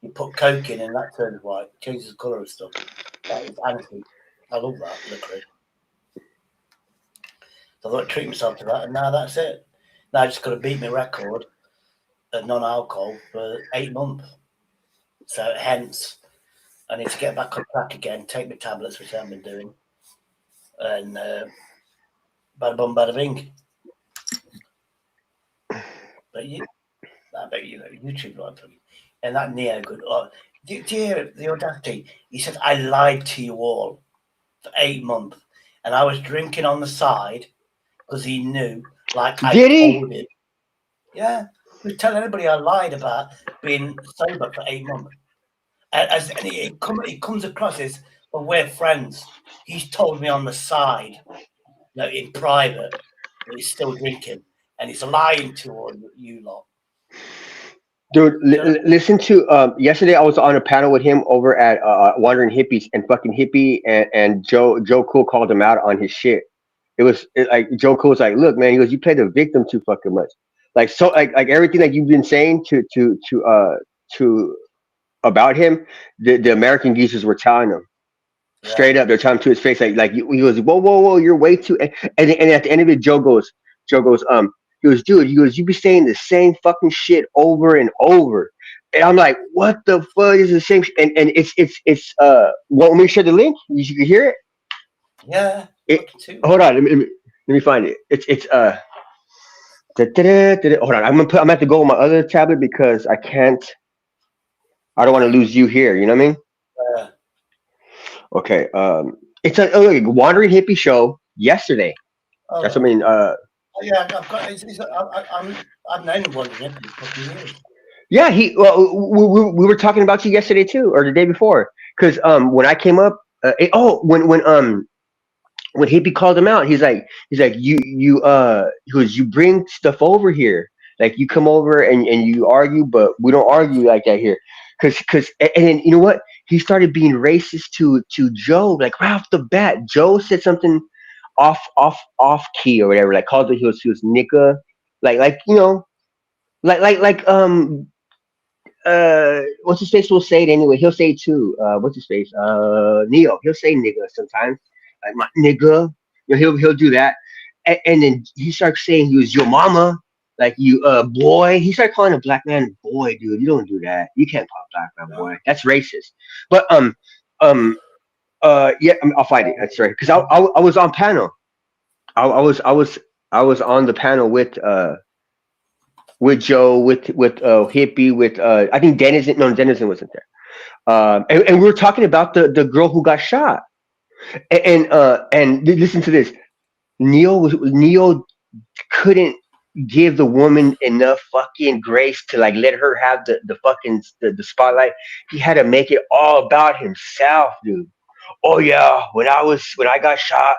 Speaker 1: You put Coke in and that turns white. Changes the colour of stuff. That is aniseed. I love that licorice. So I thought I'd treat myself to that, and now that's it. Now I just got to beat my record of non-alcohol for 8 months. So hence, I need to get back on track again, take my tablets, which I haven't been doing, and bada bum, bada bing. But I bet you know YouTube live, and that Neo good. Do you hear the audacity? He said, "I lied to you all for 8 months, and I was drinking on the side because he knew, like I told him." Yeah, he was telling everybody I lied about being sober for 8 months. And it comes across as, well, we're friends. He's told me on the side, in private, that he's still drinking, and he's lying to all you lot.
Speaker 2: Dude, listen to yesterday I was on a panel with him over at Wandering Hippies, and fucking Hippie and Joe Cool called him out on his shit. Like Joe Cool's like, look, man, he goes, you play the victim too fucking much. Like, so like everything that you've been saying to about him, the American geezers were telling him straight up. They're telling him to his face, like he goes, whoa, you're way too. And at the end of it, Joe goes, he goes, dude, you be saying the same fucking shit over and over. And I'm like, what the fuck is the same? And it's want me to share the link? You can hear it.
Speaker 1: Yeah.
Speaker 2: Hold on, let me find it. It's hold on. I'm gonna have to go on my other tablet because I don't want to lose you here. You know what I mean? Okay. It's a Wandering Hippie show yesterday. That's what I mean.
Speaker 1: Yeah, I've got. I've known Wandering Hippie for fucking years.
Speaker 2: Yeah, we were talking about you yesterday too, or the day before, because when I came up, when Hippie called him out, he's like you bring stuff over here, like you come over and you argue, but we don't argue like that here, because and then you know what, he started being racist to Joe, like right off the bat. Joe said something off key or whatever, like called it, he was nigga, like you know, like what's his face will say it anyway. He'll say it too. What's his face? Neo. He'll say nigga sometimes. Like my nigga. You know, he'll do that. And then he starts saying he was your mama. Like you boy. He started calling a black man boy, dude. You don't do that. You can't call a black man boy. That's racist. But yeah, I'll find it. That's right. Because I was on panel. I was on the panel with Joe, with Hippie, with I think Denizen. No, Denizen wasn't there. And we were talking about the girl who got shot. And listen to this. Neo couldn't give the woman enough fucking grace to like let her have the fucking the spotlight. He had to make it all about himself, dude. Oh yeah, when I got shot,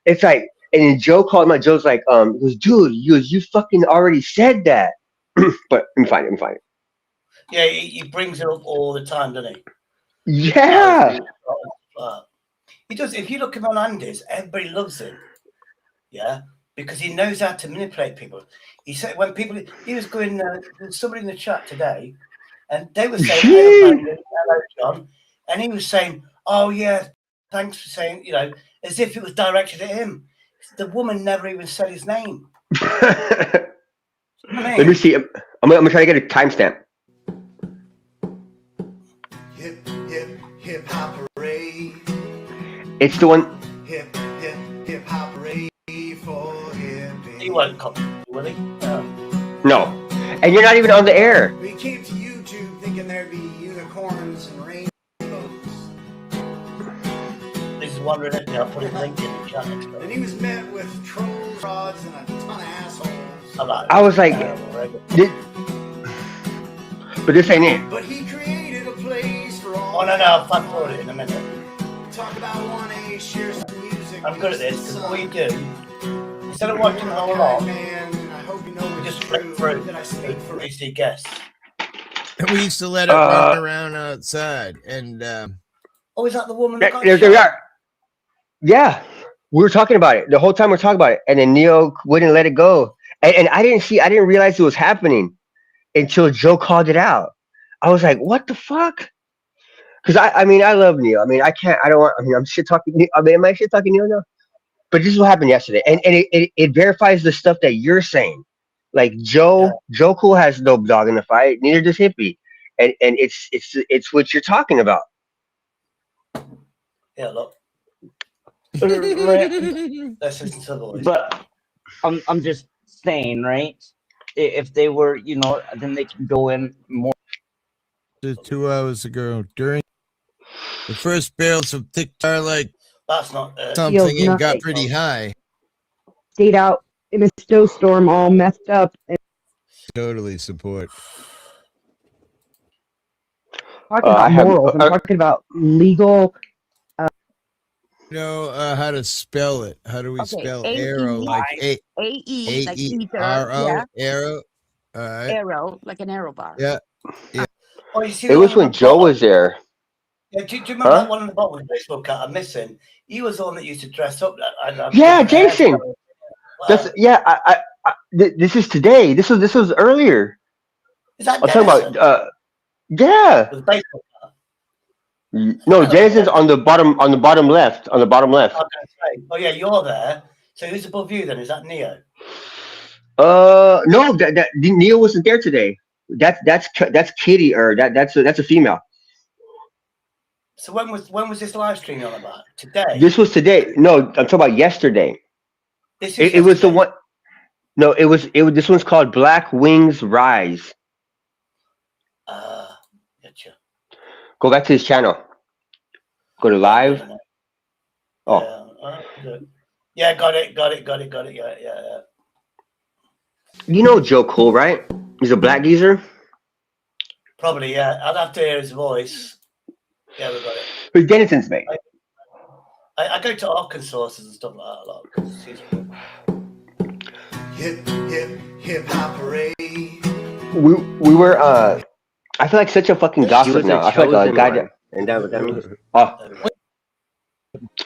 Speaker 2: it's like, and then Joe called him out. Joe's like, he goes, dude, you fucking already said that. But I'm fine. I'm fine.
Speaker 1: Yeah, he brings it up all the time, doesn't he?
Speaker 2: Yeah.
Speaker 1: He does. If you look him on Andy's, everybody loves him. Yeah, because he knows how to manipulate people. He said when people, he was going. There was somebody in the chat today, and they were saying, "Hello, Andy. Hello, John," and he was saying, "Oh yeah, thanks for saying," as if it was directed at him. The woman never even said his name.
Speaker 2: Let me see. I'm gonna try to get a timestamp.
Speaker 17: Hip, hip, hip hop parade.
Speaker 2: It's the one.
Speaker 17: Hip, hip, hip hop parade for hip.
Speaker 1: He won't copy, will he?
Speaker 2: No. And you're not even on the air.
Speaker 17: We came to YouTube thinking there'd be unicorns and rainbows.
Speaker 1: This is one minute. I'll put his link in the chat.
Speaker 17: And he was met with trolls, rods, and a ton of assholes.
Speaker 2: I was like, but this ain't it.
Speaker 17: But he created a place for all.
Speaker 1: Oh no, I'll fast forward it in a minute.
Speaker 17: Talk about 1A, share some music.
Speaker 1: I'm good at this because what you do, instead of watching the whole lot, you just flip through and you see guests.
Speaker 20: We used to let it run around outside, and
Speaker 1: oh, is that the woman that got
Speaker 2: There
Speaker 1: shot?
Speaker 2: we are. Yeah, we were talking about it the whole time. We're talking about it, and then Neo wouldn't let it go, and I didn't realize it was happening until Joe called it out. I was like, "What the fuck?" Because I mean, I love Neo. I mean, I don't want. I mean, I'm shit talking. I mean, am I shit talking Neo now? But this is what happened yesterday, and it verifies the stuff that you're saying. Like Joe Cool has no dog in the fight. Neither does Hippie, and it's what you're talking about.
Speaker 1: Yeah, look. Let's listen to the voice.
Speaker 21: But I'm just saying, right? If they were, then they can go in more.
Speaker 20: 2 hours ago, during the first barrels of thick starlight,
Speaker 1: that's not
Speaker 20: something and got pretty high.
Speaker 22: Stayed out in a snowstorm, all messed up. And
Speaker 20: Totally support.
Speaker 22: talking about morals. I'm talking about legal.
Speaker 20: How to spell it? How do we spell arrow? Like
Speaker 23: A-E, like ether.
Speaker 20: R-O,
Speaker 23: Yeah.
Speaker 20: arrow. All right.
Speaker 23: Arrow, like an arrow bar.
Speaker 20: Yeah.
Speaker 1: Oh, you see
Speaker 2: It was when Joe was there.
Speaker 1: Yeah, do you remember that one on the bottom of the baseball cat I'm missing? He was the one that used to dress up.
Speaker 2: Yeah, Jason. That's this is today. This was earlier.
Speaker 1: Is that
Speaker 2: I'm talking about. Yeah.
Speaker 1: With the baseball cat?
Speaker 2: No, Jason's on the bottom left. On the bottom left.
Speaker 1: Oh yeah, you're there. So who's above you then? Is that Neo?
Speaker 2: No, that Neo wasn't there today. That's Kitty, or that's a female.
Speaker 1: So when was this live stream on about? Today?
Speaker 2: This was today. No, I'm talking about yesterday. It was the one. No, it was. This one's called Black Wings Rise.
Speaker 1: Gotcha.
Speaker 2: Go back to his channel. Go to live.
Speaker 1: Yeah, got it. Yeah.
Speaker 2: You know Joe Cool, right? He's a black geezer.
Speaker 1: Probably, yeah. I'd have to hear his voice. Yeah, we got it.
Speaker 2: Who's Dennison's mate?
Speaker 1: I go to Arkansas and stuff like that a lot.
Speaker 17: Hip hop parade.
Speaker 2: We were I feel like such a fucking gossip now. I feel like a guy and that what that means. I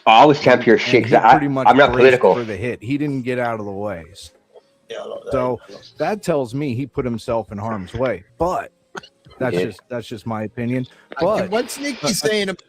Speaker 2: always champion your shit because I'm not political.
Speaker 24: For the hit, he didn't get out of the way. So that tells me he put himself in harm's way. But that's just my opinion. But
Speaker 20: what's Nikki saying about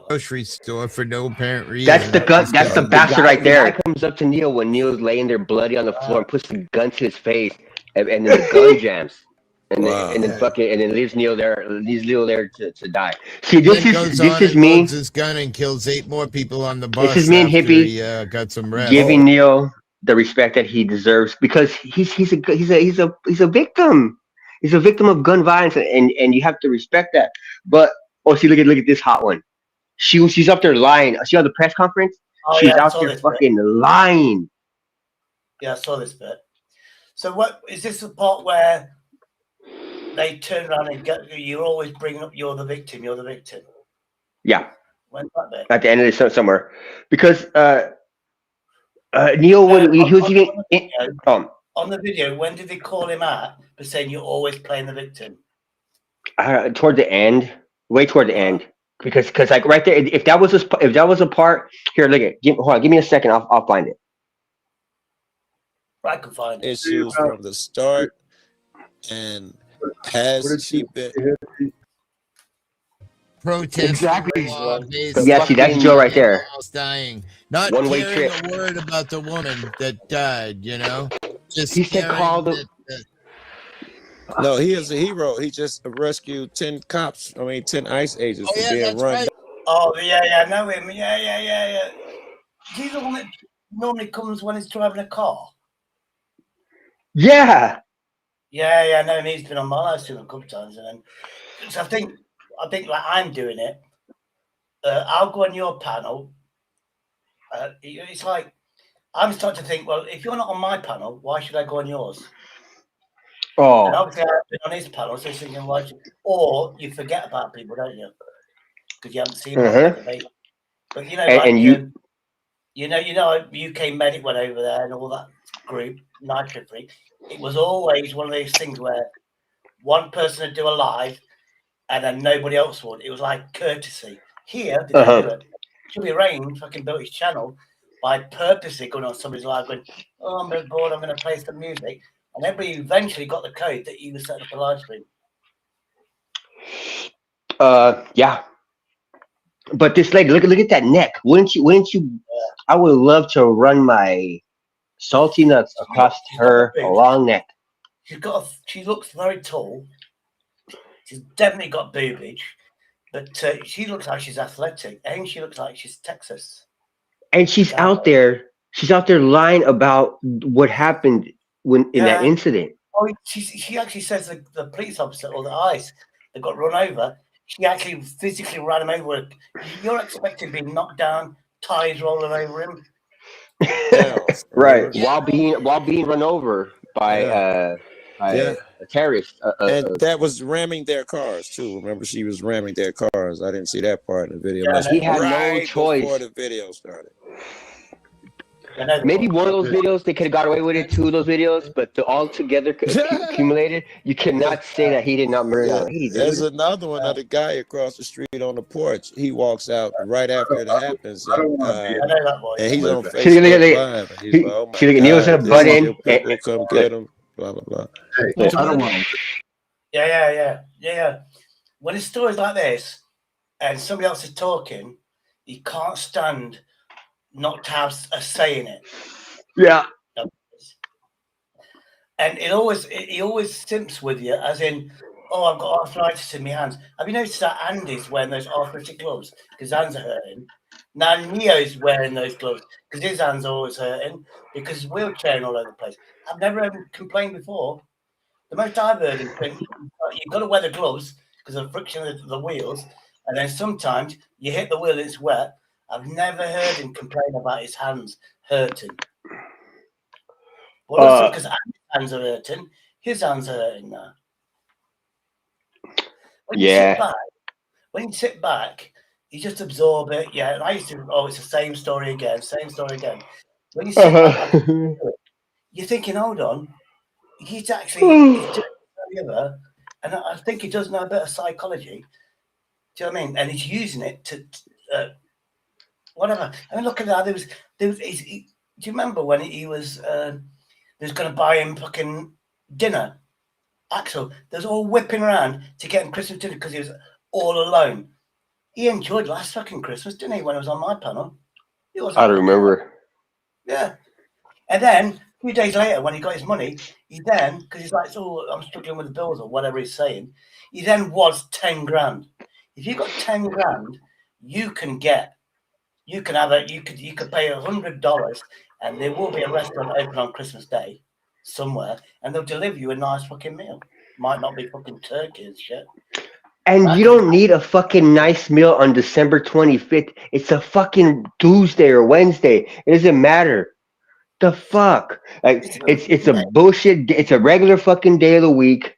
Speaker 20: grocery store for no apparent reason?
Speaker 2: That's the gun. That's the bastard right there. The guy comes up to Neil when Neil's laying there bloody on the floor and puts the gun to his face, and then the gun jams, and then leaves Neil there. Leaves Neil there to die. See, this is me.
Speaker 20: Loads his gun and kills 8 more people on the bus.
Speaker 2: This is me and Hippie.
Speaker 20: He got some rest.
Speaker 2: Giving Neil the respect that he deserves because he's a victim. He's a victim of gun violence, and you have to respect that. But see, look at this hot one. She's up there lying. See on the press conference? She's out there fucking lying.
Speaker 1: Yeah, I saw this bit. So what is this the part where they turn around and you're always bringing up you're the victim?
Speaker 2: Yeah.
Speaker 1: When's that bit?
Speaker 2: At the end of this somewhere, because Neil he was even
Speaker 1: On the video, when did they call him out for saying you're always playing the victim?
Speaker 2: Toward the end, way toward the end, because like right there, if that was a part here, look at hold on, give me a second, I'll find it.
Speaker 1: I can find it.
Speaker 4: Issues from the start, and has she been
Speaker 20: protesting
Speaker 2: Exactly.
Speaker 20: yeah,
Speaker 2: see, that's Joe right there.
Speaker 20: almost dying, not
Speaker 2: One-way
Speaker 20: caring
Speaker 2: trip.
Speaker 20: a word about the woman that died. Just
Speaker 2: He said
Speaker 20: caring
Speaker 2: call the.
Speaker 4: No, he is a hero. He just rescued 10 ICE agents
Speaker 20: Oh,
Speaker 4: from
Speaker 20: yeah,
Speaker 4: being
Speaker 20: that's
Speaker 4: run
Speaker 20: right.
Speaker 1: Oh, yeah, I know him. Yeah. He's the one that normally comes when he's driving a car.
Speaker 2: Yeah.
Speaker 1: Yeah, I know him. He's been on my live stream a couple of times. And then, so I think like I'm doing it. I'll go on your panel. It's like, I'm starting to think, well, if you're not on my panel, why should I go on yours?
Speaker 2: Oh.
Speaker 1: And obviously I've been on his panel, so thinking, why should, or you forget about people, don't you? Because you haven't seen them. But
Speaker 2: and
Speaker 1: UK Medic went over there and all that group, Nitro Free. It was always one of those things where one person would do a live and then nobody else would. It was like courtesy. Here, did they do it? Should be Rain fucking built his channel by purposely going on somebody's live going, oh, I'm a bit bored, I'm going to play some music. And everybody eventually got the code that he was setting up a live stream.
Speaker 2: Yeah. But this lady, look at that neck. Wouldn't you? I would love to run my salty nuts across her long neck.
Speaker 1: She looks very tall. She's definitely got boobage, but she looks like she's athletic, and she looks like she's Texas.
Speaker 2: And she's out there. She's out there lying about what happened in that incident.
Speaker 1: Oh, she actually says the police officer or the ICE that got run over. She actually physically ran him over. You're expecting to be knocked down, tires rolling over him.
Speaker 2: Right. While being run over by a terrorist.
Speaker 4: And that was ramming their cars too. Remember, she was ramming their cars. I didn't see that part in the video.
Speaker 2: Yeah, he had no choice
Speaker 4: before the video started.
Speaker 2: Maybe one of those videos they could have got away with it. Two of those videos, but all together accumulated, you cannot say that he did not murder that lady.
Speaker 4: There's another one of the guy across the street on the porch. He walks out right after it happens, and he's on Facebook Live. And he's like, "Oh my God, people come get him." Blah blah blah.
Speaker 1: Hey, I don't want. Yeah. When it's stories like this, and somebody else is talking, you can't stand not to have a say in it.
Speaker 2: Yeah.
Speaker 1: And he always simps with you, as in, oh, I've got arthritis in my hands. Have you noticed that Andy's wearing those arthritic gloves because his hands are hurting? Now Neo's wearing those gloves because his hands are always hurting because he's wheelchairing all over the place. I've never heard him complain before. The most I've heard him think, you've got to wear the gloves because of the friction of the wheels, and then sometimes you hit the wheel and it's wet. I've never heard him complain about his hands hurting. Well, also because his hands are hurting, his hands are hurting now. When you sit back, you just absorb it. Yeah, and I used to, it's the same story again. When you sit back, you're thinking, hold on, he's doing the other, and I think he does know a bit of psychology. Do you know what I mean? And he's using it to whatever. I mean, look at that. Do you remember when he was going to buy him fucking dinner? Axel, they was all whipping around to get him Christmas dinner because he was all alone. He enjoyed last fucking Christmas, didn't he, when he was on my panel?
Speaker 2: I don't remember.
Speaker 1: Yeah. And then a few days later, when he got his money, because he's like, oh, I'm struggling with the bills or whatever he's saying, he then was 10 grand. If you got 10 grand, you could pay $100 and there will be a restaurant open on Christmas Day somewhere and they'll deliver you a nice fucking meal. Might not be fucking turkey and shit.
Speaker 2: And you don't need a fucking nice meal on December 25th. It's a fucking Tuesday or Wednesday. It doesn't matter. The fuck? Like it's a bullshit. It's a regular fucking day of the week.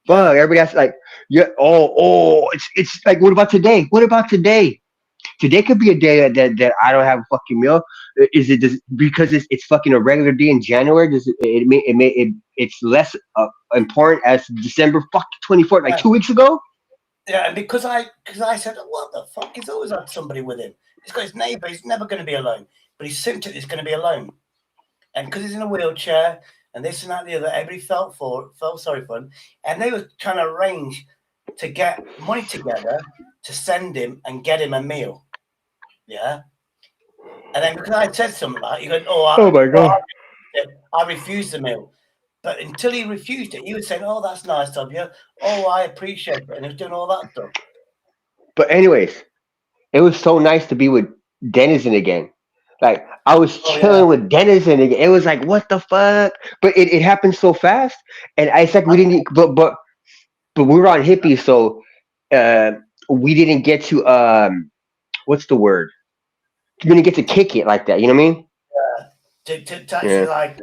Speaker 2: Fuck, everybody has like, it's like, what about today? What about today? today could be a day that I don't have a fucking meal. Is it because it's fucking a regular day in January? Does it's less important as December fucking 24th, like 2 weeks ago?
Speaker 1: Yeah, and because I said, what the fuck? He's always had somebody with him. He's got his neighbour. He's never going to be alone. But his symptom is going to be alone. And because he's in a wheelchair and this and that and the other, everybody felt sorry for him. And they were trying to arrange to get money together to send him and get him a meal. Yeah. And then because I said something like, you go,
Speaker 2: oh my God.
Speaker 1: I refused the meal. But until he refused it, he was saying, oh, that's nice of you. Oh, I appreciate it. And he was doing all that stuff.
Speaker 2: But anyways, it was so nice to be with Denizen again. Like, I was chilling with Denizen again. It was like, what the fuck? But it happened so fast. And it's like we didn't, but we were on hippies, so we didn't get to, what's the word? We didn't get to kick it like that. You know what I mean?
Speaker 1: To actually like,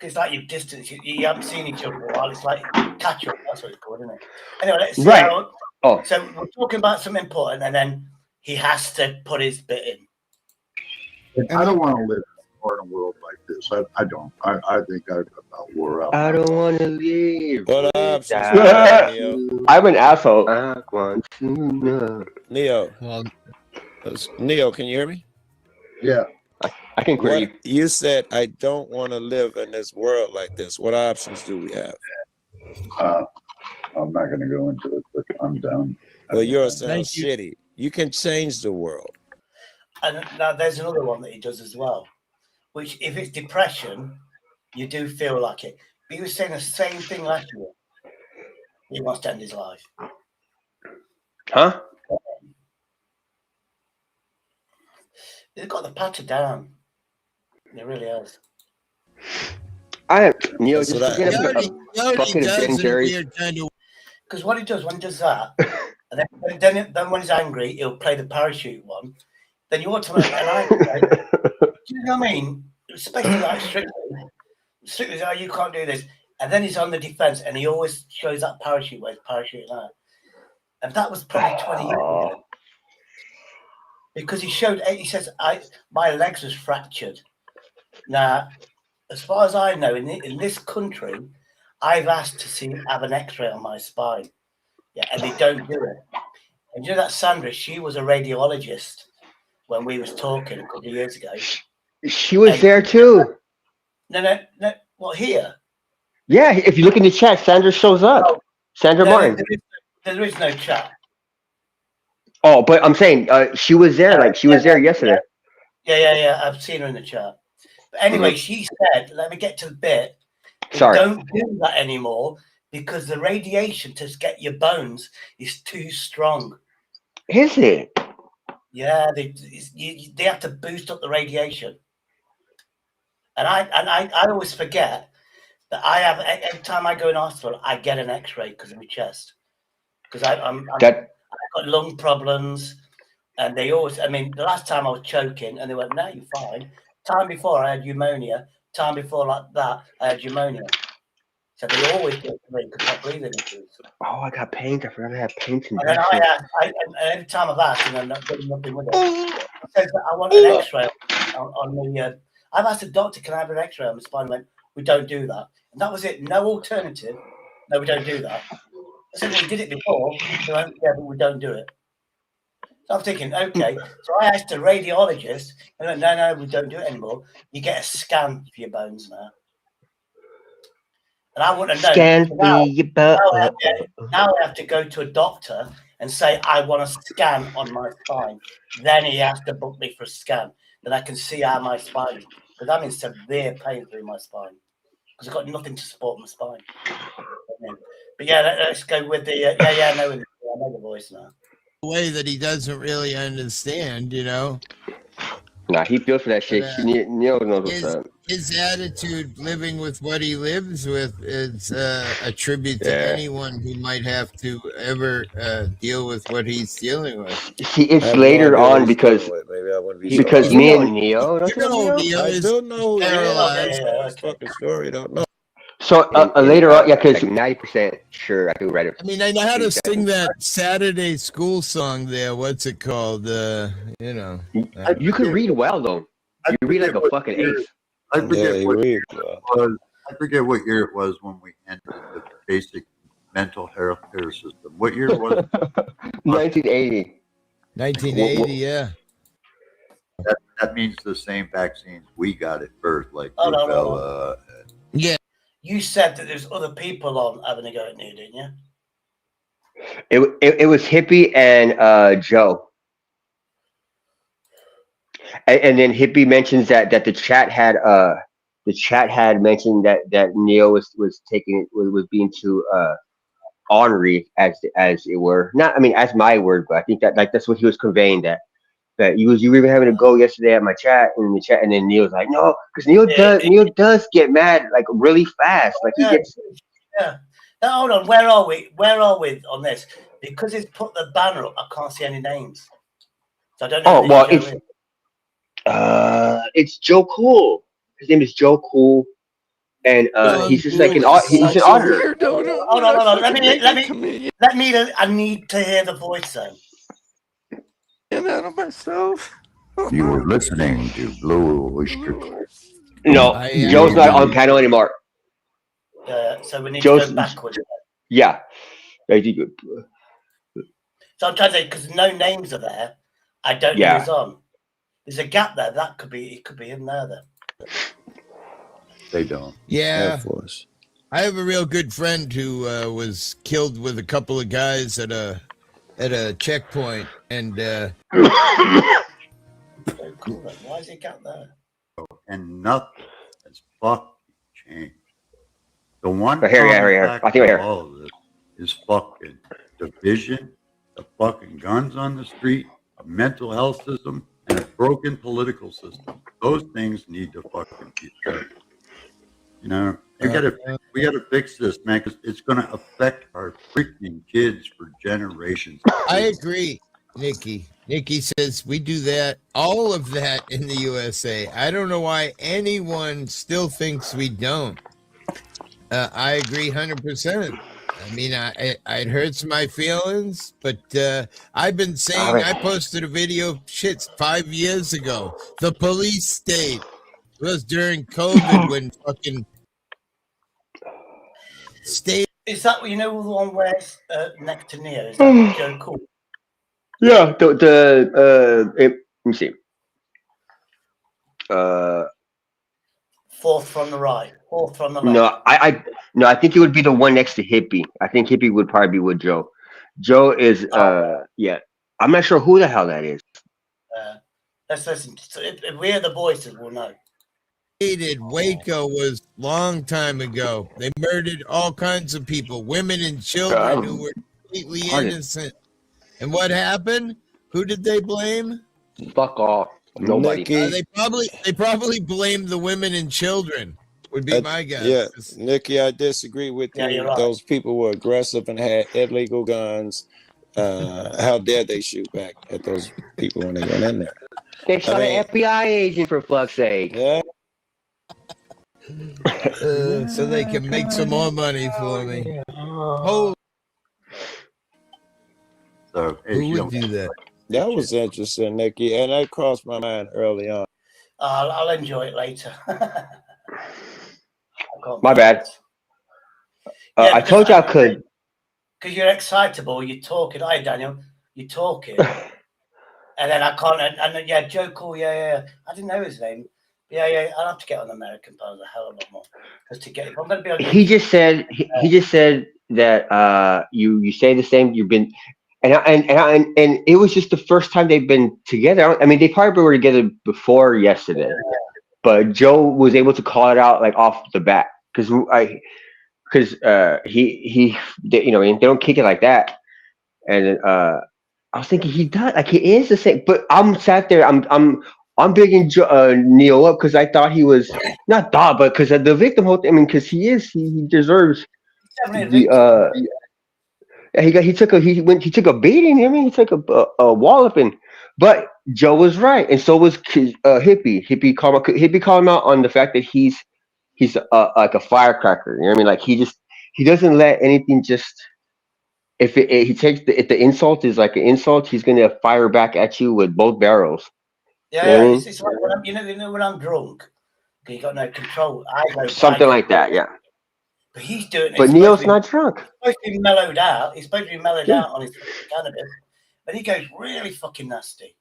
Speaker 1: it's like you've distanced. You haven't seen each other for a while. It's like catch up. That's what it's called, isn't it? Anyway, let's see.
Speaker 2: Right.
Speaker 1: So we're talking about something important, and then he has to put his bit in.
Speaker 5: I don't want to live in a world like this. I don't. I think I've about wore out.
Speaker 2: I don't want to leave.
Speaker 4: What up,
Speaker 2: Neo? I'm an asshole. I want to know.
Speaker 4: Neo. Neo, can you hear me?
Speaker 5: Yeah.
Speaker 2: I can hear you.
Speaker 4: You said, I don't want to live in this world like this. What options do we have?
Speaker 5: I'm not going to go into it, but I'm down.
Speaker 4: Well, yours sounds shitty. You can change the world.
Speaker 1: And now there's another one that he does as well, which if it's depression, you do feel like it. But he was saying the same thing last year. He wants to end his life.
Speaker 2: Huh?
Speaker 1: He's got the patter down. It really has.
Speaker 2: Neo, just forget about a bucket of Ben Jerry's.
Speaker 1: Because what he does when he does that, and then when he's angry, he'll play the parachute one. Then you automatically, do you know what I mean? Especially like Strictly, oh, you can't do this. And then he's on the defense, and he always shows that parachute where he's parachuting out. And that was probably 20 years ago. Because he says, my legs was fractured. Now, as far as I know, in this country, I've asked to have an X-ray on my spine. Yeah, and they don't do it. And you know that Sandra, she was a radiologist when we was talking a couple of years ago.
Speaker 2: She was there too.
Speaker 1: No. What, here?
Speaker 2: Yeah, if you look in the chat, Sandra shows up. Sandra Martin.
Speaker 1: There is no chat.
Speaker 2: Oh, but I'm saying she was there. Like she was there yesterday.
Speaker 1: Yeah. I've seen her in the chat. But anyway, she said, "Let me get to the bit.
Speaker 2: Sorry.
Speaker 1: Don't do that anymore because the radiation to get your bones is too strong."
Speaker 2: Is it?
Speaker 1: Yeah, they have to boost up the radiation. And I always forget that I have every time I go in hospital, I get an X-ray because of my chest. Because I've got lung problems, and they always. I mean, the last time I was choking, and they went, "No, you're fine." Time before I had pneumonia. Time before like that, I had pneumonia. So they always get me because my breathing issues.
Speaker 2: Oh, I got paint. I forgot I had paint in
Speaker 1: And then every time I've asked, and I'm not doing nothing with it. I said, I want an X-ray on the. I've asked the doctor, can I have an X-ray on my spine? Went, we don't do that. And that was it. No alternative. No, we don't do that. I said, well, we did it before. They went, yeah, but we don't do it. So I'm thinking, okay. So I asked a radiologist, and went, no, we don't do it anymore. You get a scan for your bones now. And I wouldn't have known.
Speaker 2: Scan for your bones.
Speaker 1: Now I have to go to a doctor and say, I want a scan on my spine. Then he has to book me for a scan. Then I can see how my spine is. Because I'm in severe pain through my spine. Because I've got nothing to support my spine. But yeah, let's go with the I know the voice now.
Speaker 20: Way that he doesn't really understand, you know.
Speaker 2: Nah, he feels for that shit. Neil knows what's up.
Speaker 20: His attitude, living with what he lives with, is a tribute to anyone who might have to ever deal with what he's dealing with.
Speaker 2: See, it's later on because me and Neo.
Speaker 4: I don't know. Paralyzed. Fucking story. Don't know.
Speaker 2: So later on, yeah, because 90% sure I could write it.
Speaker 20: I mean, I know how to sing that Saturday school song there. What's it called? You know.
Speaker 2: You can read well though. You read like a fucking ace.
Speaker 5: I forget
Speaker 4: you
Speaker 5: what
Speaker 4: read
Speaker 5: year it was. I forget what year it was when we ended the basic mental health care system. What year was it?
Speaker 2: 1980.
Speaker 20: 1980, yeah.
Speaker 5: That means the same vaccines we got at birth, like
Speaker 1: Oh, no,
Speaker 5: rubella.
Speaker 20: Yeah.
Speaker 1: You said that there's other people on having a go at you, didn't you?
Speaker 2: It was Hippie and Joe. And then Hippie mentions that the chat had mentioned that Neo was taking was being too ornery as it were. Not I mean as my word, but I think that like that's what he was conveying that you were even having to go yesterday at my chat in the chat, and then Neil's like no, because Neil does get mad like really fast, like he gets.
Speaker 1: Yeah. Now, hold on. Where are we? Where are we on this? Because it's put the banner up. I can't see any names, so I don't know.
Speaker 2: Oh well, it's Joe Cool. His name is Joe Cool, and he's just like he's an auditor.
Speaker 1: Hold on. Let me. I need to hear the voice though.
Speaker 11: Out of myself.
Speaker 5: You were listening to Blue Oyster Cult.
Speaker 2: No, Joe's not on panel anymore.
Speaker 1: So we need to go backwards.
Speaker 2: Yeah.
Speaker 1: So I'm trying to say because no names are there. I don't know who's on. There's a gap there. That could be. It could be in there then.
Speaker 5: They don't.
Speaker 20: Yeah. I have a real good friend who was killed with a couple of guys at a checkpoint, and
Speaker 1: Why is it gap there?
Speaker 5: And nothing has fucking changed. The one
Speaker 2: here. I think right here.
Speaker 5: all of this is fucking division, the fucking guns on the street, a mental health system, and a broken political system. Those things need to fucking be fixed. You know, we gotta fix this, man, because it's gonna affect our freaking kids for generations.
Speaker 20: I agree, Nikki. Nikki says we do that, all of that in the USA. I don't know why anyone still thinks we don't. I agree 100%. I mean, it hurts my feelings, but I've been saying, I posted a video of shit 5 years ago. The police state. It was during COVID when fucking state.
Speaker 1: Is that the one where it's next to Neo? Is that Joe Cool?
Speaker 2: Yeah. Let me see.
Speaker 1: Fourth from the right. Fourth from the left.
Speaker 2: No, I think it would be the one next to Hippie. I think Hippie would probably be with Joe. Joe is yeah. I'm not sure who the hell that is.
Speaker 1: Let's listen. If we hear the voices, we'll know.
Speaker 20: Waco was long time ago. They murdered all kinds of people, women and children who were completely innocent. And what happened? Who did they blame?
Speaker 2: Fuck off. Nobody.
Speaker 20: They probably blamed the women and children. Would be my guess.
Speaker 4: Yeah, Nikki, I disagree with you.
Speaker 1: Yeah, right.
Speaker 4: Those people were aggressive and had illegal guns. How dare they shoot back at those people when they went in there?
Speaker 2: They shot an FBI agent, for fuck's sake.
Speaker 4: Yeah.
Speaker 20: So they can make some more money for me. Oh.
Speaker 5: So
Speaker 20: who would do that?
Speaker 4: That was interesting, Nikki, and that crossed my mind early on.
Speaker 1: I'll enjoy it later.
Speaker 2: My bad. I told you I could.
Speaker 1: Because you're excitable, you're talking. Hi, Daniel. You're talking. And then I can't. And yeah, Joe Cool. Yeah. I didn't know his name. Yeah. I'll have to get on American Pals a hell of a lot more. Because to get, if I'm going to be on.
Speaker 2: He just said that you say the same. You've been. And it was just the first time they've been together. I mean, they probably were together before yesterday, but Joe was able to call it out like off the bat because they don't kick it like that. And I was thinking he does, like he is the same. But I'm sat there, I'm bigging Neo up because I thought he was but because the victim whole thing. I mean, because he deserves the. He took a beating. I mean, he took a walloping, but Joe was right, and so was Hippie. Hippie called him out on the fact that he's he's like a firecracker. You know what I mean? Like he doesn't let anything just. He takes if the insult is like an insult, he's gonna fire back at you with both barrels.
Speaker 1: Yeah, it's like when when I'm drunk, you got no control. I go
Speaker 2: something like that, yeah.
Speaker 1: But he's doing it.
Speaker 2: But Neil's not drunk.
Speaker 1: He's supposed to be mellowed out. He's supposed to be mellowed
Speaker 2: Yeah.
Speaker 1: out on his cannabis, but he goes really fucking nasty.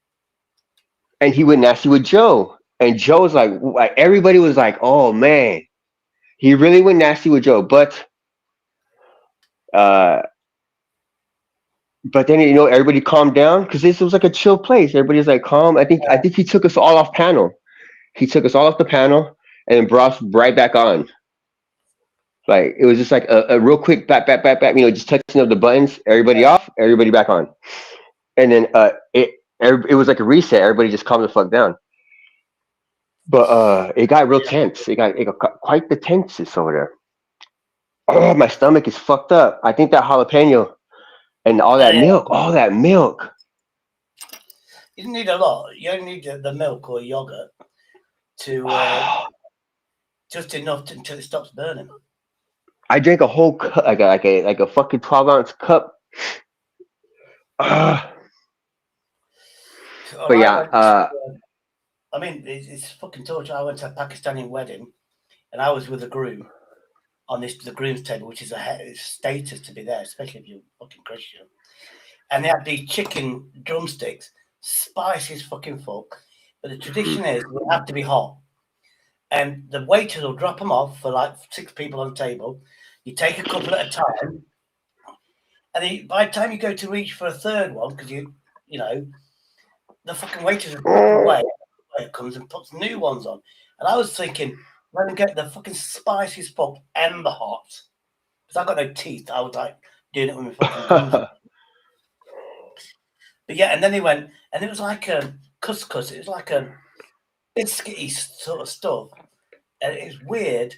Speaker 2: And he went nasty with Joe, and Joe's like everybody was like, "Oh man, he really went nasty with Joe." But then everybody calmed down because this was like a chill place. Everybody's like calm. I think he took us all off panel. He took us all off the panel and then brought us right back on. Like it was just like a real quick back. Just touching of the buttons. Everybody off. Everybody back on. And then it was like a reset. Everybody just calmed the fuck down. But it got real tense. It got quite the tenseness over there. Oh, my stomach is fucked up. I think that jalapeno and all that milk.
Speaker 1: You didn't need a lot. You only need the milk or yogurt to just enough until it stops burning.
Speaker 2: I drank a whole cup, like a fucking 12-ounce cup. But yeah,
Speaker 1: I mean, it's fucking torture. I went to a Pakistani wedding, and I was with the groom on the groom's table, which is a status to be there, especially if you're fucking Christian. And they had these chicken drumsticks, spicy as fucking fuck. But the tradition is they have to be hot. And the waiters will drop them off for like 6 people on the table. You take a couple at a time. And by the time you go to reach for a third one, because the fucking waiters are away, it comes and puts new ones on. And I was thinking, let me get the fucking spiciest fuck and the hot. Because I've got no teeth. I was like doing it with my fucking gums. But yeah, and then he went, and it was like a couscous. It was like a biscuity sort of stuff. And it was weird.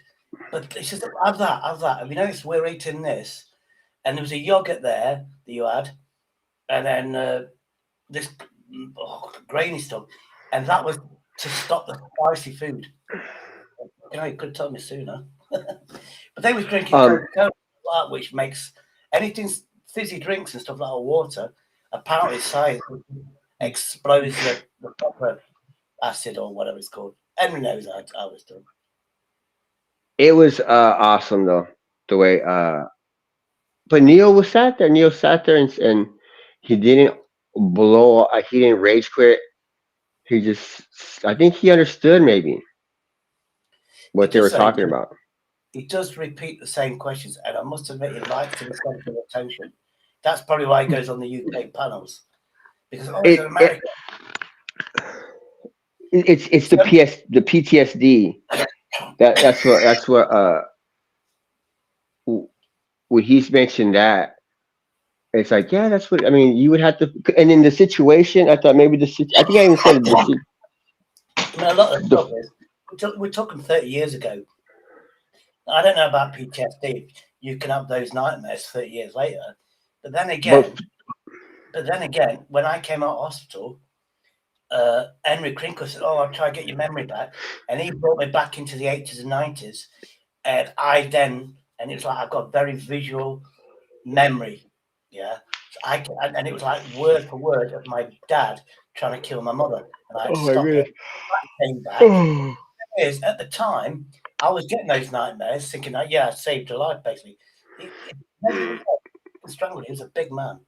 Speaker 1: But he says, have that. Have you noticed we're eating this? And there was a yogurt there that you had. And then this grainy stuff. And that was to stop the spicy food. You could have told me sooner. But they was drinking Coca-Cola, which makes anything fizzy drinks and stuff like water. Apparently, science explodes the proper acid or whatever it's called. Henry knows how it's done.
Speaker 2: It was awesome though, the way. But Neil sat there. Neil sat there and he didn't blow. He didn't rage quit. He just, I think he understood maybe what they were talking about.
Speaker 1: He does repeat the same questions, and I must admit, he likes to be centre of attention. That's probably why he goes on the UK panels, because it's America.
Speaker 2: It's the PTSD. That's what when he's mentioned that. It's like, yeah, that's what I mean. You would have to, and in the situation, I thought maybe I think I even said the.
Speaker 1: I mean, a lot of stuff is we're talking 30 years ago. I don't know about PTSD. You can have those nightmares 30 years later, but then again, when I came out of hospital, Henry Crinkle said, "Oh, I'll try to get your memory back," and he brought me back into the 80s and 90s, and it was like I've got very visual memory. Yeah, and it was like word for word of my dad trying to kill my mother, and I had to stop it. I came back. Is at the time I was getting those nightmares, thinking that I saved her life. Basically, he strangled. He was a big man,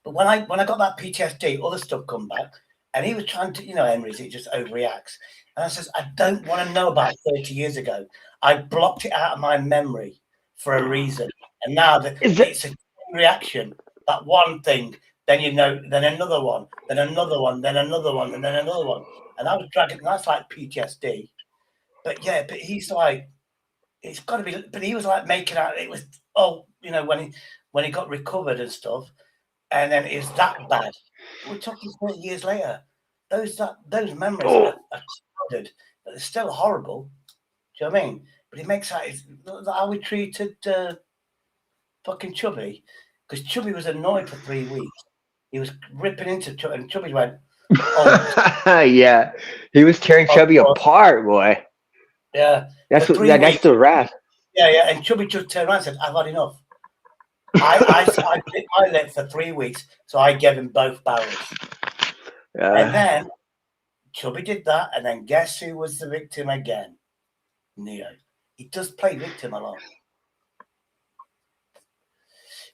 Speaker 1: but when I got that PTSD, other stuff come back, and he was trying to, Henry's, it just overreacts, and I says, I don't want to know about 30 years ago. I blocked it out of my memory for a reason, and now it's a reaction. That one thing, then then another one, then another one, then another one, and then another one. And I was dragging, that's like PTSD. But he's like, it's got to be, but he was like making out, it was, when he got recovered and stuff, and then it was that bad. We're talking 30 years later. Those memories are clouded, but they're still horrible. Do you know what I mean? But he makes out, how we treated fucking Chubby, because Chubby was annoyed for 3 weeks. He was ripping into Chubby, and Chubby went,
Speaker 2: yeah, he was tearing Chubby apart, boy.
Speaker 1: Yeah.
Speaker 2: That's
Speaker 1: For
Speaker 2: what.
Speaker 1: 3
Speaker 2: That's
Speaker 1: weeks.
Speaker 2: the wrath.
Speaker 1: Yeah. And Chubby just turned around and said, "I've had enough." I bit my lip for 3 weeks, so I gave him both barrels. And then Chubby did that, and then guess who was the victim again? Neo. He does play victim a lot.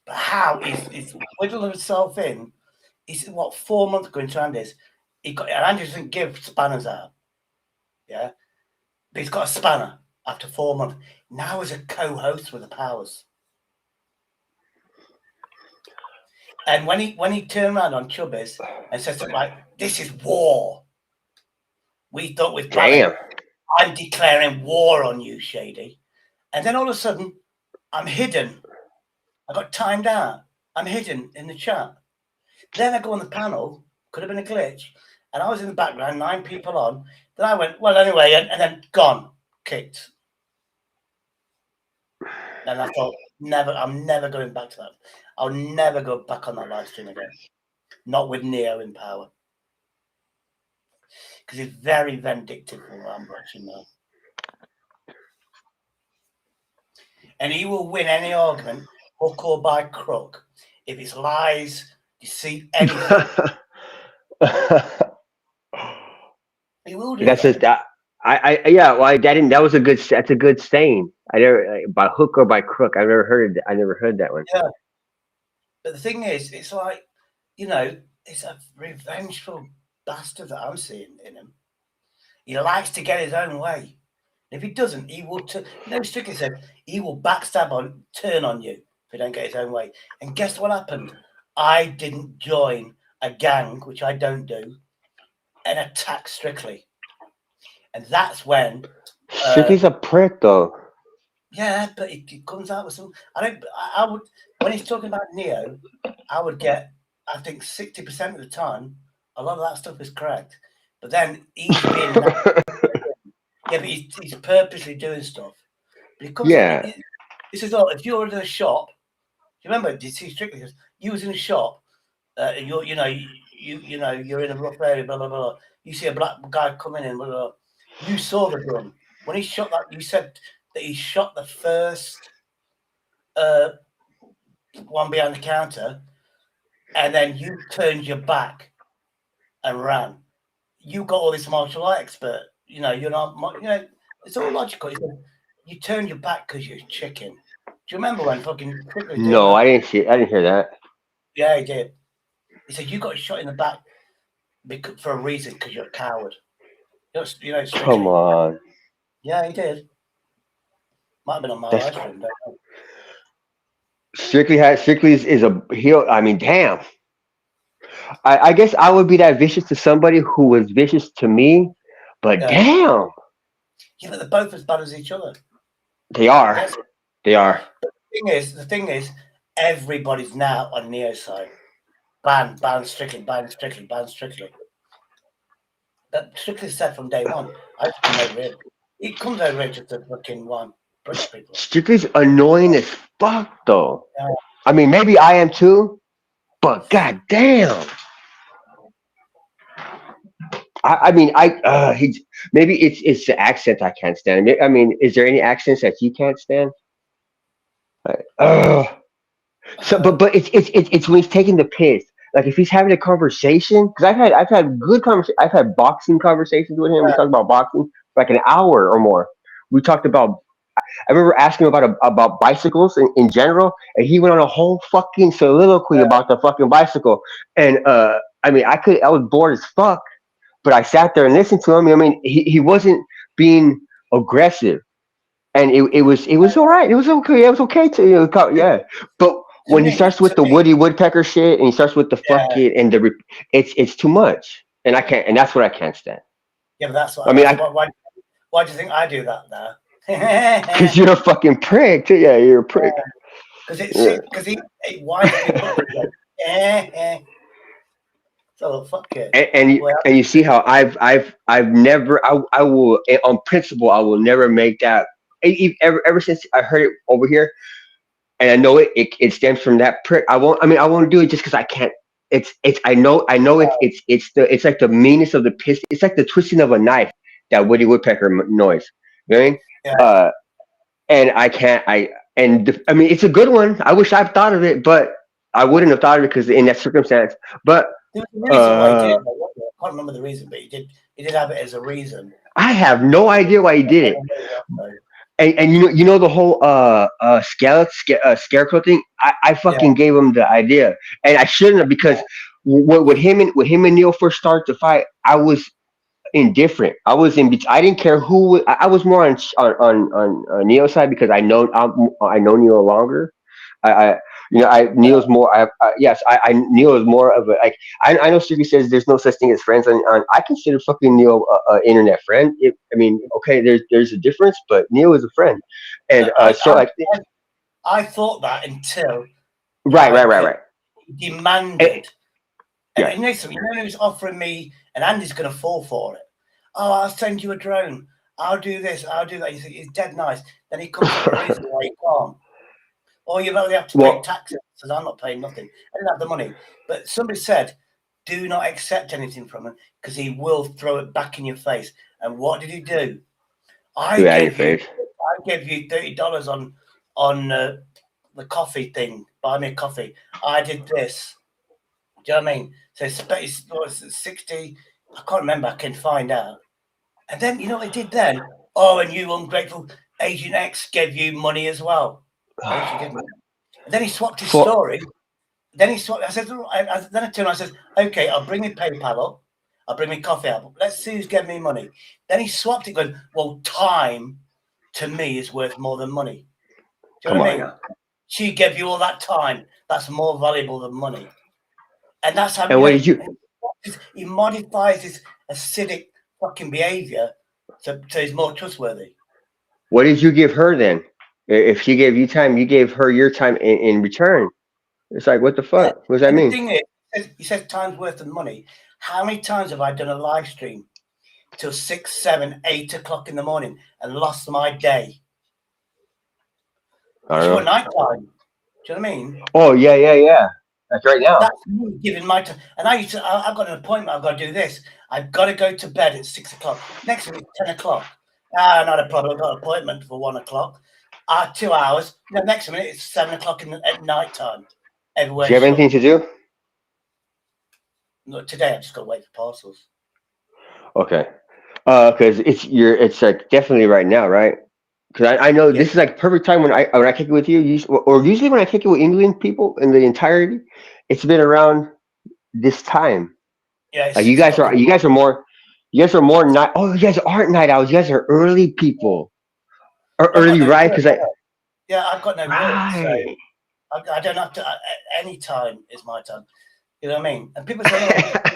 Speaker 1: But how he's whittled himself in? He's what 4 months ago into Andy's. And Andy doesn't give spanners out. Yeah. But he's got a spanner after 4 months. Now as a co-host with the Powers. And when he turned around on Chubbies and said something like, "This is war. We thought with Banner, I'm declaring war on you, Shady." And then all of a sudden, I'm hidden. I got timed out. I'm hidden in the chat. Then I go on the panel. Could have been a glitch. And I was in the background, 9 people on. Then I went, well, anyway, and then gone, kicked. And I thought, I'm never going back to that. I'll never go back on that live stream again. Not with Neo in power. Because he's very vindictive from what I'm watching now. And he will win any argument, hook or by crook, if it's lies, deceit, anything. He will do
Speaker 2: That's
Speaker 1: that.
Speaker 2: just that. Yeah. Well, that was a good. That's a good saying. I never by hook or by crook. I never heard. I never heard that one.
Speaker 1: Yeah. But the thing is, it's like, it's a revengeful bastard that I'm seeing in him. He likes to get his own way. If he doesn't, he will. Strictly said he will backstab turn on you if he don't get his own way. And guess what happened? I didn't join a gang, which I don't do, and attack Strictly. And that's when
Speaker 2: Strictly's a prick, though.
Speaker 1: Yeah, but it comes out with some. I would when he's talking about Neo, I would get. I think 60% of the time, a lot of that stuff is correct. But then he's being. Yeah, but he's purposely doing stuff. But it comes.
Speaker 2: Yeah.
Speaker 1: This is all. If you're in a shop, do you remember? Did you see Strictly? Because you was in a shop. You're in a rough area. Blah blah blah. You see a black guy coming in. Blah, blah, blah. You saw the gun when he shot that. You said that he shot the first one behind the counter, and then you turned your back and ran. You got all this martial art expert. You're not. It's all logical. You turned your back because you're chicken. Do you remember when fucking?
Speaker 2: No, I didn't see. I didn't hear that.
Speaker 1: Yeah, he did. He said you got shot in the back for a reason because you're a coward.
Speaker 2: Come on.
Speaker 1: Yeah, he did. Might have been on my live stream.
Speaker 2: Strictly is a heel. I mean, damn. I guess I would be that vicious to somebody who was vicious to me, but damn.
Speaker 1: Yeah, but they're both as bad as each other.
Speaker 2: They are. Yes. They are.
Speaker 1: The thing is, everybody's now on Neo's side. Ban Strictly, ban Strictly, ban Strictly. That Strictly said from day one. I just come over here. He comes over here just to fucking British people.
Speaker 2: Strictly's annoying as fuck, though.
Speaker 1: Yeah.
Speaker 2: I mean, maybe I am too, but goddamn. Maybe it's the accent I can't stand. I mean, is there any accents that you can't stand? So, but it's when he's taking the piss. Like if he's having a conversation, because I've had good conversation. I've had boxing conversations with him. We talked about boxing for like an hour or more. We talked about. I remember asking him about bicycles in general, and he went on a whole fucking soliloquy about the fucking bicycle. And I mean, I was bored as fuck, but I sat there and listened to him. I mean, he wasn't being aggressive, and it was all right. It was okay. It was okay to yeah. But when he starts with the Woody Woodpecker shit, and he starts with the fuck it and it's too much, and I can't, and that's what I can't stand.
Speaker 1: Yeah, but that's what
Speaker 2: I mean.
Speaker 1: Why do you think I do that now?
Speaker 2: Because you're a fucking prick. Yeah, you're a prick.
Speaker 1: Because he winds people up and so fuck it.
Speaker 2: And you see how I've never I will on principle I will never make that ever since I heard it over here, and I know it stems from that prick. I won't do it just because I can't. I know it's like the meanness of the piss. It's like the twisting of a knife, that Woody Woodpecker noise. You know what I mean?
Speaker 1: Yeah.
Speaker 2: And I can't. I mean, it's a good one. I wish I've thought of it, but I wouldn't have thought of it because in that circumstance. But
Speaker 1: There was a reason why he did it. I can't remember the reason, but he did have it as a reason.
Speaker 2: I have no idea why he did it. And you know the whole scarecrow thing. I fucking gave him the idea, and I shouldn't have because with him and Neil first started to fight, I was indifferent. I was I didn't care who. I was more on Neil's side because I know Neil longer. I Neil's more. Yes, Neil is more of a like. I know Stevie says there's no such thing as friends. I consider fucking Neil a internet friend. I mean, okay, there's a difference, but Neil is a friend, and
Speaker 1: I thought that until
Speaker 2: right.
Speaker 1: Demanded.
Speaker 2: Yeah.
Speaker 1: And you know who's offering me, and Andy's going to fall for it. Oh, I'll send you a drone. I'll do this. I'll do that. He's dead nice. Then he comes up with a reason why he can't. Or you only have to pay taxes. Says I'm not paying nothing. I didn't have the money. But somebody said, do not accept anything from him because he will throw it back in your face. And what did he do? I gave you $30 on the coffee thing. Buy me a coffee. I did this. Do you know what I mean? So space was 60. I can't remember. I can find out. And then you know what he did then? Oh, and you ungrateful Agent X gave you money as well. No, she didn't. And then he swapped his story. Then he swapped. I said, then I turned. I said, okay, I'll bring me PayPal up. I'll bring me coffee up. Let's see who's getting me money. Then he swapped it, going, well, time to me is worth more than money. Do you know what I mean? She gave you all that time. That's more valuable than money. And that's how.
Speaker 2: And what did you?
Speaker 1: He modifies his acidic fucking behavior so he's more trustworthy.
Speaker 2: What did you give her then? If she gave you time, you gave her your time in return. It's like, what the fuck? What does that mean?
Speaker 1: The thing is, he says time's worth of money. How many times have I done a live stream till 6, 7, 8 o'clock in the morning and lost my day? It's your night time. Do you know what I mean?
Speaker 2: Oh, yeah. That's right now.
Speaker 1: That's me giving my time. And I've got an appointment. I've got to do this. I've got to go to bed at 6 o'clock. Next week, 10 o'clock. Not a problem. I've got an appointment for 1 o'clock. 2 hours. Next minute, it's 7 o'clock at night time. Everywhere.
Speaker 2: Do you have anything to do?
Speaker 1: No, today, I've just got to wait for parcels.
Speaker 2: Okay. Because it's like definitely right now, right? Because I know this is like perfect time when I kick it with you, usually when I kick it with England people in the entirety, it's been around this time.
Speaker 1: Yeah,
Speaker 2: like you guys are more night. Oh, you guys aren't night owls. You guys are early people, or early, right? Because
Speaker 1: I've got no work, so I don't have to. Any time is my time. You know what I mean? And people say,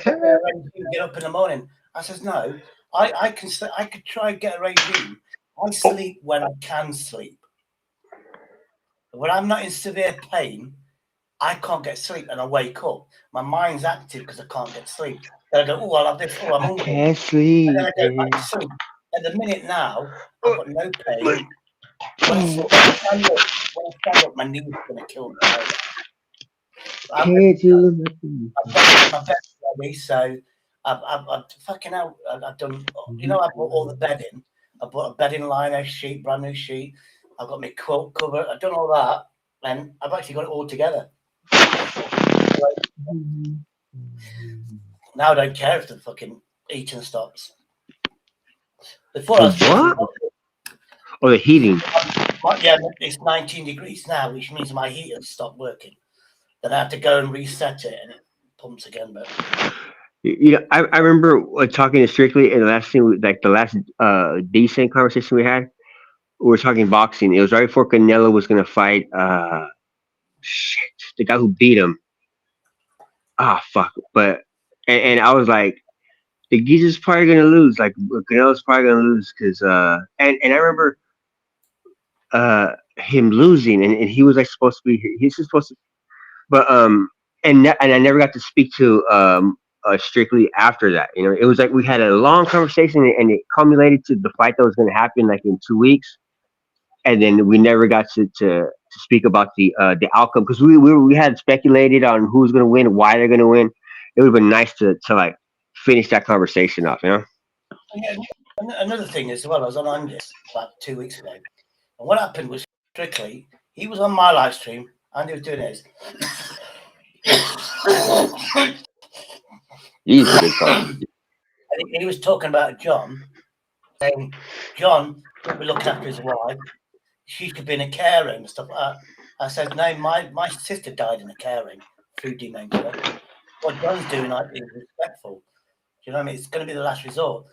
Speaker 1: "Oh, get up in the morning." I says, "No, I could try and get a regime. I sleep when I can sleep. When I'm not in severe pain, I can't get sleep, and I wake up. My mind's active because I can't get sleep. Then I go, oh, I'll have this. Oh, I'm hungry.
Speaker 2: Can't sleep.
Speaker 1: And then I go back to sleep. At the minute now, I've got no pain. When I stand up, my knee's going to kill me.
Speaker 2: Can't do nothing.
Speaker 1: I've got my bed ready, so I've fucking out. I've done. You know, I brought all the bedding. I bought a bedding liner sheet, brand new sheet. I've got my quilt cover. I've done all that, and I've actually got it all together. Now I don't care if the fucking heating stops. Before I was
Speaker 2: what? Oh, the heating.
Speaker 1: Yeah, it's 19 degrees now, which means my heater stopped working. Then I have to go and reset it, and it pumps again. But
Speaker 2: you know, I remember talking to Strictly, and the last thing, like the last decent conversation we had, we were talking boxing. It was right before Canelo was gonna fight. The guy who beat him. Fuck. But and I was like, the geezer's probably gonna lose. Like Canelo's probably gonna lose because and I remember him losing, and he was like supposed to be. He's supposed to, but and I never got to speak to Strictly after that. You know, it was like we had a long conversation, and it culminated to the fight that was going to happen like in 2 weeks, and then we never got to speak about the outcome because we had speculated on who's going to win, why they're going to win. It would have been nice to like finish that conversation off, you know.
Speaker 1: Yeah, Another thing as well, I was on Andy's about 2 weeks ago, and what happened was Strictly, he was on my live stream, and he was doing his.
Speaker 2: He's a good fun.
Speaker 1: He was talking about John, saying John would be looking after his wife. She could be in a care home and stuff like that. I said, no, my sister died in a care home through dementia. What John's doing is respectful. Do you know what I mean? It's going to be the last resort.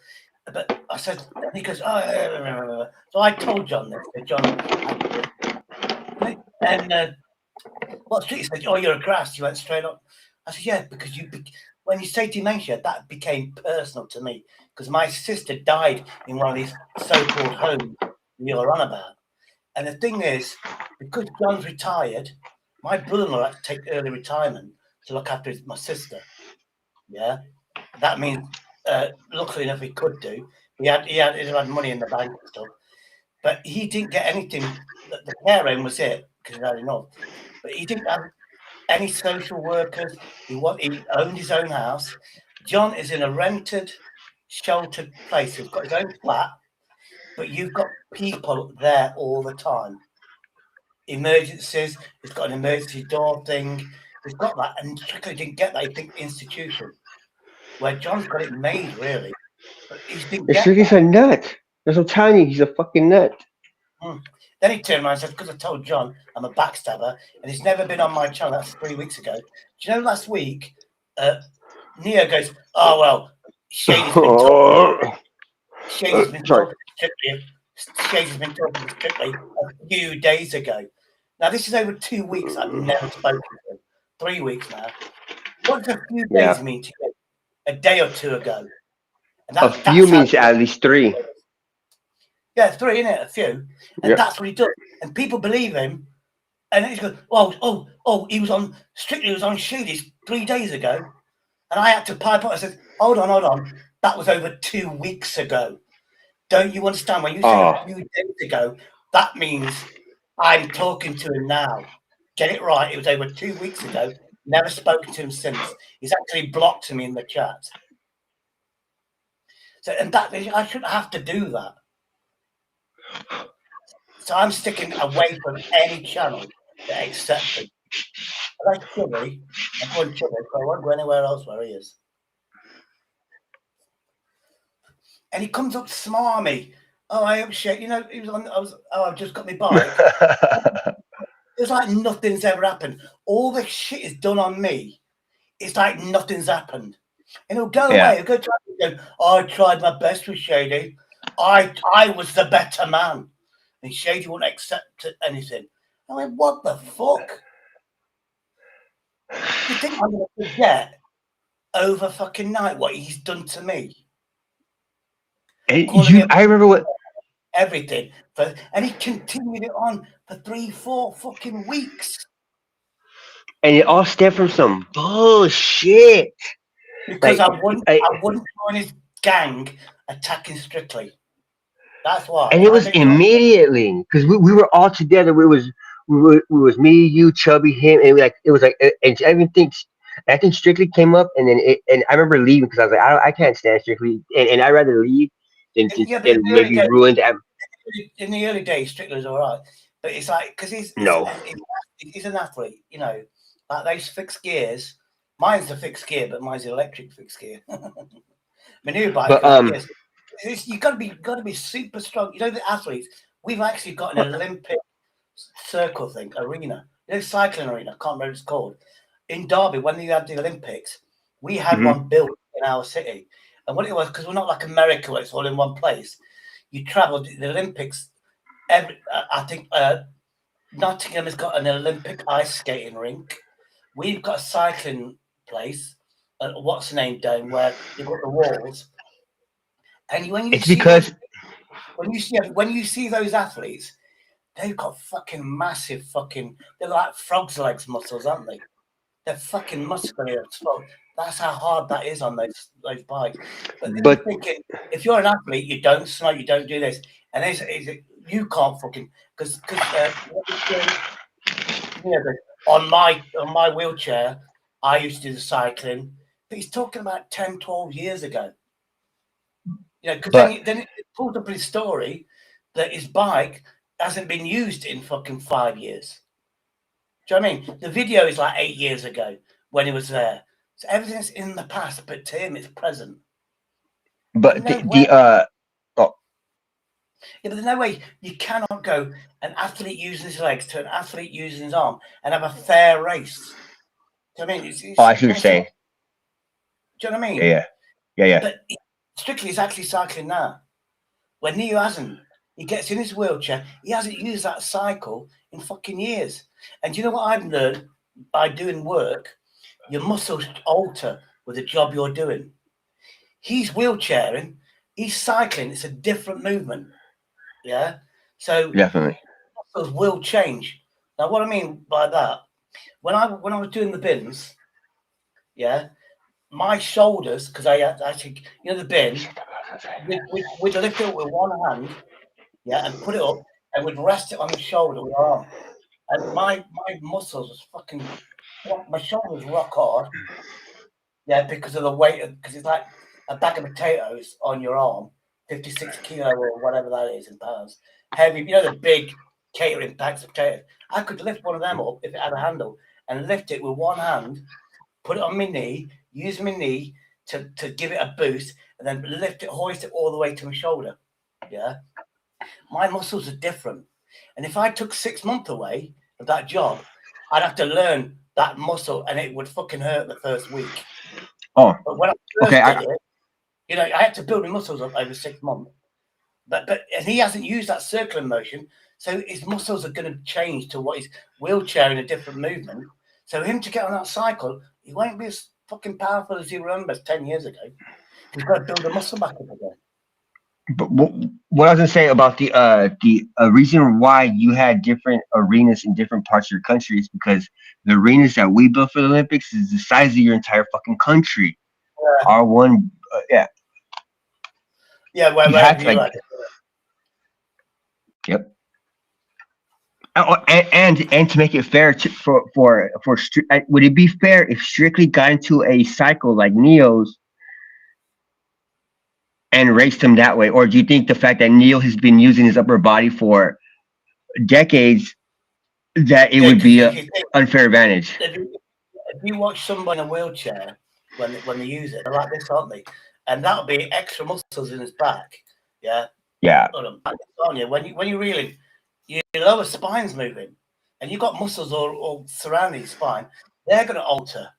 Speaker 1: But I said, and he goes, oh, so I told John this. John, and what's he said? Oh, you're a grass. You went straight up. I said, yeah, because when you say dementia, that became personal to me because my sister died in one of these so-called homes you're on about. And the thing is, because John's retired, my brother-in-law had to take early retirement to look after my sister. Yeah, that means luckily enough he could do. He had money in the bank and stuff, but he didn't get anything. The care home was it because he had enough, but he didn't have any social workers. He owned his own house. John is in a rented, sheltered place. He's got his own flat, but you've got people there all the time. Emergencies. He's got an emergency door thing. He's got that, and Strictly didn't get that. He think institution. Where John's got it made, really. But he didn't get
Speaker 2: He's a nut. That's what I'm telling you. He's a fucking nut.
Speaker 1: Then he turned around and said, because I told John I'm a backstabber, and he's never been on my channel. That's 3 weeks ago. Do you know last week, Neo goes, oh, well, Shady's been talking. Shady's been talking to Strictly a few days ago. Now, this is over 2 weeks. I've never spoken to him. 3 weeks now. What does a few days mean to you? A day or two ago. And
Speaker 2: a few means at least 3.
Speaker 1: Yeah, 3, innit? A few. And that's what he does. And people believe him. And then he goes, he was on, Strictly was on Shady's 3 days ago. And I had to pipe up. I said, hold on. That was over 2 weeks ago. Don't you understand? When you say a few days ago, that means I'm talking to him now. Get it right. It was over 2 weeks ago. Never spoken to him since. He's actually blocked me in the chat. So, and that I shouldn't have to do that. So I'm sticking away from any channel that accepts him. I like Chubby. I'm going Chubby, so I won't go anywhere else where he is. And he comes up smarmy. Oh, I hope shit. You know, he was on. I've just got my bike. It's like nothing's ever happened. All this shit is done on me. It's like nothing's happened. And he'll go away. He'll go to again. I tried my best with Shady. I was the better man. And Shady won't accept anything. I went, what the fuck? You think I'm going to forget over fucking night what he's done to me?
Speaker 2: I remember what
Speaker 1: everything, and he continued it on for 3-4 fucking weeks.
Speaker 2: And it all stemmed from some bullshit.
Speaker 1: Because I wouldn't join his gang attacking Strictly. That's why.
Speaker 2: And it was immediately because we were all together. It was me, you, Chubby, him, and it was like and everything. I think Strictly came up, and then I remember leaving because I was like, I can't stand Strictly, and I'd rather leave than maybe ruin that.
Speaker 1: In the early days, Strictly was all right, but it's like because he's an athlete, you know, like those fixed gears. Mine's the fixed gear, but mine's the electric fixed gear. My new bike. You got to be super strong. You know, the athletes. We've actually got an Olympic circle thing arena. You know, cycling arena. I can't remember what it's called. In Derby, when you had the Olympics, we had one built in our city. And what it was, because we're not like America, where it's all in one place. You travelled the Olympics. I think Nottingham has got an Olympic ice skating rink. We've got a cycling place. What's the name down where you've got the walls. And when you see those athletes, they've got fucking massive they're like frog's legs muscles, aren't they? They're fucking muscular as fuck. That's how hard that is on those bikes. But thinking, if you're an athlete, you don't smoke, you don't do this, and you can't fucking because on my wheelchair, I used to do the cycling, but he's talking about 10, 12 years ago. You know, because then it pulled up his story that his bike hasn't been used in fucking 5 years. Do you know what I mean? The video is like 8 years ago when he was there. So everything's in the past, but to him it's present.
Speaker 2: But
Speaker 1: Yeah, but there's no way you cannot go an athlete using his legs to an athlete using his arm and have a fair race. Do you know what I mean?
Speaker 2: I see what you're saying.
Speaker 1: Do you know what I mean?
Speaker 2: Yeah.
Speaker 1: But Strictly is actually cycling now. When Neo hasn't. He gets in his wheelchair. He hasn't used that cycle in fucking years. And you know what I've learned by doing work? Your muscles alter with the job you're doing. He's wheelchairing. He's cycling. It's a different movement. Yeah. So
Speaker 2: definitely
Speaker 1: muscles will change. Now, what I mean by that, when I was doing the bins, yeah, my shoulders, because I actually, you know, the bin, we'd lift it up with one hand, yeah, and put it up, and we'd rest it on the shoulder with our arm. And my muscles was fucking, my shoulders rock hard, yeah, because of the weight, because it's like a bag of potatoes on your arm, 56 kilo or whatever that is in pounds, heavy. You know the big catering bags of potatoes. I could lift one of them up if it had a handle and lift it with one hand, put it on my knee, use my knee to give it a boost, and then lift it, hoist it all the way to my shoulder. Yeah, my muscles are different, and if I took 6 months away of that job, I'd have to learn that muscle, and it would fucking hurt the first week.
Speaker 2: Oh,
Speaker 1: but when I first did it, you know, I had to build my muscles up over 6 months. But and he hasn't used that circular motion, so his muscles are going to change to what is wheelchair in a different movement. So him to get on that cycle, he won't be as fucking powerful as he remembers 10 years ago. He's got to build the muscle back up again.
Speaker 2: But what I was gonna say about the reason why you had different arenas in different parts of your country is because the arenas that we built for the Olympics is the size of your entire fucking country. Our one, yeah.
Speaker 1: Yeah, where
Speaker 2: Yep. Oh, and to make it fair would it be fair if Strictly got into a cycle like Neo's and raced him that way, or do you think the fact that Neo has been using his upper body for decades that it would be an unfair advantage?
Speaker 1: If you watch somebody in a wheelchair when they use it, they're like this, aren't they? And that'll be extra muscles in his back. Yeah.
Speaker 2: Yeah.
Speaker 1: On you when you really your lower spine's moving, and you've got muscles all surrounding your spine, they're going to alter.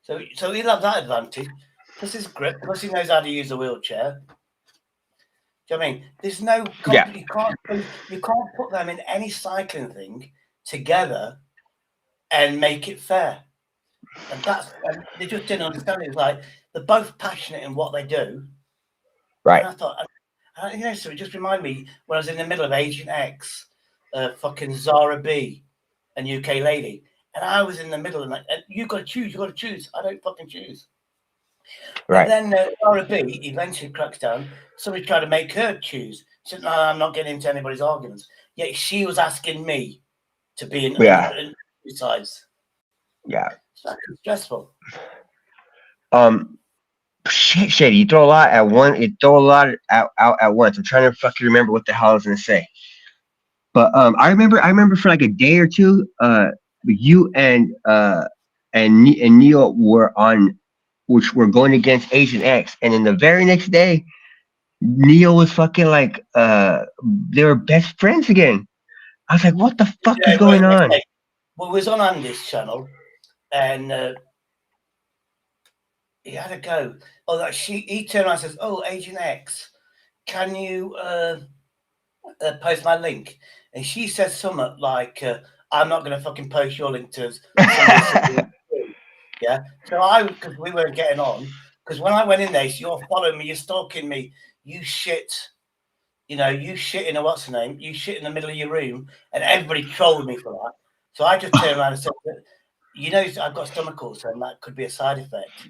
Speaker 1: So he'll have that advantage. Plus his grip. Plus he knows how to use a wheelchair. Do you know what I mean? There's no you can't put them in any cycling thing together and make it fair. And they just didn't understand it. It's like they're both passionate in what they do.
Speaker 2: Right.
Speaker 1: And I thought, you know, so it just reminded me when I was in the middle of Agent X, fucking Zara B, a UK lady, and I was in the middle and you got to choose. I don't fucking choose.
Speaker 2: Right.
Speaker 1: And then Zara B eventually cracks down. Somebody tried to make her choose. She said, "No, I'm not getting into anybody's arguments." Yet she was asking me to be in two sides.
Speaker 2: Yeah.
Speaker 1: It's fucking stressful.
Speaker 2: Shady, you throw a lot at one. You throw a lot out at once. I'm trying to fucking remember what the hell I was gonna say. But I remember for like a day or two, you and Neo were on, which were going against Agent X, and then the very next day, Neo was fucking like they were best friends again. I was like, what the fuck is going on?
Speaker 1: Well, it was on Andy's channel, and he had a go. Oh, he turned around and says, "Oh, Agent X, can you post my link?" And she said something like, "I'm not going to fucking post your link to somebody." Yeah. So because we weren't getting on, because when I went in there, you're following me, you're stalking me, you shit. You know, you shit in what's the name? You shit in the middle of your room, and everybody trolled me for that. So I just turned around and said, "You know, I've got stomach ulcer, and that could be a side effect."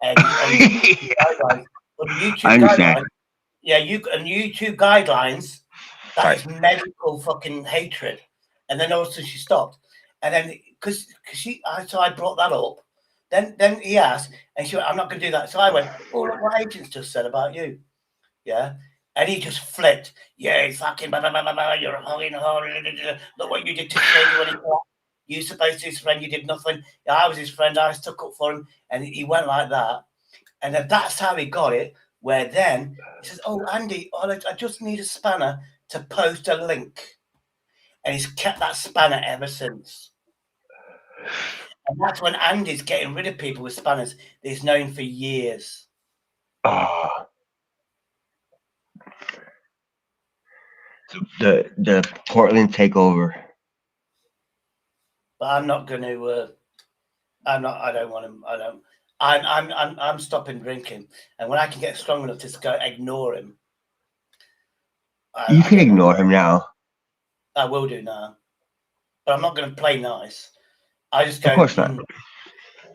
Speaker 1: And guidelines, but the YouTube guidelines, YouTube guidelines, that is medical fucking hatred. And then also she stopped, and then because I brought that up. Then he asked, and she went, "I'm not going to do that." So I went, "Oh, look what Agents just said about you." Yeah. And he just flipped. Yeah, fucking blah, blah, blah, blah, blah, you're a fucking whore. Look what you did to Shady when he came. You supposed to be his friend, you did nothing. I was his friend, I stuck up for him, and he went like that. And then that's how he got it, where then he says, oh, Andy, I just need a spanner to post a link. And he's kept that spanner ever since. And that's when Andy's getting rid of people with spanners that he's known for years.
Speaker 2: Oh. The Portland takeover.
Speaker 1: But I'm not going to. I don't want him. I'm stopping drinking, and when I can get strong enough to go ignore him,
Speaker 2: You can ignore him now.
Speaker 1: I will do now, but I'm not going to play nice. I just go.
Speaker 2: Of course not.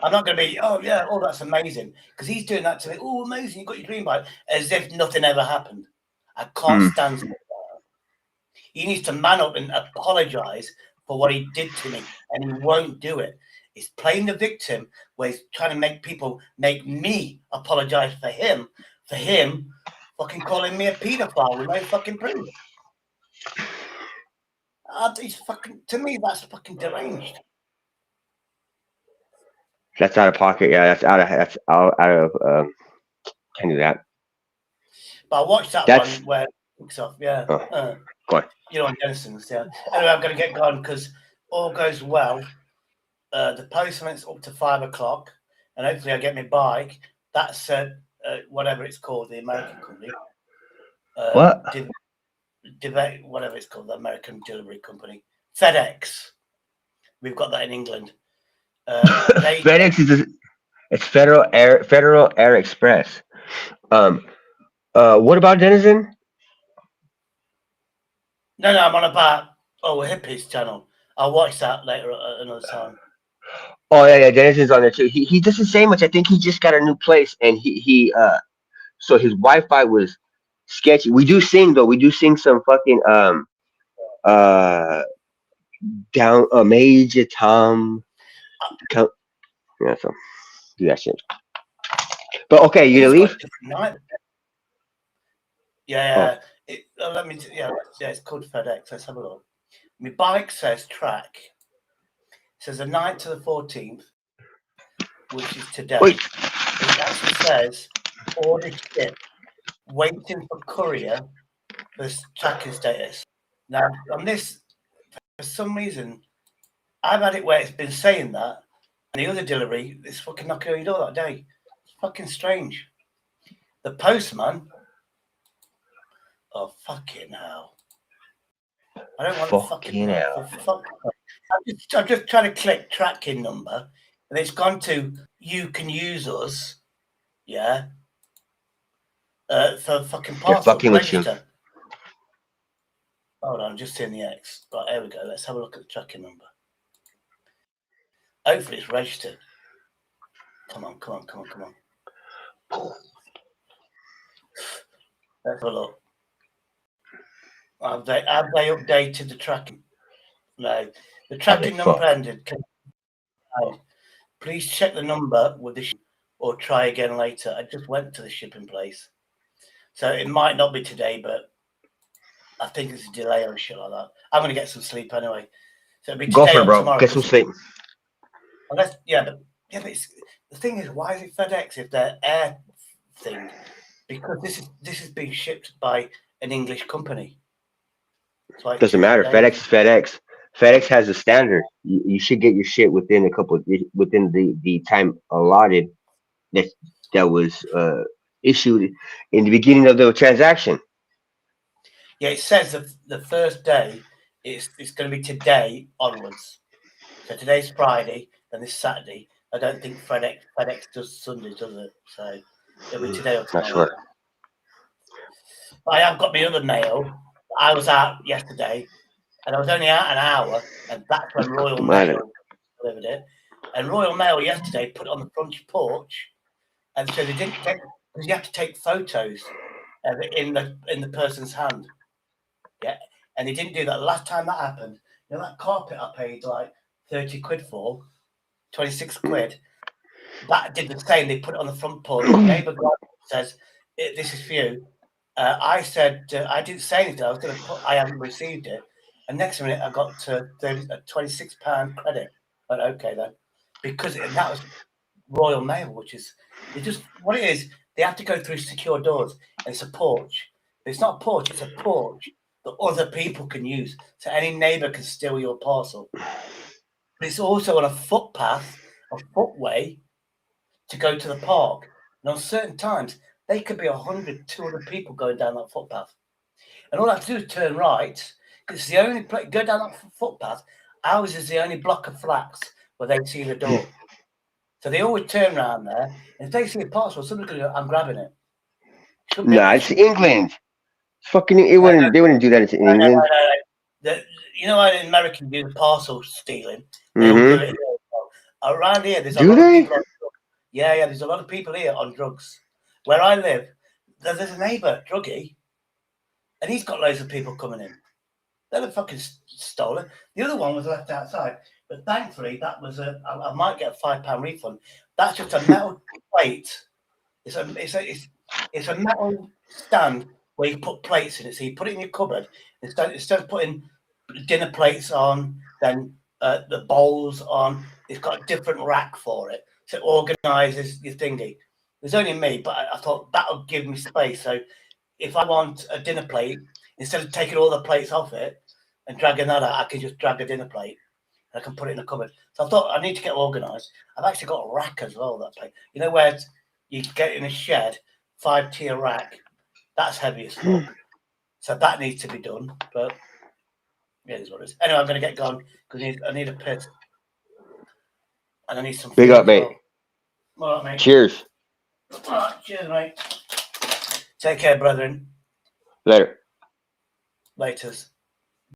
Speaker 1: I'm not going to be. Oh yeah, oh that's amazing, because he's doing that to me. Oh amazing, you got your dream bike, as if nothing ever happened. I can't stand that. He needs to man up and apologize for what he did to me, and he won't do it. He's playing the victim, where he's trying to make people make me apologize for him fucking calling me a paedophile with no fucking proof. He's fucking, to me, that's fucking deranged.
Speaker 2: That's out of pocket. Yeah, that's out of. Can't do that.
Speaker 1: But I watched that one where it hooks off. Yeah.
Speaker 2: Go on.
Speaker 1: You know, on Dennison's. Yeah. Anyway, I'm going to get going because all goes well. The postman's up to 5 o'clock, and hopefully I get my bike. That's whatever it's called, the American company.
Speaker 2: What?
Speaker 1: Whatever it's called, the American delivery company. FedEx. We've got that in England.
Speaker 2: FedEx it's Federal Air Express. What about Denizen?
Speaker 1: No, I'm on about Hippie's channel. I'll watch that later at another time.
Speaker 2: Oh yeah, Denizen's on there too. He doesn't say much. I think he just got a new place, and so his Wi-Fi was sketchy. We do sing though. We do sing some fucking down Major Tom. Yeah, so do that shit. But okay, you gonna leave?
Speaker 1: Yeah. It's called FedEx. Let's have a look. My bike says track. It says the 9th to the 14th, which is today.
Speaker 2: Wait.
Speaker 1: It actually says order ship, waiting for courier for tracking status. Now, on this, for some reason, I've had it where it's been saying that, and the other delivery is fucking knocking on your door that day. It's fucking strange. The postman. Oh, fucking hell. I don't want the fucking hell. I'm just trying to click tracking number, and it's gone to you can use us, yeah, for fucking parcel register. Hold on, I'm just seeing the X. Right, there we go. Let's have a look at the tracking number. Hopefully it's registered. Come on. Let's have a look. Have they updated the tracking? No. The tracking number ended. Please check the number with the or try again later. I just went to the shipping place. So it might not be today, but I think it's a delay or shit like that. I'm going to get some sleep anyway. So it'll be today or tomorrow.
Speaker 2: Get some sleep.
Speaker 1: But it's, the thing is, why is it FedEx if they're air thing? Because this is being shipped by an English company.
Speaker 2: Doesn't matter. FedEx is FedEx. FedEx has a standard. You should get your shit within the time allotted that was issued in the beginning of the transaction.
Speaker 1: Yeah, it says that the first day it's going to be today onwards. So today's Friday, and this Saturday. I don't think FedEx does Sunday, does it? So it'll be today or tomorrow.
Speaker 2: Not sure.
Speaker 1: I have got my other mail. I was out yesterday, and I was only out an hour, and that's when Royal Mail delivered it. And Royal Mail yesterday put it on the front porch, and so they didn't take, because you have to take photos of it in the person's hand. Yeah, and they didn't do that. The last time that happened, you know that carpet I paid like 30 quid for, 26 quid. That did the same. They put it on the front porch. The neighbour says, "This is for you," I said I didn't say anything. I was going to put. I haven't received it, and next minute I got a £26 credit. But okay then, because that was Royal Mail, which is just what it is. They have to go through secure doors, and it's a porch. It's not a porch; it's a porch that other people can use, so any neighbour can steal your parcel. But it's also on a footpath, a footway to go to the park, and on certain times they could be 100, 200 people going down that footpath. And all I have to do is turn right, because it's the only place, go down that footpath. Ours is the only block of flats where they see the door. So they always turn around there, and if they see a parcel, somebody's going to go, I'm grabbing it.
Speaker 2: Nah, it's England. Fucking, they wouldn't do that in England.
Speaker 1: You know how in America you do the parcel stealing? They all do it here. Around here, there's a lot of people on drugs. Yeah, there's a lot of people here on drugs. Where I live, there's a neighbour, druggie, and he's got loads of people coming in. They're fucking stolen. The other one was left outside, but thankfully that was I might get a £5 refund. That's just a metal plate. It's a metal stand where you put plates in it. So you put it in your cupboard instead of putting dinner plates on, then the bowls on. It's got a different rack for it, so it organises your thingy. There's only me, but I thought that would give me space. So if I want a dinner plate, instead of taking all the plates off it and dragging that out, I can just drag a dinner plate and I can put it in a cupboard. So I thought I need to get organised. I've actually got a rack as well. That plate, you know, where you get in a shed, 5-tier rack. That's heavy as fuck. So that needs to be done. But yeah, it is what it is. Anyway, I'm going to get going because I need a piss. And I need some
Speaker 2: Big up, mate.
Speaker 1: All right, mate.
Speaker 2: Cheers.
Speaker 1: All right, cheers, mate. Take care, brethren.
Speaker 2: Later.
Speaker 1: Laters.